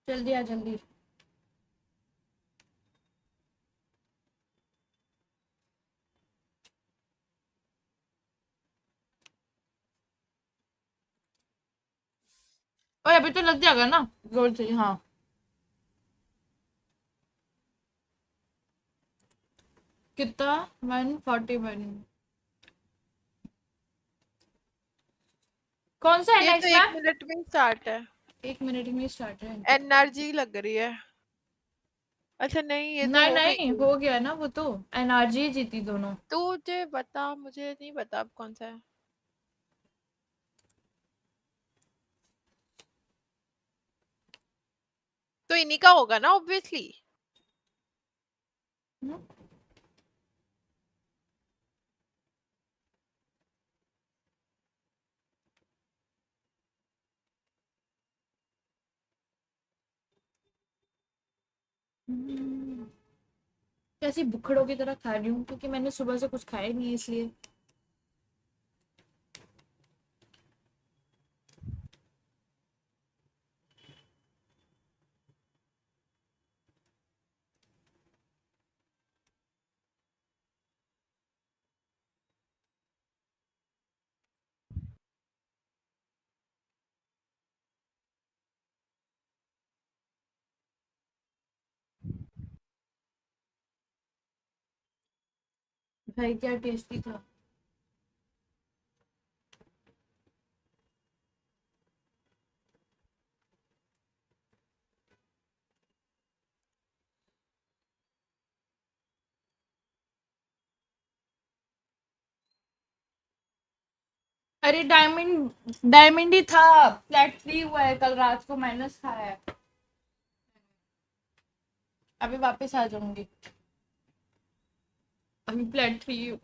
जल्दी आ जल्दी. ओए अभी तो लग जाएगा ना जोर से. हाँ कितना 141. कौन सा है नेक्स्ट मैप? 1 मिनट में स्टार्ट है. 1 मिनट में स्टार्ट है. एनआरजी लग रही है. अच्छा नहीं ये नहीं नहीं हो गया ना वो तो. एनआरजी जीती दोनों. तुझे बता मुझे नहीं बता अब कौन सा है. तो इन्हीं का होगा ना ऑब्वियसली. कैसी बुखड़ों की तरह खा रही हूँ क्योंकि मैंने सुबह से कुछ खाया नहीं है इसलिए. भाई क्या टेस्टी था. अरे डायमंड ही था. फ्लैट 3 हुआ है. कल रात को माइनस खाया है. अभी वापस आ जाऊंगी. अभी फ्लैट 3.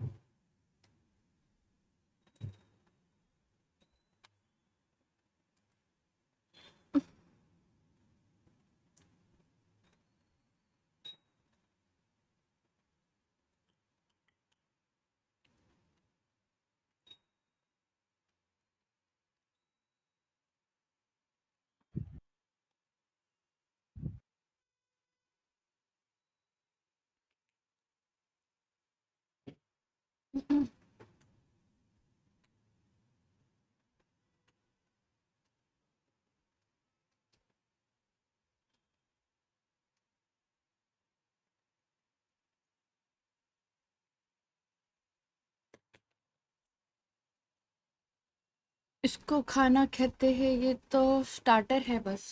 इसको खाना कहते हैं, ये तो स्टार्टर है बस।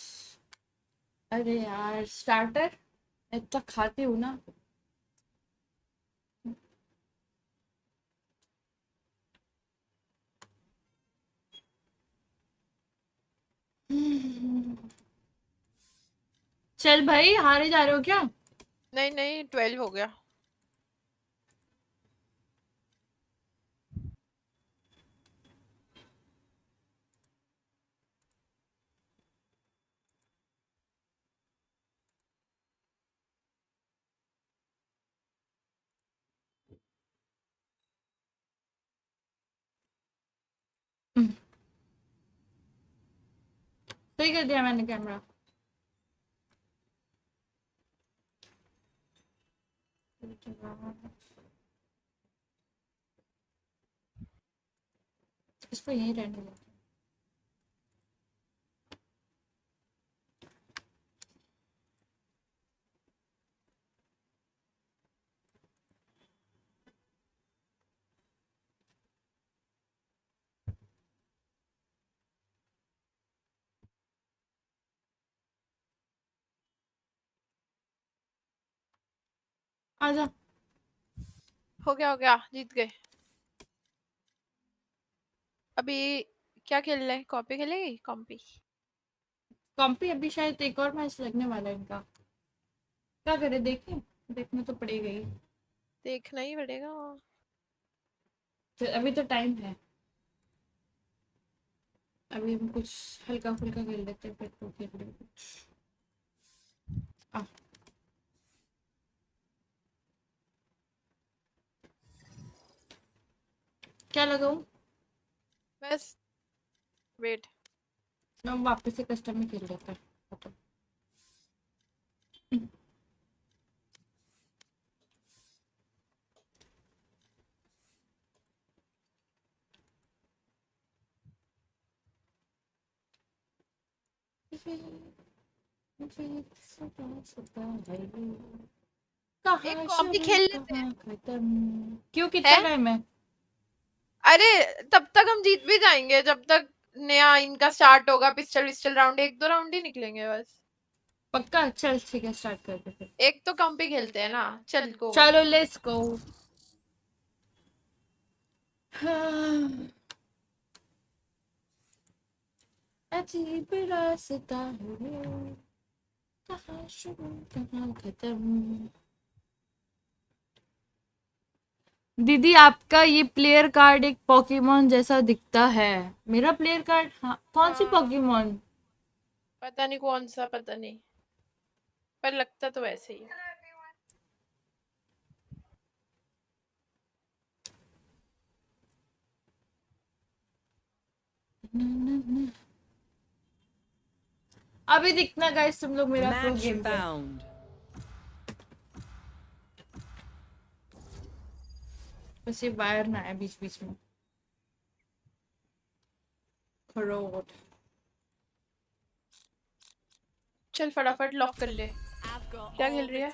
अरे यार स्टार्टर इतना खाती हूँ ना। चल भाई, हारे जा रहे हो क्या? नहीं नहीं 12 हो गया। सही कर दिया मैंने कैमरा। इसको यहीं रहने दो। आजा। हो गया जीत गए। अभी क्या खेल रहे हैं? कॉपी खेलेगी? कॉम्पी अभी शायद एक और मैच लगने वाला है इनका। क्या करे, देखें? देखना तो पड़ेगा ही। देखना ही पड़ेगा। तो अभी तो टाइम है। अभी हम कुछ हल्का फुल्का खेल लेते हैं, फिर तो खेल लेंगे कुछ। क्या लगाऊं? बस वेट। हम वापस से कस्टम में खेल लेते हैं। एक कॉपी खेल लेते हैं। क्यों, कितना टाइम है? अरे तब तक हम जीत भी जाएंगे जब तक नया इनका स्टार्ट होगा। पिस्टल राउंड 1-2 राउंड ही निकलेंगे बस। पक्का? चल ठीक है, स्टार्ट करते फिर। एक तो कॉम्पी खेलते हैं ना। चलो लेट्स गो। अजीब रास्ता है, कहाँ शुरू कहाँ खत्म। दीदी आपका ये प्लेयर कार्ड एक पोकेमॉन जैसा दिखता है। मेरा प्लेयर कार्ड? हाँ, कौन सी पोकेमॉन? पता नहीं कौन सा, पता नहीं, पर लगता तो वैसे ही है। अभी दिखना गाइस तुम लोग मेरा प्रो गेम पे। बस ये वायर ना है बीच बीच में। खरोट। चल फटाफट लॉक कर ले। क्या खेल रही है?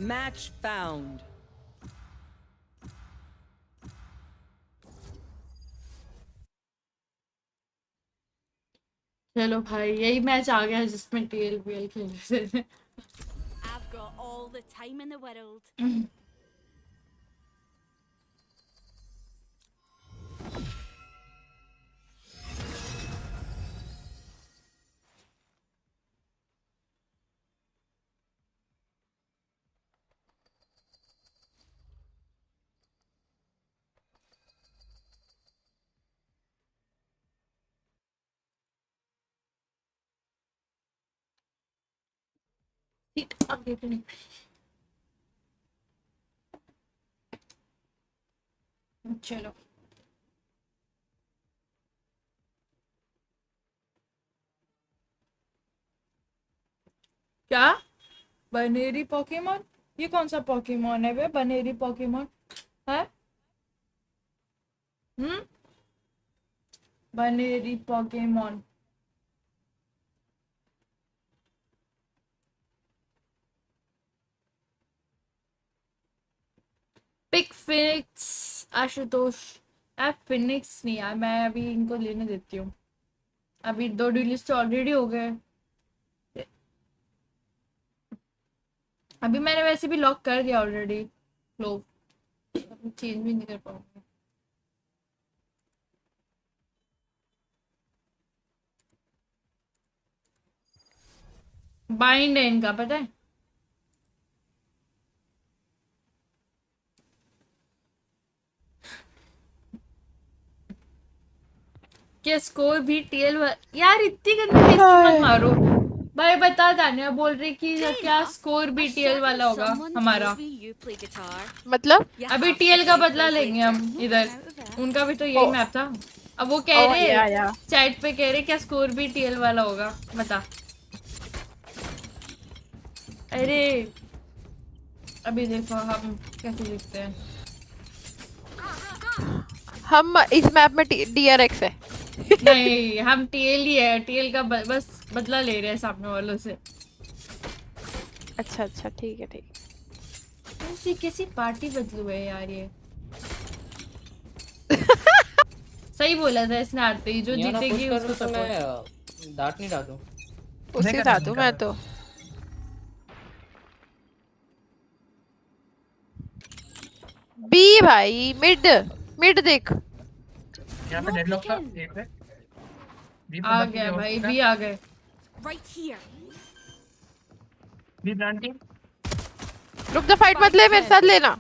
Match found. चलो भाई, यही मैच आ गया जिसमें टीएलबीएल खेल रहे थे। I've got all the time in the world. आगे तो नहीं। चलो क्या बनेरी पोकेमॉन? ये कौन सा पोकेमॉन है बे? बनेरी पोकेमॉन है? बनेरी Pokemon pick Phoenix Ashutosh. Phoenix नहीं यार, मैं अभी इनको लेने देती हूँ। अभी 2 डिलीस्ट ऑलरेडी हो गए। अभी मैंने वैसे भी लॉक कर दिया ऑलरेडी। लो चेंज भी नहीं कर पाऊंगी। बाइंड है इनका, पता है? क्या स्कोर भी टीएल यार इतनी गंदी मत मारो भाई। बता दानिया बोल रही कि क्या स्कोर भी टीएल वाला होगा हमारा। मतलब अभी टीएल का बदला लेंगे हम इधर। उनका भी तो यही मैप था। अब वो कह रहे चैट पे कह रहे क्या स्कोर भी टीएल वाला होगा। बता। अरे अभी देखो हम कैसे लिखते हैं। हम इस मैप में DRX है। नहीं हम टीएल ही है। टीएल का बस बदला ले रहे हैं सामने वालों से। अच्छा ठीक है ठीक। कैसी पार्टी बदलू है यार ये। सही बोला था इसने आते ही। जो जीतेगी उसको सपोर्ट। डांट नहीं डालूं उसे डालूं मैं तो। बी भाई मिड देख। यहाँ पे डेडलॉक था एक पे। आ गया भाई बी आ गए। B planting. रुक जा फाइट मत ले मेरे साथ लेना।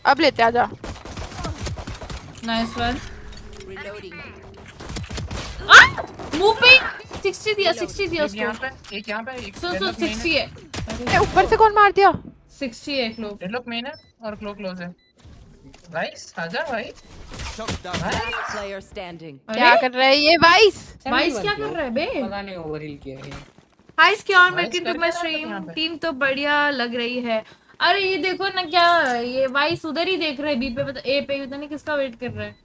अब लेते आजा। Nice one. मुंह पे 60 दिया उसको। एक यहाँ पे सुन 60 है। ऊपर से कौन मार दिया? 60 है क्लोक। डेडलॉक मेन है और क्लोक क्लोज है। वाइस आजा भाई। Player standing. क्या कर रहा है ये वाइस? वाइस क्या कर रहा है बे? पता नहीं ओवरहील किया है। हाय स्क्योर welcome to my stream. Team तो बढ़िया लग रही है। अरे ये देखो ना क्या ये वाइस उधर ही देख रहा है। बी पे पता ए पे पता नहीं किसका वेट कर रहा है।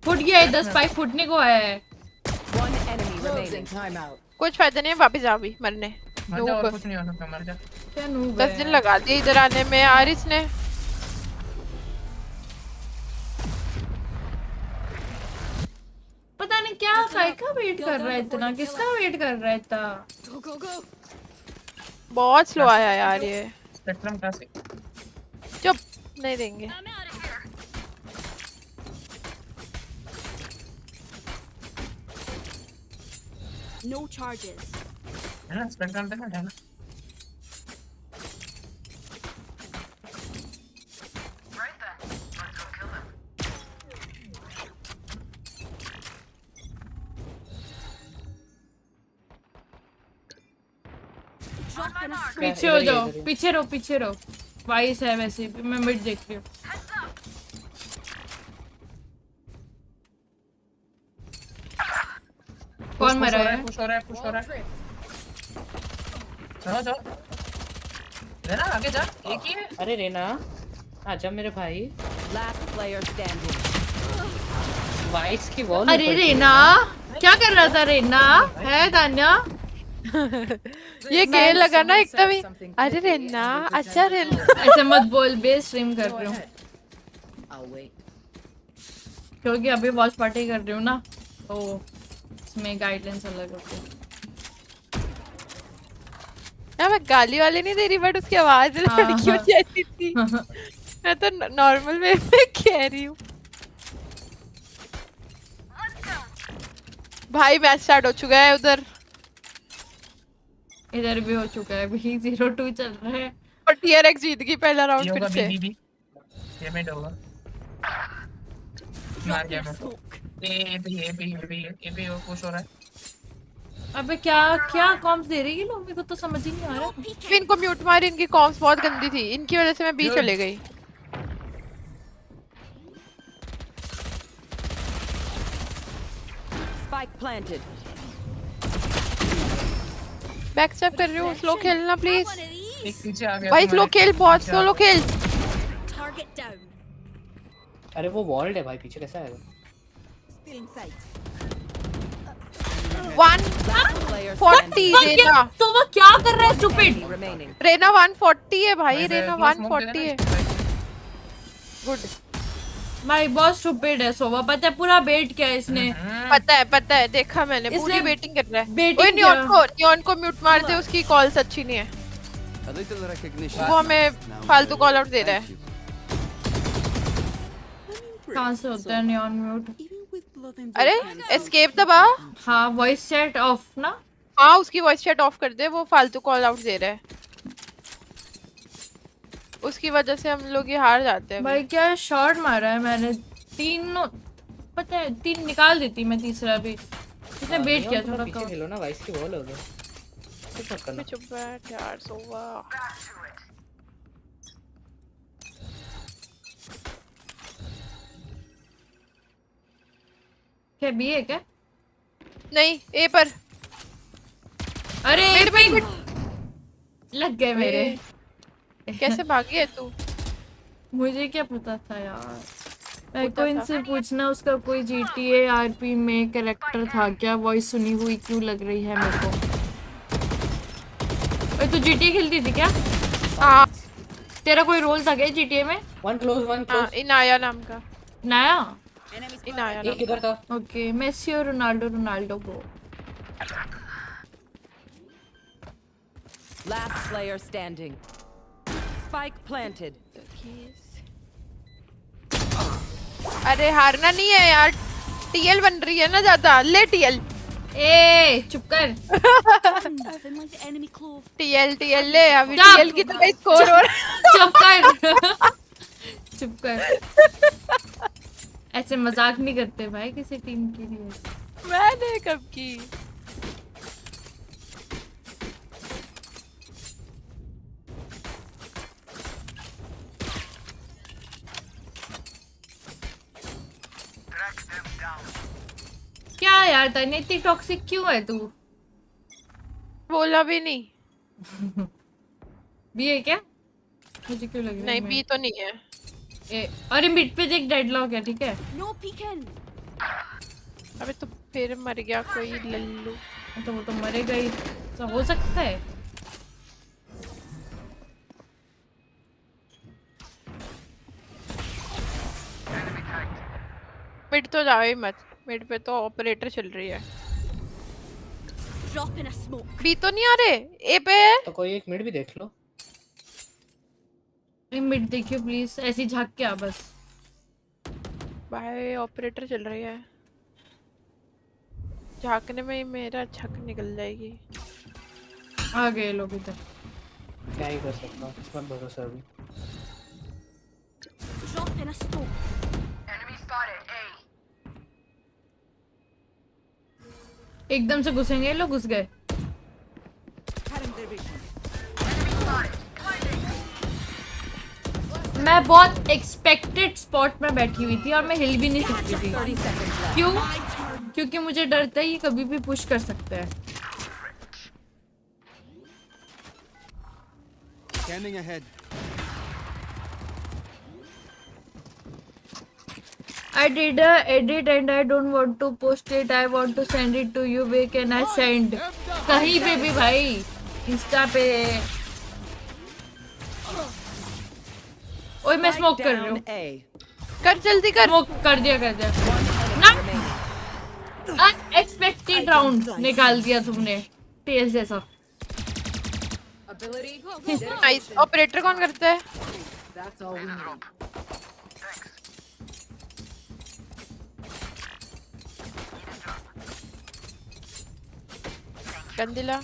फुट गया है 10 स्पाइक फुटने को आया है। One enemy remaining. Time out. कुछ फायदा नहीं है वापस जा भी मरने। कुछ नहीं हो सकता मर जा। क्या नूब 10 दिन लगा दिए इधर आने में आरिस ने। पता नहीं क्या का वेट कर रहा है इतना। किसका वेट कर रहा है इतना? बहुत स्लो आया यार ये। Spectrum classic. चुप नहीं देंगे। No charges. है ना स्पेक्ट्रम पे है ना। पीछे हो जाओ। पीछे रहो। वाइस है वैसे भी। मैं मिड देख रही हूँ। कौन मरा है? पुश हो रहा है। जाओ रेना आगे जा। एक ही है। अरे रेना आजा मेरे भाई। Last player standing. वाइस की वॉल। अरे रेना क्या कर रहा था? रेना है दान्या। ये गेम लगा ना एकदम ही। अरे रेना अच्छा रेना। ऐसे मत बोल बे। स्ट्रीम कर रही हूँ क्योंकि अभी वॉच पार्टी कर रही हूँ ना तो इसमें गाइडलाइंस अलग होती है। मैं गाली वाली नहीं दे रही बट उसकी आवाज लड़कियों जैसी थी। मैं तो नॉर्मल वे में कह रही हूँ। भाई मैच स्टार्ट हो चुका है उधर। इधर भी हो चुका है। अभी 0-2 चल रहा है और DRX जीत गई पहला राउंड फिर से। ये में होगा। मार गया मैं। ये पुश हो रहा है। अबे क्या कॉम्स दे रही है लोग? मेरे को तो समझ ही नहीं आ रहा। इनको म्यूट मार। इनकी कॉम्स बहुत गंदी थी। इनकी वजह से मैं बी चले गई। Spike planted. बैक स्टेप कर रही हूँ, स्लो खेलना प्लीज। एक पीछे आ गया भाई स्लो खेल, बहुत स्लो खेल। अरे वो वॉल्ड है भाई, पीछे कैसा आएगा? 140 रेना। तो वो क्या कर रहा है स्टूपिड? रेना 140 है भाई, रेना 140 है। गुड भाई बहुत स्टूपिड है सोवा, पता है पूरा बेट किया इसने। पता है देखा मैंने, पूरी वेटिंग कर रहा है। बेटिंग ओए नियॉन को म्यूट मार दे, उसकी कॉल्स अच्छी नहीं है, वो हमें फालतू कॉल आउट दे रहा है। कहाँ से होता है नियॉन म्यूट? अरे एस्केप दबा। हाँ वॉइस चैट ऑफ ना। हाँ उसकी वॉइस चैट ऑफ कर दे, वो फालतू कॉल आउट दे रहा है, उसकी वजह से हम लोग ये हार जाते हैं। भाई क्या शॉट मारा है मैंने, 3 पता है 3 निकाल देती मैं, तीसरा भी इसने बेट किया। थोड़ा पीछे खेलो ना, वाइस की बॉल हो गया। चुप बैठ यार सोवा। क्या बी है क्या? नहीं ए पर। अरे लग गए मेरे। कैसे भागी है तू? मुझे क्या पता था यार, मेरे को इनसे पूछना उसका कोई GTA RP में कैरेक्टर था क्या, वॉइस सुनी हुई क्यों लग रही है मेरे को। अरे तू GTA खेलती थी क्या? हाँ। तेरा कोई रोल था क्या GTA में? One clause. इनाया नाम का। नया? इनाया एक इधर था। ओके मेसी और Ronaldo bro. Last player standing. Spike planted. अरे हारना नहीं है यार, टीएल बन रही है ना ज्यादा, ले टीएल। ए चुप कर। टीएल ले, अभी टीएल की तरह स्कोर हो रहा। चुप कर। चुप कर। ऐसे मजाक नहीं करते भाई किसी टीम के लिए। मैंने कब की? क्या यार तने इतनी टॉक्सिक क्यों है तू? बोला भी नहीं। बी है क्या? मुझे क्यों लग रहा है नहीं बी तो नहीं है। अरे मिड पे देख डेडलॉक है, ठीक है। No peeking. अबे तो फिर मर गया कोई लल्लू। तो वो तो मरेगा ही, तो हो सकता है। मिड तो जाओ ही मत, मिड पे तो ऑपरेटर चल रही है। Drop in a smoke. B तो नहीं आ रहे, ए पे है। तो कोई एक मिड भी देख लो। मिड देखियो प्लीज, ऐसी झांक के आ बस। भाई ऑपरेटर चल रही है, झांकने में ही मेरा झक निकल जाएगी। आ गए लोग इधर। क्या ही कर सकता हूँ, इस पर भरोसा अभी। Drop in a smoke. Enemy spotted. A. एकदम से घुसेंगे, लोग घुस गए। मैं बहुत एक्सपेक्टेड स्पॉट में बैठी हुई थी और मैं हिल भी नहीं सकती थी। क्यों? क्योंकि मुझे डर था ये कभी भी पुश कर सकते हैं। Scanning ahead. I did a edit and I don't want to post it. I want to send it to you. Where can I send? कहीं पे भी भाई, इंस्टा पे। ओए मैं स्मोक कर रही हूँ। कर जल्दी कर। स्मोक कर दिया। ना अनएक्सपेक्टेड राउंड निकाल दिया तुमने, तेज जैसा। नाइस। ऑपरेटर कौन करता है? गंदिला।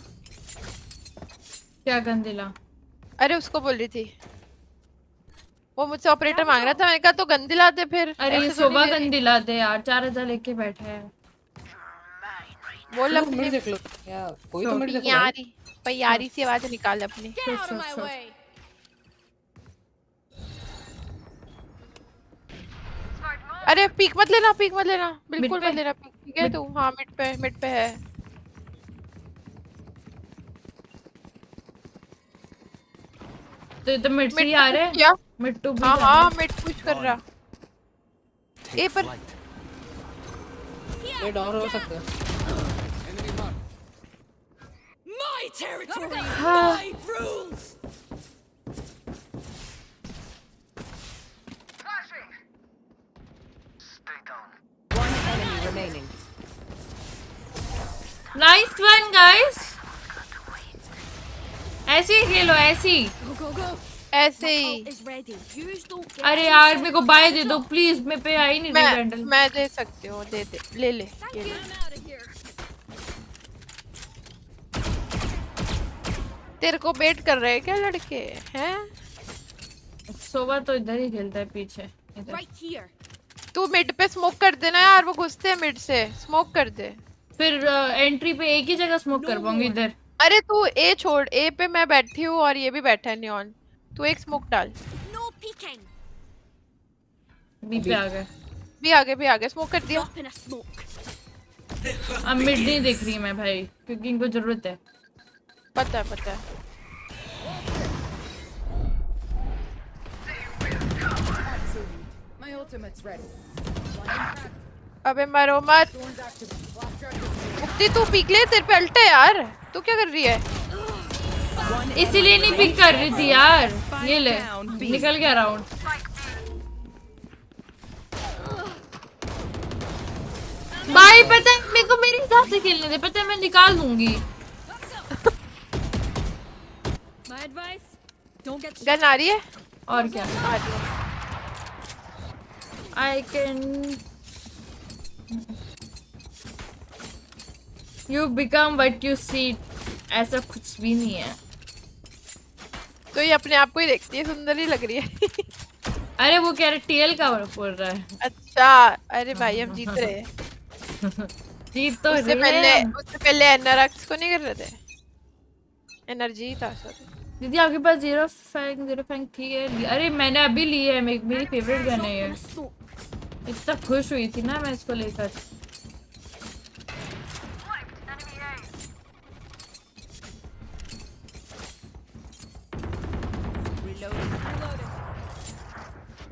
क्या गंदिला? अरे उसको बोल रही थी, वो मुझसे ऑपरेटर मांग रहा था, मैंने कहा तो गंदिला दे फिर। अरे ये सुबह गंदिला दे यार, 4000 लेके बैठे हैं। बोल अपनी देख लो यार, कोई तो मिड देखो यारी भाई, यारी सी आवाज निकाल अपनी। अरे पीक मत लेना, बिल्कुल मत लेना। ठीक है तू? हाँ मिड पे है। तो ये तो मिड से ही आ रहे हैं। मिड टू भी हाँ मिड पुश कर रहा। ए पर ये डॉर हो सकता है। My territory, हाँ। my rules. One enemy remaining. Nice one guys. ऐसे ही खेलो ऐसे ही। ऐसे ही। अरे यार मेरे को बाय दे दो प्लीज, मैं पे आई नहीं रही कैंडल। मैं दे सकती हूँ, दे दे, ले ले। तेरे को बेट कर रहे हैं क्या लड़के हैं? सोवा तो इधर ही खेलता है पीछे। तू मिड पे स्मोक कर देना यार, वो घुसते हैं मिड से, स्मोक कर दे। फिर एंट्री पे एक ही जगह स्मोक कर पाऊंगी इधर। अरे तू ए छोड़, ए पे मैं बैठी हूँ और ये भी बैठा है नियॉन, तू एक स्मोक डाल। बी पे आ गए, भी आ गए, स्मोक कर दिया। अब मिड नहीं देख रही मैं भाई, क्योंकि इनको जरूरत है। पता है अबे मरो मत मुक्ति, तू पीक ले, तेरे पे अल्ट है यार, तू क्या कर रही है? इसीलिए नहीं पिक कर रही थी यार। ये ले, निकल गया राउंड। भाई पता है मेरे को मेरे हिसाब से खेलने दे, पता है मैं निकाल दूंगी। गन आ रही है और क्या, I can you become what you see. ऐसा कुछ भी नहीं है। तो ये अपने आप को ही देखती है, सुंदर ही लग रही है। अरे वो कह रहे टीएल का बोल रहा है। अच्छा, अरे भाई हम जीत रहे हैं। जीत तो उससे पहले एनआरएक्स को नहीं कर रहे थे, एनर्जी था सर। दीदी आपके पास जीरो फैंग ठीक है? अरे मैंने अभी ली है, मेरी फेवरेट गन है ये। इतना खुश हुई थी ना मैं इसको लेकर।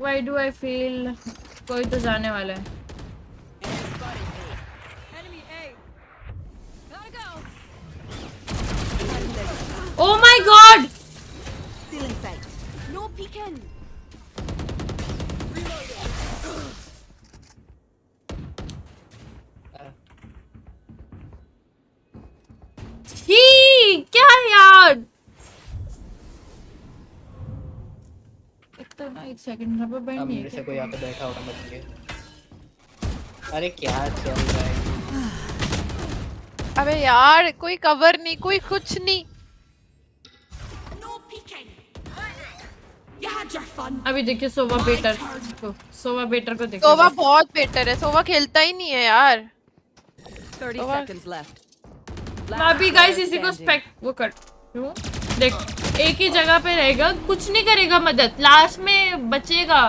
Why do I feel कोई तो जाने वाला है। Oh my God! Still in sight. No peeking. ही क्या यार? इतना एक सेकंड रबर बैंड नहीं है। से कोई आके बैठा होगा मत लिए। अरे क्या चल रहा है? अबे यार कोई कवर नहीं, कोई कुछ नहीं। अभी देखिए सोवा बेटर को, सोवा बेटर को देखो। सोवा बहुत बेटर है, सोवा खेलता ही नहीं है यार। 30 seconds left. मैं भी गाइस इसी को स्पेक वो कर देख, एक ही जगह पे रहेगा, कुछ नहीं करेगा मदद, लास्ट में बचेगा।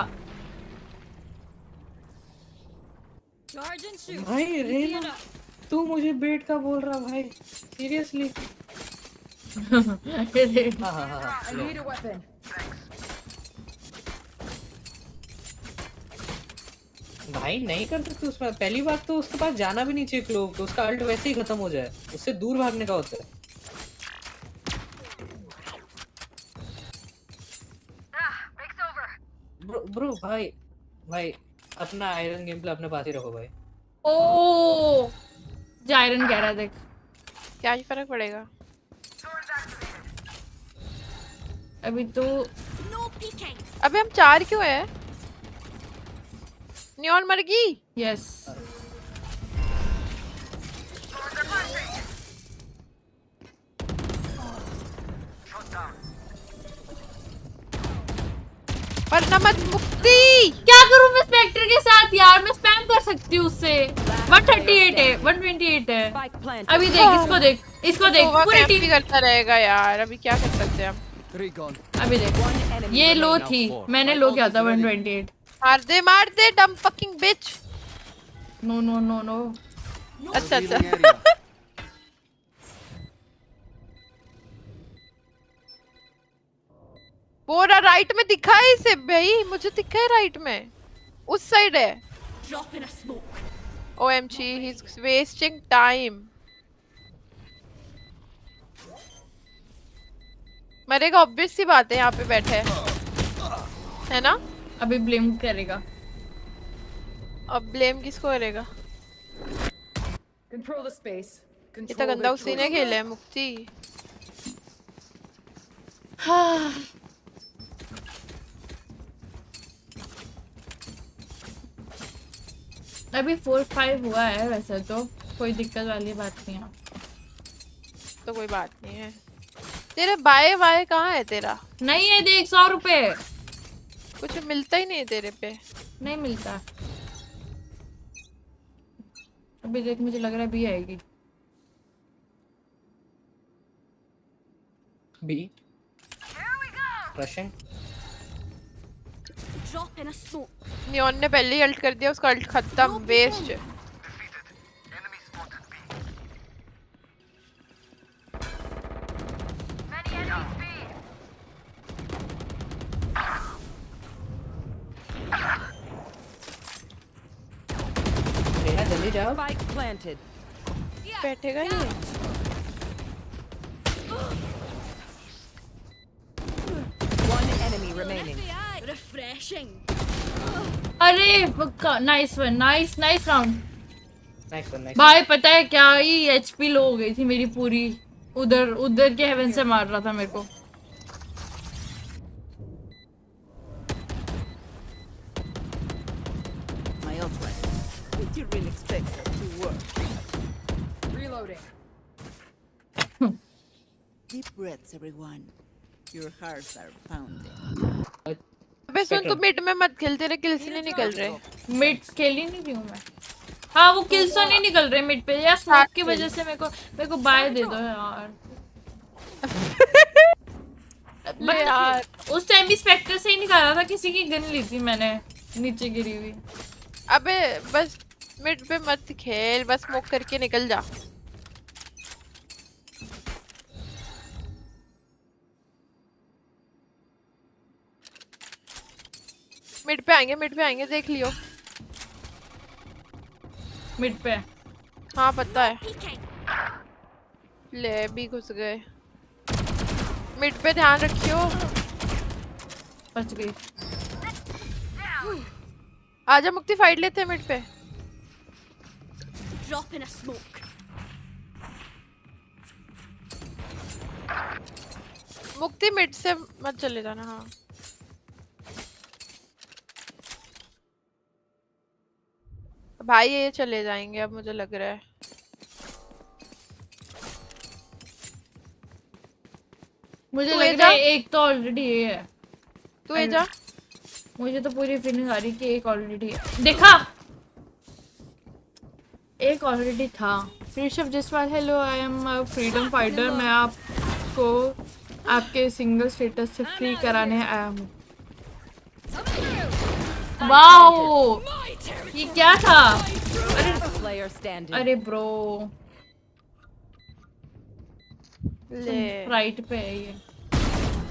भाई रेना तू मुझे बेट का बोल रहा भाई, सीरियसली? भाई नहीं कर सकते उसमें। पहली बात तो उसके पास जाना भी नहीं चाहिए क्लोव को, उसका अल्ट वैसे ही खत्म हो जाए, उससे दूर भागने का होता है। ब्रो भाई अपना आयरन गेम प्ले अपने पास ही रखो भाई। ओ जायरन कह रहा देख, क्या ही फर्क पड़ेगा अभी तो। अबे हम 4 क्यों है? नियॉन मर गई। यस वरना मत मुक्ति। क्या करूं मैं स्पेक्टर के साथ यार? मैं स्पैम कर सकती हूँ उससे। 138 है, 128 है। अभी देख इसको, देख इसको, देख पूरी टीम करता रहेगा यार। अभी क्या कर सकते हैं हम? अभी देख ये लो थी, मैंने लो किया था 128। मार दे dumb fucking bitch. No no no no. अच्छा बोरा राइट में दिखा है इसे भाई, मुझे दिखा है राइट में, उस साइड है। OMG, he's wasting time. मरेगा ऑब्वियस सी बात है, यहाँ पे बैठे है ना। अभी ब्लेम करेगा। अब ब्लेम किसको करेगा? Control the space. इतना गंदा उसी ने खेला है मुक्ति। अभी 4-5 हुआ है, वैसे तो कोई दिक्कत वाली बात नहीं है। तो कोई बात नहीं है। तेरे बाय बाय कहाँ है तेरा? नहीं है, देख 100 रुपए कुछ मिलता ही नहीं तेरे पे। नहीं मिलता। अभी देख, मुझे लग रहा है बी आएगी। B rushing. नियॉन ने पहले ही अल्ट कर दिया, उसका अल्ट खत्म, वेस्ट। जल्दी जाओ। Spike planted. बैठेगा ये। One enemy remaining. Refreshing. अरे nice one, nice round. Nice. भाई पता है क्या, ही एचपी लो हो गई थी मेरी पूरी। उधर के हेवन से मार रहा था मेरे को। My ultimate. Did you really expect that to work? Reloading. Deep breaths, everyone. Your hearts are pounding. अबे सुन, तू मिड में मत खेल, तेरे किल्स नहीं निकल रहे। मिड खेल ही नहीं रही हूँ मैं। हाँ वो किल्स तो नहीं निकल रहे मिड पे यार, स्मोक की वजह से मेरे को बाय दे दो यार। यार उस टाइम भी स्पेक्टर से ही निकाला था, किसी की गन ली थी मैंने नीचे गिरी हुई। अबे बस मिड पे मत खेल, बस स्मोक करके निकल जा। मिड पे आएंगे, देख लियो। मिड पे? हाँ पता है। ले भी घुस गए। मिड पे ध्यान रखियो। बच गई। आजा मुक्ति, फाइट लेते हैं मिड पे। Drop in a smoke. मुक्ति मिड से मत चले जाना। हाँ भाई ये चले जाएंगे अब, मुझे लग रहा है। मुझे लग रहा है एक तो ऑलरेडी ये है। तू ए जा। मुझे तो पूरी फीलिंग आ रही कि एक ऑलरेडी है। देखा, एक ऑलरेडी था। Rishabh Jaswal, hello, I am a freedom fighter. मैं आपको आपके सिंगल स्टेटस से फ्री कराने आया हूँ। वाओ, ये क्या था? अरे ब्रो, राइट पे है ये।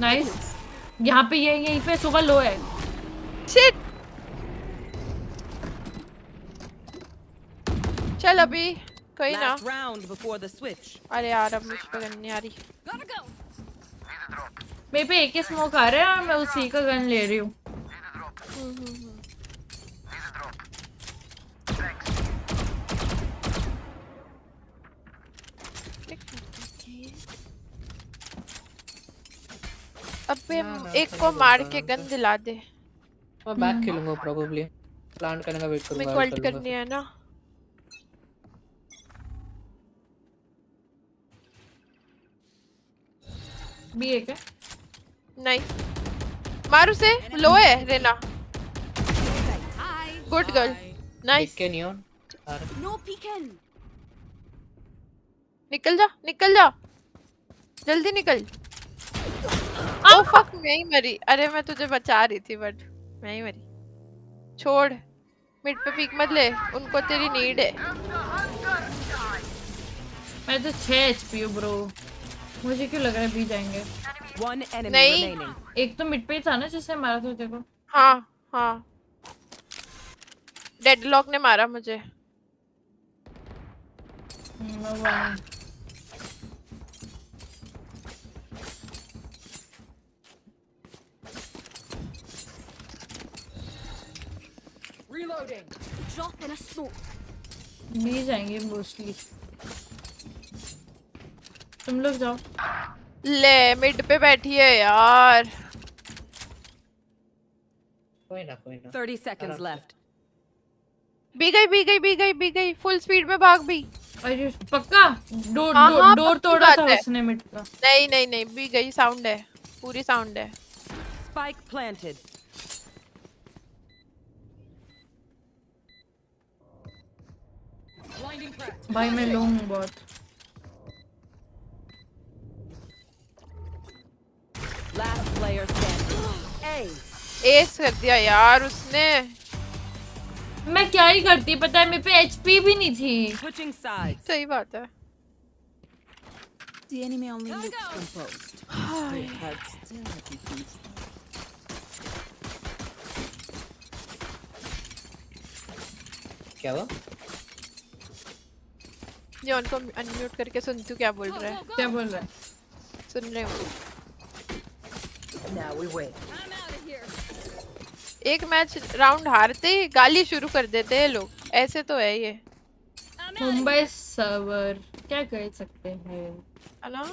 नाइस। यहाँ पे ये यहीं पे सुबह लो है। शिट। चल अभी कोई ना। अरे यार अब मुझ पे गन नहीं आ रही। मेरे पे एक ही स्मोक आ रहा है और मैं उसी का गन ले रही हूँ। अबे एक को मार के गन दिला दे। मैं बैक खेलूंगा प्रोबेबली, प्लांट करने का वेट करूंगा। मेरे को अल्ट करनी है ना। बी एक है? नहीं, मार उसे। लो है रेना। Good girl, nice. के नियॉन No peeking. निकल जा जल्दी निकल। ओ फक, मैं ही मरी। अरे मैं तुझे बचा रही थी बट मैं ही मरी। छोड़, मिड पे पीक मत ले, उनको तेरी नीड है। मैं तो 6 HP हूँ ब्रो। मुझे क्यों लग रहा है बी जाएंगे। One enemy नहीं remaining. एक तो मिड पे ही था ना जिसने मारा था तेरे को। हाँ हाँ डेडलॉक ने मारा मुझे। Reloading. Drop in a smoke. भी जाएंगे मोस्टली। तुम लोग जाओ। ले मिड पे बैठी है यार। कोई ना 30 seconds left. भी गई फुल स्पीड में भाग भी। अरे पक्का डोर तोड़ा था उसने मिड का। नहीं भी गई साउंड है पूरी साउंड है। Spike planted. भाई मैं लो हूँ बहुत। Last player standing. एस कर दिया यार उसने। मैं क्या ही करती पता है मेरे पे एचपी भी नहीं थी। Switching sides. सही बात है। The enemy only looks composed. But still at defense. क्या हुआ? ये उनको अनम्यूट करके सुन तू क्या बोल रहा है? क्या बोल रहा है? सुन रहे हो? Now we wait. एक मैच राउंड हारते ही गाली शुरू कर देते हैं लोग। ऐसे तो है ये। मुंबई सर्वर क्या कर सकते हैं? है ना?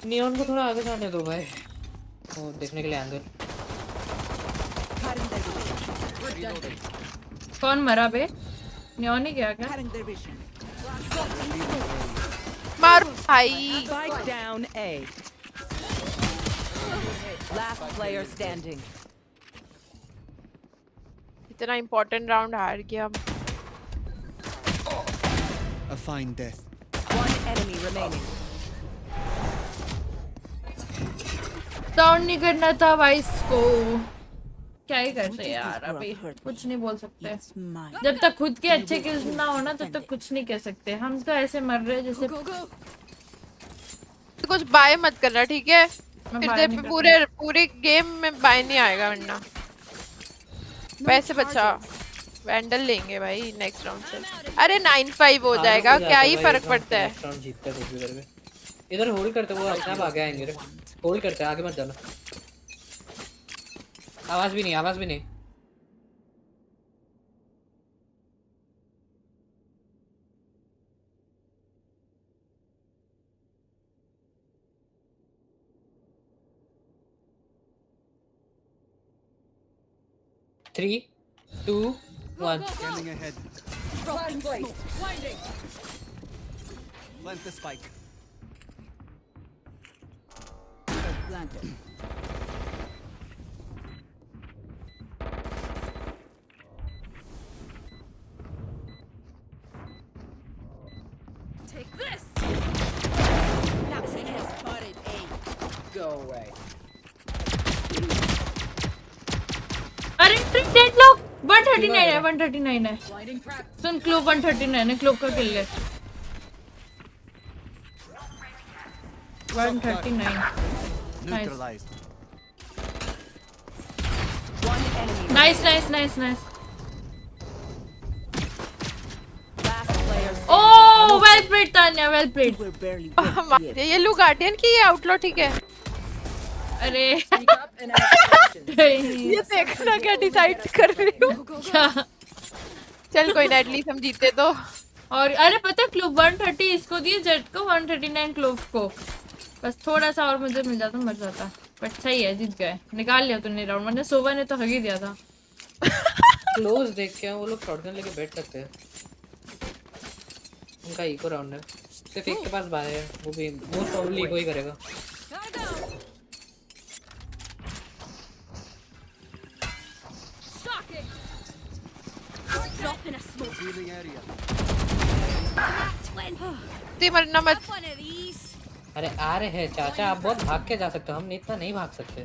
नियॉन को थोड़ा आगे जाने दो भाई। वो देखने के लिए एंगल। कौन मरा बे? नियॉन ही गया क्या? मार भाई। Spike down A. Last player standing. इतना इम्पोर्टेंट राउंड हार गया। A fine death. One enemy remaining. Down नहीं करना था वाइस को। क्या ही करते यार अभी कुछ नहीं बोल सकते। जब तक खुद के अच्छे किल्स ना हो ना तब तक कुछ नहीं कह सकते। हम तो ऐसे मर रहे हैं जैसे तो कुछ बाय मत करना ठीक है? फिर तेरे पे पूरे गेम में बाय नहीं आएगा वरना। पैसे बचा वैंडल लेंगे भाई नेक्स्ट राउंड से। अरे 9-5 हो जाएगा क्या ही फर्क पड़ता है। राउंड जीतते हैं कुछ भी करके। इधर होल्ड करते वो अपने आप आगे आएंगे रे। होल्ड करते आगे मत जाना। आवाज भी नहीं। Three, 2, 1. Scanning ahead. Blinding. Plant the spike. Planted. Take this. That's it. Spotted A. Go away. अरे डेडलॉक 139 है। सुन क्लोव 139 है। क्लोव का किल है 139। Neutralized. नाइस। Last ओह well played Tanya well played. ये लू गार्डियन की ये आउटलो ठीक है। अरे ये देखना क्या डिसाइड कर रही हूँ क्या। चल कोई ना एटलीस्ट हम जीते तो। और अरे पता क्लोव 130 इसको दिए जेट को 139 क्लोव को। बस थोड़ा सा और मुझे मिल जाता मर जाता। बट सही है जीत गए। निकाल लिया तूने राउंड। मैंने सोवा ने तो हग ही दिया था। क्लोज देख के वो लोग शॉटगन लेके बैठ सकते हैं। उनका इको राउंड है। सिर्फ एक के पास बाय है। वो भी मोस्ट प्रोबब्ली इको ही करेगा। Drop in a smoke. Healing area. मरना मत। अरे आ रहे हैं चाचा आप बहुत भाग के जा सकते हो। हम इतना नहीं भाग सकते।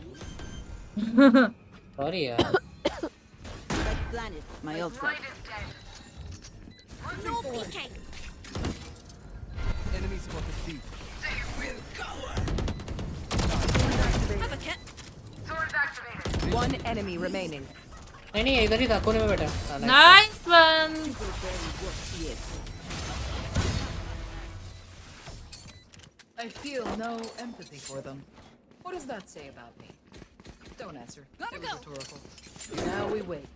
सॉरी यार। My ult. Enemy spotted B. One enemy remaining. नहीं इधर ही था कोने में बैठा. Nice one. I feel no empathy for them. What does that say about me? Don't answer. It was rhetorical. Now we wait.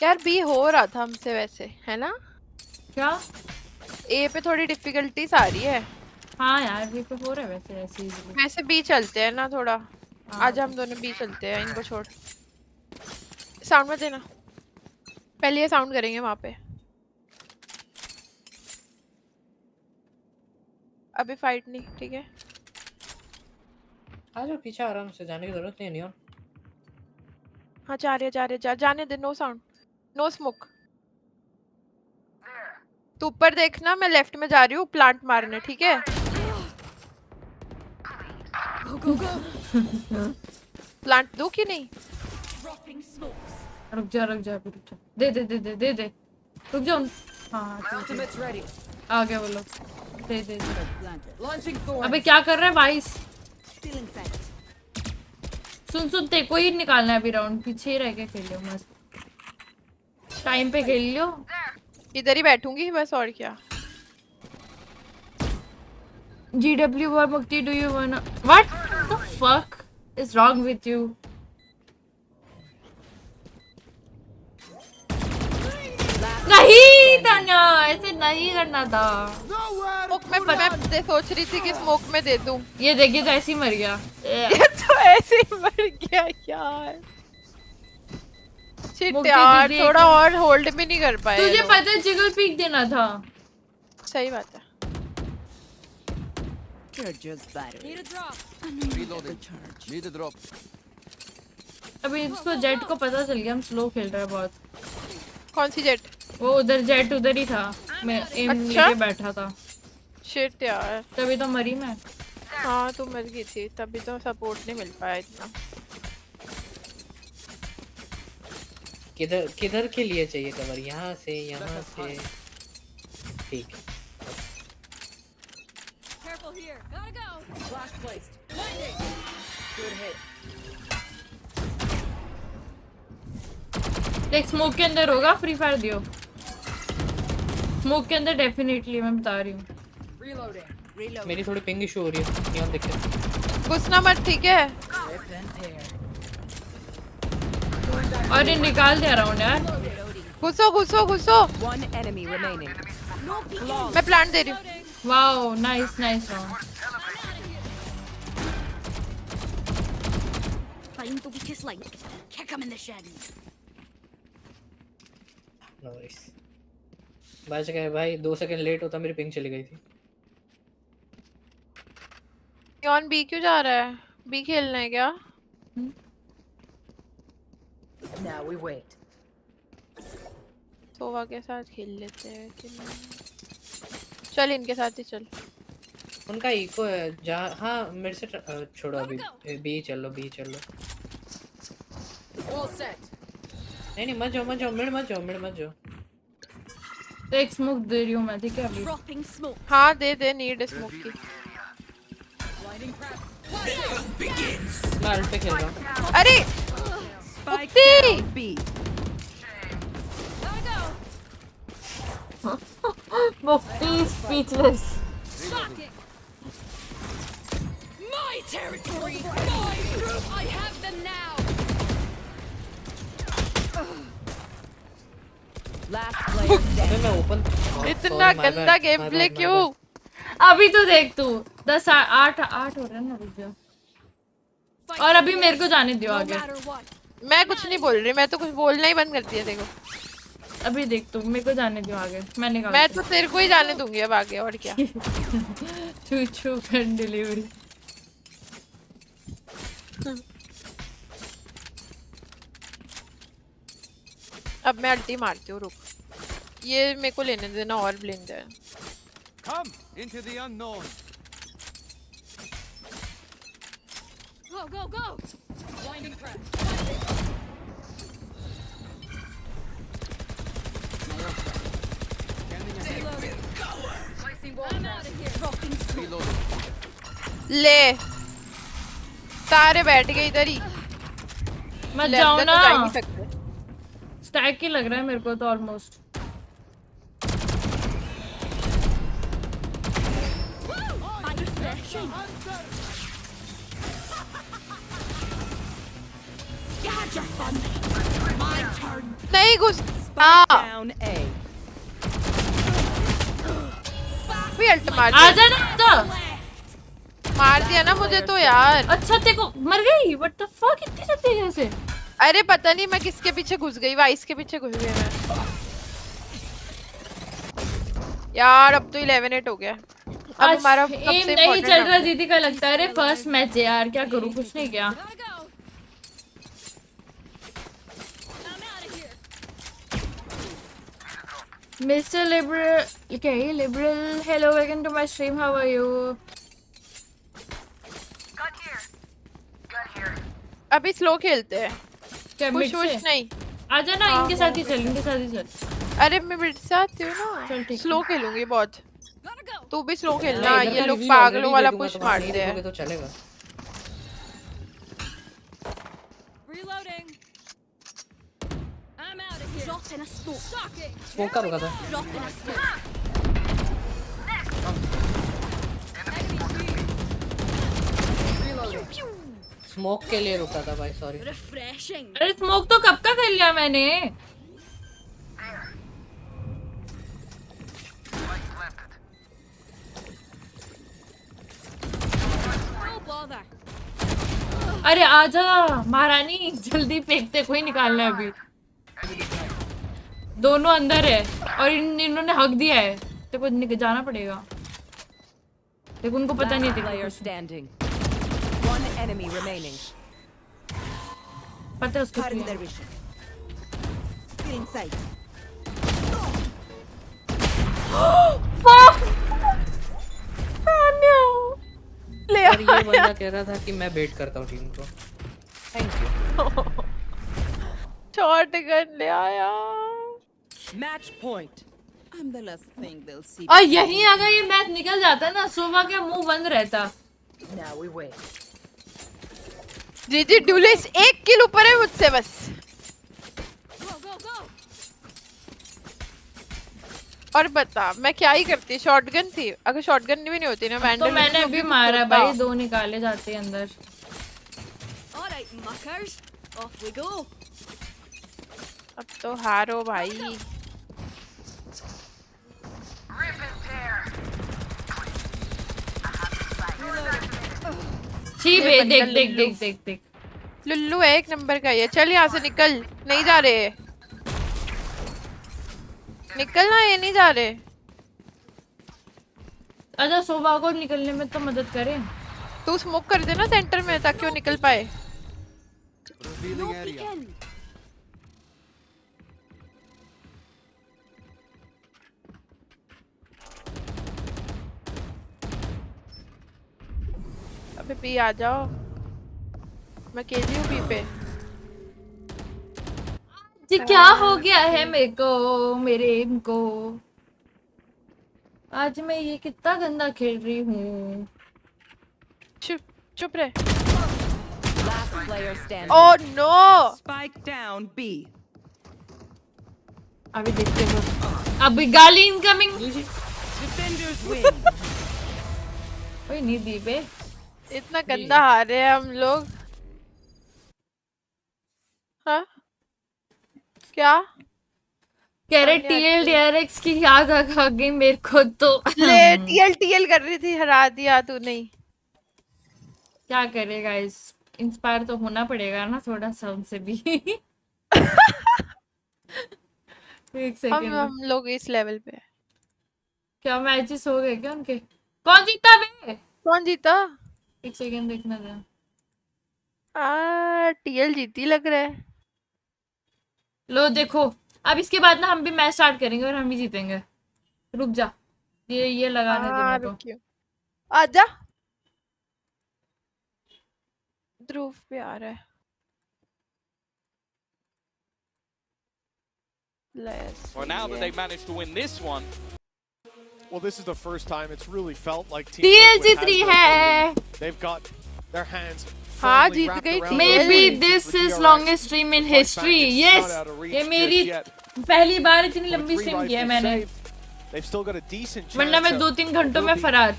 यार B हो रहा था हमसे वैसे है ना? क्या? ए पे थोड़ी डिफिकल्टीज आ रही है. हाँ यार बी पे हो रहा है वैसे ऐसे इजीली. वैसे बी चलते हैं ना थोड़ा. आज हम दोनों बी चलते हैं इनको छोड़. साउंड मत देना. पहले ये साउंड करेंगे वहाँ पे. अभी फाइट नहीं ठीक है. आ जाओ पीछे आराम से जाने की जरूरत नहीं है नियॉन. हाँ जा रहे जाने दे. No sound no smoke. तू ऊपर देखना मैं लेफ्ट में जा रही हूँ प्लांट मारने ठीक है. प्लांट दो कि नहीं. रुक जा दे रुक जाओ. हाँ आ गया बोलो. दे. अबे क्या कर रहा है भाई. सुन ते को ही निकालना है अभी राउंड. पीछे ही रह के खेल लो मस्त. टाइम पे खेल लो. इधर ही बैठूंगी बस और क्या. GW war Mukti, do you wanna? What the fuck is wrong with you? नहीं तान्या ऐसे नहीं करना था. मैं सोच रही थी कि स्मोक में दे दूं. ये देखिए तो ऐसे ही मर गया. ये तो ऐसे ही मर गया यार. शिट यार थोड़ा और होल्ड भी नहीं कर पाए. तुझे पता है जिगल पीक देना था. सही बात है. Need a drop. अभी इसको जेट को पता चल गया हम स्लो खेल रहे हैं बहुत. कौन सी जेट? वो उधर जेट उधर ही था. मैं एम लेके बैठा था. शिट यार तभी तो मरी मैं. हाँ तू मर गई थी तभी तो सपोर्ट नहीं मिल पाया इतना. किधर के लिए चाहिए कवर. यहाँ से ठीक. देख स्मोक के अंदर होगा. फ्री फायर दियो. स्मोक के अंदर डेफिनेटली मैं बता रही हूँ. मेरी थोड़ी पिंग इशू हो रही है. नियॉन देखते. घुसना मत ठीक है. और ये निकाल दिया राउंड यार. घुसो. One enemy remaining. मैं प्लांट दे रही हूँ. Wow nice round. Fighting to be kissed like kick him in the shed. Nice. बच गए भाई. 2 सेकंड लेट होता मेरी पिंग चली गई थी. नियॉन बी क्यों जा रहा है. बी खेलना है क्या. Now we wait. सोवा के साथ खेल लेते हैं कि नहीं. चल इनके साथ ही चल. उनका इको है जहाँ. हाँ मेरे से छोड़ो अभी. बी चलो. All set. नहीं मत जाओ मिड मत जाओ. एक स्मोक दे रही हूँ मैं ठीक है अभी. हाँ दे नीड स्मोक की. मैं अल्ट पे खेल रहा हूँ. अरे B. मुक्ति speechless. My territory, my group. I have them now. Last player standing. मैं ओपन. इतना गंदा गेम प्ले क्यों. अभी तो देख तू 10 8 हो रहा है ना. रुक जा. और अभी मेरे को जाने दियो आगे. मैं कुछ नहीं बोल रही. मैं तो कुछ बोलना ही बंद कर दिया. देखो अभी देख तू मेरे को जाने दियो आगे. मैं तो तेरे को ही जाने दूंगी अब आगे. और क्या. छू कर डिलीवरी. अब मैं अल्टी मारती हूँ. रुक ये मेरे को लेने देना. और ब्लिंड है. Come into the unknown. Go. Blinding press. ले सारे बैठ गए इधर ही। मत जाओ तो ना, जा ही नहीं सकते। स्टैक ही लग रहा है मेरे को तो ऑलमोस्ट। नहीं घुस भी अल्ट मार आ जा ना, तो मार दिया ना मुझे तो यार। अच्छा तेरे को मर गई? व्हाट द फक, इतनी जल्दी कैसे? अरे पता नहीं मैं किसके पीछे घुस गई, वाइस के पीछे घुस गई मैं यार। अब तो 11-8 हो गया। अब हमारा एम नहीं चल रहा दीदी का लगता है। अरे फर्स्ट मैच है यार, क्या करूं, कुछ नहीं किया। Mr. Liberal, okay, Liberal, hello, welcome to my stream, how are you? अभी स्लो खेलते हैं, कुछ नहीं। आजा ना, इनके साथ ही चल, इनके साथ ही चल। अरे मैं मिड से आती हूँ ना, चल ठीक, स्लो खेलूंगी बहुत। तू भी स्लो खेलना, ये लोग पागलों वाला पुश मारते हैं। तो चलेगा। स्मोक का रुका था। स्मोक के लिए रुका था भाई, सॉरी। अरे स्मोक तो कब का कर लिया मैंने। अरे आजा महारानी, जल्दी फेंकते, कोई निकालना है अभी। दोनों अंदर है और इन्होंने हक दिया है, तेरे को जाना पड़ेगा। देखो उनको पता नहीं है, One enemy remaining. पता है उसको। Still in sight. Fuck! ले और ये बंदा कह रहा था कि मैं बेट करता हूँ टीम को। Thank you. शॉट गन ले आया। Match point. I'm the last thing they'll see. और यहीं अगर ये मैच निकल जाता ना, सुबह का मुंह बंद रहता। Now we wait. जीजी ड्यूलिस 1 किल ऊपर है मुझसे बस। और बता मैं क्या ही करती, शॉटगन थी। अगर शॉटगन भी नहीं होती ना वैंडल तो मैंने अभी मारा भाई, 2 निकाले जाते हैं अंदर। Alright, muckers, off we go. अब तो हारो भाई। ठीक है, देख देख देख देख देख लुल्लू है 1 नंबर का ये। चल यहाँ से निकल, नहीं जा रहे, निकलना, ये नहीं जा रहे। अच्छा शोभा को निकलने में तो मदद करें। तू स्मोक कर देना सेंटर में ताकि वो निकल पाए। अबे पी आ जाओ, मैं अकेली हूँ पी पे। जी क्या हो गया है मेरे को, मेरे एम को। आज मैं ये कितना गंदा खेल रही हूँ। चुप चुप रहे। Last player standing. Oh no! Spike down B. अभी देखते हो, अभी गाली इनकमिंग। Defenders win. कोई नहीं दी बे, इतना गंदा हारे हैं हम लोग। हाँ क्या कह रहे टीएल डीआरएक्स की याद आ गई मेरे को तो। ले टीएल कर रही थी, हरा दिया तू। नहीं क्या करे गाइस, इंस्पायर तो होना पड़ेगा ना थोड़ा सा उनसे भी। एक सेकंड, हम लोग इस लेवल पे। क्या मैचेस हो गए क्या उनके? कौन जीता बे? कौन जीता? एक सेकंड देखना था। टीएल जीती लग रहा है। लो देखो, अब इसके बाद ना हम भी मैच स्टार्ट करेंगे और हम भी जीतेंगे। रुक जा, ये लगाने दे मेरे को। आजा, ध्रुव पे आ रहा है। Well, now that they've managed to win this one, Well, this is the first time it's really felt like Team TLG Liquid 3 has hai. they've got their hands हाँ firmly जीत wrapped गई around Maybe the this for is DRX. longest stream in The fight history. back is Yes. not out of reach ये just मेरी yet. पहली बार इतनी With लंबी 3 stream की है rifles मैंने. saved, they've still got a decent chance. वरना मैं 2-3 घंटों में फरार.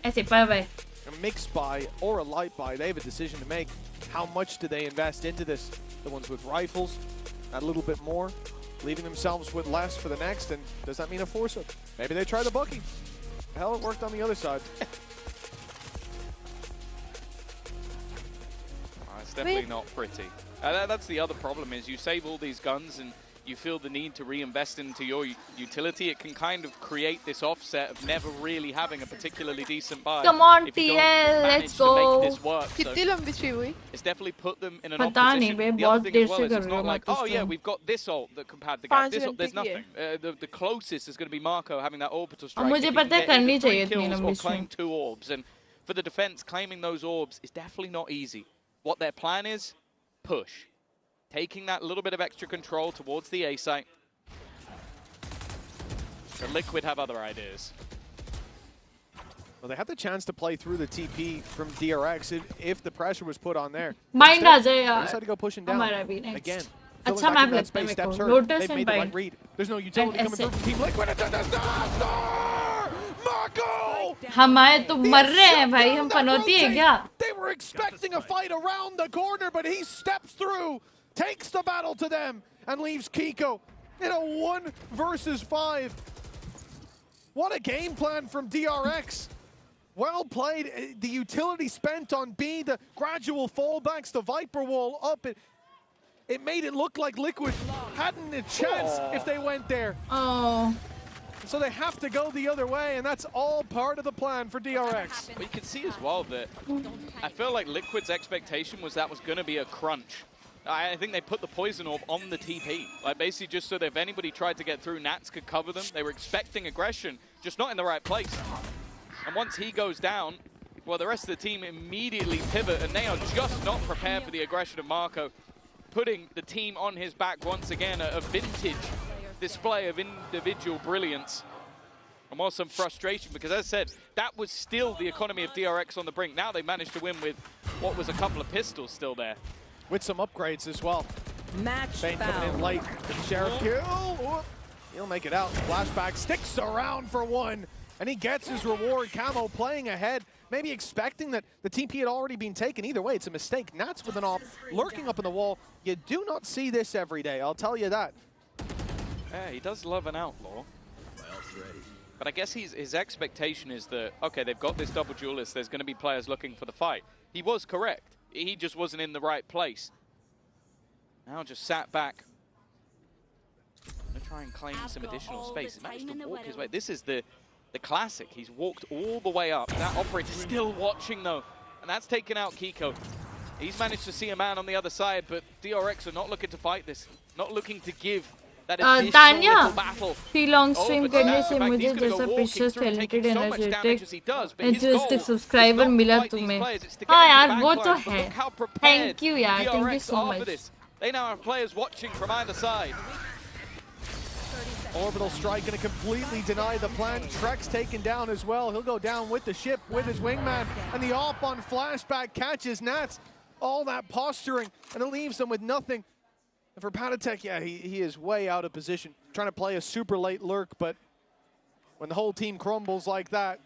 ऐसे bye bye. A mixed buy or a light buy, they have a decision to make. How much do they invest into this? The ones with rifles, add a little bit more, leaving themselves with less for the next, and does that mean a force-up? Maybe they try the bookie. Hell, it worked on the other side. It's definitely not pretty. That's the other problem is you save all these guns and you feel the need to reinvest into your utility. It can kind of create this offset of never really having a particularly decent buy. Come on, if you don't TL, manage let's to make go. this work. So कितनी लंबी stream हुई? it's definitely put them in an पता opposition. नहीं बे, The other बहुत thing देर as well से is कर it's रही not हूँ like, मैं oh तो yeah, stream. we've got this ult that can pad the gap. 5 This ult, घंटे there's की है. nothing. The closest is going to be Marco having that orbital strike. मुझे If he पता can है get करनी either 3 चाहिए इतनी kills लंबी or claim stream. 2 orbs. And for the defense, claiming those orbs is definitely not easy. What their plan is, push. Taking that little bit of extra control towards the A site. The Liquid have other ideas. Well, they had the chance to play through the TP from DRX if the pressure was put on there. Mind आ जाए They यार. decided to go pushing down. हमारा भी next. Again. अच्छा map लगता है मेरे को. Lotus They've and made the right Bind. read. There's no utility And coming through from Team Liquid. It's a disaster! Marco! हमारे तो मर रहे हैं भाई. हम पनौती है क्या? They were expecting a fight around the corner, but he steps through, takes the battle to them, and leaves Kiko in a 1 versus 5. What a game plan from DRX. Well played. The utility spent on B, the gradual fallbacks, the Viper wall up. It made it look like Liquid hadn't a chance if they went there. Oh. So they have to go the other way, and that's all part of the plan for DRX. But you can see as well that I feel like Liquid's expectation was that was going to be a crunch. I think they put the poison orb on the TP, like basically just so that if anybody tried to get through, Nats could cover them. They were expecting aggression, just not in the right place. And once he goes down, well, the rest of the team immediately pivot, and they are just not prepared for the aggression of Marco, putting the team on his back once again, a vintage display of individual brilliance. And more some frustration, because as I said, that was still the economy of DRX on the brink. Now they managed to win with what was a couple of pistols still there. With some upgrades as well. Match Bane coming in late. The Sheriff kill. He'll make it out. Flashback sticks around for 1. And he gets his reward. Camo playing ahead. Maybe expecting that the TP had already been taken. Either way, it's a mistake. Nats with an op lurking up in the wall. You do not see this every day, I'll tell you that. Yeah, he does love an outlaw. But I guess his expectation is that, okay, they've got this double duelist. There's going to be players looking for the fight. He was correct. He just wasn't in the right place. Now just sat back. Gonna try and claim some additional space. He managed to walk his way. This is the classic. He's walked all the way up. That operator's still watching though. And that's taken out Kiko. He's managed to see a man on the other side, but DRX are not looking to fight this. Not looking to give that additional little battle. Free long stream करने से मुझे जैसा precious talented energetic enthusiastic subscriber मिला तुम्हें. हाँ यार वो तो है. Thank you यार. Thank you so much. They now have players watching from either side. Orbital strike going to completely deny the plan. Trek's taken down as well. He'll go down with the ship, with his wingman. And the op on flashback catches Nats. All that posturing, and it leaves them with nothing. And for Patatek, yeah, he is way out of position. Trying to play a super late lurk, but when the whole team crumbles like that,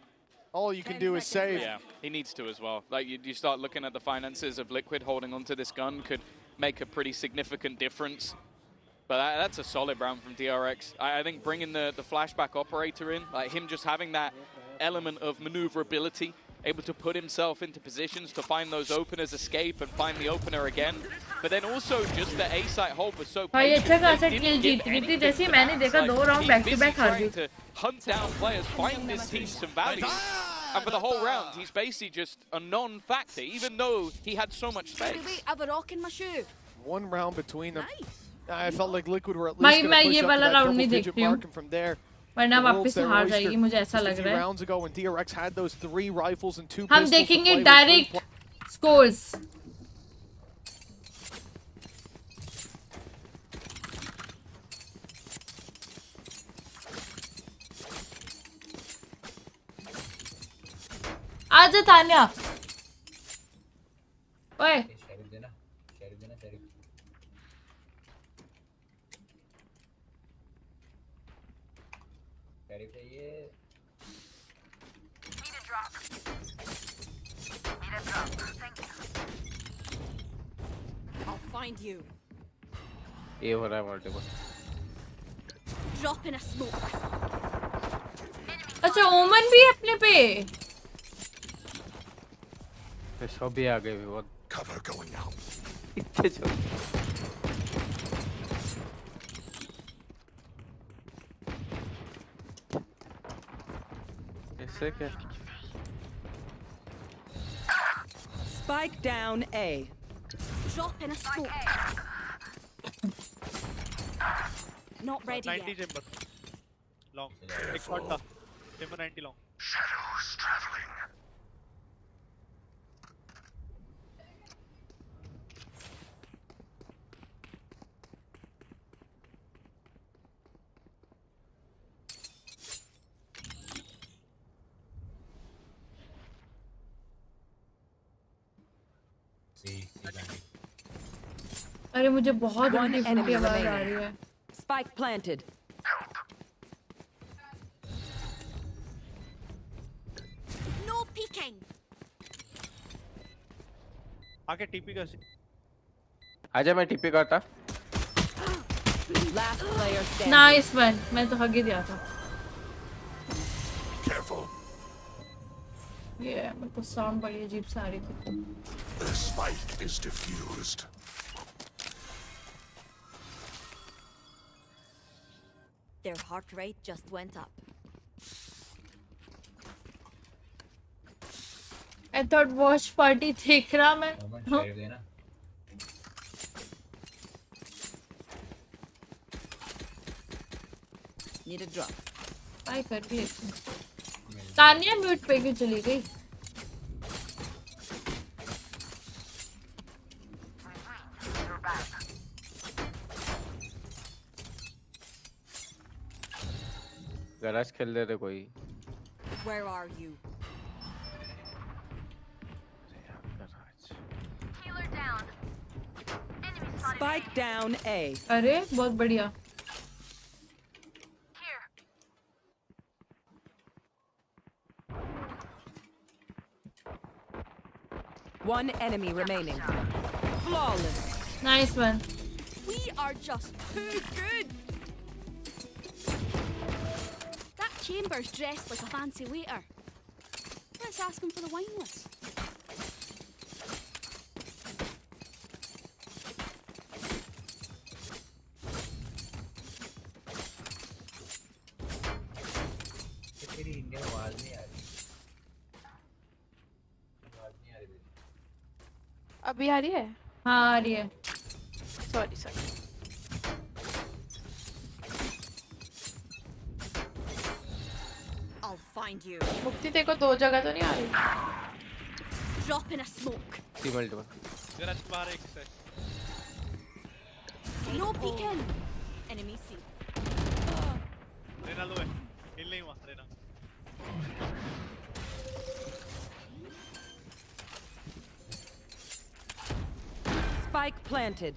all you can do is save. Yeah, he needs to as well. Like, you start looking at the finances of Liquid holding onto this gun could make a pretty significant difference. But that's a solid round from DRX. I think bringing the flashback operator in, like him just having that element of maneuverability, able to put himself into positions to find those openers, escape, and find the opener again. But then also just the A-site hold was so patient. They didn't give anything to the backside. He's busy trying to hunt down players, find this team some value. And for the whole round, he's basically just a non-factor, even though he had so much space. Wait, I have a rock in my shoe. 1 round between them. I felt like Liquid were at least going to push up to that double-digit mark, and from there, वरना वापस से हार जाएगी मुझे ऐसा लग रहा है. rounds ago when DRX had those 3 rifles and 2 हम देखेंगे डायरेक्ट scores. आजा तान्या। ओए I'll find you. ये हो रहा है multiple. Drop in a smoke. अच्छा ओमन भी है अपने पे। फिर सब भी आ गए भी बहुत। Cover going out. इतने चल। इससे क्या? Spike down A. Drop in a smoke. Not ready 90 yet. chamber. Long. एक shot था. Chamber 90 long. Shadows traveling. अरे मुझे बहुत उल्टी फुल्टी आवाज आ रही है। Spike planted. No peeking. आके टीपी कर सी। आजा मैं टीपी करता। Last player standing. Nice one, मैं तो हग ही दिया था। Careful. ये मेरे को साउंड बड़ी अजीब सा आ रही थी। The spike is diffused. Their heart rate just went up. I thought watch party देख रहा मैं। Need a drop. आई कर भी लेती हूँ। तानिया म्यूट पे क्यों चली गई? गराज खेल ले रहे कोई। Where are you? Spike down A. अरे बहुत बढ़िया। One enemy remaining. Flawless. Nice one. We are just too good. That chamber's dressed like a fancy waiter. Let's ask him for the wine list. अभी आ रही है? हाँ आ रही है। Sorry sorry. I'll find you. मुक्ति तेरे को दो जगह तो नहीं आ रही? Drop in a smoke. C multiple. Garage बाहर एक से। No peeking. Enemy C. Raina लो है। हिल नहीं हुआ Raina. Spike planted.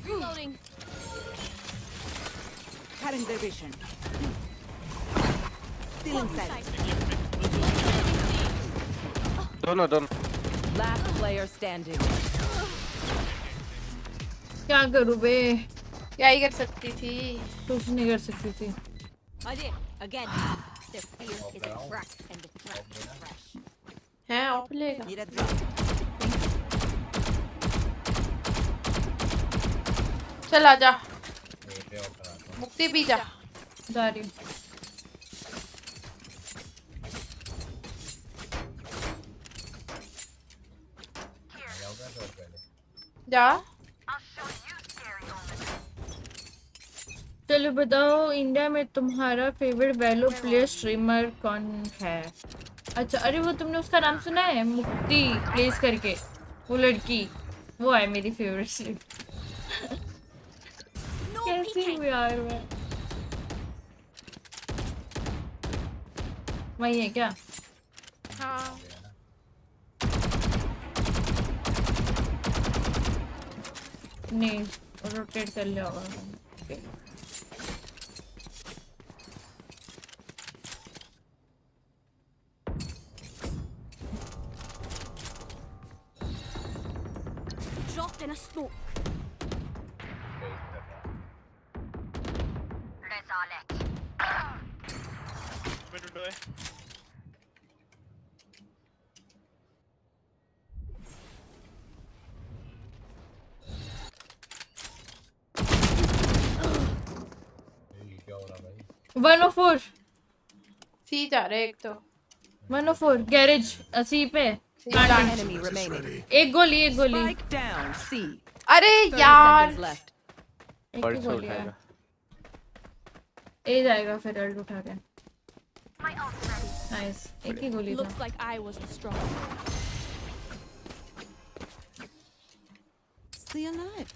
Reloading. Cutting their vision. Still inside. दोनों दोनों। Last player standing. क्या करूँ बे? क्या ही कर सकती थी? कुछ नहीं कर सकती थी। Again. The fear is a crack and the threat is fresh. हैं ऑफ लेगा। Need a drop. चल आजा। मुक्ति भी जा। जा रही हूँ। जा। चलो बताओ इंडिया में तुम्हारा फेवरेट वैलो प्लेयर स्ट्रीमर कौन है? अच्छा अरे वो तुमने उसका नाम सुना है? मुक्ति प्लेस करके, वो लड़की, वो है मेरी फेवरेट स्ट्रीमर। peeking. हूँ यार मैं। वही है क्या? हाँ। नहीं, रोटेट कर लिया होगा। Dropped in a smoke. One O four C जा रहे एक तो 104 गैरेज सी पे Enemy remaining. एक गोली Spike down. C. अरे 30 यार seconds left. एक ही गोली है ए जाएगा फिर अल्ट उठा के नाइस एक ही गोली था Looks like I was the strong. Stay alive.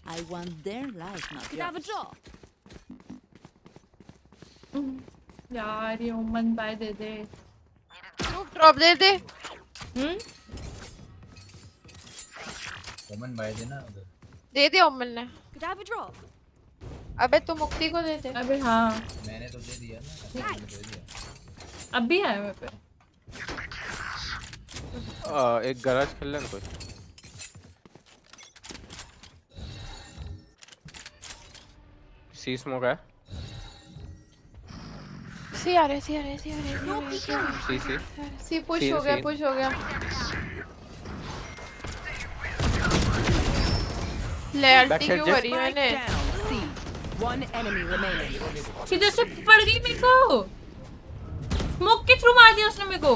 I want their life, not Could have a yours. drop. यार ये उमन बाय दे दे ड्रॉप दे दे ओमन बाय देना उधर दे दिया ओमन ने Could have a drop. अबे तू मुक्ति को दे दे अबे हाँ मैंने तो दे दिया ना मैंने दे दिया अब भी है मेरे पे एक गैराज खेल लेना कोई सी स्मोक है सी आ रहे सी पुश हो गया ले अल्टी क्यों करी मैंने One enemy remaining. सीधे से पड़ गई मेरे को स्मोक के थ्रू मार दिया उसने मेरे को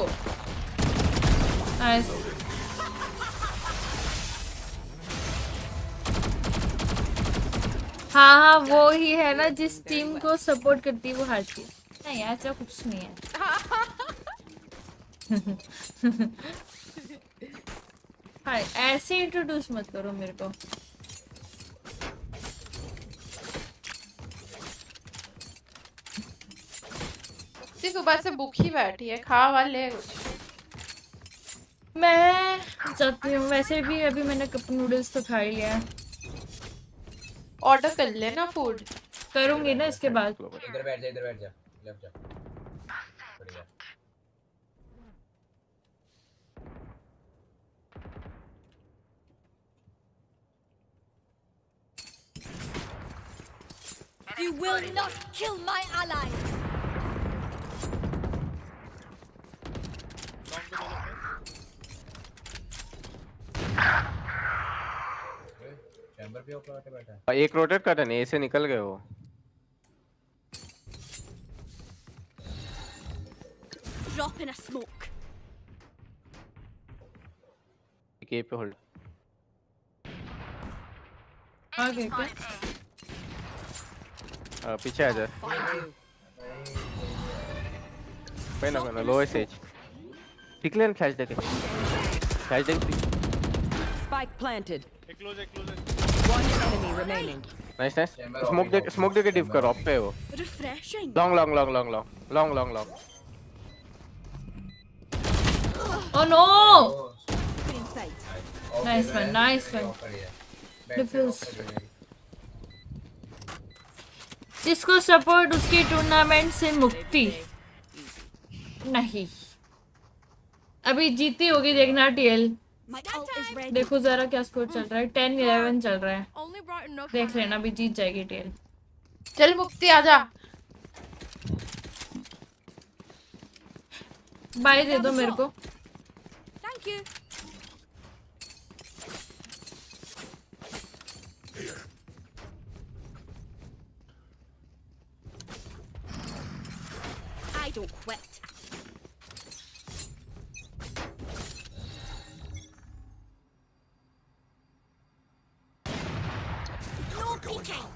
नाइस हाँ वो ही है ना जिस टीम को सपोर्ट करती है वो हारती है नहीं ऐसा कुछ नहीं है हाँ ऐसे इंट्रोड्यूस मत करो मेरे को सुबह से भूखी बैठी है खा वाले मैं जाती हूँ वैसे भी अभी मैंने कप नूडल्स तो खा ही लिया ऑर्डर कर लेना फूड करूंगी ना इसके बाद इधर बैठ जा लेफ्ट जा बढ़िया You will not kill my allies. Chamber पे ऊपर बैठा है एक रोटेट कर देने ए से निकल गए वो Drop in a smoke. के पे होल्ड आगे क्या पीछे आ जा पहना लो एज टिकलेन फ्लैश देके Spike planted. One enemy remaining. Nice smoke देके डिप कर ऑफ पे वो Refreshing. Long Oh no! Nice one. Diffuse. जिसको सपोर्ट उसकी टूर्नामेंट से मुक्ति नहीं अभी जीती होगी देखना टीएल देखो जरा क्या स्कोर चल रहा है 10-11 चल रहा है देख लेना अभी जीत जाएगी टीएल चल मुक्ति आजा बाय दे दो मेरे को Thank you. I don't quit. No peeking.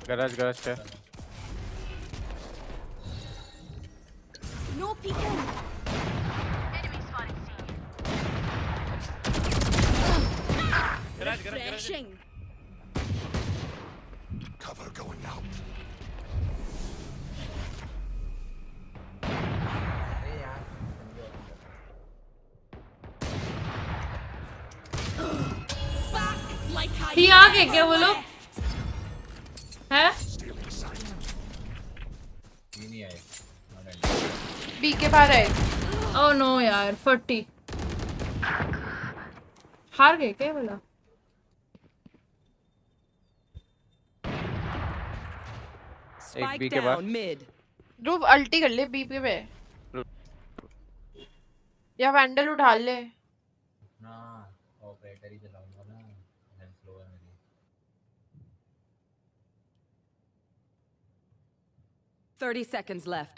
Garage पे No peeking. Refreshing. ही आ गए क्या वो लोग हैं? नहीं आए बी के बाहर है। ओह नो यार 40 हार गए क्या बोला? एक बी के बाद ध्रुव अल्टी कर ले बी पे या वैंडल उठा ले। ना ऑपरेटर ही चलाऊंगा ना, हेल्थ स्लो है मेरी। 30 seconds left.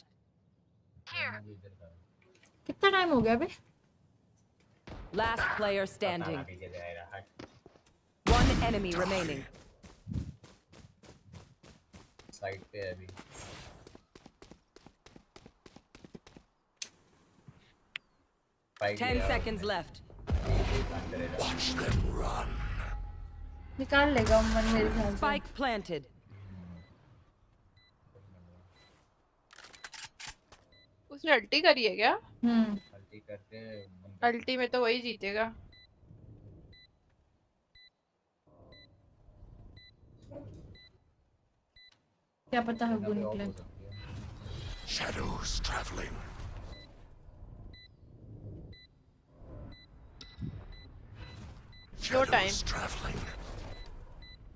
कितना टाइम हो गया बे? Last player standing. One enemy remaining. Side पे है अभी। Ten seconds left. Watch them run. निकाल लेगा मन मेरे ख्याल से। Spike planted. उसने अल्टी करी है क्या? अल्टी करके अल्टी में तो वही जीतेगा। क्या पता है वो निकले। Shadows traveling. नो टाइम,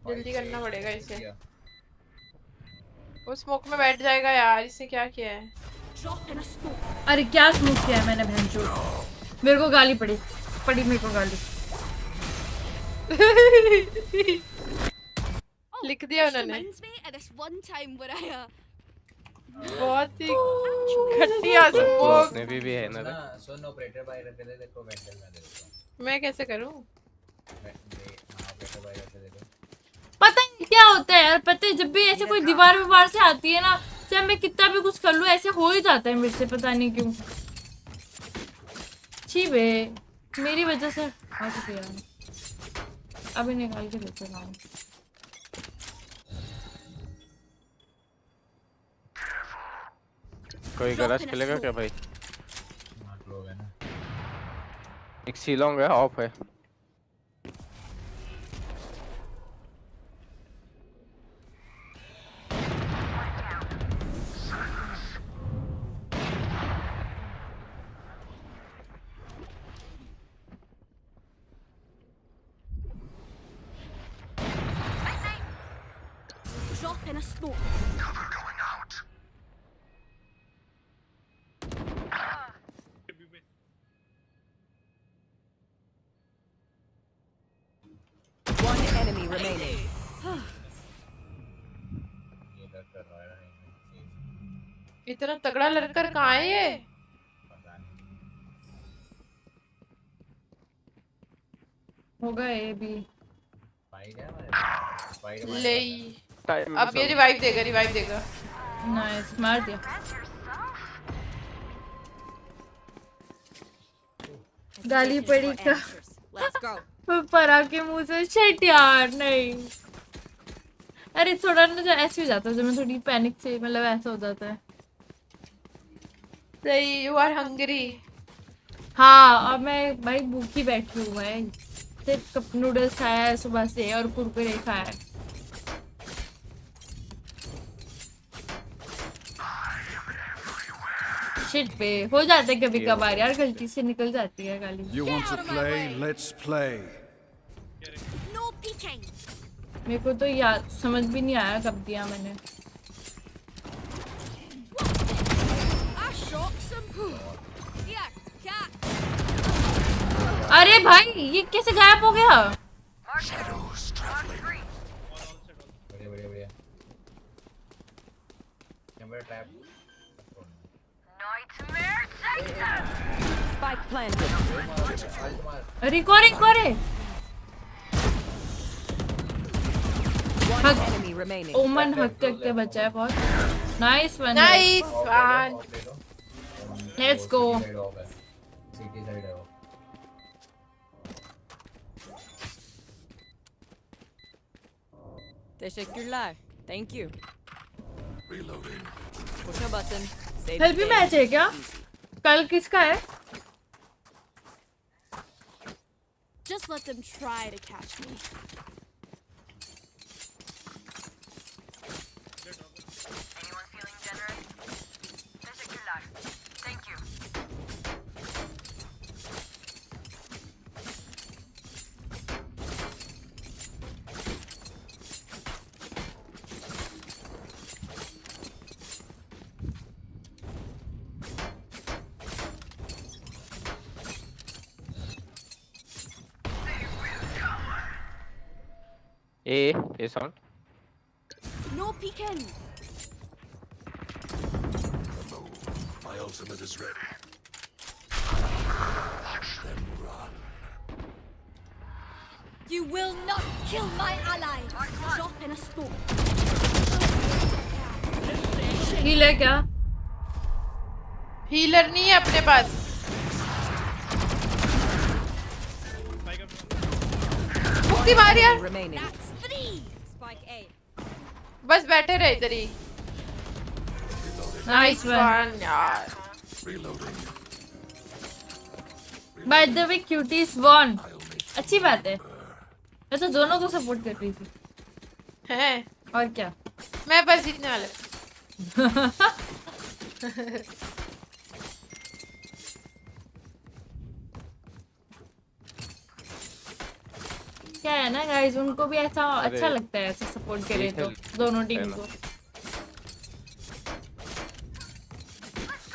जल्दी करना पड़ेगा इसे। वो स्मोक में बैठ जाएगा यार, इसने क्या किया है? अरे क्या स्मोक किया है मैंने बहनचोद, मेरे को गाली पड़ी मेरे को गाली। लिख दिया उन्होंने। बहुत ही घटिया स्मोक। ने भी है ना। सुन ऑपरेटर बाय रख दे, देखो वेंडल में दे दो। मैं कैसे करूं? पता नहीं क्या होता है यार, पता है जब भी ऐसे कोई दीवार से आती है ना, चाहे मैं कितना भी कुछ कर लूं ऐसे हो ही जाता है मेरे से, पता नहीं क्यों। छी बे, मेरी वजह से आ चुके यार। अभी निकाल के लेते ना। कोई गराज खेलेगा क्या भाई? एक सीलोंग है, ऑफ है। Drop in a smoke. Cover going out. One enemy remaining. इतना तगड़ा लड़कर कहाँ है ये? होगा ये भी। ले अब ये रिवाइव देगा। नाइस, मार दिया। गाली पड़ी का ऊपर आके मुंह से। शिट यार नहीं, अरे थोड़ा ना जो ऐसे हो जाता है, जब मैं थोड़ी पैनिक से, मतलब ऐसा हो जाता है। सही, यू आर हंग्री। हाँ, अब मैं भाई भूखी बैठी हूँ, मैं सिर्फ कप नूडल्स खाया है सुबह से और कुरकुरे खाया है। शिट पे हो जाता है कभी कभार यार, गलती से निकल जाती है गाली। You want to play? Let's play. No peeking. मेरे को तो याद समझ भी नहीं आया कब दिया मैंने। अरे भाई ये कैसे गायब हो गया? बढ़िया camera trap. Spike planted. Recording One enemy remaining. ओमन हक के बचा है बहुत। Nice one. Let's go. Teşekkürler. Thank you. Reloading. Push a button. Save help the match है क्या? कल किसका है? Just let them try to catch me. A sound. No peeking. My ultimate is ready. Watch them run. You will not kill my ally. Drop in a smoke. Heal है क्या? Healer नहीं है अपने पास। मुक्ति मार यार। बस बैठे रहे इधर ही। नाइस वन यार। By the way cuties won. अच्छी बात है। मैं तो दोनों को सपोर्ट कर रही थी। हैं? और क्या? मैं बस जीतने वाला। क्या है ना गाइस, उनको भी ऐसा अच्छा लगता है ऐसे सपोर्ट करे तो दोनों टीम को।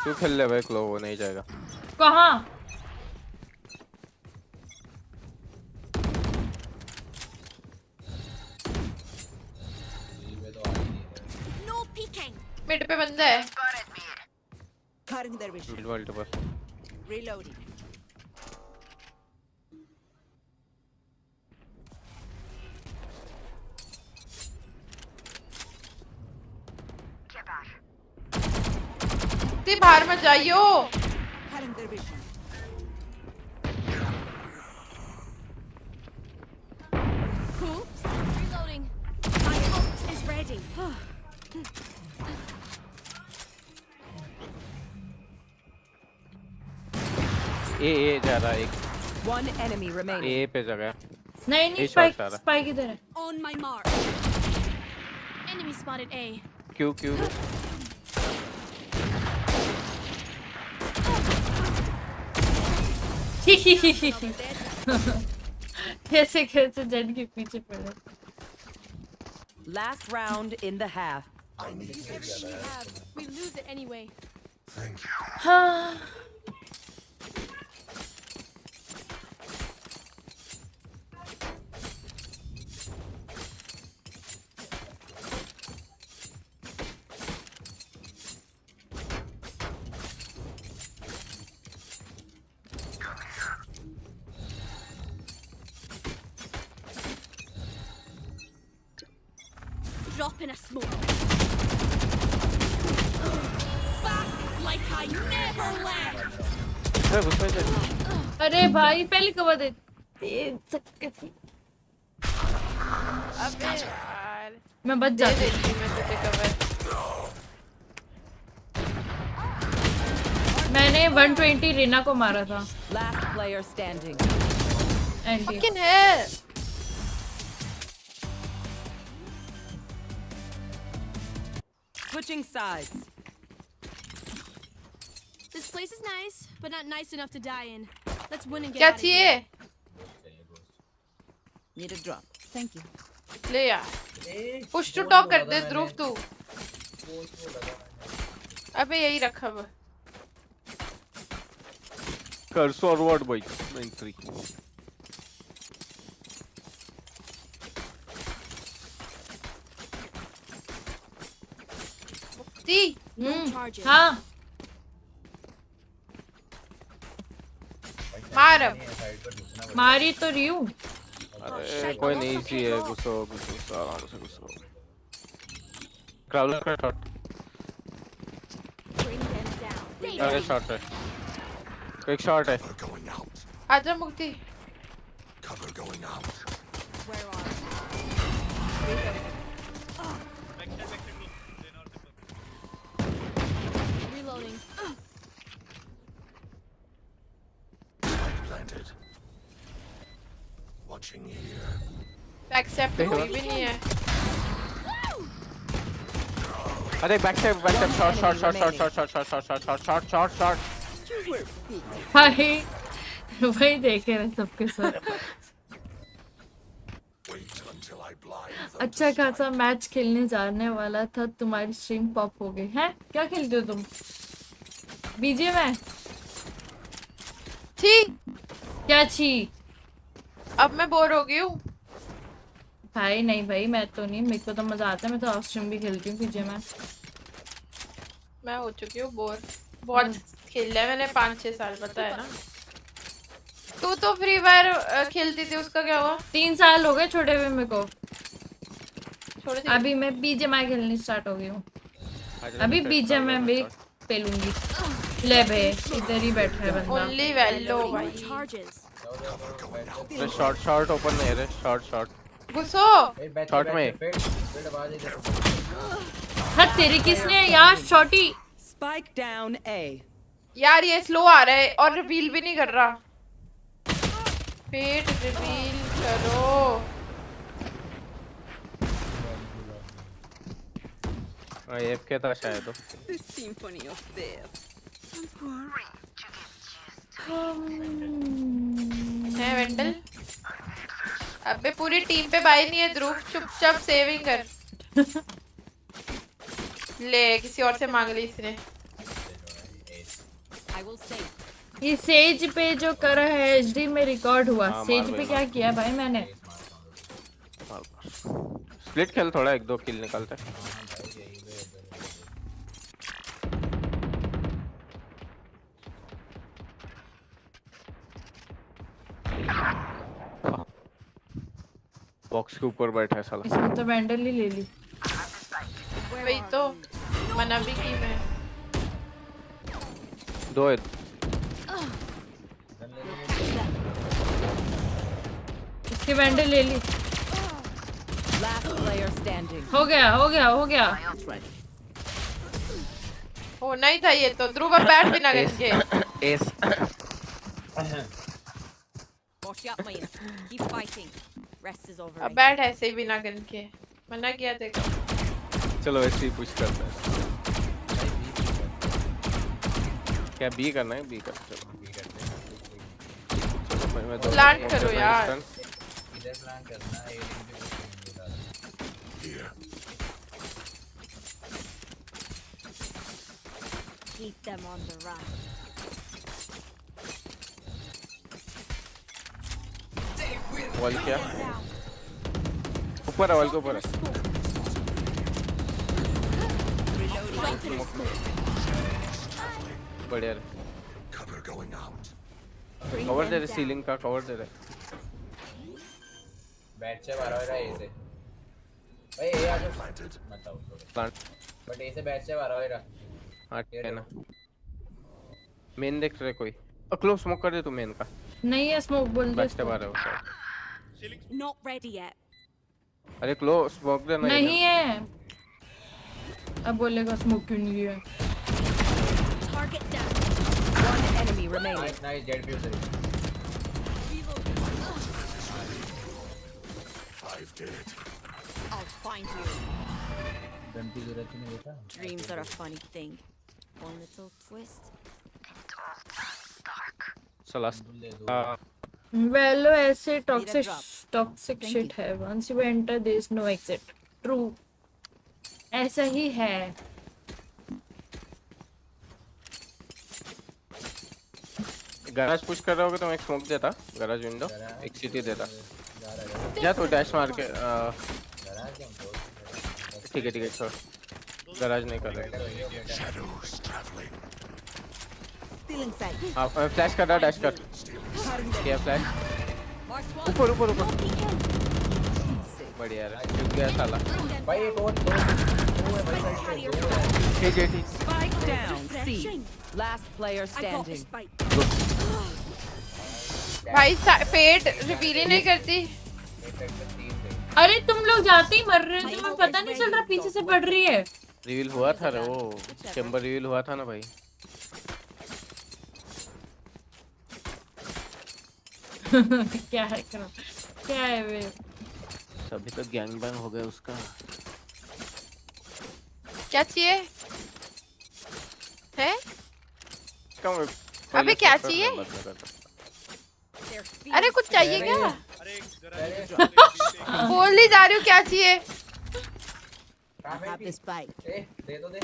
तू खेल ले भाई, क्लो वो नहीं जाएगा। कहाँ? मिड पे बंदा है। Reloading. ते बाहर मत जाइयो। Oops. Reloading. My ult is ready. ए जा रहा एक। One enemy remaining. ए पे जगह। नहीं स्पाइक इधर है। On my mark. Enemy spotted A. क्यों कैसे जेड के पीछे पड़े। Last round in the half. I need this. We lose it anyway. Thank you. हाँ। Drop in a smoke. Back like I never left. अरे भाई पहले कवर दे सकते थे। अबे यार। मैं बच जाती। मैं तुझे कवर। मैंने 120 रीना को मारा था। Last player standing. Fucking hell. Switching sides. This place is nice, but not nice enough to die in. Let's win and get क्या out of here. चाहिए? Need a drop. Thank you. ले यार। Push to talk कर दे ध्रुव तू। अबे यही रखा हुआ। कर फॉरवर्ड भाई 93। हाँ मारी तो रही हूँ। अरे कोई नहीं, इजी है। घुसो आराम से घुसो। क्राउलर का शॉट। अरे शॉट है, एक शॉट है। आजा मुक्ति। Cover going out. Where are Reloading. Planted. Watching here. Accept कोई भी नहीं है। अरे बैक स्टेप शॉट। भाई वही देखे रहे सबके साथ। अच्छा खासा मैच खेलने जाने वाला था, तुम्हारी स्ट्रीम पॉप हो गई है। क्या खेलते हो तुम? बीजे में छी क्या छी? अब मैं बोर हो गई हूँ। भाई नहीं भाई, मैं तो नहीं, मेरे को तो मजा आता है, मैं तो ऑफ स्ट्रीम भी खेलती हूँ पीजे में। मैं हो चुकी हूँ बोर, बहुत खेल लिया मैंने 5-6 साल, पता है ना। तू तो फ्री फायर खेलती थी, उसका क्या हुआ? 3 साल हो गए छोड़े हुए मेरे को। छोड़ दी? अभी मैं बीजेएमआई खेलनी स्टार्ट हो गई हूँ, अभी बीजेएमआई भी पेलूंगी। ले बे, इधर ही बैठा है बंदा। ओनली वेलो भाई। शॉर्ट ओपन नहीं है, शॉर्ट घुसो शॉर्ट में। हाँ तेरी किसने यार शॉटी। Spike down A. यार ये स्लो आ रहा है और रिवील भी नहीं कर रहा। फेट रिवील करो। AFK था शायद। The symphony of death. है वेंडल। अबे पूरी टीम पे बाई नहीं है ध्रुव, चुपचाप सेविंग कर। ले किसी और से मांग ली इसने। ये सेज पे जो करा है एचडी में रिकॉर्ड हुआ। सेज पे क्या किया भाई मैंने? स्प्लिट खेल, थोड़ा 1-2 किल निकालते। बॉक्स के ऊपर बैठा है साला। इसमें तो वेंडल ही ले ली। वही तो मना भी की मैं। 2 है। इसकी वेंडल ले ली। Last player standing. हो गया। होना ही था ये तो। ध्रुव अब बैठ बिना गन के। S. Wash up, man. Keep fighting. Rest is over. अब बैठ ऐसे ही बिना गन के। मना किया देखो। चलो ऐसे ही पुश करते हैं। क्या बी करना है? बी कर, चलो बी करते हैं। चलो मैं प्लांट करो यार। इधर प्लांट करना है, Keep them on the run. Wall क्या? ऊपर है, वॉल के ऊपर है। बढ़िया। कवर दे रहे, सीलिंग का कवर दे रहे। बैट से मारा है ऐसे भाई। ये आ जाओ मत आओ प्लांट बट ऐसे बैट से मारा है। हाँ ठीक है ना। मेन देख रहे कोई? क्लोज स्मोक कर दे तू मेन का। नहीं है स्मोक, बोल दे। बैक से मार रहे हो। Not ready yet. अरे क्लोज स्मोक दे। नहीं है। अब बोलेगा स्मोक क्यों नहीं है? Target down. One enemy remaining. Nice jet view sir. 5 dead. I'll find you. Gun की जरूरत नहीं बेटा। Dreams are a funny thing. One little twist. चला। वेलो ऐसे टॉक्सिक शिट है। Once you enter, there is no exit. True. ऐसा ही है। गैराज पुश कर रहे होगे तो मैं एक स्मोक देता। गैराज विंडो एक सिटी देता। या तो डैश मार के। ठीक है छोड़। गैराज नहीं कर रहे। हाँ फ्लैश कर रहा, डैश कर। क्या फ्लैश? ऊपर बढ़िया है। चुप गया साला भाई। एक और दो है भाई। Spike down C. Last player standing. भाई फेट रिवील ही नहीं करती। अरे तुम लोग जाते ही मर रहे हो, तुम्हें पता नहीं चल रहा पीछे से पड़ रही है। रिवील हुआ था रे, वो चैम्बर रिवील हुआ था ना भाई। क्या है करो, क्या है वे? अभी तो गैंग बैंग हो गया उसका। क्या चाहिए है? अबे क्या चाहिए? अरे कुछ चाहिए क्या? बोल नहीं जा रही हूँ क्या चाहिए? दे दो दे।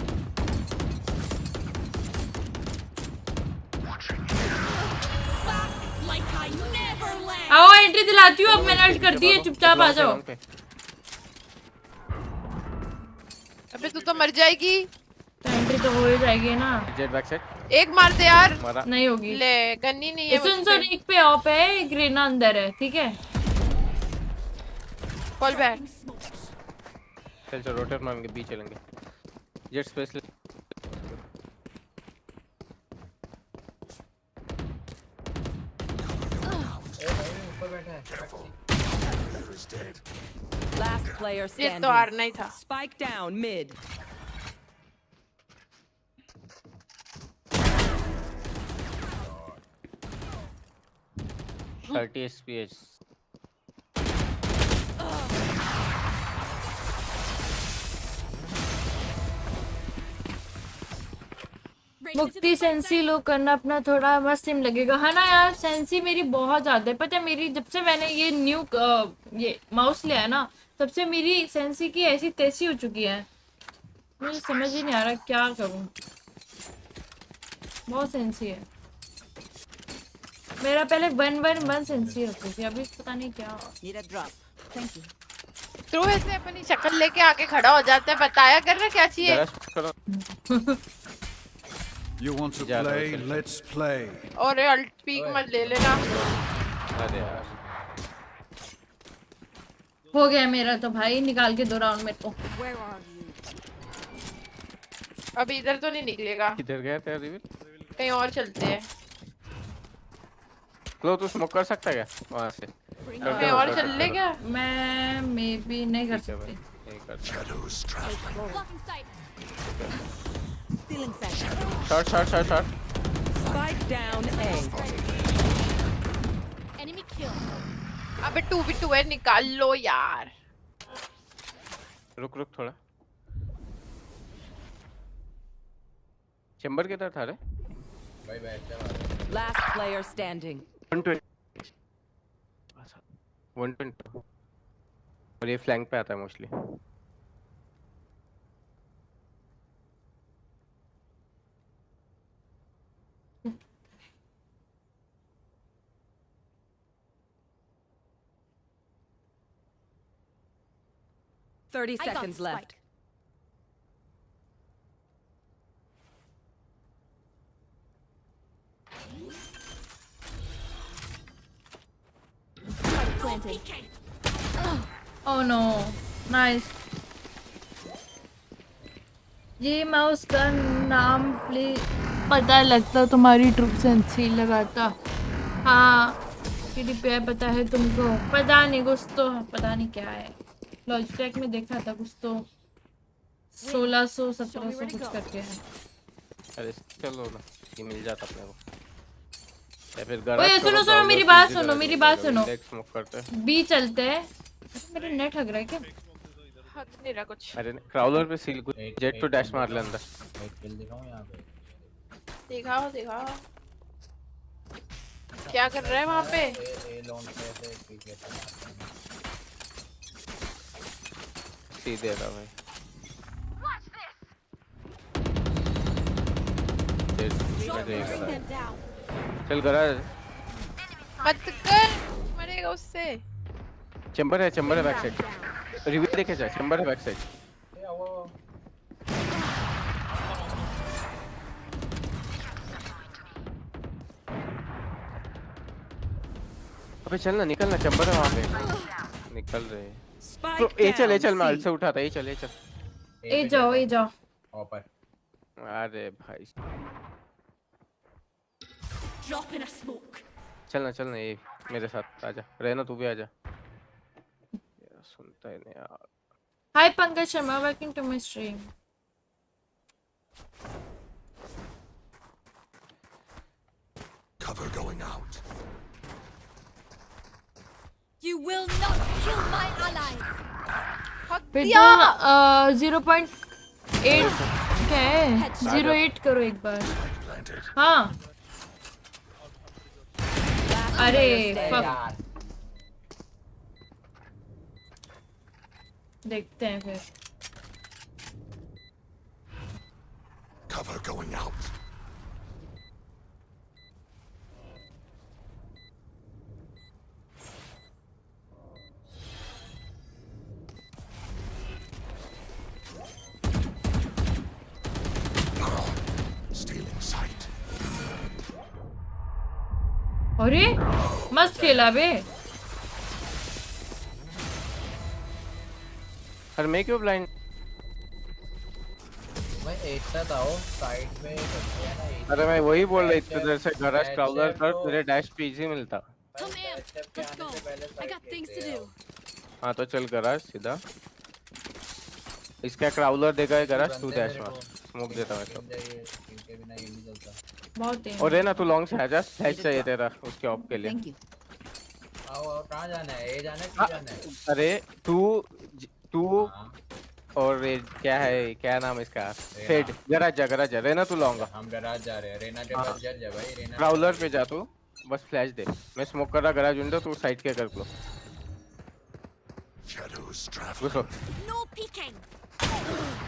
आओ एंट्री दिलाती हूँ। अब मैंने कर दी है, चुपचाप आ जाओ। अबे तू तो मर जाएगी। एंट्री तो हो ही जाएगी ना। जेट बैक साइड एक मार दे यार। नहीं होगी। ले गन्नी नहीं है सुन सुन, एक पे ऑफ है, एक रेना अंदर है, ठीक है। Fall back. चल चल रोटेट मारेंगे, बी चलेंगे। जेट स्पेस ले। ऊपर बैठा है। Last player ये standing. तो हारना ही था। Spike down mid. SPH मुक्ति सेंसी लो करना अपना थोड़ा मस्त टीम लगेगा, है ना यार। सेंसी मेरी बहुत ज्यादा है, पता है। मेरी जब से मैंने ये न्यू ये माउस लिया है ना, तब से मेरी सेंसी की ऐसी तैसी हो चुकी है, मुझे समझ ही नहीं आ रहा क्या करूं। बहुत सेंसी है मेरा। पहले 1-1-1 सेंसी होती थी, अभी पता नहीं क्या। तू ऐसे अपनी शक्ल लेके आके खड़ा हो जाता है, बताया कर रहा क्या चाहिए। You want to play? Let's play. और अल्ट पीक मत ले लेना। अरे यार हो गया मेरा तो भाई, निकाल के 2 राउंड मेरे को। अभी इधर तो नहीं निकलेगा। किधर गया तेरा रिवील? कहीं और चलते हैं। क्लो तू स्मोक कर सकता है क्या वहां से? कहीं और चल ले क्या? मैं मे बी नहीं कर सकती। नहीं कर सकता। Shot shot shot shot. Spike down A. Enemy kill. अबे 2v2 है, निकाल लो यार। रुक रुक थोड़ा। चैम्बर किधर था रे? भाई बैठ जा। Last player standing. 120 और ये फ्लैंक पे आता है mostly. Thirty seconds left. Oh no, nice. ये माउस का नाम प्लीज पता लगता तुम्हारी ट्रूप सेंसी लगाता। हाँ PDPI पता है तुमको? पता नहीं, कुछ तो पता नहीं क्या है। लॉजिटेक में देखा था कुछ तो 1600-1700 कुछ करके है। अरे चलो ना, ये मिल जाता अपने को। या फिर ओए सुनो सुनो, मेरी बात सुनो, मेरी बात सुनो। स्मोक करते हैं। बी चलते हैं। मेरा नेट हग रहा है क्या? हग नहीं रहा कुछ। अरे क्राउलर पे सील कुछ जेट पे डैश मार ले अंदर। एक किल दिखाऊं यहां पे? दिखाओ दिखाओ। क्या कर रहा है वहां पे? ए लोन पे से पीके सीधे रहा भाई। चल गराज मत कर, मरेगा उससे। चैम्बर है बैक साइड। रिवील देखे जा, चैम्बर है बैक साइड। अबे चल ना, निकल ना, चैम्बर है वहां पे। निकल रहे तो ए चल मैं अल्ट से उठाता। ए चल ए जाओ ऊपर। अरे भाई Drop in a smoke. चलना ये मेरे साथ आजा। रहना तू भी आजा। यार सुनता है नहीं यार। Hi Pankaj Sharma, welcome to my stream. Cover going out. You will not kill my allies. फिर तो 0.8 क्या है? 0.8 करो एक बार। हाँ अरे फक, देखते हैं फिर। Cover going out. अरे मस्त खेला बे। और मैं क्यों ब्लाइंड? मैं एक साथ आओ साइड में करते हैं ना। अरे मैं वही बोल रही थी तुझे से गराज क्राउलर कर तुझे डैश पे इजी मिलता। हाँ तो चल गराज सीधा। इसका क्राउलर देगा गराज तू डैश मार स्मोक देता मैं तो। और है ना तू लॉन्ग से आ जा फ्लैश चाहिए तेरा उसके ऑफ के लिए। आओ कहाँ जाना है? ए जाना है कि जाना है? अरे तू और क्या है क्या नाम इसका फेड गराज जा रेना तू लॉन्ग। हम गराज जा रहे हैं। रेना के पास जा भाई। रेना क्राउलर पे जा तू बस फ्लैश दे। मैं स्मोक कर रहा गराज विंडो तू साइड के कर लो। घुसो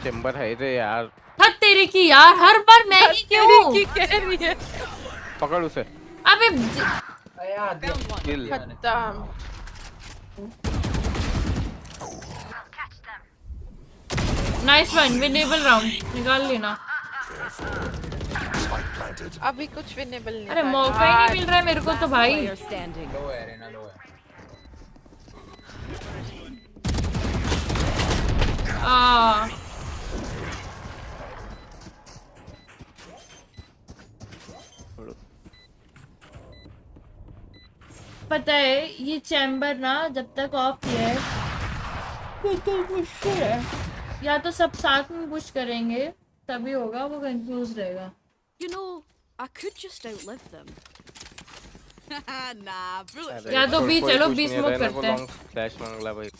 चेंबर है रे यार। हद तेरे की यार हर बार मैं ही क्यों की कह रही है। पकड़ उसे। अबे किल खत्म। नाइस वन विनेबल राउंड निकाल लेना। अभी कुछ विनेबल नहीं। अरे मौका ही नहीं मिल रहा है मेरे को तो भाई। लो है रेना लो है। पता है ये चैम्बर ना जब तक ऑफ किया है तो मुश्किल है। या तो सब साथ में पुश करेंगे तभी होगा वो कंफ्यूज रहेगा। You know, I could just outlive them. Nah, brilliant. या तो बी चलो बी स्मोक करते हैं। फ्लैश मांगला भाई।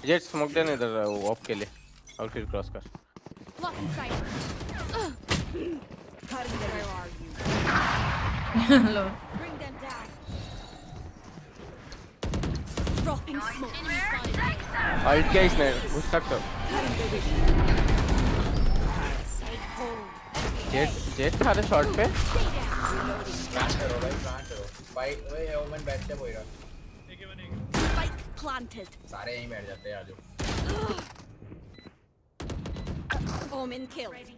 जेट स्मोक देना इधर ऑफ के लिए और फिर क्रॉस कर। हेलो अल्ट क्या इसने घुस सकता। जेट था रे शॉट पे। कांट करो भाई कांट करो। फाइट ओए ओमन बैठ जा बोल रहा। Planted. सारे यहीं बैठ जाते हैं आजू। Omen killed.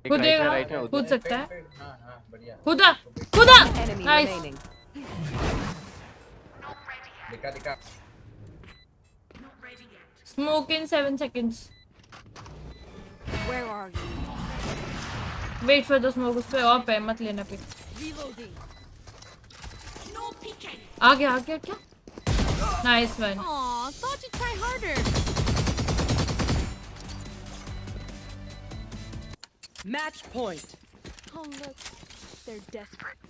कूदेगा कूद सकता है। हाँ बढ़िया। कूदा नाइस। दिखा smoke in 7 seconds. Where are you? Wait for the smoke उस पे ऑफ है मत लेना पिक। Reloading. No peeking. आ गया क्या? Nice one. Aw, thought you'd try harder. Match point. Oh look, they're desperate.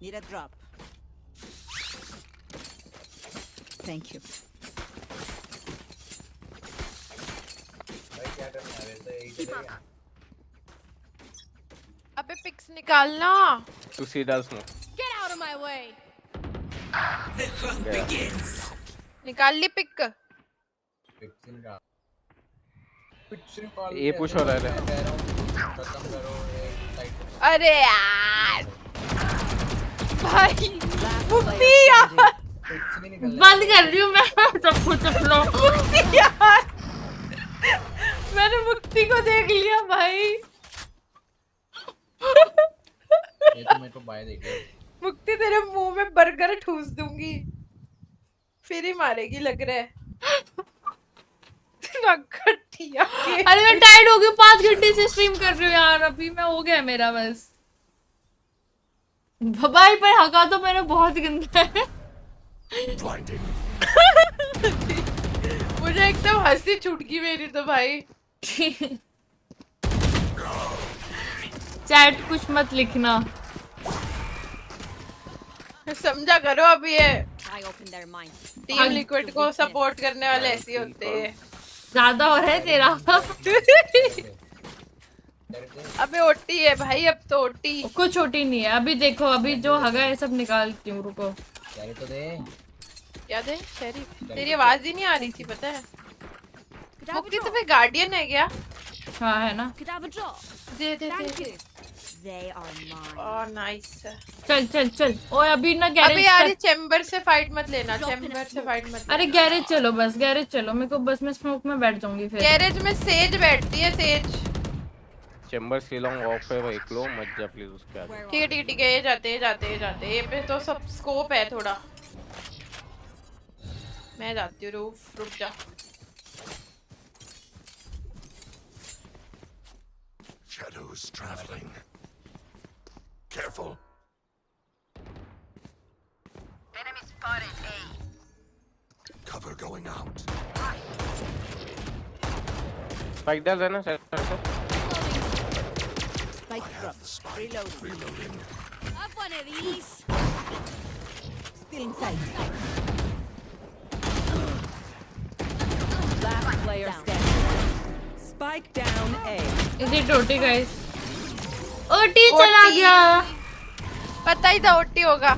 Need a drop. Thank you. अबे pics निकालना। तू सीधा smoke. Get out of my way. The hunt begins. निकाल ली pick. ये push हो रहा है। खत्म करो साइड। अरे यार भाई मुक्ति यार बंद कर रही हूँ मैं सब कुछ अपना। मुक्ति यार मैंने मुक्ति को देख लिया भाई। ये तो मेरे को बाय देख लिया। मुक्ति तेरे मुंह में बर्गर ठूस दूंगी फिर ही मारेगी लग रहा है। अरे मैं टाइड हो गई 5 घंटे से स्ट्रीम कर रही हूँ यार। अभी मैं हो गया मेरा बस भाई पर हका तो मैंने बहुत गंदा है। मुझे एकदम हंसी छूट गई मेरी तो भाई। चैट कुछ मत लिखना समझा करो। अब ये टीम टीम लिक्विड को सपोर्ट करने वाले ऐसे होते हैं। ज्यादा हो रहा है तेरा। अबे ओटी है भाई, अब तो ओटी। कुछ ओटी नहीं है अभी। देखो अभी जो हगा है सब निकालती हूँ, रुको। शेरी तो दे। क्या दे शेरी? तेरी आवाज ही नहीं आ रही थी पता है। मुक्ति तो फिर गार्डियन है क्या? हाँ है ना। दे दे दे। Oh nice. चल चल चल। ओए अभी ना गैरेज। अबे यार चैम्बर से फाइट मत लेना, चैम्बर से फाइट मत। अरे गैरेज चलो बस, गैरेज चलो। मेरे को बस मैं स्मोक में बैठ जाऊंगी फिर। गैरेज में सेज बैठती है, सेज। चैम्बर सीलोंग ऑफ है भाई, क्लो मत जा प्लीज उसके आगे। ठीक है ठीक है, ये जाते ये पे तो सब स्कोप है थोड़ा। मैं जाती हूँ, रुक जा। Shadows traveling. Careful. Enemy spotted A. Cover going out. Spike डाल देना सेंटर से। I have the spike. Reloading. Have one of these. Still inside. Last player standing. Spike down A. Is it OT guys? OT चला गया। पता ही था OT होगा।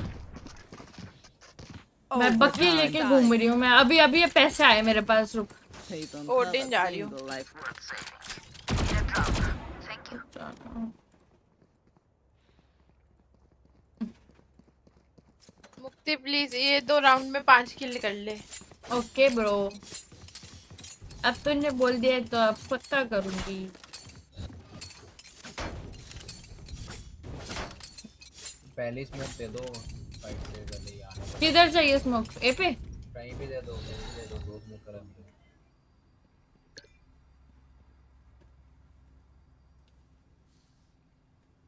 मैं बकरी लेके घूम रही हूँ मैं। अभी अभी ये पैसे आए मेरे पास, रुक। OT जा रही हूँ। मुक्ति प्लीज ये 2 राउंड में 5 किल कर ले। ओके ब्रो, अब तूने बोल दिया तो अब पक्का करूंगी। पहले स्मोक दे दो फाइट से पहले यार। किधर चाहिए स्मोक? ए पे कहीं भी दे दो, दो स्मोक कर दो।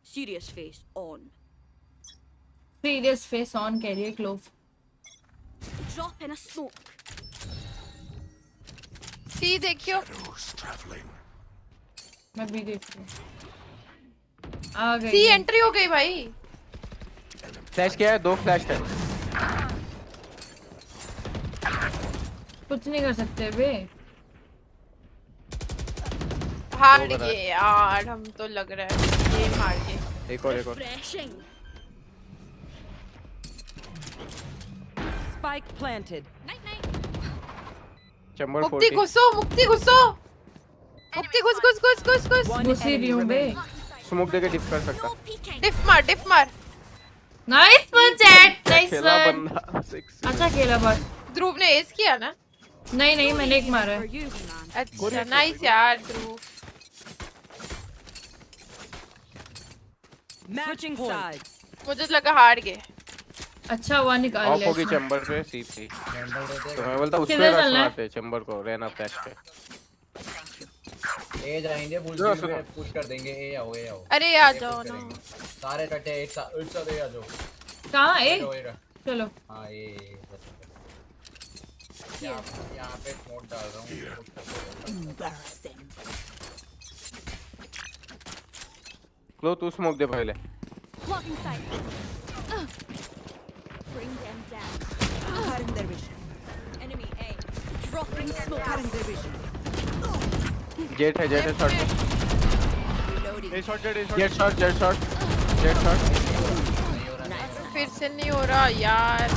Serious face on. Serious face on कह रही है clove. Drop in a smoke. सी देखियो। मैं भी देख रही हूँ। आ गई। सी एंट्री हो गई भाई। फ्लैश किया है, 2 फ्लैश है। कुछ नहीं कर सकते बे। हार गए यार हम तो, लग रहा है ये हार गए। एक और Spike planted. Night night. Chamber 40। मुक्ति घुसो, मुक्ति घुसो। मुक्ति घुस घुस घुस घुस घुस। घुसी रही हूँ बे। स्मोक देके डिप कर सकता। डिफ मार, डिफ मार। नाइस वन चैट, नाइस खेला वन। बंदा। अच्छा खेला बट। ध्रुव ने एस किया ना? नहीं मैंने एक मारा है। अच्छा नाइस यार ध्रुव। Matching sides. मुझे तो लगा हार गए। अच्छा हुआ निकाल लिया। ऑफ होगी चैम्बर पे C3। तो मैं बोलता उसको रश मारते चैम्बर को, रहना फ्लैश पे। ए जाएंगे फुल पे पुश कर देंगे। ए आओ ए आओ। अरे आ जाओ ना सारे कटे एक साथ आ जाओ। कहां ए? चलो। हां ये यहां पे स्मोक डाल रहा हूं। लो तू स्मोक दे पहले। Blocking sight. Bring them down. Cutting their vision. Enemy A. Dropping smoke. Cutting their vision. Jet है शॉट में। Reloading. Jet shot. फिर से नहीं हो रहा यार।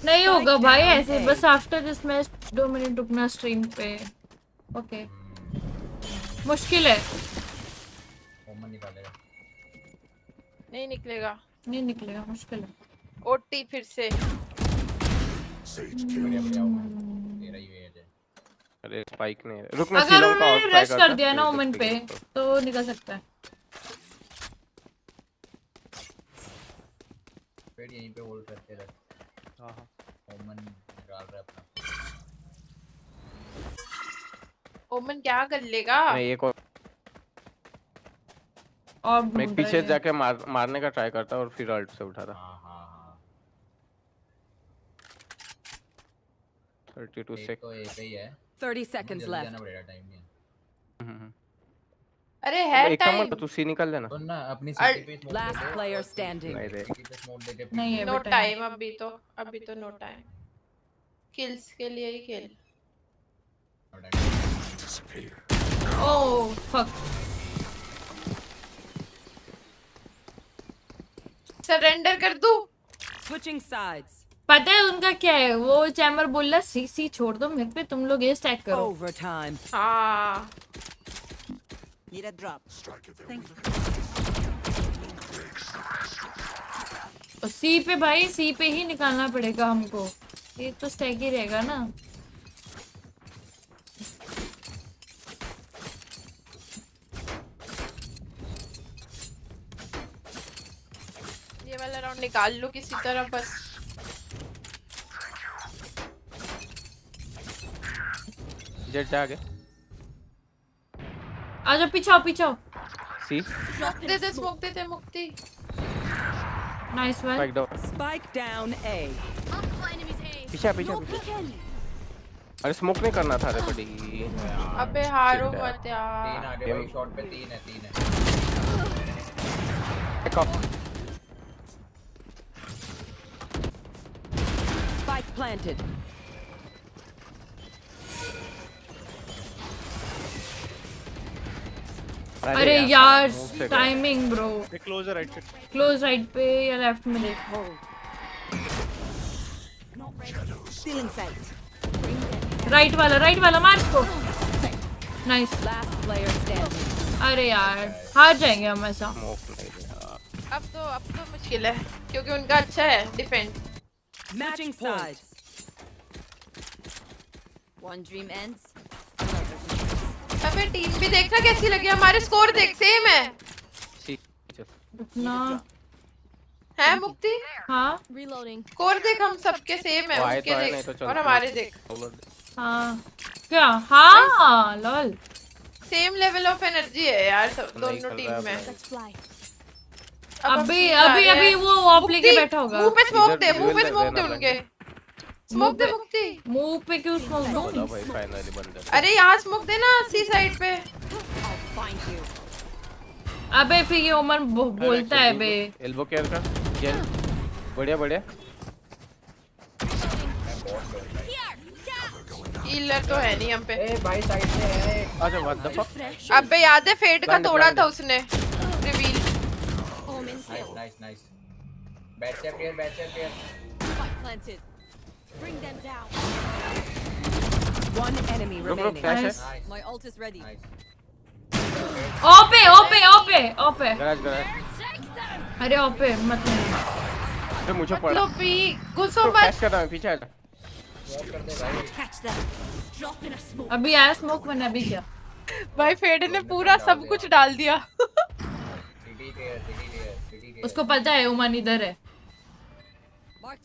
नहीं होगा भाई ऐसे। बस आफ्टर दिस मैच 2 मिनट रुकना स्ट्रीम पे। ओके मुश्किल है। कॉमन निकालेगा। नहीं निकलेगा, नहीं निकलेगा, मुश्किल है। ओटी फिर से। अरे स्पाइक नहीं है। रुक मैं अगर उन्होंने रश कर दिया ना ओमन पे तो निकल सकता है। फिर यहीं पे होल्ड करते रहे। हां ओमन निकाल रहा है अपना। ओमन क्या कर लेगा? नहीं एक और मैं पीछे जाके मारने का ट्राई करता और फिर अल्ट से उठाता। हां 32 सेकंड तो ये सही है। 30 seconds left. जाना पड़ेगा, टाइम नहीं। अरे है एक टाइम। नंबर तो तू सी निकाल लेना। सुन ना अपनी सिटी पे स्मोक। Last player standing. नहीं है नो टाइम अभी तो नो टाइम। किल्स के लिए ही खेल। Oh fuck. सरेंडर कर दूं? Switching sides. पता है उनका क्या है? वो चैमर बोल रहा सी छोड़ दो मेरे पे, तुम लोग ये स्टैक करो। Overtime. हाँ। Need a drop. Thank you. और सी पे भाई, सी पे ही निकालना पड़ेगा हमको, ये तो स्टैक ही रहेगा ना। ये वाला राउंड निकाल लो किसी तरह बस। जेट जा आगे। आजा पीछे आओ। सी स्मोक दे दे मुक्ति। Nice one. Spike down. Spike down A. पीछे। अरे स्मोक नहीं करना था रे बड़ी। अबे हारो मत यार। 3 आगे भाई, शॉट पे 3 है। एक ऑफ। Spike planted. अरे यार टाइमिंग ब्रो। क्लोज राइट पे, क्लोज राइट पे या लेफ्ट में देख। Stealing sight. राइट वाला मार इसको। नाइस। Last player standing. अरे यार हार जाएंगे हम ऐसा। अब तो मुश्किल है क्योंकि उनका अच्छा है defend. Matching sides. One dream ends. अबे टीम भी देखना कैसी लगी, हमारे स्कोर देख सेम है। ना है मुक्ति? हाँ स्कोर देख हम सबके सेम है, उनके देख और हमारे देख। हाँ क्या? हाँ lol same level of energy है यार सब दोनों टीम में। अभी वो ऑफ लेके बैठा होगा। मुंह पे स्मोक दे उनके। स्मोक दे मुक्ति। मुंह पे क्यों स्मोक दूं? अरे यहाँ स्मोक देना सी साइड पे। अबे फिर ये उमर बोलता है बे। एल्बो केयर कर जेन। बढ़िया। हीलर तो है नहीं हम पे। ए भाई साइड में है। अच्छा व्हाट द फक। अबे याद है फेड का तोड़ा था उसने reveal. Nice. Back chair. Bring them down. One enemy remaining. Nice. My ult is ready. ओपे। गराज। अरे ओपे मत। अरे मुझे पड़ा। लो पी घुसो मत। फ्लैश कर रहा हूं पीछे हट। Catch them. Drop in a smoke. अभी आया स्मोक मैंने अभी क्या? भाई फेड ने पूरा सब कुछ डाल दिया। उसको पता है उमन इधर है।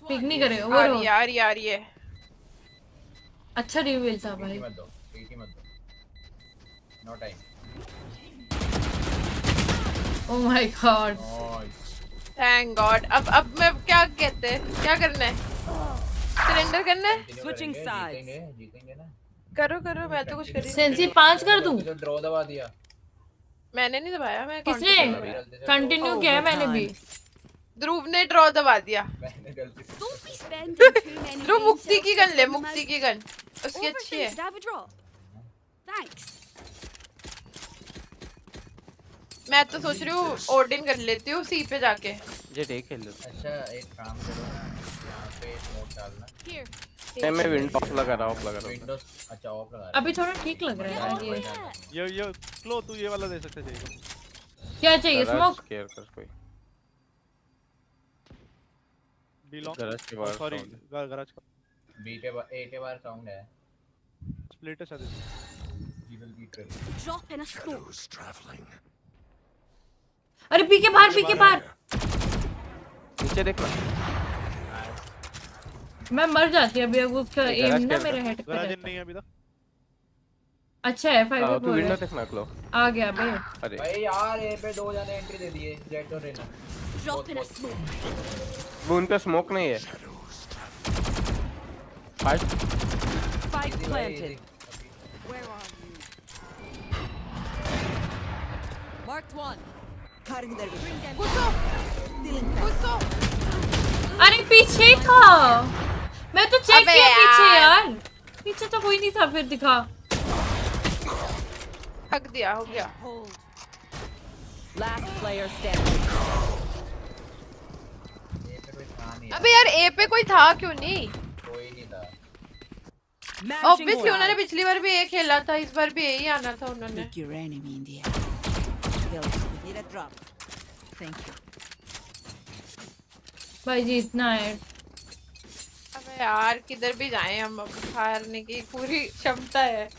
पिक नहीं करे वो यार ये अच्छा रिवील था भाई। मत दो। No time. Oh my god. Thank god. अब मैं क्या करना है? सरेंडर करना है? Switching sides. जीतेंगे ना। करो मैं तो कुछ कर रही। सेंसी 5 कर दूं? तो ड्रॉ दबा दिया। मैंने नहीं दबाया, मैं किसने कंटिन्यू किया है? मैंने भी। ध्रुव ने ड्रॉ दबा दिया। मैंने गलती से। ध्रुव मुक्ति की गन उसकी अच्छी है। मैं तो सोच रही हूँ ओडिन कर लेती हूँ सी पे जाके। जे देख खेल लो। अच्छा एक काम करो ना, यहाँ पे स्मोक डालना। मैं विंडो ऑफ लगा रहा हूँ। विंडोज अच्छा ऑफ लगा। अभी थोड़ा ठीक लग रहा है यार ये क्लो तू ये वाला दे सकते चाहिए। क्या चाहिए? स्मोक केयर कर कोई। गराज के बाहर। सॉरी गराज का। बी के ए के बाहर साउंड है। स्प्लिट है शायद। जीवल बीट कर। Drop in a smoke. अरे पी के बाहर। नीचे देख ना। मैं मर जाती अभी अगर उसका एम ना मेरे हेड पे। गराज नहीं है अभी तक। अच्छा है 5 तू विंडो देखना क्लो। आ गया बे। अरे भाई यार ए पे 2 जने एंट्री दे दिए, जेट और Raina. Drop in a smoke. वो उन पे स्मोक नहीं है। Spike planted. Where are you? Marked one. Cutting their vision. घुसो। अरे पीछे था, मैं तो चेक किया पीछे यार। पीछे तो कोई नहीं था फिर दिखा। हक दिया, हो गया। Last player standing. अबे यार ए पे कोई था क्यों नहीं? कोई नहीं था। ऑब्वियसली उन्होंने पिछली बार भी ए खेला था, इस बार भी ए ही आना था उन्होंने। Look your enemy in the eye. Need a drop. Thank you. भाई जीतना है। अबे यार किधर भी जाएं हम, अब हारने की पूरी क्षमता है।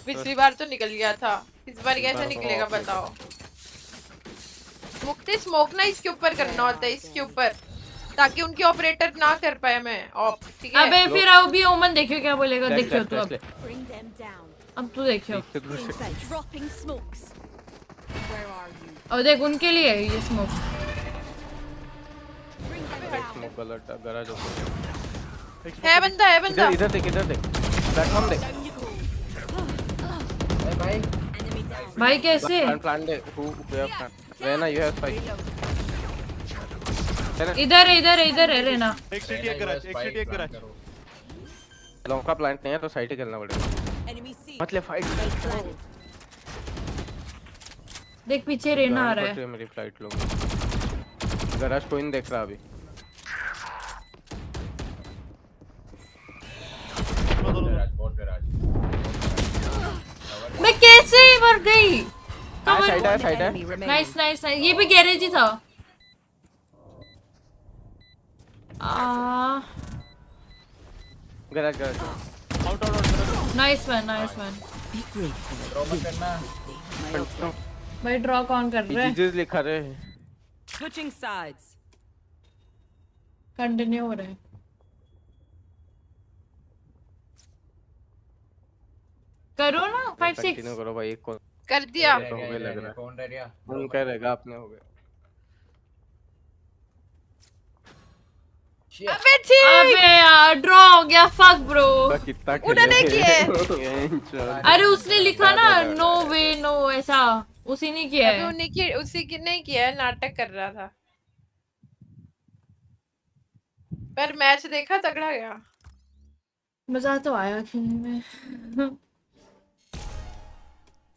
पिछली बार तो निकल गया था, इस बार कैसे निकलेगा बताओ। मुक्ति स्मोक ना इसके ऊपर करना होता है, इसके ऊपर, ताकि उनकी ऑपरेटर ना कर पाए मैं ऑफ, ठीक है। अबे फिर अभी ओमन देखियो क्या बोलेगा, देखियो तू अब। अब तू देखियो। और देख उनके लिए है ये स्मोक। स्मोक गलत गराज है बंदा, है बंदा। इधर देख, इधर देख, प्लेटफॉर्म देख। भाई कैसे? प्लान दे, who have plan. Rena you have fight. इधर है रेना। एक सिटी एक गराज, एक सिटी एक गराज। लॉन्ग का प्लांट नहीं है तो साइड ही खेलना पड़ेगा। मतलब फाइट। देख पीछे रेना आ रहा है। मेरी फ्लाइट लोग गराज कोई नहीं देख रहा अभी। मैं कैसे मर गई? साइड है। नाइस नाइस नाइस, ये भी गैरेज ही था। Garage out nice one. भाई ड्रॉ कौन कर रहा है? जीजस लिखा रहे। Switching sides. कंटिन्यू हो रहा है। करो ना 5-6 कंटिन्यू करो भाई। एक कौन कर दिया। हो गया लग रहा है। कौन रह गया? कौन करेगा? आपने हो गया। अबे यार ड्रॉ हो गया, फक ब्रो। उन्होंने किया। अरे उसने लिखा ना नो वे नो, ऐसा उसी ने किया है। उसी की नहीं किया है, नाटक कर रहा था। पर मैच देखा, तगड़ा गया। मजा तो आया खेलने में।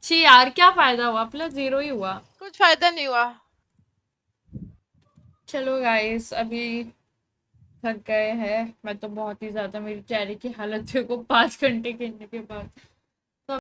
छी यार क्या फायदा हुआ, प्लस 0 ही हुआ। कुछ फायदा नहीं हुआ। चलो गाइस अभी थक गए हैं, मैं तो बहुत ही ज्यादा, मेरी चेहरे की हालत देखो 5 घंटे खेलने के बाद।